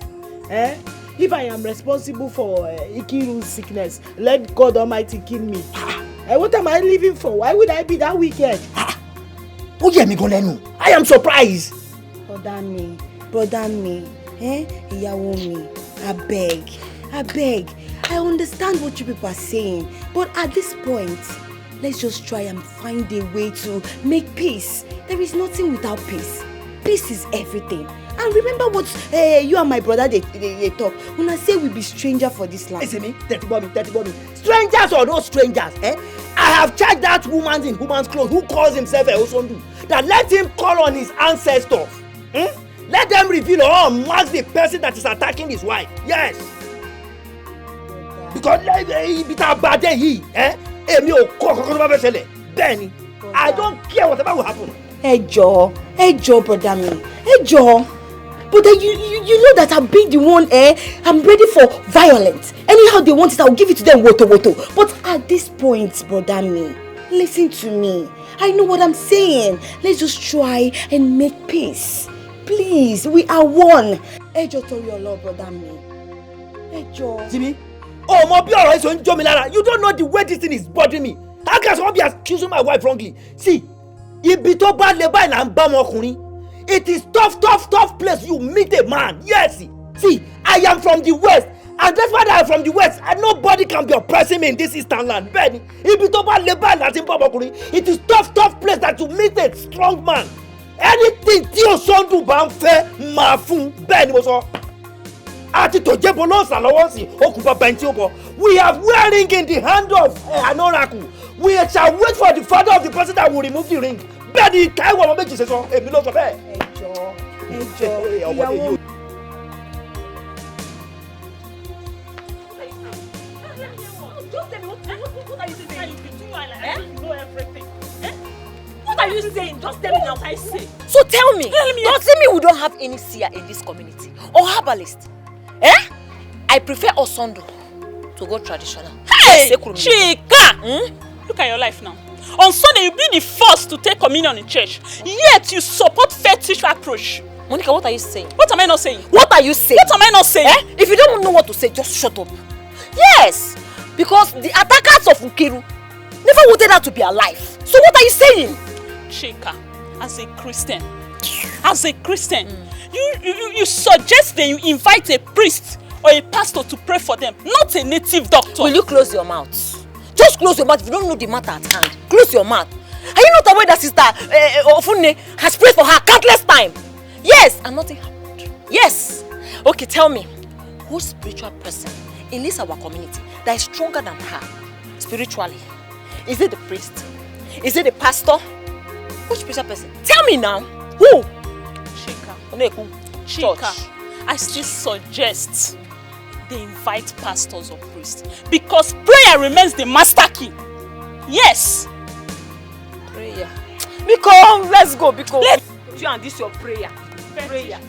If I am responsible for Ikiru's sickness, let God Almighty kill me. What am I living for? Why would I be that wicked? I am surprised. Brother me, ìyàwó mi, I beg. I understand what you people are saying, but at this point, let's just try and find a way to make peace. There is nothing without peace. Peace is everything. And remember what you and my brother they talk. When I say we be stranger for this land. Listen me, 30 Bobby. Strangers or no strangers, I have charged that woman in woman's clothes who calls himself a Osondu, that let him call on his ancestors. Let them reveal or mark the person that is attacking his wife. Yes. Because I don't care whatever will happen. Ẹ jọ̀ọ́, brother me. Ẹ jọ̀ọ́. But then you know that I'm being the one, I'm ready for violence. Anyhow they want it, I'll give it to them, woto. But at this point, brother me, listen to me. I know what I'm saying. Let's just try and make peace. Please, we are one. Ẹ jọ̀ọ́ torí Ọlọ́run, brother me. Ẹ jọ̀ọ́. Jimmy, you don't know the way this thing is bothering me. How can someone be accusing my wife wrongly? See, it is tough place you meet a man. Yes. See, I am from the west, and that's why I am from the west, and nobody can be oppressing me in this eastern land. Benny, it is tough place that you meet a strong man. Anything tí o sondu bá ń fẹ́ máa fún, bẹ́ẹ̀ ni mo sọ. Àti tó jẹ́ bọ́lọ́sà lọ́wọ́ sí okùnfà bẹ́ntì ó bọ̀. We have wearing in the hand of an oracle. We shall wait for the father of the person that will remove the ring. Bẹ́ẹ̀ ni Táíwò ọmọ méjì ṣe sọ, èmi ló sọ bẹ́ẹ̀. Ẹ jọ̀ọ́, ìyàwó. What are you saying? Just tell me now what I say. So tell me, don't tell me we don't have any seer in this community or herbalist. I prefer Osondo to go traditional. Hey, Chika! Look at your life now. On Sunday, you'll be the first to take communion in church. Yet you support fetish approach. Monica, what are you saying? What am I not saying? What are you saying? What am I not saying? If you don't know what to say, just shut up. Yes, Because the attackers of Nkiru never wanted her to be alive. So what are you saying? Chika, as a Christian, you suggest that you invite a priest or a pastor to pray for them, not a native doctor. Will you close your mouth? Just close your mouth if you don't know the matter at hand. Close your mouth. Are you not aware that Sister Ofunne has prayed for her countless times? Yes, and nothing happened. Yes. Okay, tell me, whose spiritual person in this our community that is stronger than her spiritually? Is it the priest? Is it the pastor? Which spiritual person? Tell me now. Who? Chika, I still suggest they invite pastors or priests because prayer remains the master key. Yes. Prayer. Because let's go. Because you and this your prayer. Prayer.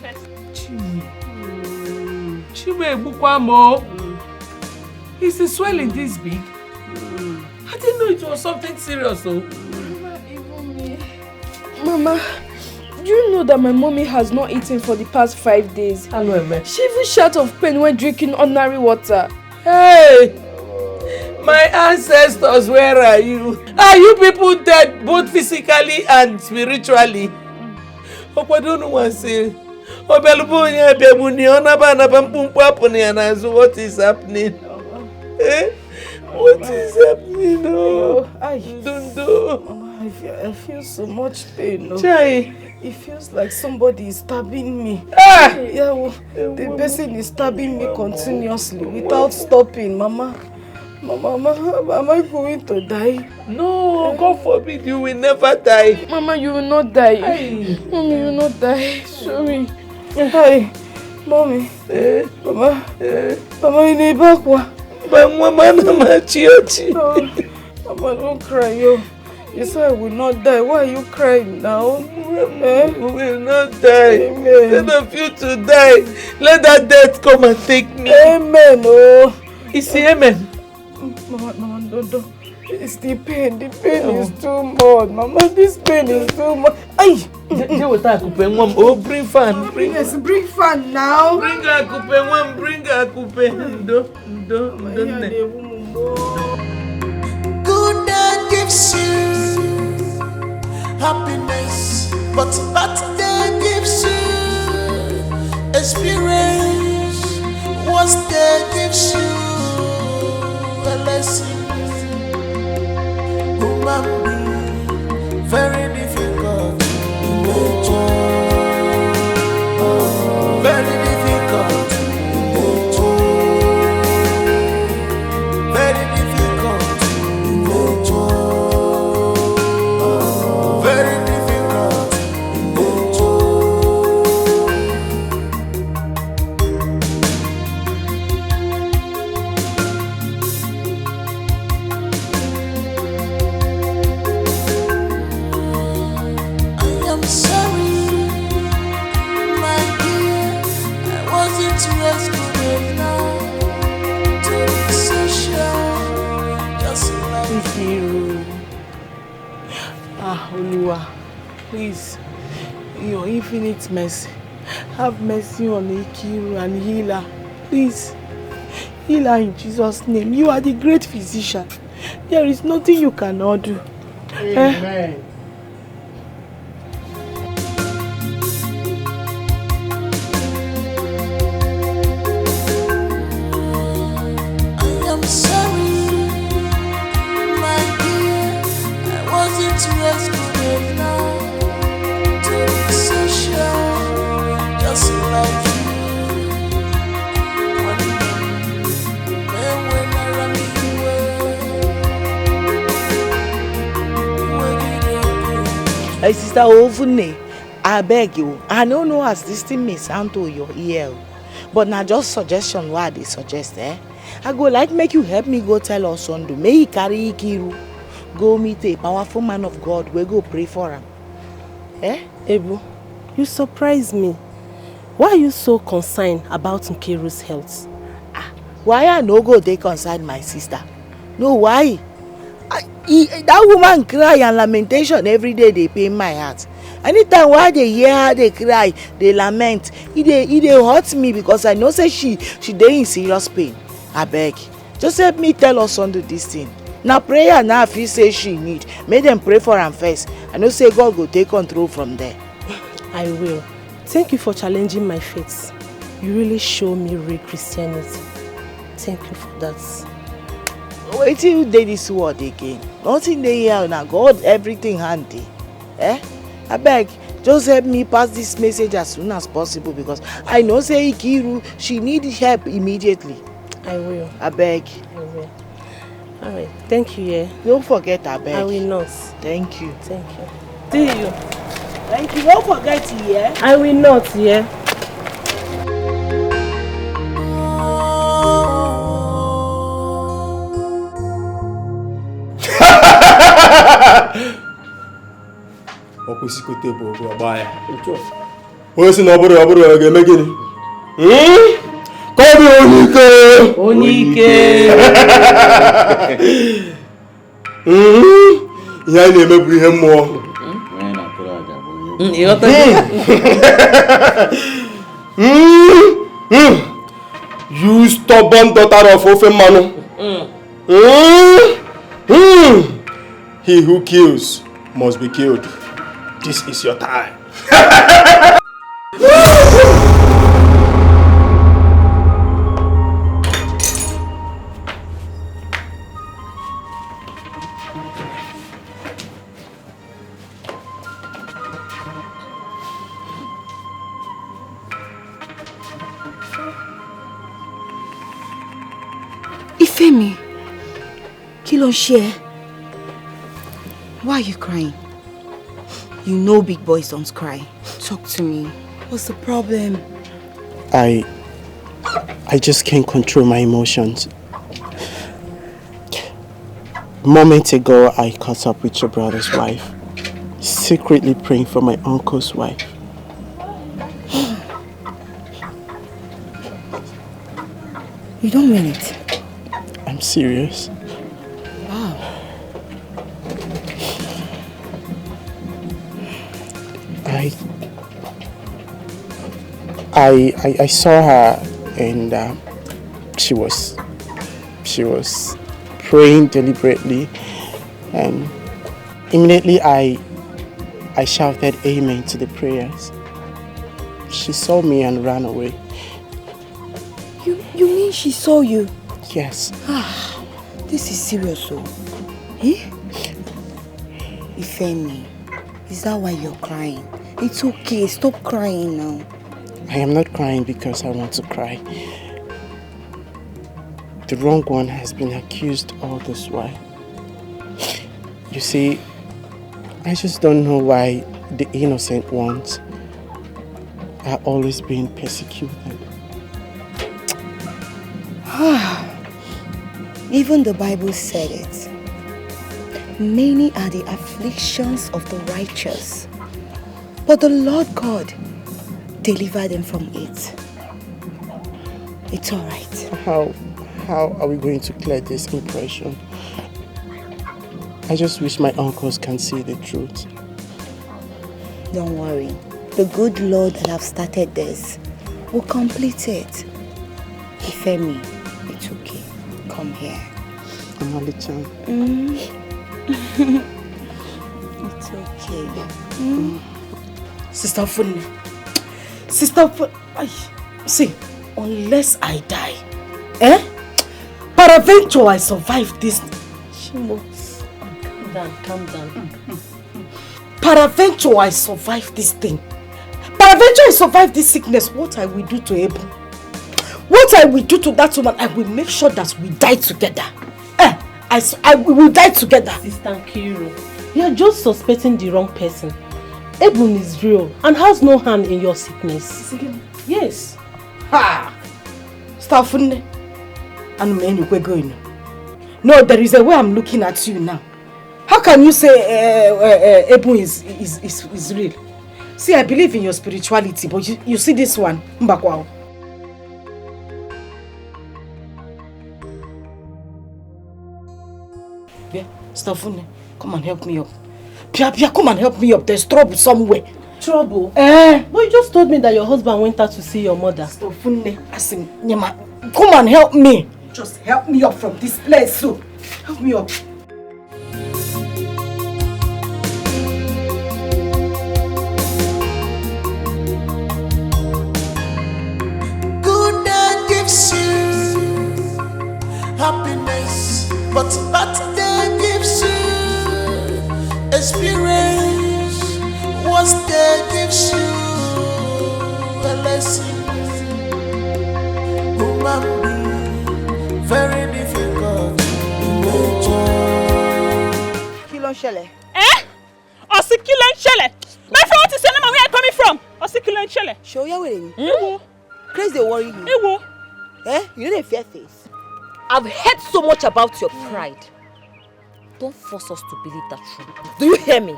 Is the swelling this big? I didn't know it was something serious though. Mama, do you know that my mommy has not eaten for the past 5 days? She even shot of pain when drinking ordinary water. Hey! My ancestors, where are you? Are you people dead both physically and spiritually? What is happening? What is happening? Oh, I don't know. I feel so much pain. No? Chai. It feels like somebody is stabbing me. Ah! Yeah, well, the person is stabbing me continuously without stopping. Mama, am I going to die? No, God forbid, you will never die. Mama, you will not die. Aye. Mommy, you will not die. Sorry. Hi, Mommy. Mama, in the back. Mama, don't cry, yo. You said I will not die. Why are you crying now? We will not die. Amen. Instead of you to die, let that death come and take me. Amen. Oh, it's the amen. Mama, don't. It's the pain. The pain is too much. Mama, this pain is too much. Ay! Oh, bring fan. Yes, bring fan now. Bring a coupe, bring a coupe. Good day gives you happiness, but bad day gives you experience. Worst day gives you a lesson. Human being, very difficult in nature. Very difficult in nature. Very difficult in nature. Very difficult in nature. I am sorry, my dear. I wasn't rescued enough to be social, just like Nkiru. Oluwa, please, in your infinite mercy, have mercy on Nkiru and heal her. Please, heal her in Jesus' name. You are the great physician. There is nothing you cannot do. Amen. I am sorry, my dear. I wasn't rescued enough to be social, just like you. And when I ran away, Hey, Sister Ofunne, I beg you. I don't know as this thing may sound to your ear, but now just suggestion what they suggest, I go like make you help me go tell Osondo, may he carry Nkiru, go meet a powerful man of God, we go pray for him. Ebu, you surprise me. Why are you so concerned about Nkiru's health? Why I no go dey concern my sister? No, why? That woman cry and lamentation every day they pain my heart. Anytime why they hear her they cry, they lament, it dey hurt me because I know say she dey in serious pain. I beg, Just help me tell us under this thing. Now prayer now if you say she need, make them pray for am first. I know say God go take control from there. I will. Thank you for challenging my faith. You really show me real Christianity. Thank you for that. Wait till you do this word again. Nothing dey here now. God everything handy. I beg, just help me pass this message as soon as possible because I know say Ikiru, she need help immediately. I will. I beg. I will. Alright, thank you, yeah. Don't forget, I beg. I will not. Thank you. Thank you. See you. Thank you. Don't forget, yeah. I will not, yeah. Okwụsịkote bụ ogo ọgba ya. Onye si na ọ bụrụ ga-eme gịnị? Ka ọ bụ onye ike. Ihe anyị na-eme bụ ihe mmụọ. You stubborn daughter of ofe mmanụ. He who kills must be killed. This is your time. Ifemi, kí ló ń ṣe ẹ́? Why are you crying? You know big boys don't cry. Talk to me. What's the problem? I just can't control my emotions. Moments ago, I caught up with your brother's wife, secretly praying for my uncle's wife. You don't mean it? I'm serious. Wow. I saw her and she was praying deliberately, and immediately I shouted amen to the prayers. She saw me and ran away. You mean she saw you? Yes. This is serious, though. Eh? Ifemi, is that why you're crying? It's okay, stop crying now. I am not crying because I want to cry. The wrong one has been accused all this while. You see, I just don't know why the innocent ones are always being persecuted. Even the Bible said it. Many are the afflictions of the righteous, but the Lord God delivered them from it. It's all right. How are we going to clear this impression? I just wish my uncles can see the truth. Don't worry. The good Lord that have started this will complete it. Ifemi, it's okay. Come here. Amali-chan. It's okay. Sister Funni. See, unless I die, peradventure I survive this. Calm down. Peradventure I survive this thing. Peradventure I survive this sickness. What I will do to Abel? What I will do to that woman? I will make sure that we die together. We will die together. Sister Nkiru, you are just suspecting the wrong person. Ebun is real and has no hand in your sickness. Yes. Ha! Stop and we're going. No, there is a way I'm looking at you now. How can you say Ebun is real? See, I believe in your spirituality, but you see this one, Mbakwao. Yeah, Stafune, come and help me up. Pia, come and help me up. There's trouble somewhere. Trouble? But you just told me that your husband went out to see your mother. Stafune, come and help me. Just help me up from this place, so. Help me up. Good day gives you happiness, but bad day gives you experience. Worst day gives you a lesson. Human being, very difficult in nature. Kí ló ń ṣẹlẹ̀? Ọ̀sìn kí ló ń ṣẹlẹ̀? My friend, what is your name and where are you coming from? Ọ̀sìn kí ló ń ṣẹlẹ̀? Ṣé o yá wèrè ni? Ewo. Craze dey worry you. Ewo. You no dey fear face. I've heard so much about your pride. Don't force us to believe that truth. Do you hear me?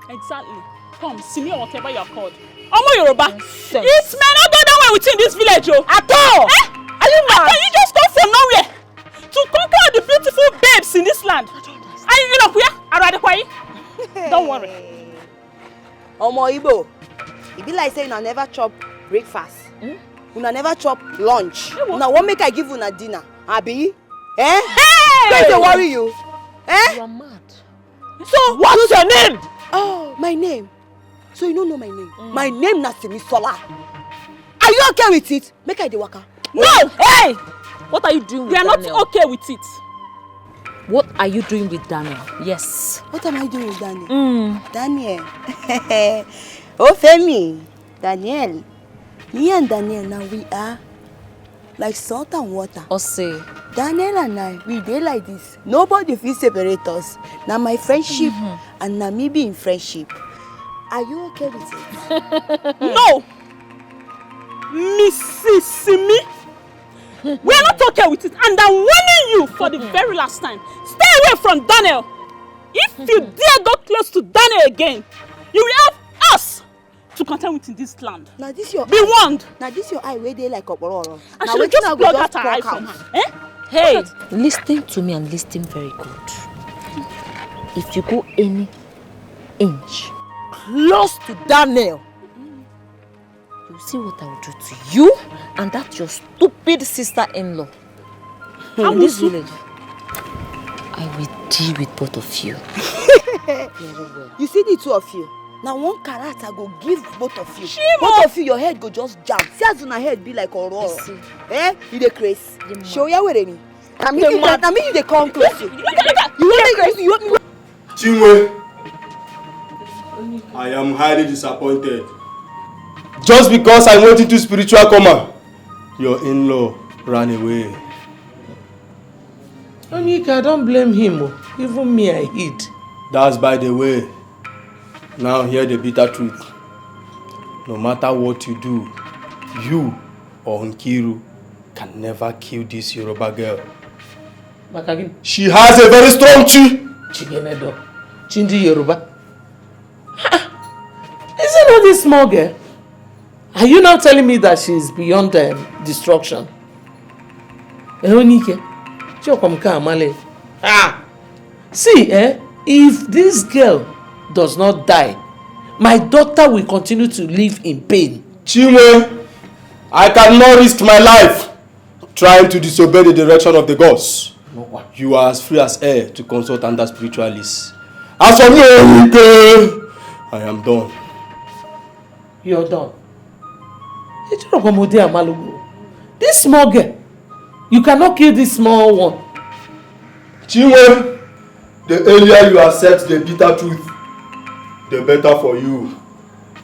Exactly. Come, see me or whatever you are called. Omo Yoruba. It may not go that way within this village, oh. At all. Are you mad? Can you just come from nowhere to conquer the beautiful babes in this land? Are you know where? Don't worry. Omo Igbo, e be like say una never chop breakfast. Una never chop lunch. Una wan make I give una dinner, abi? Hey! Craze dey worry you? You are mad. So what's your name? Oh, my name. So you don't know my name? My name na Simisola. Are you okay with it? Make I dey waka. No! Hey! What are you doing with Daniel? We are not okay with it. What are you doing with Daniel? Yes. What am I doing with Daniel? Daniel. Oh, Femi. Daniel. Me and Daniel now we are like salt and water. Ose. Daniel and I, we dey like this. Nobody fit separate us. Now my friendship and now me being friendship. Are you okay with it? No! Mrs. Simi, we are not okay with it, and I'm warning you for the very last time. Stay away from Daniel. If you dare go close to Daniel again, you will have us to contend with in this land. Now this your be warned. Now this your eye where they like Opororo. I should just plug out her eye from her. Eh? Hey, listen to me and listen very good. If you go any inch close to Daniel, you see what I will do to you and that your stupid sister-in-law in this village. I will deal with both of you. You see the two of you? Now one character go give both of you. Both of you, your head go just jam. See as una head be like Aurora. Eh? You dey craze. Show ya where any. I mean you dey come close. You want me? You want me? Chinwe, I am highly disappointed. Just because I went into spiritual coma, your in-law ran away. Onika, don't blame him. Even me, I hid. That's by the way. Now hear the bitter truth. No matter what you do, you or Nkiru can never kill this Yoruba girl. Makagin. She has a very strong chi. Chigenedo. Chindi Yoruba. Is it not this small girl? Are you now telling me that she is beyond destruction? Eonike. See, if this girl does not die, my daughter will continue to live in pain. Chinwe, I cannot risk my life trying to disobey the direction of the gods. You are as free as air to consult under spiritualists. As for me, I am done. You're done. This small girl, you cannot kill this small one. Chinwe, the earlier you accept the bitter truth, the better for you.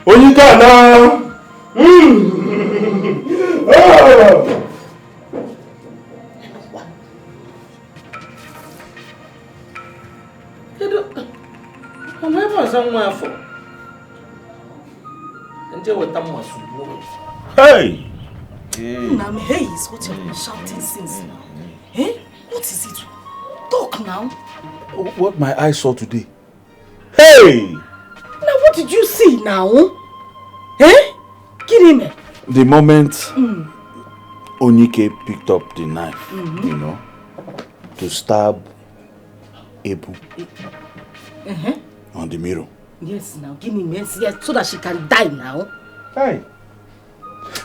Onika now. Hey! Nam, hey, is what you've been shouting since now. Eh? What is it? Talk now. What my eyes saw today. Hey! Now, what did you see now? Eh? Kidding me. The moment Onike picked up the knife, you know, to stab Ebu on the mirror. Yes, now, give me mercy, yes, so that she can die now. Hey!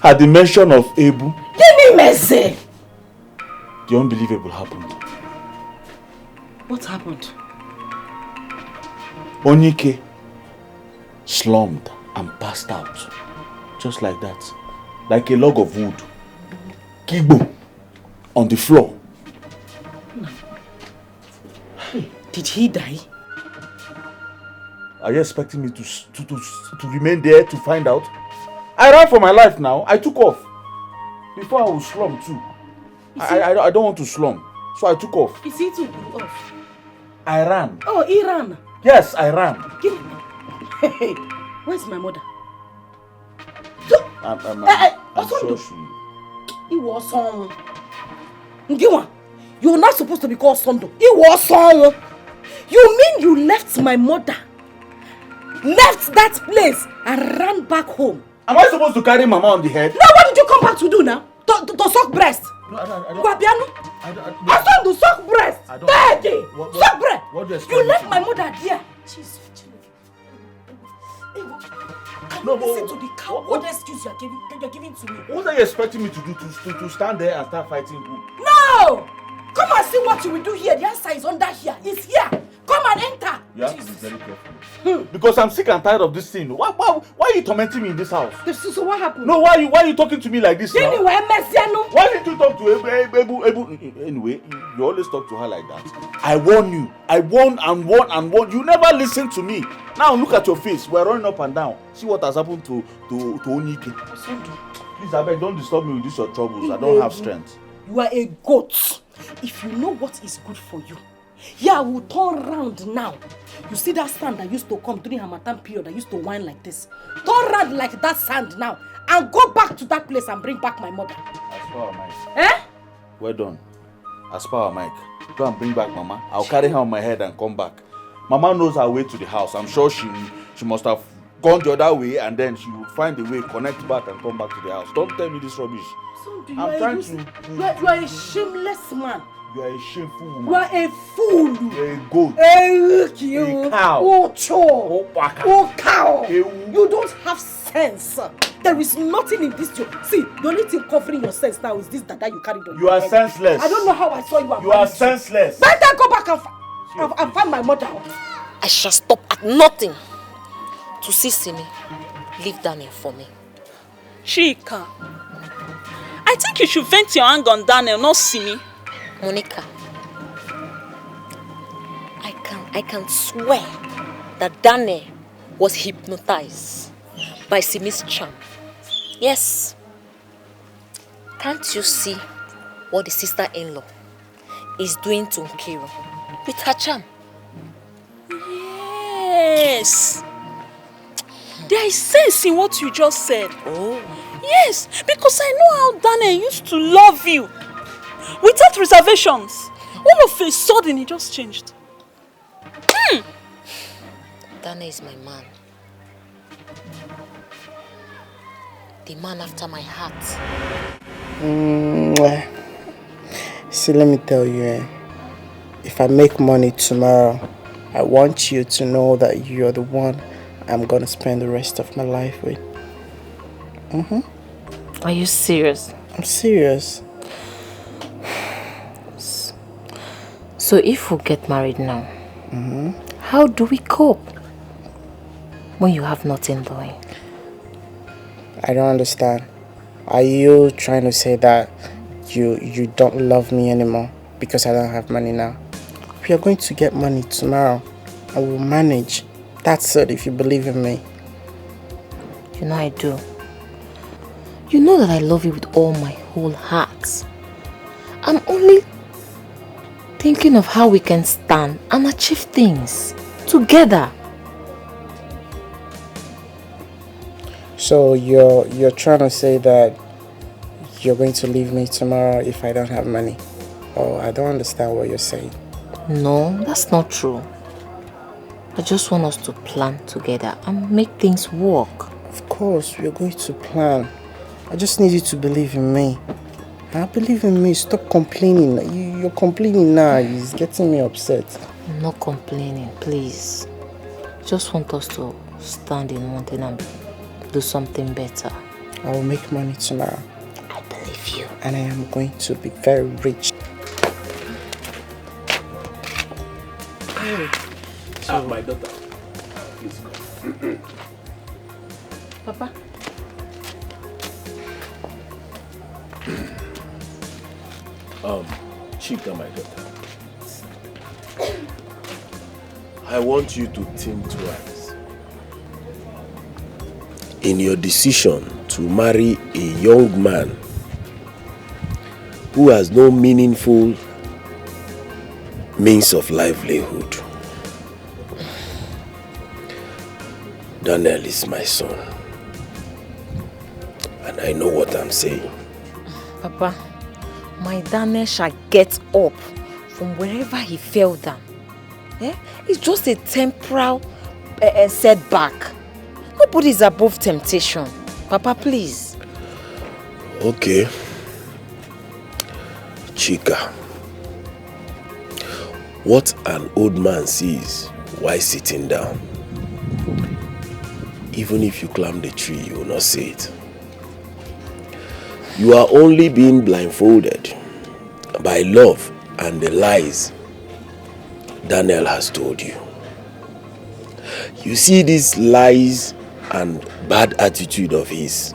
At the mention of Ebu, give me mercy. the unbelievable happened. What happened? Onyike slumped and passed out. Just like that. Like a log of wood. Kibo on the floor. Did he die? Are you expecting me to remain there to find out? I ran for my life now. I took off. Before I would slump too. I don't want to slump. So I took off. Is he too good off? I ran. Oh, he ran. Yes, I ran. Give me. Hey, where's my mother? I'm sure she... He was on. Ngiwa, you're not supposed to be called Sondo. He was on. You mean you left my mother? Left that place and ran back home? Am I supposed to carry Mama on the head? No, what did you come back to do now? To suck breast? No, I don't. I don't do suck breast. Daddy, suck breast. What do you expect? You left my mother there. Jesus. No, listen to the cow. What excuse you're giving to me? What are you expecting me to do? To stand there and start fighting who? No! Come and see what you will do here. The answer is under here. It's here. Come and enter. You have to be very careful. Because I'm sick and tired of this thing. Why are you tormenting me in this house? So what happened? No, why are you talking to me like this now? Anyway, Messiano. Why did you talk to Ebu? Anyway, you always talk to her like that. I warn you. I warn and warn and warn. You never listen to me. Now look at your face. We're running up and down. See what has happened to Onyike. Please, I beg, don't disturb me with this your troubles. I don't have strength. You are a goat. If you know what is good for you, yeah, we'll turn round now. You see that sand that used to come during Harmattan period that used to whine like this? Turn round like that sand now and go back to that place and bring back my mother. As power Mike. Eh? Well done. As power Mike. Go and bring back Mama. I'll carry her on my head and come back. Mama knows her way to the house. I'm sure she must have gone the other way and then she will find a way, connect back and come back to the house. Don't tell me this rubbish. You are a shameless man. You are a shameful woman. You are a fool. You are a goat. A cow. Oh, cow. You don't have sense. There is nothing in this job. See, the only thing covering your sense now is this that you carried on. You are senseless. I don't know how I saw you. You are senseless. Better go back and find my mother. I shall stop at nothing to see Simi. Leave Daniel for me. Chika, I think you should vent your anger on Daniel, not Simi. Monica, I can swear that Daniel was hypnotized by Simi's charm. Yes. Can't you see what the sister-in-law is doing to Nkiru with her charm? Yes. There is sense in what you just said. Oh. Yes, because I know how Daniel used to love you. Without reservations. All of a sudden, he just changed. Daniel is my man. The man after my heart. See, let me tell you, if I make money tomorrow, I want you to know that you're the one I'm gonna spend the rest of my life with. Are you serious? I'm serious. So if we get married now, how do we cope when you have nothing doing? I don't understand. Are you trying to say that you don't love me anymore because I don't have money now? We are going to get money tomorrow. I will manage. That's it, if you believe in me. You know I do. You know that I love you with all my whole heart. I'm only thinking of how we can stand and achieve things together. So you're trying to say that you're going to leave me tomorrow if I don't have money? Oh, I don't understand what you're saying. No, that's not true. I just want us to plan together and make things work. Of course, we're going to plan. I just need you to believe in me. I believe in me. Stop complaining. You're complaining now. It's getting me upset. I'm not complaining, please. Just want us to stand in one thing and do something better. I will make money tomorrow. I believe you. And I am going to be very rich. So, my daughter, please come. Papa. Chika, my daughter. I want you to think twice in your decision to marry a young man who has no meaningful means of livelihood. Daniel is my son, and I know what I'm saying. Papa, my Daniel shall get up from wherever he fell down. It's just a temporal setback. Nobody is above temptation. Papa, please. Okay. Chika, what an old man sees while sitting down, even if you climb the tree, you will not see it. You are only being blindfolded by love and the lies Daniel has told you. You see, these lies and bad attitude of his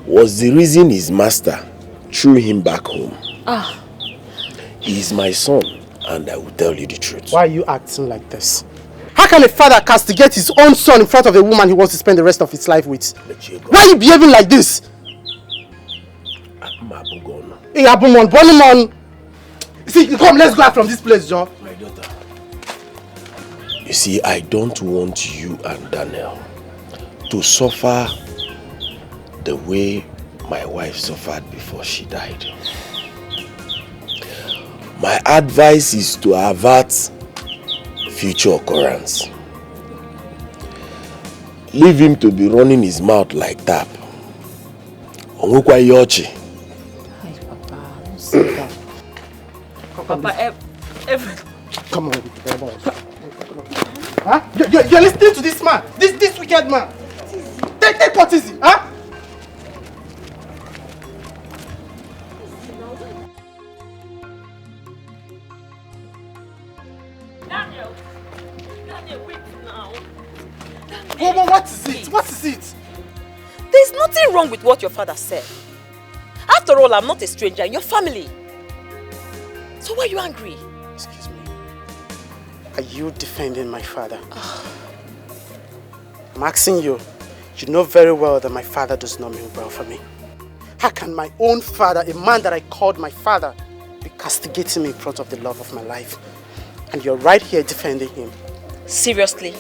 was the reason his master threw him back home. He is my son, and I will tell you the truth. Why are you acting like this? How can a father castigate his own son in front of a woman he wants to spend the rest of his life with? Why are you behaving like this? Hey, Abumon. See, come, let's go out from this place, Joe. My daughter. You see, I don't want you and Daniel to suffer the way my wife suffered before she died. My advice is to avert future occurrence. Leave him to be running his mouth like tap. Nwokoye. Papa, come on. Huh? You're listening to this man, this wicked man. Take what is it, huh? Daniel, wait now. What is it? What is it? There's nothing wrong with what your father said. After all, I'm not a stranger in your family. So why are you angry? Excuse me. Are you defending my father? I'm asking you. You know very well that my father does not mean well for me. How can my own father, a man that I called my father, be castigating me in front of the love of my life? And you're right here defending him. Seriously?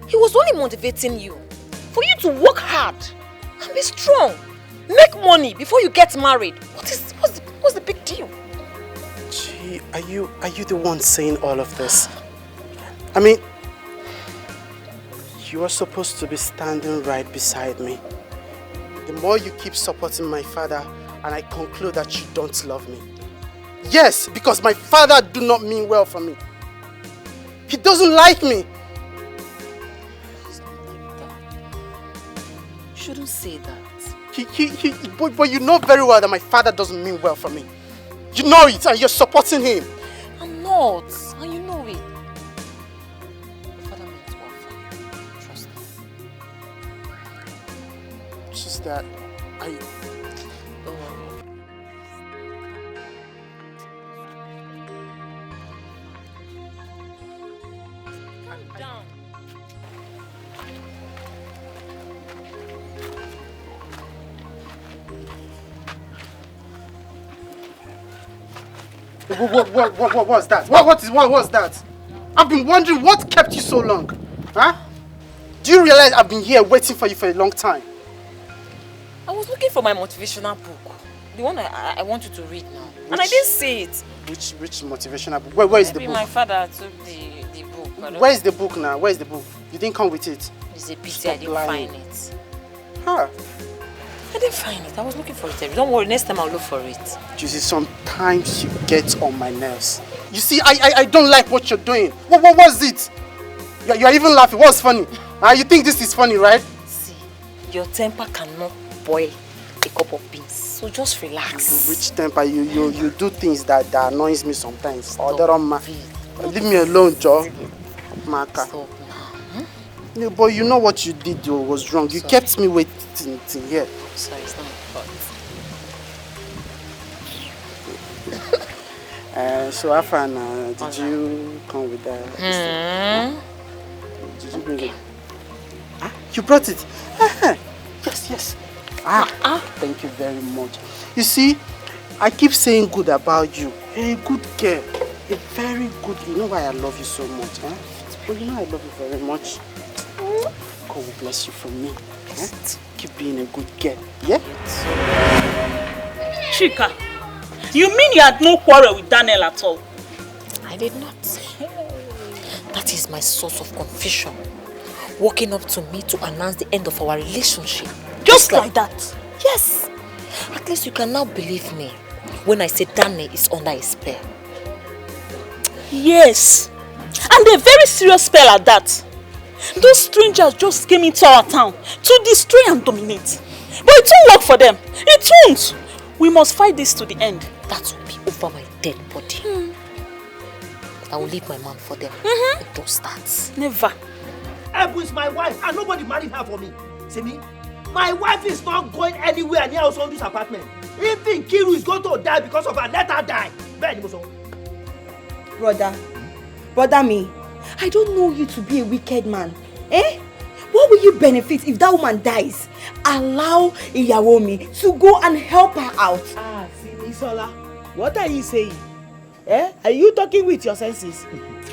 He was only motivating you. For you to work hard and be strong. Make money before you get married. What's the big deal? Gee, are you the one saying all of this? I mean, you are supposed to be standing right beside me. The more you keep supporting my father, and I conclude that you don't love me. Yes, because my father do not mean well for me. He doesn't like me. You shouldn't say that. But you know very well that my father doesn't mean well for me. You know it, and you're supporting him. I'm not, and you know it. Your father meant well for you. Trust me. Just that I... Don't worry. Calm down. What was that? What was that? I've been wondering what kept you so long. Huh? Do you realize I've been here waiting for you for a long time? I was looking for my motivational book. The one I want you to read now. And I didn't see it. Which motivational book? Where is the Maybe book? my father took the book. Where is the book now? Where is the book? You didn't come with it. It's a pity I didn't find it. Huh? I didn't find it. I was looking for it. Don't worry, next time I'll look for it. You see, sometimes you get on my nerves. You see, I don't like what you're doing. What was it? You're even laughing. What's funny? You think this is funny, right? See, your temper cannot boil a cup of beans. So just relax. Which temper? You do things that annoys me sometimes. Stop Leave me alone, Joe. Maka. No, but you know what you did though was wrong. You kept me waiting till here. Sorry, it's not my fault. So Afana, did you come with that? Did you bring it? Ah, you brought it? Yes. Thank you very much. You see, I keep saying good about you. You're a good girl. A very good. You know why I love you so much, huh? But you know I love you very much. God will bless you from me. Eh? Keep being a good girl. Yeah? Chika, you mean you had no quarrel with Daniel at all? I did not. That is my source of confusion. Walking up to me to announce the end of our relationship. Just like that. Yes. At least you can now believe me when I say Daniel is under a spell. Yes. And a very serious spell at that. Those strangers just came into our town to destroy and dominate. But it won't work for them. It won't. We must fight this to the end. That will be over my dead body. I will leave my man for them. It don't start. Never. Ebu is my wife and nobody married her for me. See me? My wife is not going anywhere near Osondu's apartment. Even Kiru is going to die because of her. Let her die. Brother me, I don't know you to be a wicked man. Eh? What will you benefit if that woman dies? Allow Iyawomi to go and help her out. Isola, what are you saying? Eh? Are you talking with your senses?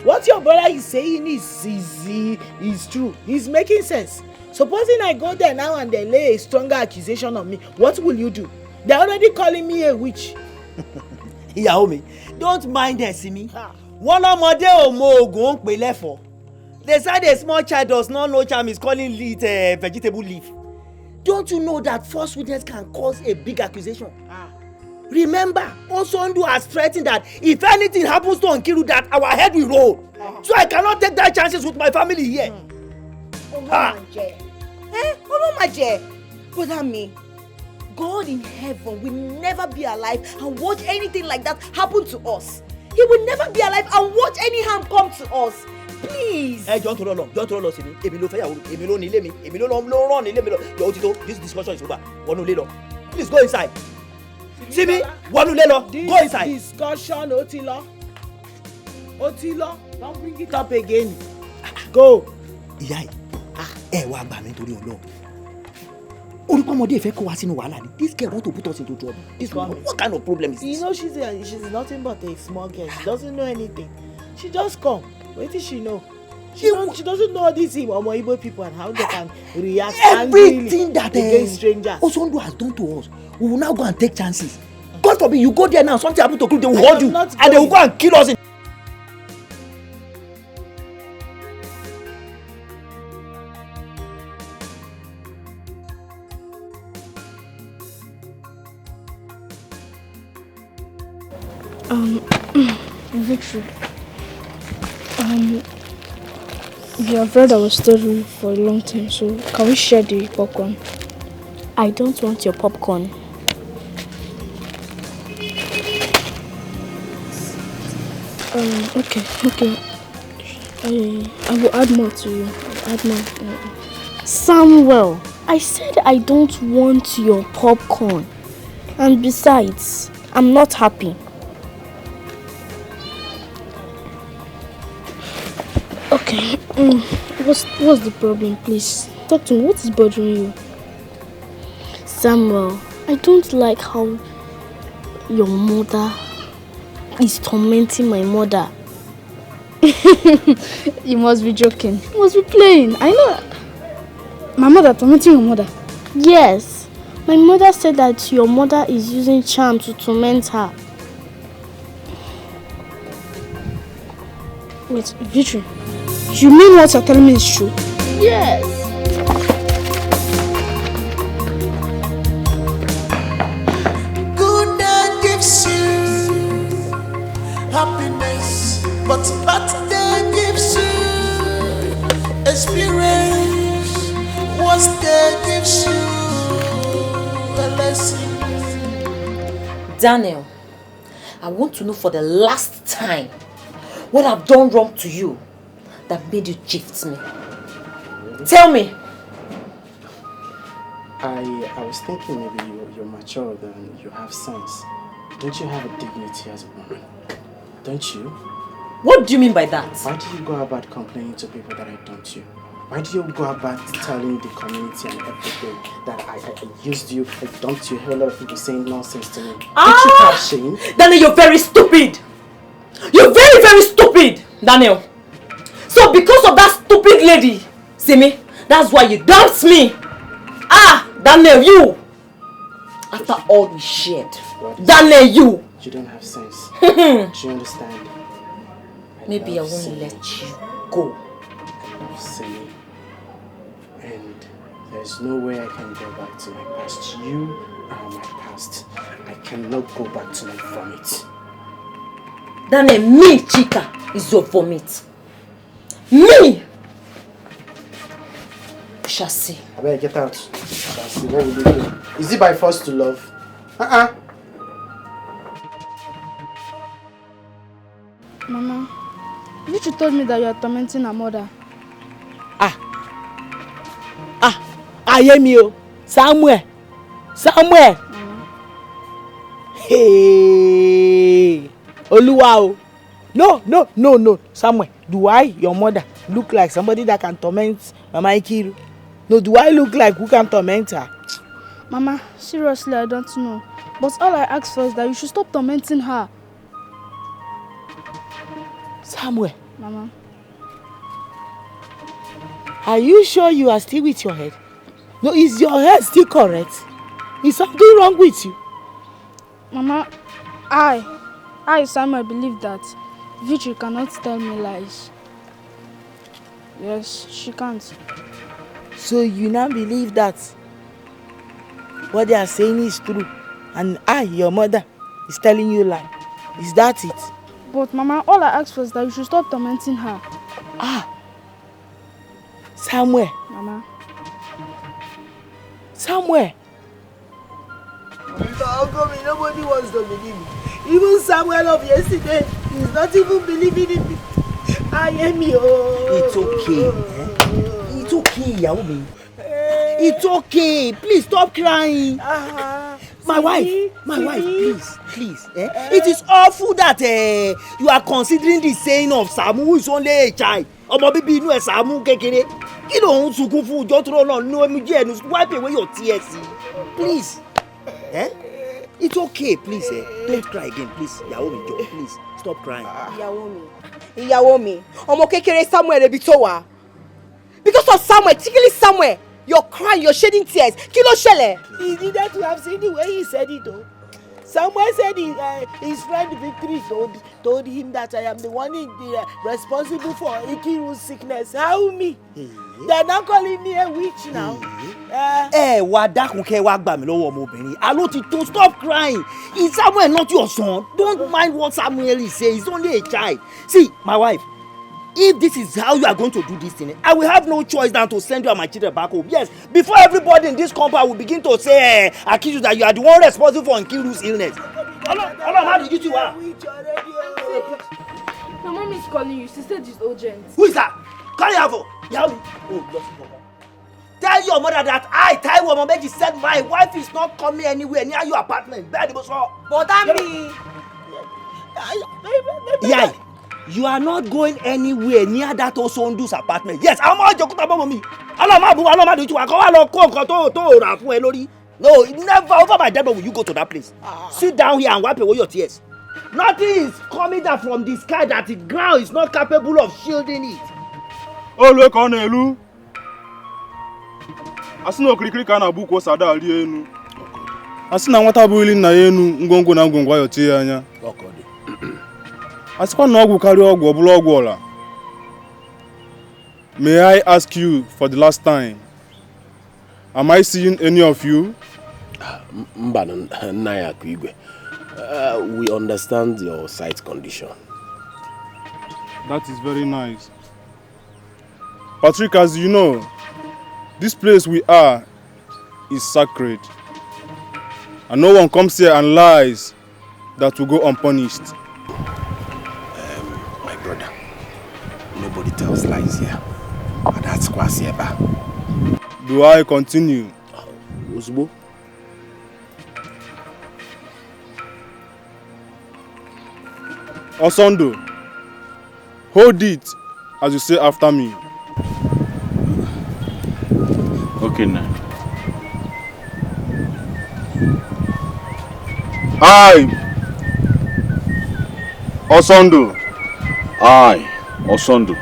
What your brother is saying is true. He's making sense. Supposing I go there now and they lay a stronger accusation on me, what will you do? They're already calling me a witch. Iyawomi, don't mind her, see me. One ọmọdé ò mọ oògùn ó ń pè lẹ́fọ̀ọ́. They said a small child does not know charm is calling it vegetable leaf. Don't you know that false witness can cause a big accusation? Remember, Osondu has threatened that if anything happens to Nkiru, that our head will roll. So I cannot take that chances with my family here. Brother me, God in heaven will never be alive and watch anything like that happen to us. He will never be alive and watch any harm come to us. Please. Hey, John Tololo, Simi. This discussion is over. Please go inside. Simi, go inside. This discussion, Otilo, don't bring it up again. Go. Iyai, wá gbà mí torí Ọlọ́run. Orúkọ ọmọdé ìfẹ́ kó wá sínú wàhálà ni. This girl want to put us into trouble. This woman, what kind of problem is this? You know she's nothing but a small girl. She doesn't know anything. She just come. What does she know? She doesn't know these Omo Igbo people and how they can react everything that against strangers. Osondu has done to us. We will now go and take chances. God forbid you go there now, something happen to group, they will hold you and they will go and kill us. Victory. We have read our story for a long time, so can we share the popcorn? I don't want your popcorn. Okay. I will add more to you. Samuel, I said I don't want your popcorn. And besides, I'm not happy. Okay, what's the problem, please? Talk to me, what is bothering you? Samuel, I don't like how your mother is tormenting my mother. You must be joking. You must be playing. I know. My mother tormenting your mother? Yes. My mother said that your mother is using charm to torment her. Wait, Victory. You mean what you're telling me is true? Yes. Good day gives you happiness, but bad day gives you experience. Worst day gives you a lesson. Daniel, I want to know for the last time, what I've done wrong to you that made you gift me? Tell me. I was thinking maybe you're mature and you have sense. Don't you have a dignity as a woman? Don't you? What do you mean by that? Why do you go about complaining to people that I dumped you? Why do you go about telling the community and everything that I used you, I dumped you, a whole lot of people saying nonsense to me? Don't you have shame? Daniel, you're very stupid! You're very, very stupid, Daniel! So because of that stupid lady, see me, that's why you dumped me! Daniel, you! After all we shared, Daniel, you! You don't have sense. Do you understand? Maybe I won't let you go. I love Simi. And there's no way I can go back to my past. You are my past. I cannot go back to my vomit. Daniel, me, Chica, is your vomit. Me! We shall see. I better get out. We shall see. What will you do? Is it by force to love? Mama, you told me that you are tormenting her mother. I hear me, somewhere. Hey, Oluwa. No, somewhere. Do I, your mother, look like somebody that can torment Mama Ikiru? No, do I look like who can torment her? Mama, seriously, I don't know. But all I ask for is that you should stop tormenting her. Somewhere. Mama. Are you sure you are still with your head? No, is your head still correct? Is something wrong with you? Mama, I, Samuel, believe that Victory cannot tell me lies. Yes, she can't. So you now believe that what they are saying is true, and I, your mother, is telling you a lie. Is that it? But Mama, all I ask for is that you should stop tormenting her. Somewhere. Mama. Somewhere. Nobody wants to believe me. Even Samuel of yesterday is not even believing in me. I am you. It's okay. It's okay, Yaomi. It's okay. Please stop crying. My wife, please. It is awful that you are considering the saying of Samu, who is only a child. Ọmọ bíbí inú ẹ̀ Samu kékeré. Kí ló ń sunkún fún ọjọ́ tó lọ no emi díẹ̀ nu wipe away your tears. Please. It's okay, please. Don't cry again, please. Yaomi, please stop crying. Ìyàwó mi, ọmọ kékeré Samuel ebi tó wà. Because of Samuel, particularly Samuel, you're crying, you're shedding tears. Kí ló ṣẹlẹ̀? He needed to have seen the way he said it though. Samuel said his friend Victory told him that I am the one responsible for Ikiru's sickness. How me? They're not calling me a witch now. Wá dákun kẹ́ wá gbà mí lọ́wọ́ ọmọbìnrin. Àló ti tó, stop crying. Is Samuel not your son? Don't mind what Samuel is saying. He's only a child. See, my wife, if this is how you are going to do this thing, I will have no choice than to send you and my children back home. Yes, before everybody in this compound will begin to say, accuse you that you are the one responsible for Nkiru's illness. How did you My mom is calling you. She said it's urgent. Who is that? Call her for. Tell your mother that I, Taiwo Momeji, said my wife is not coming anywhere near your apartment. But me. Yeah. You are not going anywhere near that Osondu's apartment. Yes, I'm not joking about me. No, never over my dead will you go to that place. Sit down here and wipe away your tears. Nothing is coming down from the sky that the ground is not capable of shielding it. Oh, look on Elu. Asino krikri kana buko sada ali enu. Asina nwata bu ili na enu ngongo na ngongwa yo tie anya. Asikwa na ogwu kari ogwu obula ogwu ola. May I ask you for the last time? Am I seeing any of you? Naya Kuigwe. We understand your sight condition. That is very nice. Patrick, as you know, this place we are is sacred. And no one comes here and lies that will go unpunished. My brother, tells lies here. And that's Kwasieba. Do I continue? Uzbo? Osondo, hold it as you say after me. Okay, now. I, Osondo. I, Osondo.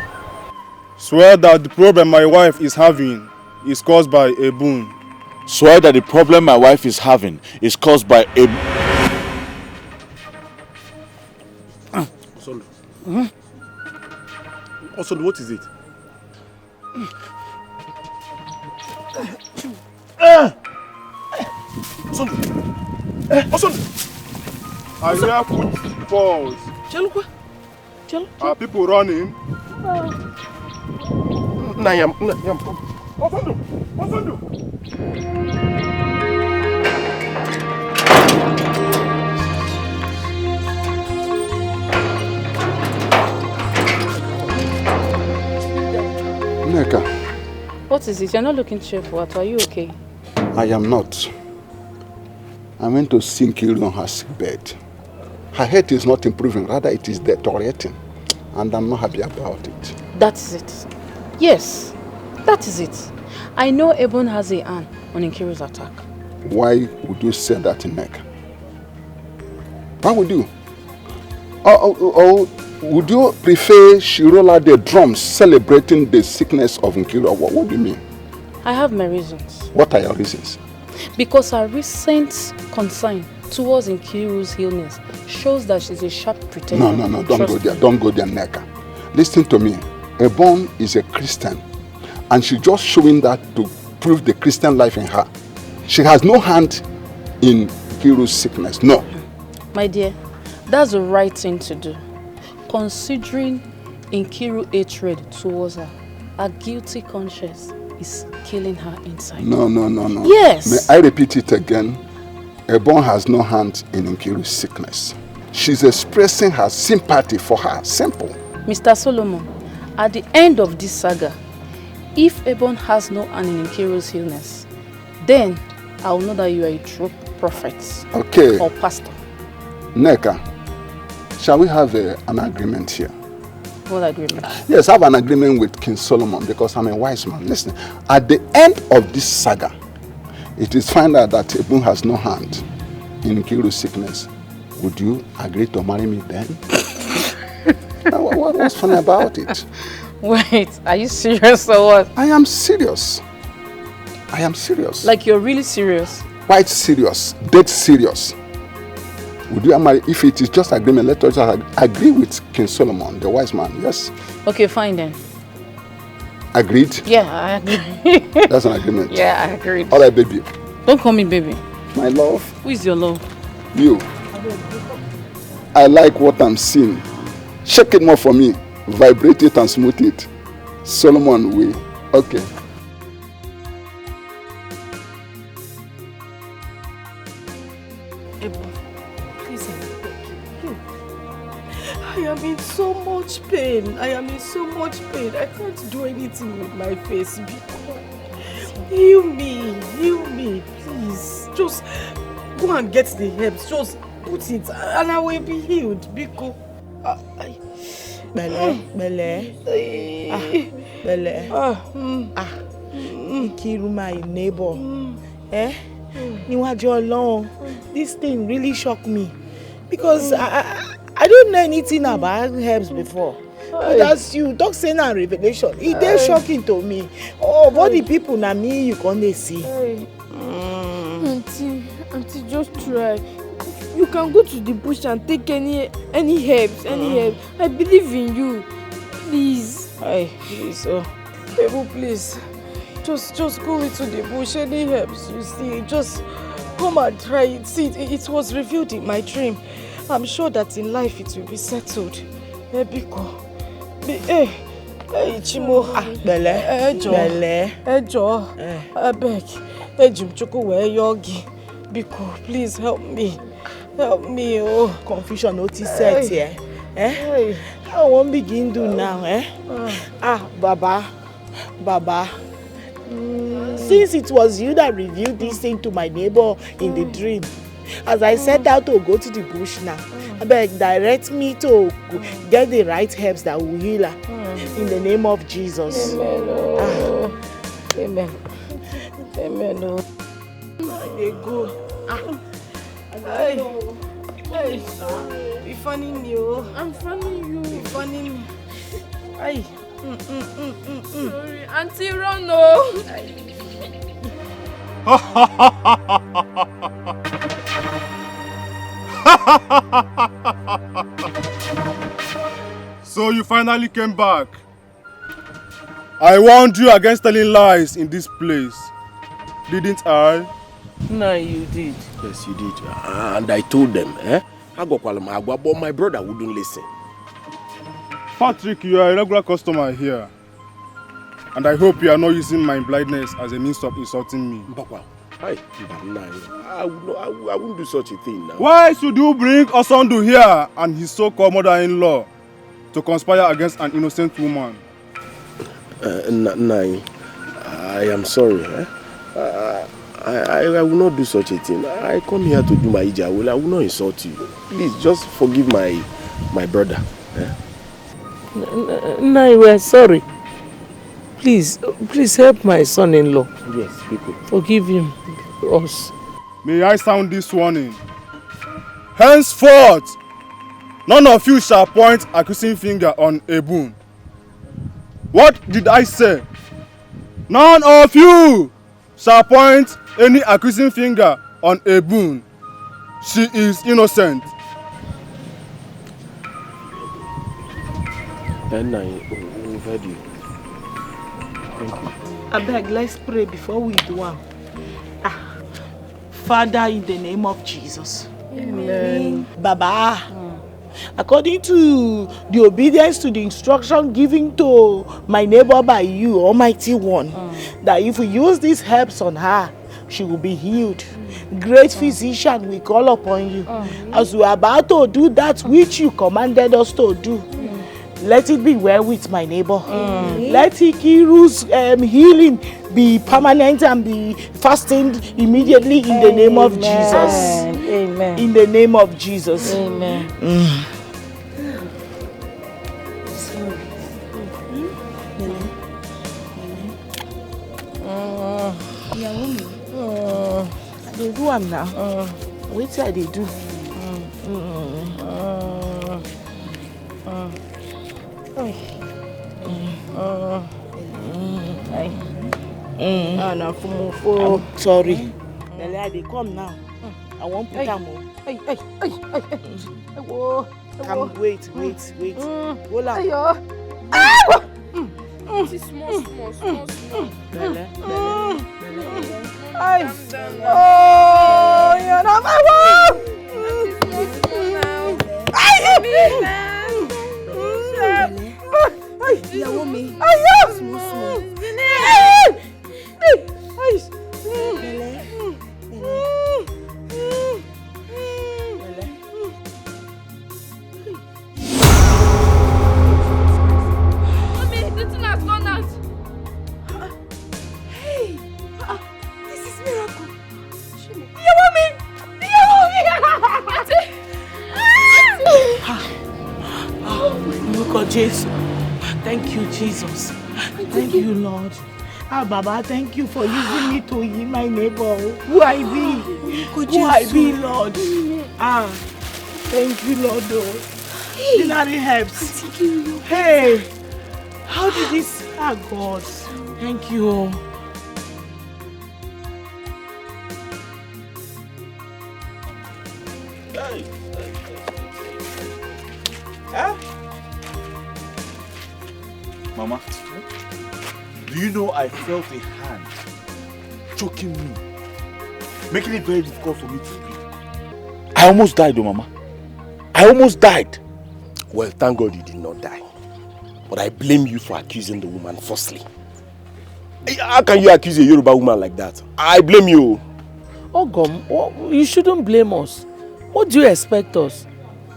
Swear that the problem my wife is having is caused by a boon. Swear that the problem my wife is having is caused by a... Osondo. Osondo, what is it? Osondo! I hear footfalls. Are people running? Nayam. Osondo! Osondo! Neka, What is it? You're not looking cheerful. Are you okay? I am not. I went to see Nkiru on her sick bed. Her health is not improving, rather it is deteriorating. And I'm not happy about it. That is it. Yes, that is it. I know Ebon has a hand on Nkiru's attack. Why would you say that, Neka? Why would you? Or would you prefer she roll out the drums celebrating the sickness of Nkiru? What do you mean? I have my reasons. What are your reasons? Because her recent concern towards Nkiru's illness shows that she's a sharp pretender. No, don't go there. Don't go there, Neka. Listen to me. Ebon is a Christian, and she's just showing that to prove the Christian life in her. She has no hand in Nkiru's sickness. No. My dear, that's the right thing to do. Considering Nkiru's hatred towards her, her guilty conscience is killing her inside. No. Yes. May I repeat it again? Ebon has no hand in Nkiru's sickness. She's expressing her sympathy for her. Simple. Mr. Solomon, at the end of this saga, if Ebon has no hand in Nkiru's illness, then I will know that you are a true prophet. Okay. Or pastor. Neka, shall we have an agreement here? What agreement? Yes, I have an agreement with King Solomon because I'm a wise man. Listen, at the end of this saga, it is found out that Ebon has no hand in Nkiru's sickness. Would you agree to marry me then? What's funny about it? Wait, are you serious or what? I am serious. I am serious. Like you're really serious? Quite serious. Dead serious. Would you marry? If it is just agreement, let us agree with King Solomon, the wise man. Yes. Okay, fine then. Agreed? Yeah, I agree. That's an agreement. Yeah, I agreed. All right, baby. Don't call me baby. My love. Who is your love? You. I like what I'm seeing. Shake it more for me. Vibrate it and smooth it. Solomon way. Okay. I am in so much pain. I can't do anything with my face. Heal me, please. Just go and get the herbs. Just put it and I will be healed. Biko. Bele. Nkiru, my neighbor. Niwaju Olorun. This thing really shocked me. Because I don't know anything about herbs before. But as you talk saying a revelation, it is shocking to me. Oh, what the people na me you can't see. Auntie, just try. You can go to the bush and take any herbs, I believe in you. Please. Please, people, please. Just go into the bush, any herbs you see. Just come and try it. See, it was revealed in my dream. I'm sure that in life it will be settled. Biko. Chimo. Bele. Ejo. I beg. Ejimchuku we yogi. Biko, please help me. Help me, oh. Confusion notice set here. I won't begin to now, eh? Baba. Since it was you that revealed this thing to my neighbor in the dream, as I set out to go to the bush now, I beg, direct me to get the right herbs that will heal her. In the name of Jesus. Amen. Amen. Amen. They go. Hey, be funny you. I'm funny you. Be funny me. Hey. Sorry, Auntie Rono. So you finally came back. I warned you against telling lies in this place. Didn't I? No, you did. Yes, you did. And I told them, but my brother wouldn't listen. Patrick, you are a regular customer here. And I hope you are not using my blindness as a means of insulting me. Papa, I wouldn't do such a thing now. Why should you bring Osondu here and his so-called mother-in-law to conspire against an innocent woman? Nai, I am sorry. I will not do such a thing. I come here to do my ija. I will not insult you. Please, just forgive my brother. Nai, we are sorry. Please help my son-in-law. Yes, people. Forgive him. Us. May I sound this warning? Henceforth, none of you shall point accusing finger on Ebun. What did I say? None of you shall point any accusing finger on Ebun. She is innocent. And I heard you. Thank you. I beg, let's pray before we do one. Father, in the name of Jesus. Amen. Baba, according to the obedience to the instruction given to my neighbor by you, Almighty One, that if we use these herbs on her, she will be healed. Great physician, we call upon you. As we are about to do that which you commanded us to do, let it be well with my neighbor. Let Ikiru's healing be permanent and be fastened immediately in the name of Jesus. Amen. In the name of Jesus. Amen. They do am now. Wait till they do. I'm sorry. They come now. I won't put them on. Come, wait. Hold on. Small. Belle. Oh, you're not my wife. Jesus. Thank you, Jesus. Thank you, Lord. Baba, thank you for using me to heal my neighbor. Who I be? Lord. Thank you, Lord. Ordinary helps. Hey, how did this? God, thank you. Mama, do you know I felt a hand choking me, making it very difficult for me to breathe? I almost died, Mama. I almost died. Well, thank God you did not die. But I blame you for accusing the woman falsely. How can you accuse a Yoruba woman like that? I blame you. Ogom, you shouldn't blame us. What do you expect us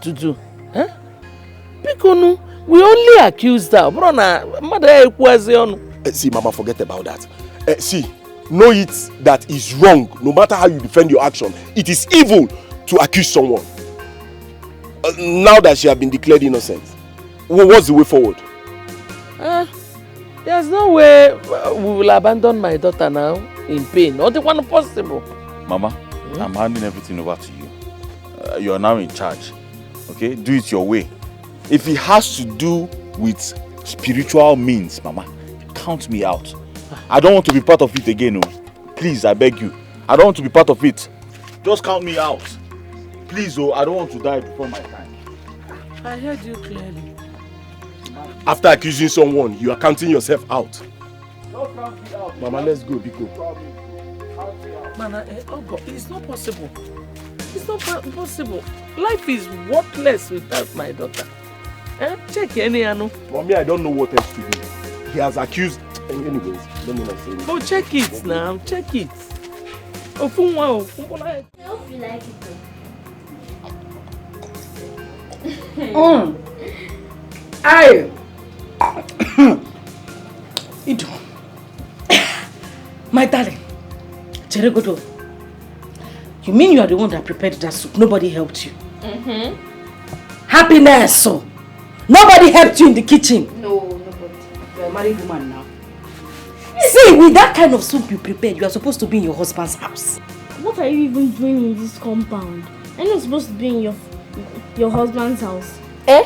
to do? Bikonu, We only accused her. See, Mama, forget about that. See, know it that is wrong. No matter how you defend your action, it is evil to accuse someone. Now that she has been declared innocent, what's the way forward? There's no way we will abandon my daughter now in pain. Not the one possible. Mama, I'm handing everything over to you. You are now in charge. Okay? Do it your way. If it has to do with spiritual means, Mama, count me out. I don't want to be part of it again. Oh. Please, I beg you. I don't want to be part of it. Just count me out. Please, oh, I don't want to die before my time. I heard you clearly. After accusing someone, you are counting yourself out. Mama, let's go, Biko. Mana, it's not possible. It's not possible. Life is worthless without my daughter. Check any Anu. Mommy, I don't know what else to do. He has accused. Anyways, don't know what I'm saying. Oh, check it now. Check it. I hope you like it though. Aye. Ido. My darling. Cheregodo. You mean you are the one that prepared that soup? Nobody helped you? Happiness, so. Nobody helped you in the kitchen? No, nobody. You are a married woman now. See, with that kind of soup you prepared, you are supposed to be in your husband's house. What are you even doing in this compound? I'm not supposed to be in your husband's house. Come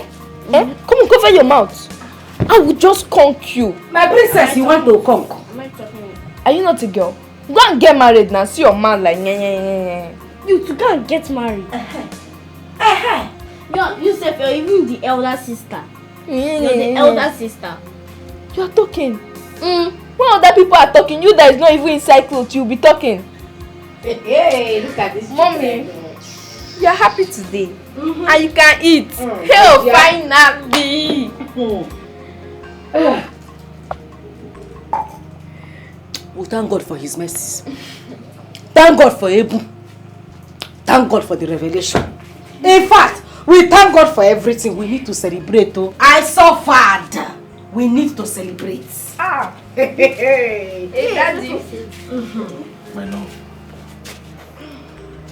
on, cover your mouth. I will just conk you. My princess, you want to conk? Am I talking? Are you not a girl? Go and get married now. See your man like You to go and get married. You say you're even the elder sister. You're the elder sister. You are talking. When other people are talking, you that is not even inside clothes, you'll be talking. Hey, look at this. Mommy, you are happy today. And you can eat. Hell, finally. We thank God for his mercies. Thank God for Ebu. Thank God for the revelation. In fact, we thank God for everything. We need to celebrate. Oh. I suffered. We need to celebrate. Hey, Daddy. My love.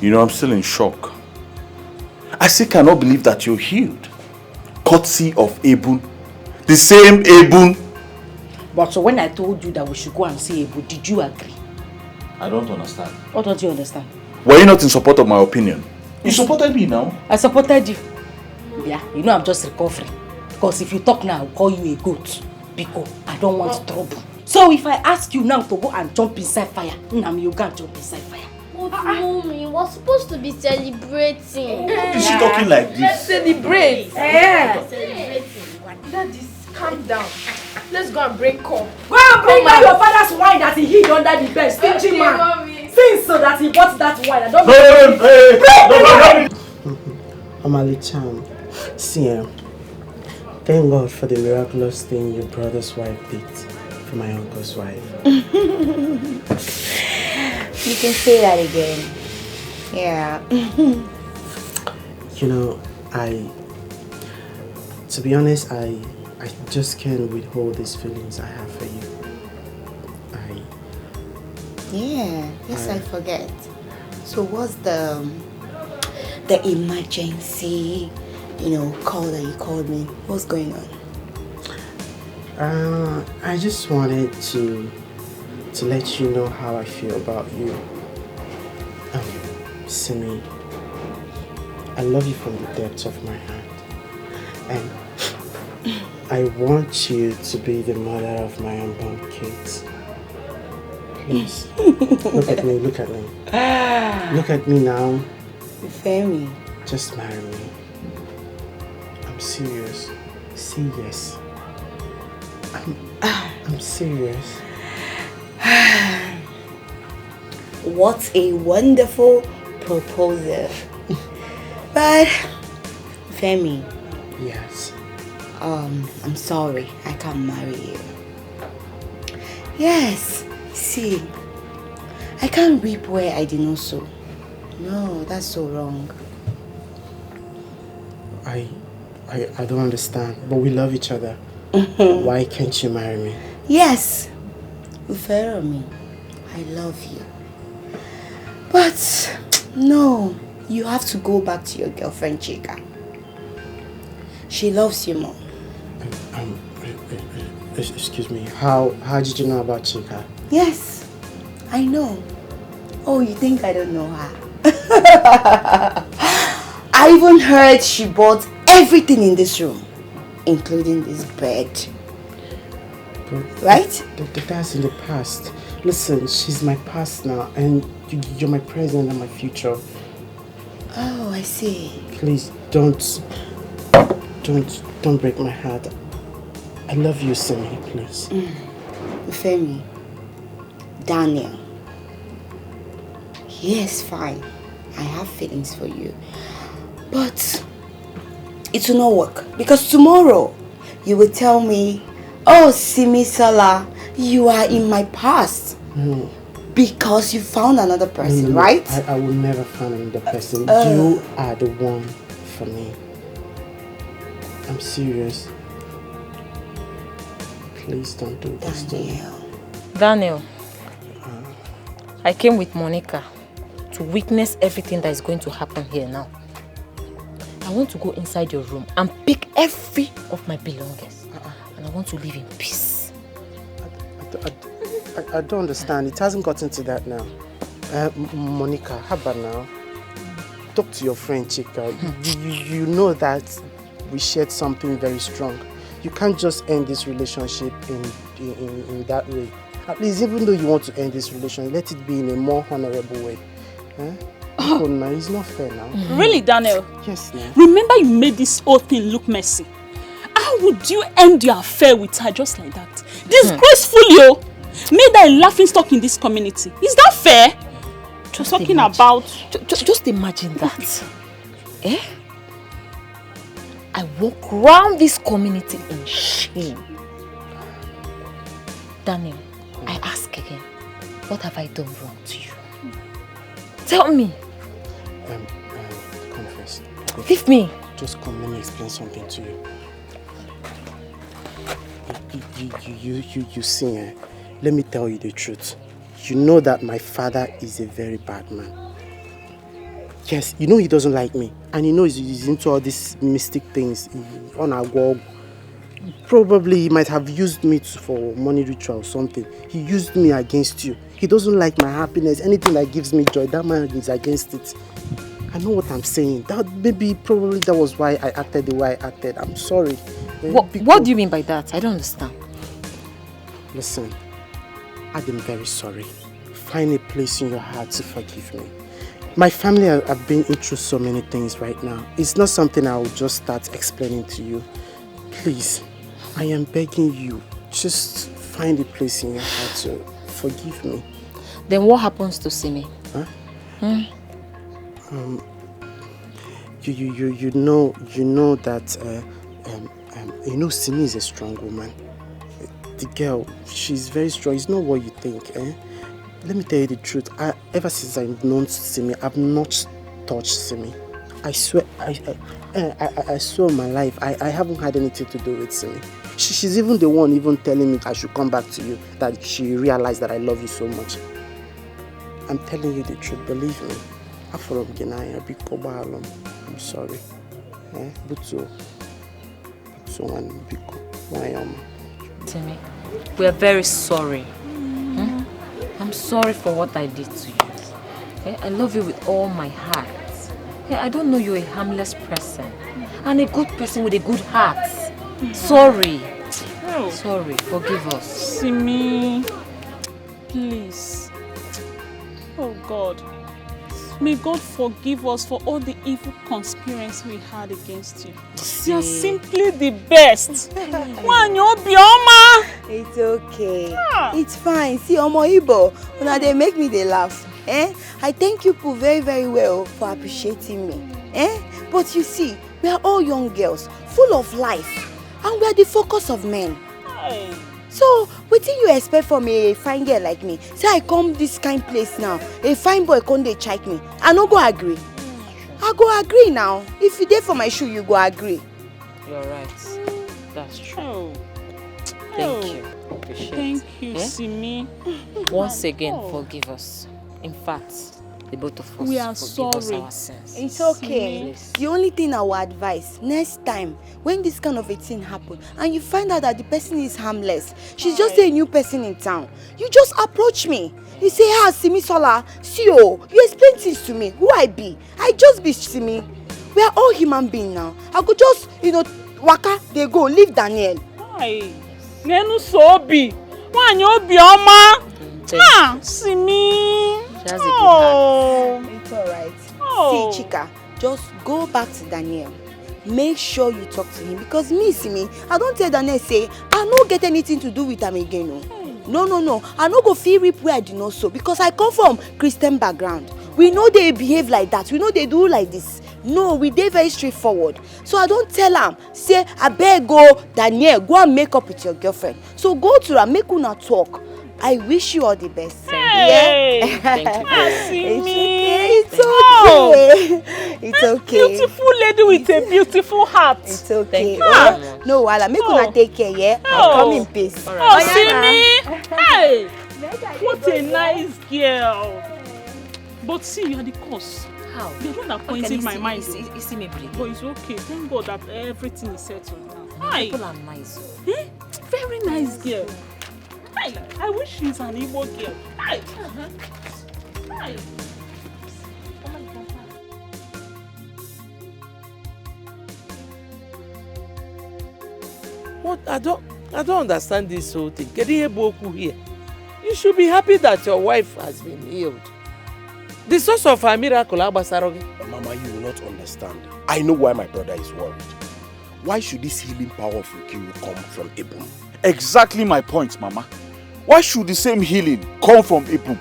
You know, I'm still in shock. I still cannot believe that you're healed. Courtesy of Ebun. The same Ebun. But so when I told you that we should go and see Ebu, did you agree? I don't understand. What don't you understand? Were you not in support of my opinion? You supported me now. I supported you. Yeah, you know I'm just recovering. Because if you talk now, I'll call you a goat. Because I don't want trouble. So if I ask you now to go and jump inside fire, you can't jump inside fire. But mommy, we're supposed to be celebrating. Why is she talking like this? Let's celebrate. Celebrating. Daddy, calm down. Let's go and bring corn. Go and bring back your father's wine that he hid under the bed. Stingy man. Since so that he bought that wine. I don't Omali-chan, see, thank God for the miraculous thing your brother's wife did for my uncle's wife. You can say that again. Yeah. You know, to be honest, I just can't withhold these feelings I have for you. Yes, I forget. So what's the emergency, call that you called me? What's going on? I just wanted to let you know how I feel about you. Simi, I love you from the depths of my heart. And I want you to be the mother of my unborn kids. Please, look at me, look at me. Look at me now. Femi. Just marry me. I'm serious. Say yes. I'm serious. What a wonderful proposal. But, Femi. Yes. I'm sorry. I can't marry you. Yes. See, I can't reap where I did not sow. No, that's so wrong. I I don't understand, but we love each other. Why can't you marry me? Yes, Uferomi, I love you. But no, you have to go back to your girlfriend Chika. She loves you more. Excuse me, how did you know about Chika? Yes, I know. Oh, you think I don't know her? I even heard she bought everything in this room, including this bed. Right? That's in the past. Listen, she's my past now, and you're my present and my future. Oh, I see. Please, don't break my heart. I love you, Simi, please. Femi, Daniel. Yes, fine. I have feelings for you. But it will not work. Because tomorrow, you will tell me, oh, Simi Sala, you are in my past. No. Because you found another person, No, right? I will never find another person. You are the one for me. I'm serious. Please don't do this to me. Daniel, I came with Monica to witness everything that is going to happen here now. I want to go inside your room and pick every of my belongings. And I want to live in peace. I don't understand. It hasn't gotten to that now. Monica, how about now? Talk to your friend Chika. You know that we shared something very strong. You can't just end this relationship in that way. At least even though you want to end this relationship, let it be in a more honorable way. Oh, no, it's not fair now. Really, Daniel? Yes, ma'am. Remember you made this whole thing look messy. How would you end your affair with her just like that? Disgraceful, yo! Made her a laughingstock in this community. Is that fair? Just talking imagine. about... Just imagine that. Eh? I walk around this community in shame. Daniel, I ask again, what have I done wrong to you? Tell me. Confess. Leave me. Just come, let me explain something to you. You see, let me tell you the truth. You know that my father is a very bad man. Yes, you know he doesn't like me. And you know he's into all these mystic things on our wall. Probably he might have used me for money ritual or something. He used me against you. He doesn't like my happiness. Anything that gives me joy, that man is against it. I know what I'm saying. Probably that was why I acted the way I acted. I'm sorry. What do you mean by that? I don't understand. Listen, I'm very sorry. Find a place in your heart to forgive me. My family have been through so many things right now. It's not something I will just start explaining to you. Please, I am begging you, just find a place in your heart to forgive me. Then what happens to Simi? Huh? You know that Simi is a strong woman. The girl, she's very strong. It's not what you think, eh? Let me tell you the truth. Ever since I've known Simi, I've not touched Simi. I swear, I swear on my life, I haven't had anything to do with Simi. She's even the one telling me I should come back to you, that she realized that I love you so much. I'm telling you the truth, believe me. I'm sorry. Simi, we are very sorry. I'm sorry for what I did to you. Okay? I love you with all my heart. Okay? I don't know you're a harmless person and a good person with a good heart. Sorry. Oh. Sorry. Forgive us. Simi, please. Oh God. May God forgive us for all the evil conspiracy we had against you. You're simply the best. It's okay. It's fine. See, Omo Ibo, when they make me they laugh. I thank you people very, very well for appreciating me. But you see, we are all young girls, full of life, and we are the focus of men. Hey. So, what do you expect from a fine girl like me? Say I come this kind place now, a fine boy come dey check me. I no go agree. I go agree now. If you dey for my shoe, you go agree. You're right. That's true. Oh. Thank you. Appreciate it. Thank you, Simi. Once again, forgive us. In fact, the both of us We are forgive us sorry. our sins. It's okay. Please. The only thing I would advise, next time, when this kind of a thing happens, and you find out that the person is harmless, she's just a new person in town, you just approach me. You say, Simi Sola, see you explain things to me, who I be. I just be Simi. We are all human beings now. I could just, waka, they go, leave Daniel. Hi. Nenu Sobi. Wanyi Obioma. Ah, Simi. She has a good heart. It's alright. See, Chika, just go back to Daniel. Make sure you talk to him because me, Simi, I don't tell Daniel say, I no get anything to do with him again. No. I no go feel reap where I do not so because I come from Christian background. We know they behave like that. We know they do like this. No, we dey very straightforward. So I don't tell am, say, I beg go, Daniel, go and make up with your girlfriend. So go to her, make una talk. I wish you all the best. Hey. Yeah? Thank you very much. It's okay. Beautiful lady with a beautiful heart. It's okay. Ah. No, Wala, make una take care, yeah? I'll come in peace. Oh, Simi. Hey. What a nice girl. But see, you are the cause. How? You're not appointing my mind. It's me, but it's okay. Thank God that everything is settled now. Hi. People are nice. Eh? Very nice girl. Hi. I wish she's an Igbo girl. Hi. Hi. What? I don't understand this whole thing. Here. You should be happy that your wife has been healed. The source of her miracle, Mama, you will not understand. I know why my brother is worried. Why should this healing power of Ukiru come from Ibum? Exactly my point, Mama. Why should the same healing come from Ibum?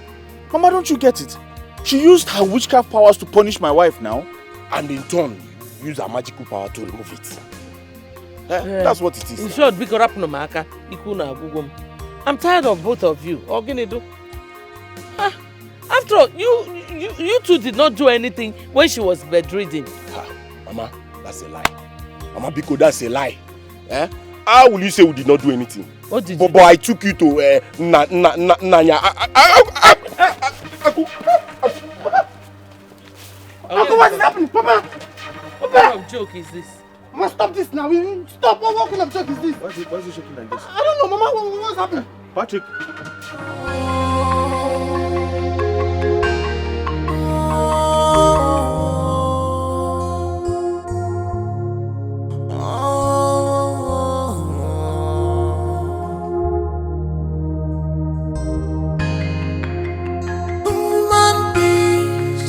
Mama, don't you get it? She used her witchcraft powers to punish my wife now. And in turn, use her magical power to remove it. That's what it is. In short, I'm tired of both of you. After all, you two did not do anything when she was bedridden. Mama, that's a lie. Mama Biko, that's a lie. How will you say we did not do anything? What did but I took you to Nanya. Uncle, what is happening? Papa! What kind of joke is this? Mama, stop this now. Stop. What kind of joke is this? Why is he shaking like this? I don't know, Mama. What's happening? Patrick. Human beings,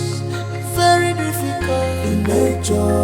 very difficult in nature.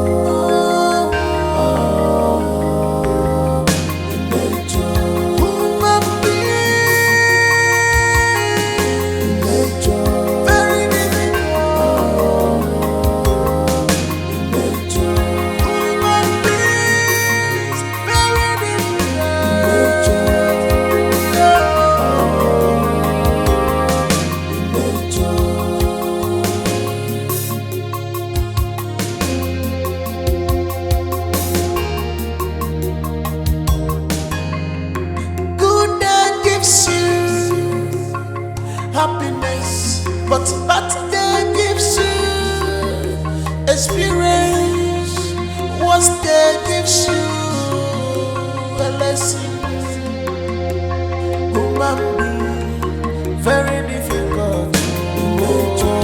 Happiness, but day gives you experience. What's day gives you a lesson. Human being, very difficult in nature.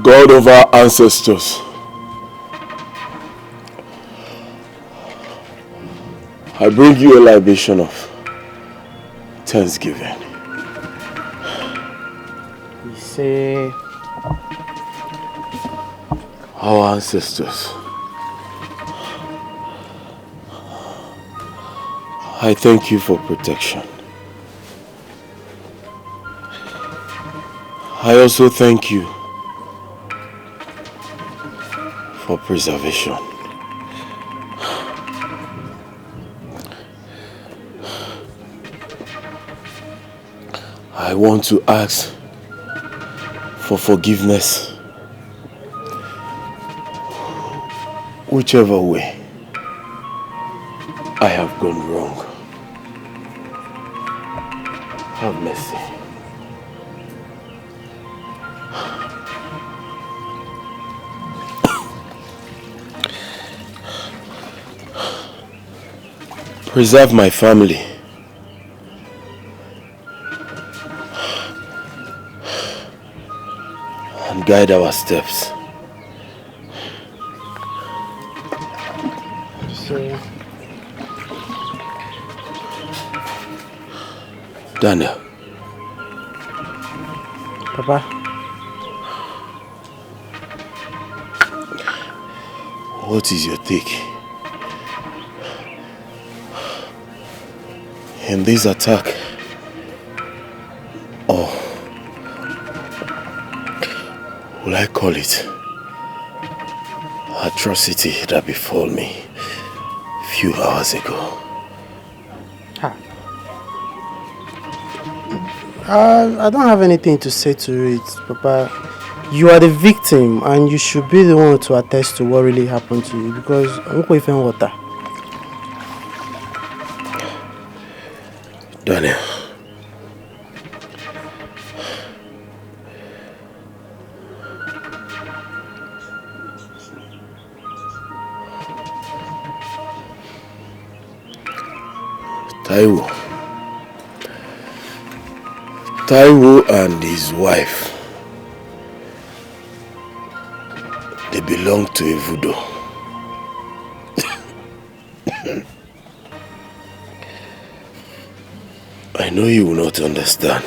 God of our ancestors, I bring you a libation of thanksgiving. We say, our ancestors, I thank you for protection. I also thank you for preservation. I want to ask for forgiveness. Whichever way, I have gone wrong. Have mercy. Preserve my family. And guide our steps. Daniel. Papa. What is your take in this attack? Or will I call it atrocity that befell me a few hours ago? I don't have anything to say to it, Papa. You are the victim and you should be the one to attest to what really happened to you because Nwokoye found water. Daniel. Taiwo and his wife, they belong to a voodoo. I know you will not understand.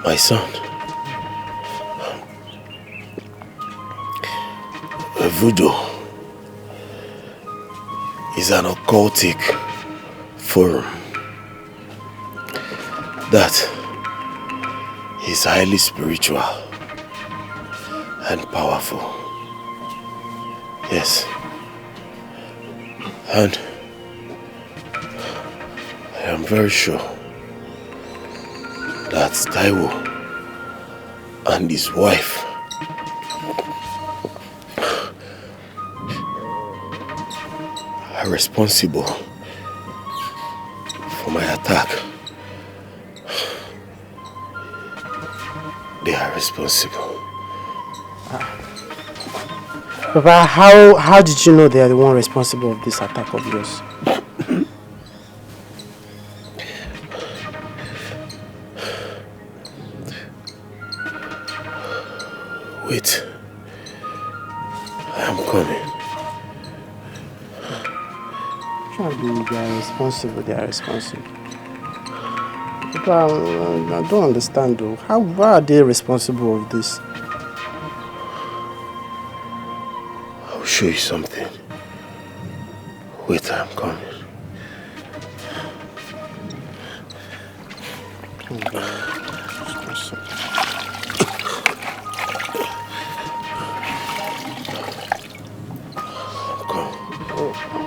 My son, a voodoo is an occultic forum that is highly spiritual and powerful. Yes. And I am very sure that Taiwo and his wife are responsible for my attack. They are responsible. Papa, how did you know they are the one responsible of this attack of yours? Wait. I am coming. They are responsible. They are responsible. Papa, I don't understand though. How are they responsible of this? I'll show you something. Wait, I'm coming.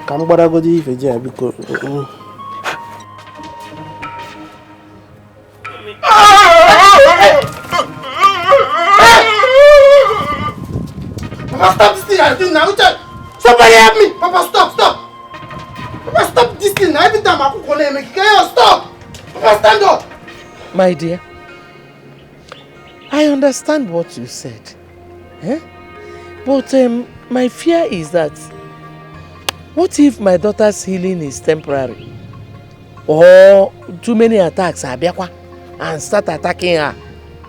Come go if you because Papa, stop this thing I'm doing now. Somebody help me. Papa, stop. Papa, stop this thing. Every time I cook on him, stop. Papa, stand up. My dear, I understand what you said. But my fear is that what if my daughter's healing is temporary? Or too many attacks and start attacking her?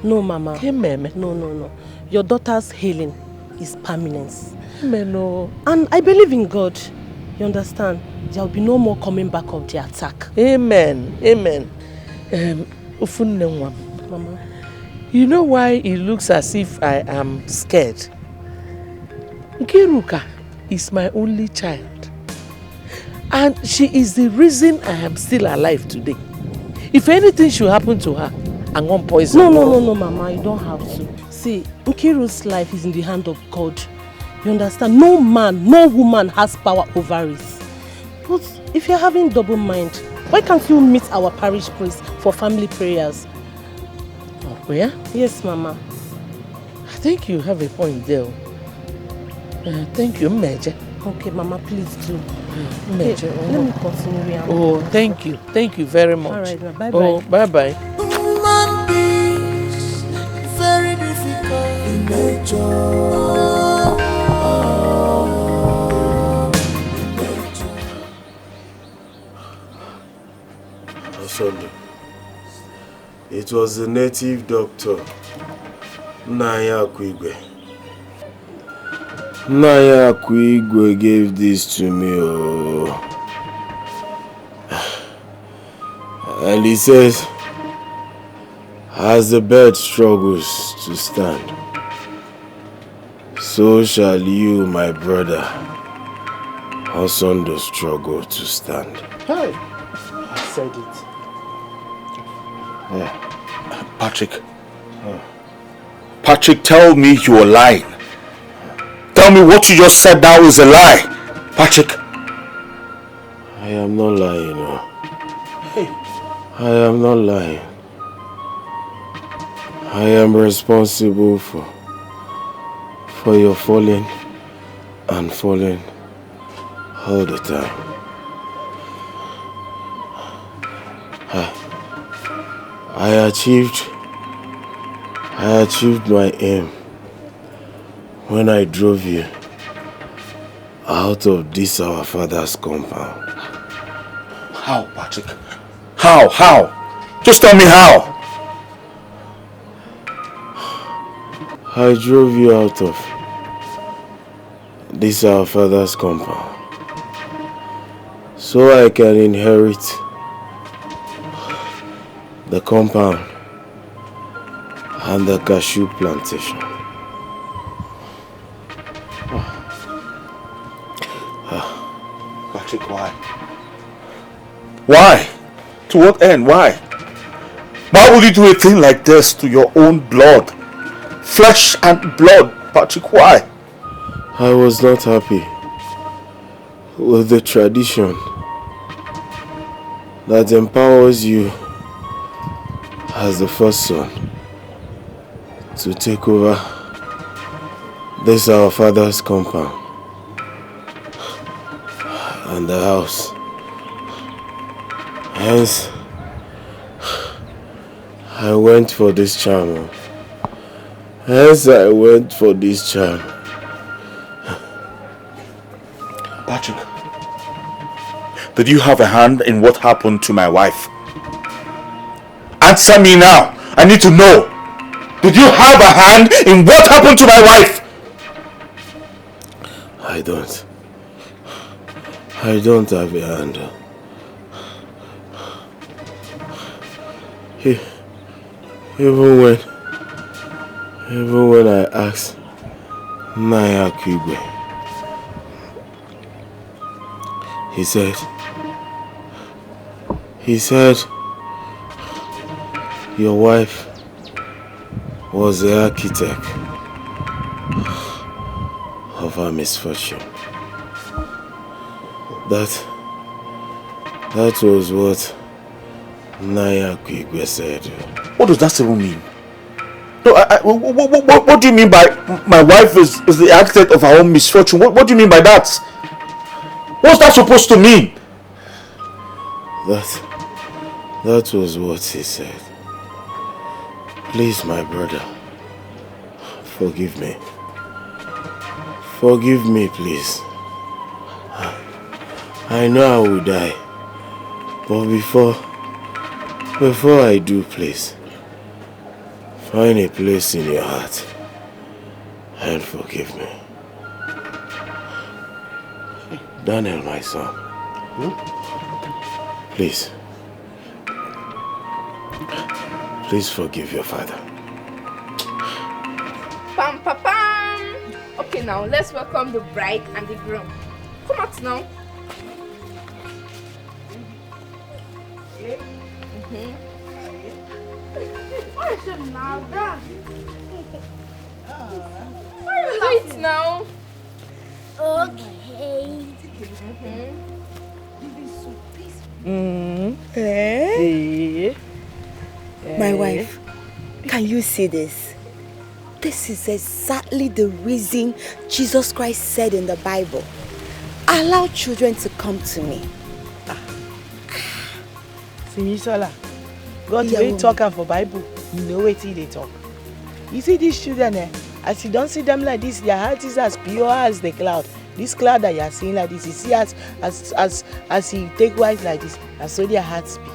No, Mama. Meme. No. Your daughter's healing is permanent. No. And I believe in God. You understand? There will be no more coming back of the attack. Amen. Mama. You know why it looks as if I am scared? Nkiruka is my only child. And she is the reason I am still alive today. If anything should happen to her, I'm going to poison her. No, Mama, you don't have to. See, Nkiru's life is in the hand of God. You understand? No man, no woman has power over it. But if you're having double mind, Why can't you meet our parish priest for family prayers? Oh, prayer? Yes, Mama. I think you have a point there. Thank you, Major. Okay, Mama, please do. Major. Okay, let me continue. Oh, thank you. Thank you very much. All right, bye-bye. Oh, bye-bye. Human beings, very difficult in nature. Sunday. It was the native doctor, Naya Kwigwe. Naya Kwigwe gave this to me. Oh. And he says, as the bird struggles to stand, so shall you, my brother, Osondo, struggle to stand. Hey, I said it. Patrick. Patrick, tell me you are lying. Tell me what you just said now is a lie. Patrick. I am not lying. No. Hey. I am not lying. I am responsible for your falling and falling all the time. I achieved my aim when I drove you out of this our father's compound. How, Patrick? How? Just tell me how. I drove you out of this our father's compound so I can inherit the compound and the cashew plantation. Patrick, why? Why? To what end? Why? Why would you do a thing like this to your own blood? Flesh and blood, Patrick, why? I was not happy with the tradition that empowers you as the first son to take over this our father's compound and the house. Hence, I went for this charm. Patrick, did you have a hand in what happened to my wife? Answer me now. I need to know. Did you have a hand in what happened to my wife? I don't have a hand. Even when I asked Naya Kwigwe, he said your wife was the architect of her misfortune. That was what Naya Kwigwe said. What does that even mean? No, what do you mean by my wife is the architect of her own misfortune? What do you mean by that? What's that supposed to mean? That was what he said. Please, my brother, forgive me. Forgive me, please. I know I will die, but before I do, please, find a place in your heart and forgive me. Daniel, my son, please forgive your father. Pam, pam, pam. Okay, now let's welcome the bride and the groom. Come out now. Wait now. Okay. My wife, can you see this? This is exactly the reason Jesus Christ said in the Bible, allow children to come to me. Simisola, God will talk am for Bible. You know wetin they talk. You see these children, as you don't see them like this, their heart is as pure as the cloud. This cloud that you are seeing like this, you see as he take white like this, and so their hearts be.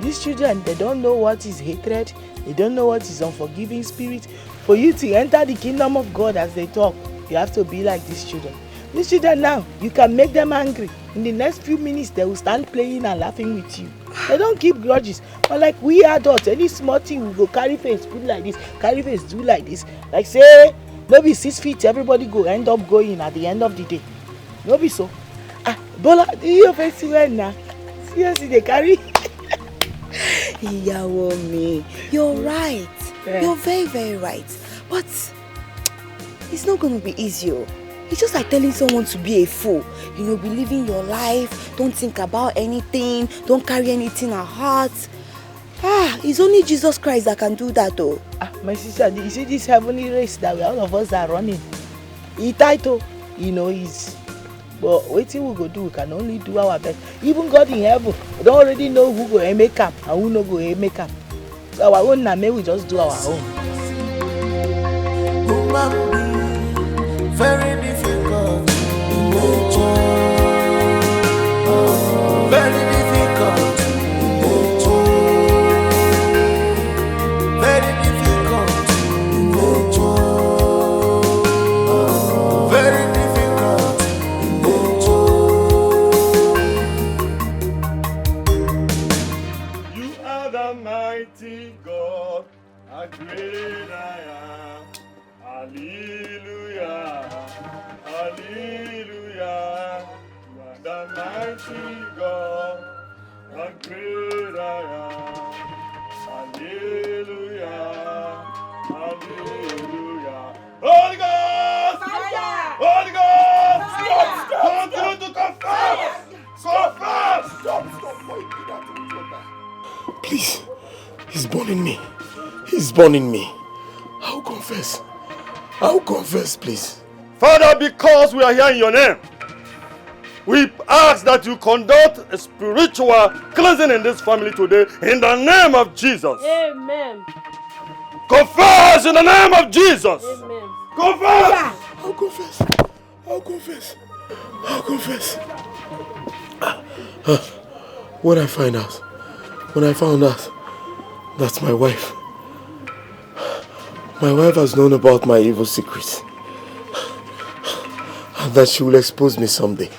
These children, they don't know what is hatred. They don't know what is unforgiving spirit. For you to enter the kingdom of God as they talk, you have to be like these children. These children now, you can make them angry. In the next few minutes, they will start playing and laughing with you. They don't keep grudges. But like we adults, any small thing we go carry face, put like this, carry face, do like this. Like say, no be 6 feet, everybody go end up going at the end of the day. No be so. Bola, do your face well now? Seriously, they carry. Yawomi, you're right. Yeah. You're very, very right. But it's not going to be easy. It's just like telling someone to be a fool. You know, be living your life. Don't think about anything. Don't carry anything at heart. It's only Jesus Christ that can do that, though. My sister, you see this heavenly race that all of us are running? It's title, you know, is. But wetin we go do, we can only do our best. Even God in heaven, we don't already know who go make up and who no go make up. So our own, may we just do our own. Very difficult in nature. Very difficult in nature. Very difficult in nature. Very difficult in nature. You are the mighty God, a great I am. Hallelujah, hallelujah. You are the mighty God, a great I am. Hallelujah, hallelujah. Holy Ghost! Fire! Holy Ghost! Fire! Continue to confess! Confess! Stop! Please, he's burning me. He's burning me. I'll confess. I'll confess, please. Father, because we are here in your name, we ask that you conduct a spiritual cleansing in this family today in the name of Jesus. Amen. Confess in the name of Jesus. Amen. Confess. I'll confess. I'll confess. I'll confess. When I found out that my wife has known about my evil secrets and that she will expose me someday.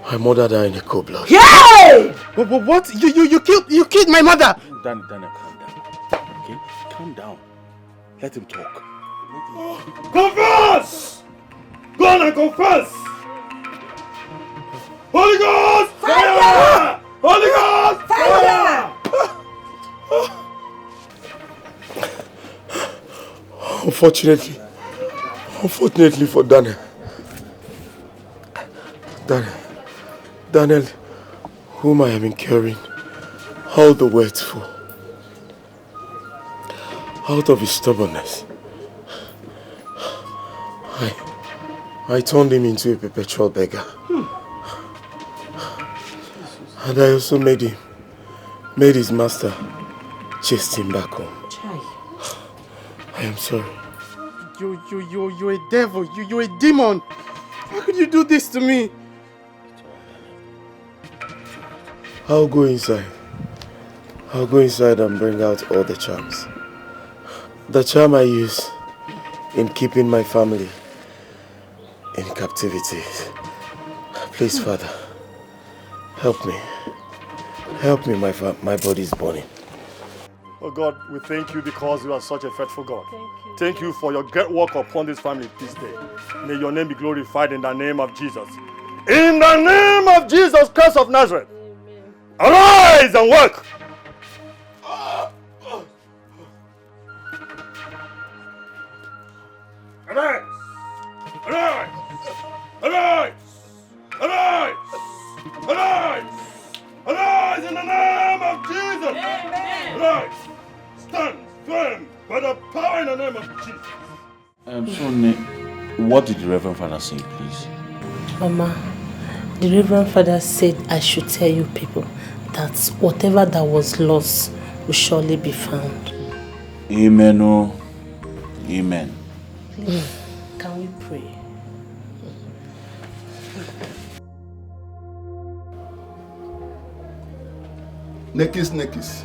I murdered her in a cold blood. Yay! What? You killed my mother! Daniel, calm down. Okay? Calm down. Let him talk. Confess! Go on and confess! Holy Ghost! Fire! Holy Ghost! Fire! Unfortunately for Daniel, whom I am incurring all the weight for, out of his stubbornness, I turned him into a perpetual beggar. And I also made his master chase him back home. I am sorry. You're a devil. You're a demon. How could you do this to me? I'll go inside. I'll go inside and bring out all the charms. The charm I use in keeping my family in captivity. Please, Father, help me. Help me, my body is burning. Oh God, we thank you because you are such a faithful God. Thank you for your great work upon this family this day. May your name be glorified in the name of Jesus. In the name of Jesus Christ of Nazareth. Amen. Arise and work. Arise. Arise. Arise. By the power in the name of Jesus. Sonny, what did the Reverend Father say, please? Mama, the Reverend Father said I should tell you people that whatever that was lost will surely be found. Amen. Oh. Amen. Please, can we pray? Nekis.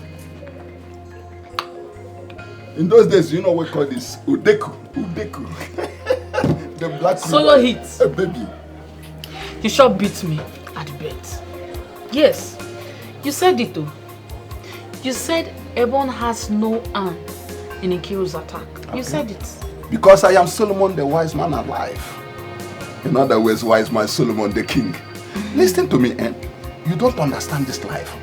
In those days, you know what we call this? Udeku. The black Solo hit. A baby. You sure beat me at bet. Yes, you said it too. You said Ebon has no hand in Nkiru's attack. Okay. You said it. Because I am Solomon the wise man alive. In other words, wise man Solomon the king. Listen to me, eh? You don't understand this life.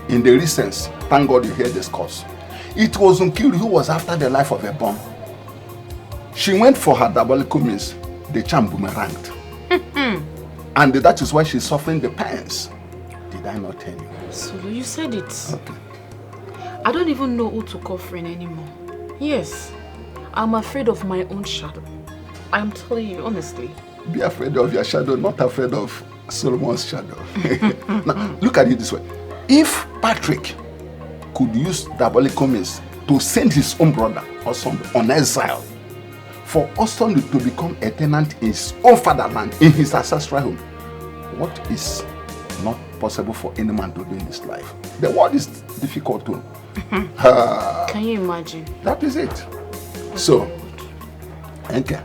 In the recent, thank God you hear this course. It was Nkiru who was after the life of Ebon. She went for her diabolical means. The charm boomeranged. And that is why she's suffering the pains. Did I not tell you? Solo, you said it. Okay. I don't even know who to call friend anymore. Yes, I'm afraid of my own shadow. I'm telling you, honestly. Be afraid of your shadow, not afraid of Solomon's shadow. Now, look at it this way. If Patrick could use diabolical means to send his own brother or son on exile, for Austin to become a tenant in his own fatherland, in his ancestral home, what is not possible for any man to do in this life? The world is difficult too. Can you imagine? That is it. So, Enke,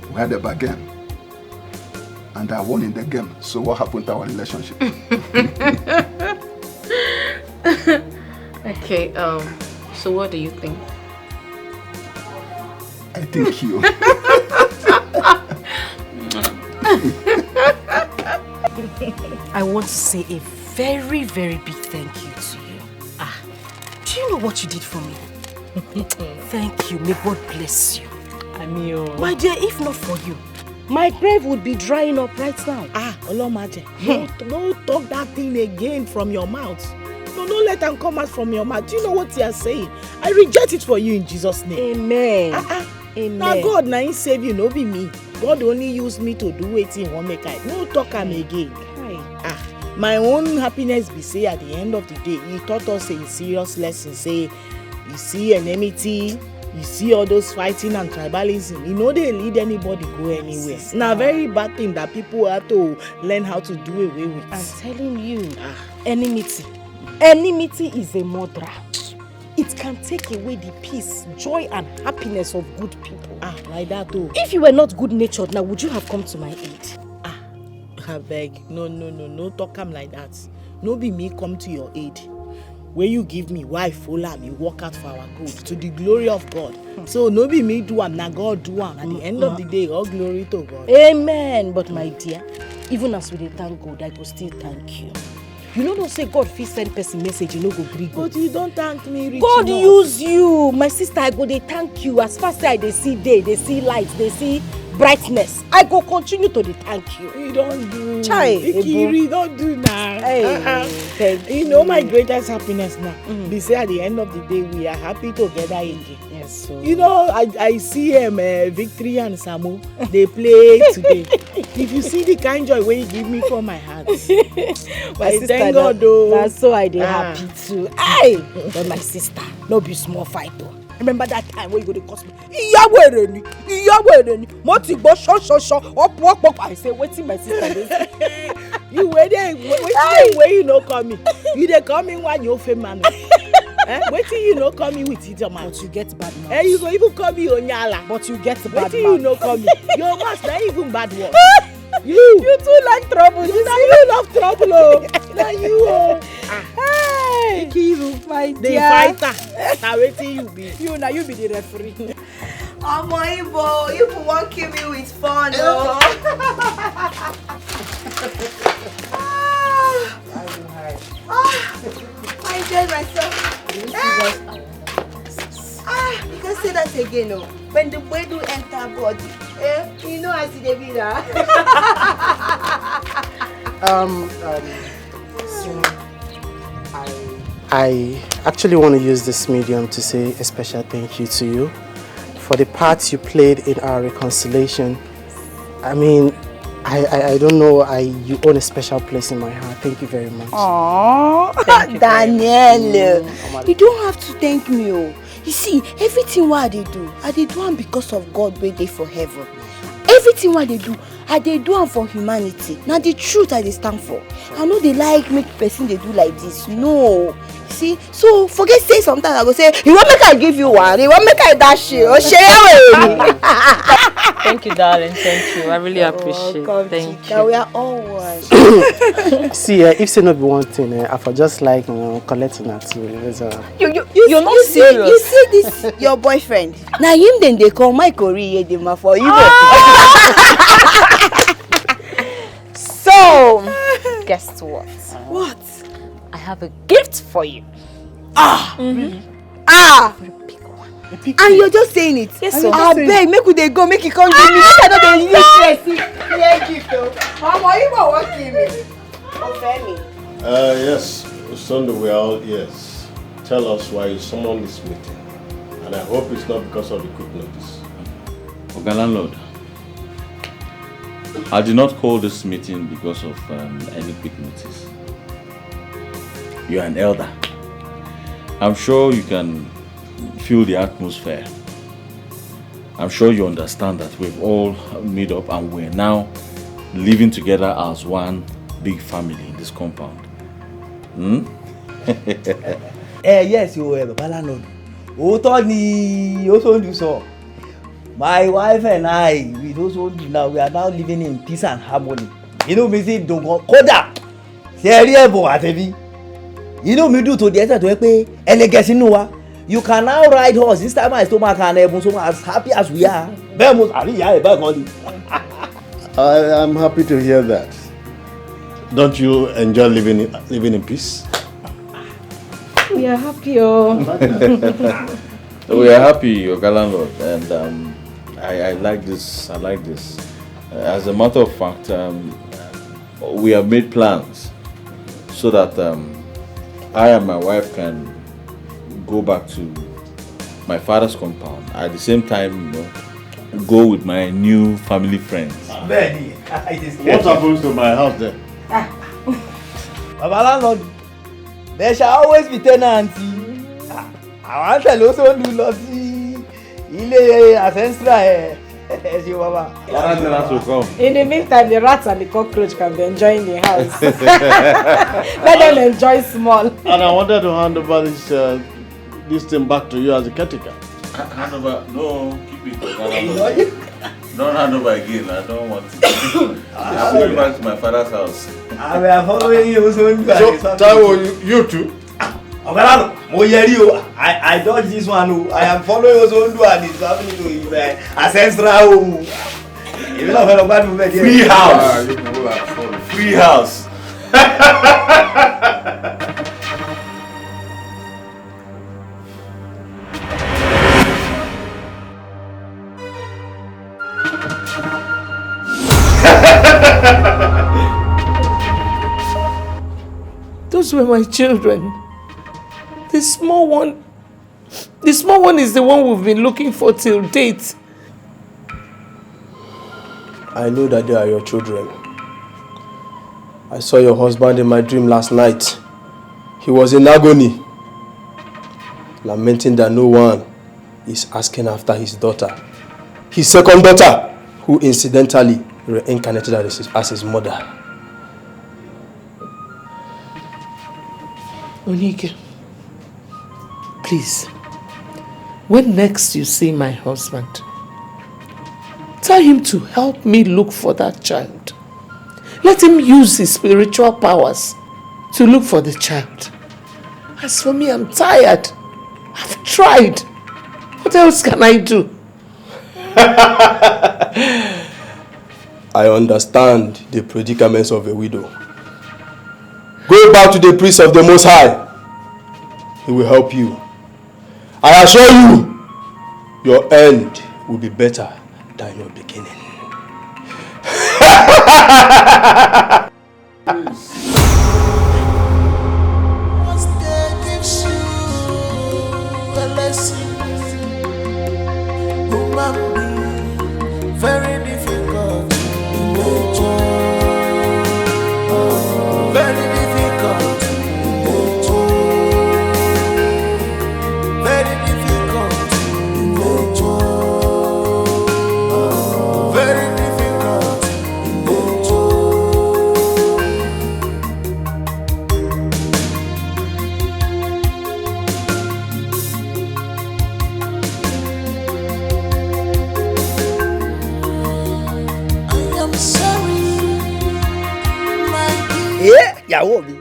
we had a bargain. And I won in the game. So what happened to our relationship? Okay, so what do you think? I think you. I want to say a very, very big thank you to you. Do you know what you did for me? Thank you. May God bless you. My dear, if not for you, my grave would be drying up right now. Olomaje, don't talk that thing again from your mouth. No, don't let them come out from your mouth. Do you know what you are saying? I reject it for you in Jesus' name. Amen. Amen. Now God, now he save you, no be me. God only used me to do it in one make I. No talk am again. My own happiness be say at the end of the day, he taught us a serious lesson. Say, you see enmity, you see all those fighting and tribalism, you know they lead anybody go anywhere. It's now a very bad thing that people have to learn how to do away with. I'm telling you, enmity is a murderer. It can take away the peace, joy and happiness of good people. Like that too. If you were not good-natured, now would you have come to my aid? I beg, no talk am like that. No be me come to your aid. When you give me wife, follow me, work out for our good, to the glory of God. So no be me do am, na God do am. At the end of the day, all glory to God. Amen. But my dear, even as we dey thank God, I go still thank you. You know, don't say God fit send person message, you no go gree God. But you don't thank me, rich God enough. use you. My sister, I go dey thank you. As far as I dey see day, they see light, they see brightness. I go continue to dey thank you. You don't do. Chai, Ikiri, don't do now. Hey, you know my greatest happiness now. They say at the end of the day, we are happy together again. Yes, so. You know, I see Victory and Samu, they play today. If you see the kind joy when you give me from my heart. My sister, thank God though. That's so I dey happy too. Hey, but my sister, no be small fight though. Remember that time when you go to cost me? Mo ti gbọ́ ṣọ́ṣọ́ṣọ́, ọ̀pọ̀. I say, wetin my sister dey. You wait there, wait you no come in. You dey come in when you fair man. Wetin you no come in with it your mouth. But you get bad mouth. You go even come in onyala. But you get bad mouth. Wetin you no come in. Your mouth na even bad word. You too like trouble. You love trouble oh. Na you oh. Hey, Ikiru, my the dear. fighter. Na wetin you be. You be the referee. Omo Igbo, you won't kill me with fun oh. I enjoyed myself. You can say that again oh. When the boy do enter body, you know as it be now. So I actually want to use this medium to say a special thank you to you for the part you played in our reconciliation. I mean, I don't know, you own a special place in my heart. Thank you very much. Aww, Daniel, you don't have to thank me. Oh. You see, everything what I do am because of God waiting for heaven. Everything what they do am for humanity. Now the truth I stand for. I know they like make person they do like this. No. See, so forget say sometimes I go say, you want make I give you one, you want make I dash you, or share with me. Thank you, darling. Thank you. I really appreciate it. Thank you. We are all one. See, if say not be one thing, I for just like collecting that too. You're not serious. You see this, your boyfriend. Now him then they call my Korea Dema for you. So, guess what? What? I have a gift for you. Really? And you're just saying it? Yes, sir. I beg, make they go, make it come give me. I know they use it. Gift though. Mama, you want what give me? Ofemi. Yes, Sunday, we are all ears. Tell us why you summoned this meeting. And I hope it's not because of the quick notice. Okay, landlord. I did not call this meeting because of any quick notice. You are an elder. I'm sure you can feel the atmosphere. I'm sure you understand that we've all made up and we're now living together as one big family in this compound. Yes, you are, Baba Lord. Also do so. My wife and I, we also now we are now living in peace and harmony. You know me say don't go koda. Serious boy atebi. You know me do to the extent to pay elegance nuwa. You can now ride horse this time my stomach and everyone so as happy as we are. I am happy to hear that. Don't you enjoy living in peace? We are happy, oh. We are happy, your landlord, and I like this. I like this. As a matter of fact, we have made plans so that I and my wife can go back to my father's compound. At the same time, go with my new family friends. What happens to my house then? Baba landlord, there shall always be tenants. I want to also do lossy. Ile ancestral. In the meantime, the rats and the cockroach can be enjoying the house. Let them enjoy small. And I wanted to hand over this thing back to you as a caretaker. Hand over? No, keep it. Don't hand over again. I don't want to. I'm going back to my father's house. I am following you. So, Taiwo, you too? I dodge this one. I am following Ozondu and his family to his ancestral. Free house. Free house. Those were my children. The small one is the one we've been looking for till date. I know that they are your children. I saw your husband in my dream last night. He was in agony, lamenting that no one is asking after his daughter. His second daughter, who incidentally reincarnated as his mother. Onike, please, when next you see my husband, tell him to help me look for that child. Let him use his spiritual powers to look for the child. As for me, I'm tired. I've tried. What else can I do? I understand the predicaments of a widow. Go back to the priest of the Most High. He will help you. I assure you, your end will be better than your beginning. ìyàwó mi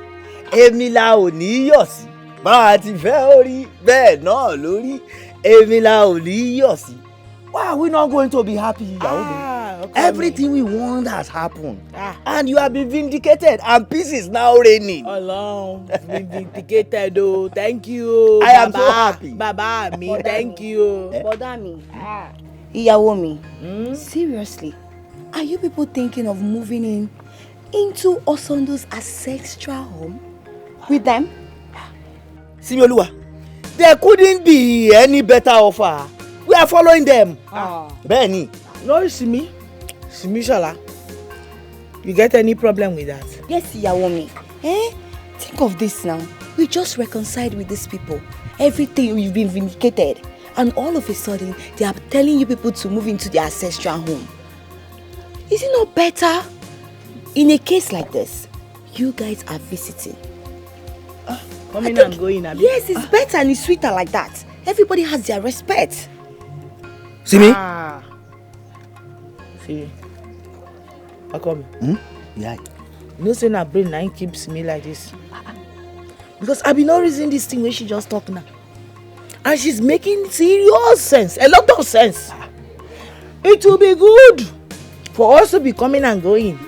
èmi la ò ní yọ̀ sí bá a ti fẹ́ orí bẹ́ẹ̀ náà lórí èmi la ò ní yọ̀ sí. Why are we not going to be happy, ìyàwó mi? Okay, everything we want has happened and you have been vindicated and peace is now reigning. Ọlọ́run been vindicated o, thank you. I am so happy. Bàbá mi, thank you. Bọ̀dá mi, ìyàwó mi, seriously, are you people thinking of moving into Osondo's ancestral home with them? Simioluwa, there couldn't be any better offer. We are following them. Benny. No, Simi. Simi Shala. You get any problem with that? Yes, Yawomi. Think of this now. We just reconciled with these people. Everything we've been vindicated. And all of a sudden, they are telling you people to move into their ancestral home. Is it not better? In a case like this, you guys are visiting. Coming and going. Yes, it's better and it's sweeter like that. Everybody has their respect. See me? See. How come? Yeah. You know, say na brain now keeps me like this. Because I be not reasoning this thing when she just talk now. And she's making serious sense. A lot of sense. It will be good for us to be coming and going.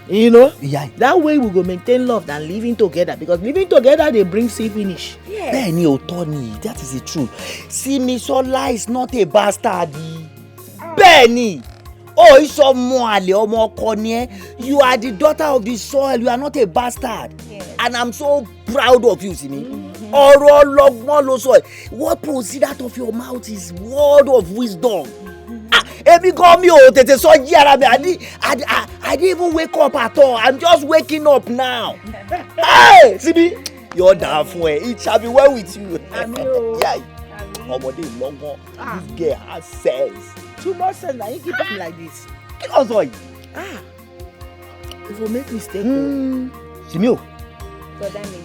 You know? Yeah. That way we go maintain love than living together. Because living together, they bring see finish. Yeah. Benny Otoni, that is the truth. Simisola is not a bastard. Benny! Oh, it's you are the daughter of the soil. You are not a bastard. Yes. And I'm so proud of you, Simi. What proceeds out of your mouth is word of wisdom. I didn't even wake up at all. I'm just waking up now. Hey, Simi, you're down for it. It shall be well with you. Yeah. This girl has sense. Too much sense. Now you keep them like this. If you make mistake. Simio,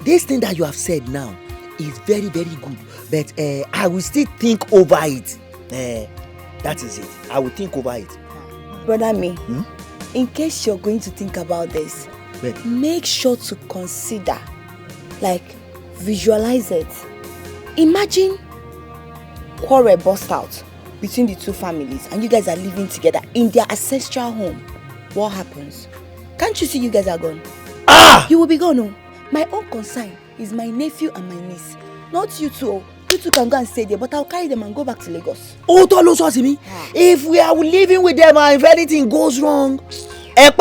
this thing that you have said now is very, very good. But I will still think over it. That is it. I will think over it. Brother me, in case you're going to think about this, make sure to consider, like, visualize it. Imagine quarrel burst out between the two families and you guys are living together in their ancestral home. What happens? Can't you see you guys are gone? You will be gone. No? My own concern is my nephew and my niece. Not you two. You two can go and stay there, but I'll carry them and go back to Lagos. If we are living with them and if anything goes wrong, there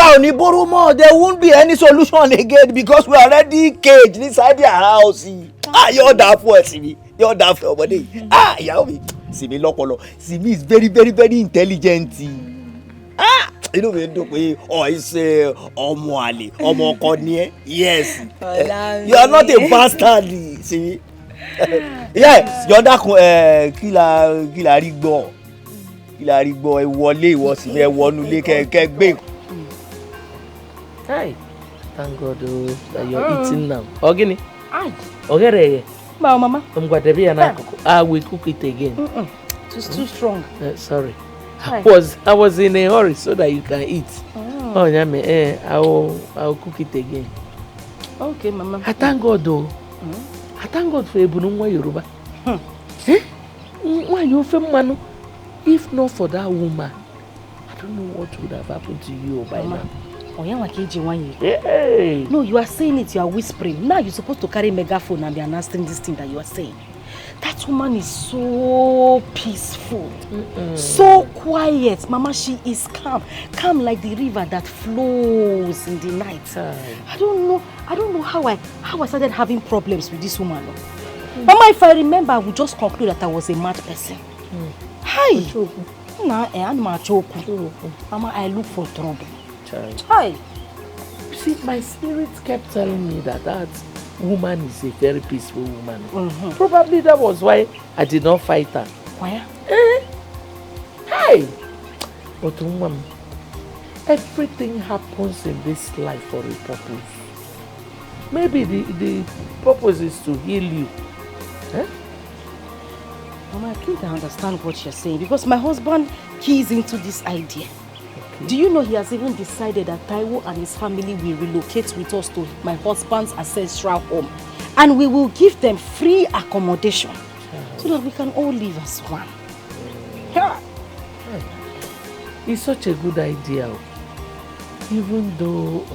won't be any solution again because we are already caged inside their house. You're that for Simi. You're that for buddy. Simi Lokolo. Simi is very, very, very intelligent. You know, it's Omoali, Omokonye. Yes. You are not a bastard, Simi. Yes, you're that kila rigbo wọlé ìwọ sì me wọnú ilé keke gbé. Hey, thank God that you're eating now. Ogini. Ogere. Ba mama. I'm going to be an akoko. I will cook it again. It's too strong. Sorry. I was in a hurry so that you can eat. Oh, yeah, I'll cook it again. Okay, mama. I thank God though. I thank God for Ebunungwa Yoruba. Why you manu? If not for that woman, I don't know what would have happened to you by now. Hey. No, you are saying it, you are whispering. Now you're supposed to carry megaphone and be announcing this thing that you are saying. That woman is so peaceful, so quiet. Mama, she is calm. Calm like the river that flows in the night. I don't know how I started having problems with this woman. Mama, if I remember, I would just conclude that I was a mad person. Hi. Mama, I look for trouble. Hi. See, my spirit kept telling me that woman is a very peaceful woman. Probably that was why I did not fight her. Why? Hey! But woman, everything happens in this life for a purpose. Maybe the purpose is to heal you. Mama, I can't understand what you're saying because my husband keys into this idea. Okay. Do you know he has even decided that Taiwo and his family will relocate with us to my husband's ancestral home. And we will give them free accommodation so that we can all live as one. Yeah. It's such a good idea. Even though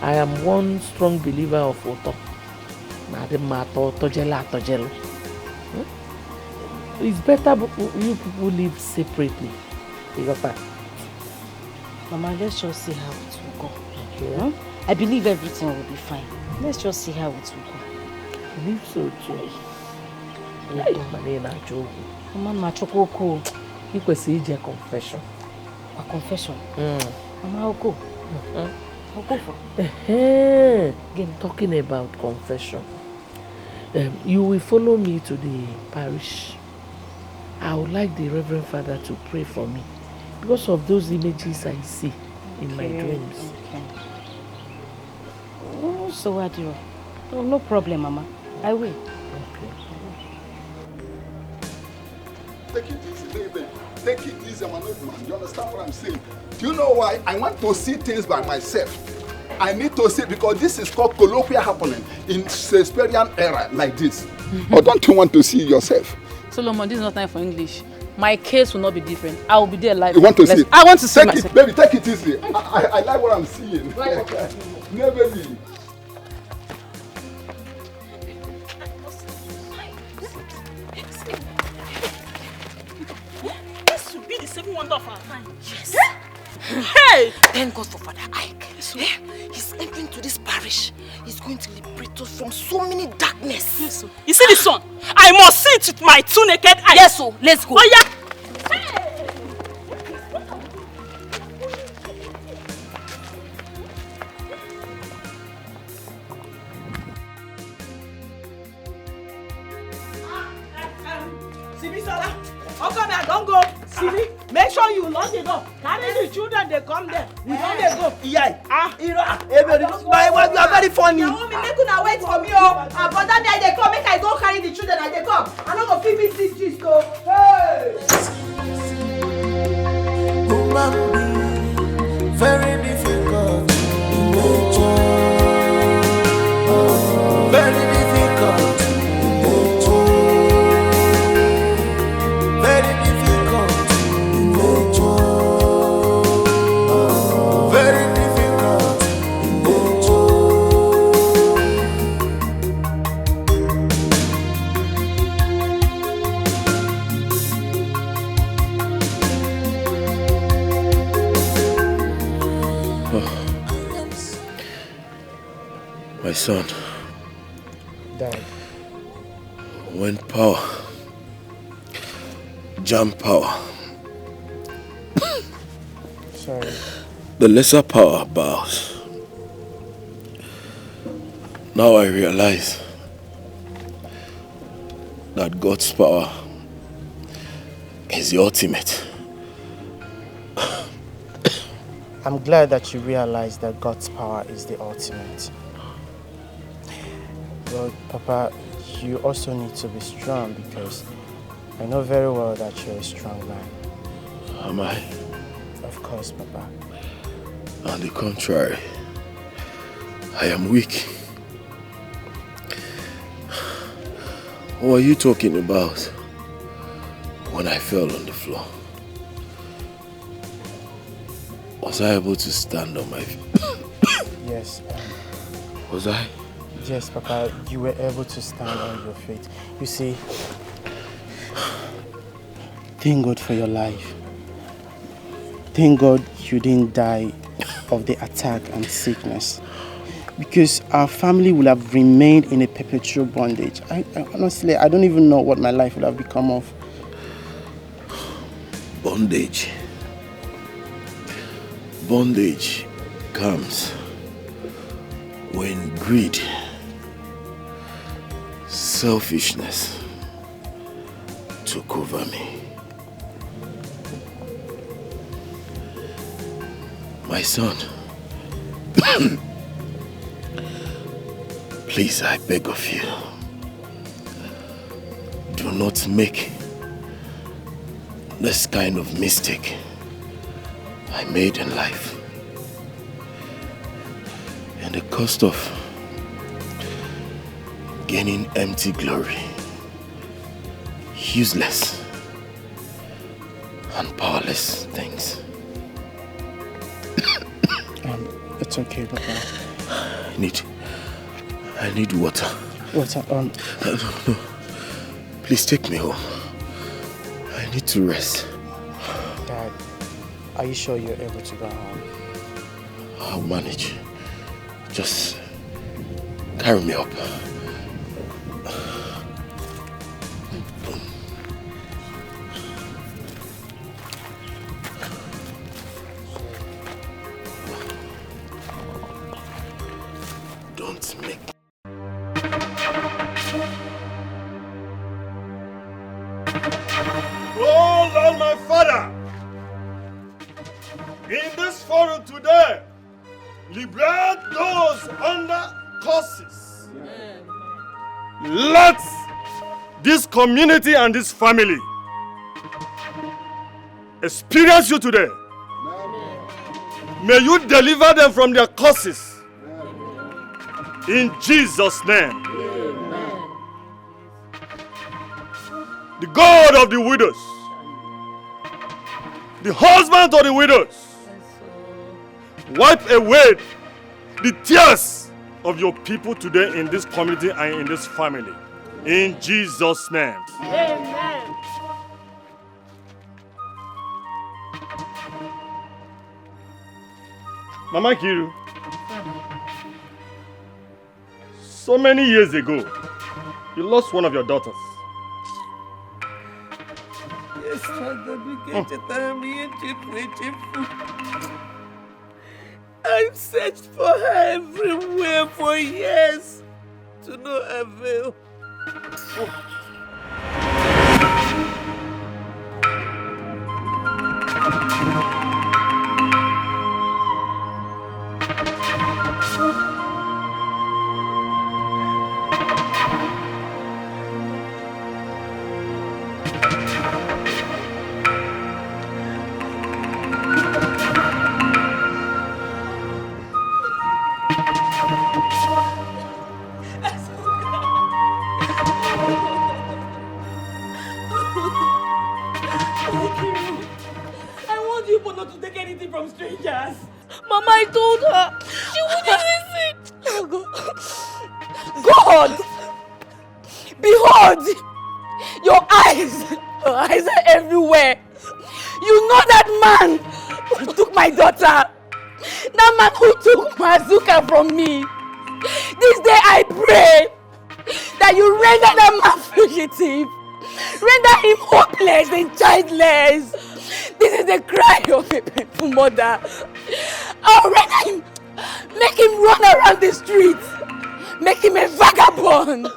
I am one strong believer of Oto. It's better you people live separately. You got that? Mama, let's just see how it will go. Okay. I believe everything will be fine. Let's just see how it will go. I believe so too. Mama, Machoko. You can see a confession. A confession? Mama, I'll go. I'll go for it. Again, talking about confession. You will follow me to the parish. I would like the Reverend Father to pray for me because of those images I see in my dreams. Okay. Oh, so what do you? Oh, no problem, Mama. I will. Okay. Take it easy, baby. Take it easy, I'm an old man. You understand what I'm saying? Do you know why? I want to see things by myself. I need to see because this is called colloquial happening in Shakespearean era like this. Or don't you want to see yourself? Solomon, this is not time for English. My case will not be different. I will be there live. You want to see it? I want to see take myself. It, baby, take it easy. I like what I'm seeing. No, baby. This should be the second wonder of our time. Yes. Hey! Thank God for Father Ike. He's entering to this parish. He's going to liberate us from so many darkness. Yes, sir. You see this one? I must see it with my two naked eyes. Yes, sir. Let's go. Oh, yeah. Sibisola, Okoli, don't go. Sibi, make sure you lock the door. Carry the children, they come there. We don't they go. Yeah. My wife, you are very funny. Your woman, make una wait for me, oh. But that day they come, make I go carry the children and they come. I no go fit miss this gist, oh. Hey. Human being, very difficult in nature. Very difficult in nature. Very difficult in nature. Very difficult in nature. My son. Dad. When power, jam power, Sorry. the lesser power bows. Now I realize that God's power is the ultimate. I'm glad that you realize that God's power is the ultimate. But Papa, you also need to be strong because I know very well that you're a strong man. Am I? Of course, Papa. On the contrary, I am weak. What are you talking about when I fell on the floor? Was I able to stand on my feet? Yes. Was I? Yes, Papa, you were able to stand on your feet. You see, thank God for your life. Thank God you didn't die of the attack and sickness. Because our family would have remained in a perpetual bondage. I honestly, I don't even know what my life would have become of. Bondage. Bondage comes when greed, selfishness took over me. My son, please, I beg of you, do not make this kind of mistake I made in life. And the cost of gaining empty glory, useless and powerless things. It's okay, Papa. I need water. Water, No. Please take me home. I need to rest. Dad, are you sure you're able to go home? I'll manage. Just carry me up. Don't make Oh Lord, my Father, in this forum today, liberate those under curses. Let this community and this family experience you today. May you deliver them from their curses. In Jesus' name. The God of the widows, the husband of the widows, wipe away the tears of your people today in this community and in this family. In Jesus' name. Amen. Mama Kiru, so many years ago, you lost one of your daughters. Yes, Father, I've searched for her everywhere for years to no avail. I want you both not to take anything from strangers. Mama, I told her. She wouldn't listen. God! Behold! Your eyes are everywhere. You know that man who took my daughter. That man who took Mazuka from me. This day I pray that you render that man fugitive. Render him hopeless and childless. This is the cry of a painful mother. I'll render him, make him run around the streets. Make him a vagabond.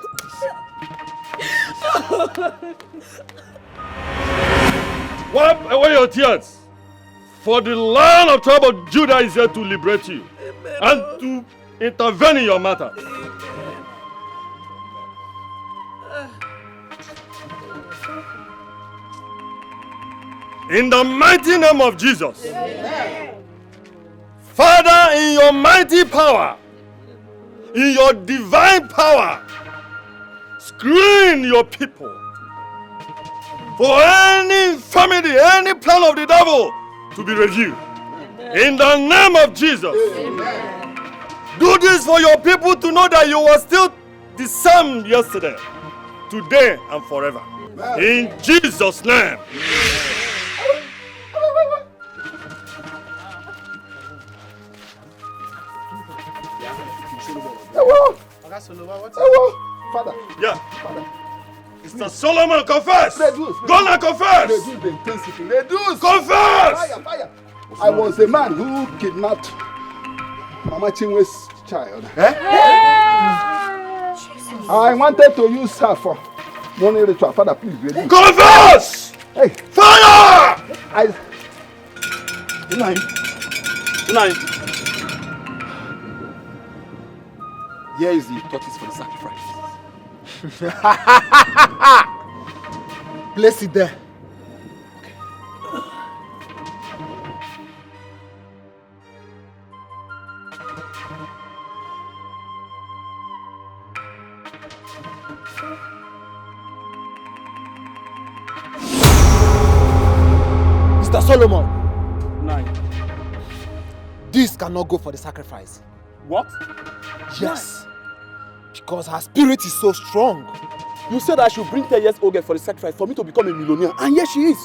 Wipe away your tears. For the Lion of tribe of Judah is here to liberate you. And to intervene in your matter. In the mighty name of Jesus. Amen. Father, in your mighty power, in your divine power, screen your people for any infirmity, any plan of the devil to be reviewed. In the name of Jesus. Amen. Do this for your people to know that you were still the same yesterday, today, and forever. Amen. In Jesus' name. Father. Yeah. Father. Mr. Solomon, confess. Go and confess. Confess. Fire. I was the man who kidnapped Mama Chinwe's child. I wanted to use her for money ritual. Father, please ready. Confess! Hey. Fire! Good night. Here is the tortoise for the sacrifice. Place it there. Mr. Solomon. Nine. This cannot go for the sacrifice. What? Yes. Because her spirit is so strong. You said I should bring 10 years old girl for the sacrifice for me to become a millionaire, and yes, she is.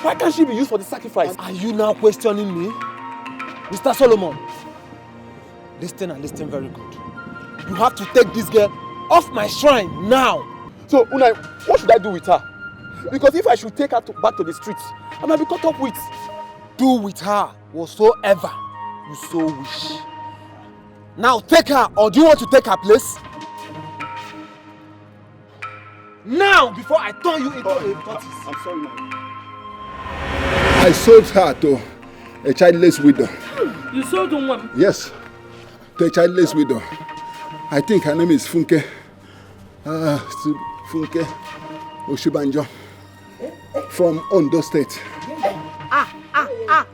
Why can't she be used for the sacrifice? Are you now questioning me? Mr. Solomon, listen and listen very good. You have to take this girl off my shrine now. So, Unai, what should I do with her? Because if I should take her back to the streets, I might be caught up with. Do with her whatsoever you so wish. Now take her, or do you want to take her place? Now, before I turn you into a tortoise. I'm sorry, man. I sold her to a childless widow. You sold one? Yes, to a childless widow. I think her name is Funke. Funke Oshibanjo from Ondo State.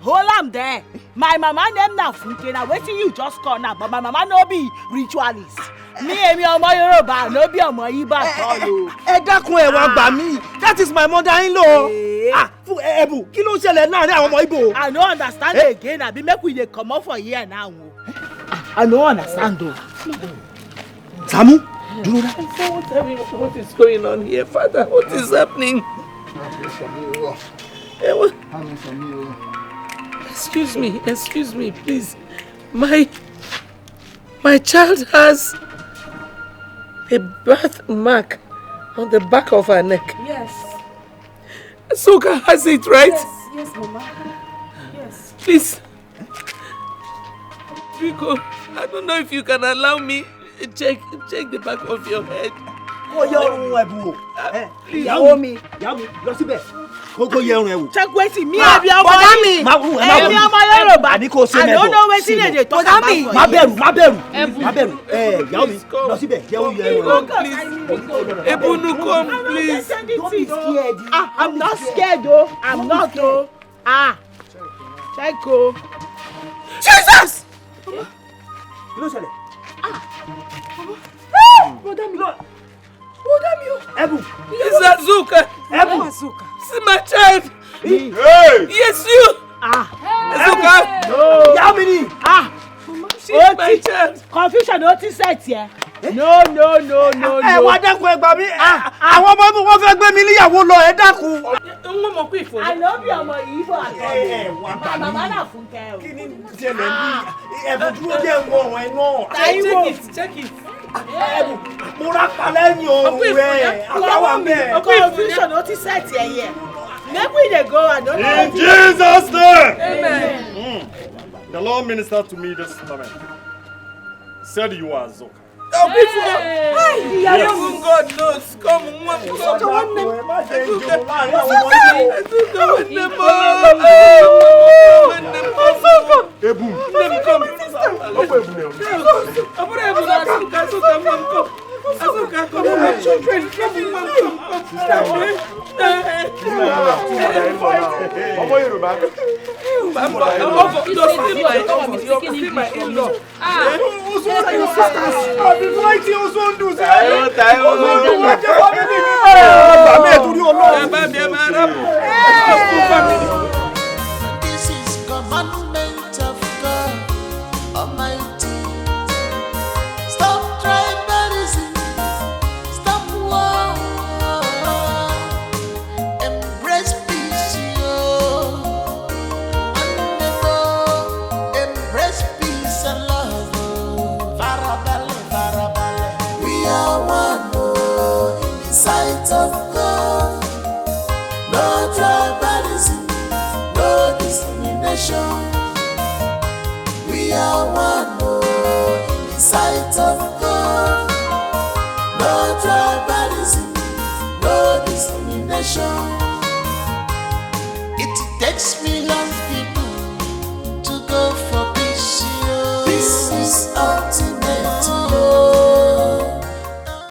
Hold am there. My mama name na Funke. Na wetin you just call now, but my mama no be ritualist. Me emi ọmọ Yorùbá no be ọmọ Igbo at all o. Ẹ dákun ẹ wá gbà mí. That is my mother-in-law. Fún Ẹ̀bù, kí ló ń ṣẹlẹ̀ láàrin àwọn ọmọ Igbo? I no understand again. Abi make we dey comot for here now o. I no understand o. Samu, dúró ná. Tell me what is going on here, Father? What is happening? Excuse me, please. My child has a birthmark on the back of her neck. Yes. Soka has it, right? Yes, Mama. Yes. Please. Rico, I don't know if you can allow me check the back of your head. Kó yẹ ọrùn Ẹ̀bù wò. Ìyàwó mi. Lọ síbẹ̀. Kó yẹ ọrùn Ẹ̀bù. Check wetin me abi ọmọ mi. Èmi ọmọ Yorùbá. Àní kò ṣe mẹ́bọ̀. I don't know wetin they dey talk about for here. Má bẹ̀rù. Ìyàwó mi, lọ síbẹ̀. Jẹ́ ó yẹ ọrùn Ẹ̀bù. Ebunu, come, please. Don't be scared. I'm not scared o. I'm not o. Check o. Jesus! Kí ló ṣẹlẹ̀? Bọ̀dá mi. Ẹ̀bù. It's Azuka. Ẹ̀bù. See my child. Hey! Yes, you. Azuka. No. Ìyá mi ni. She's my child. Confusion o ti set here. No. Ẹ wá dákun ẹ gbà mí. Àwọn ọmọ mi wọ́n fẹ́ gbé mi níyàwó lọ, ẹ dákun. Wọ́n mọ̀ pé ìfọ̀. I no be ọmọ Igbo àtọ́. Wá Mama na Funke o. Kí ni ṣẹlẹ̀ ní Ẹ̀bù dúró dé ẹ̀wọ̀n ọ̀hún ẹ̀ náà. Check it. Ẹ̀bù mo rà pa lẹ́yìn ọ̀hún rẹ̀. Àbáwá bẹ́ẹ̀. Confusion o ti set here. Make we dey go. I don't know. In Jesus' name! Amen. The Lord ministered to me this moment. Said you are Zoka. Even God knows. Come This is commandment of God Almighty. Stop tribalism. Stop war. Embrace peace, yo. And never embrace peace and love. Farabale. We are one in the sight of God. No tribalism, no discrimination. We are one in the sight of God. No tribalism, no discrimination. It takes me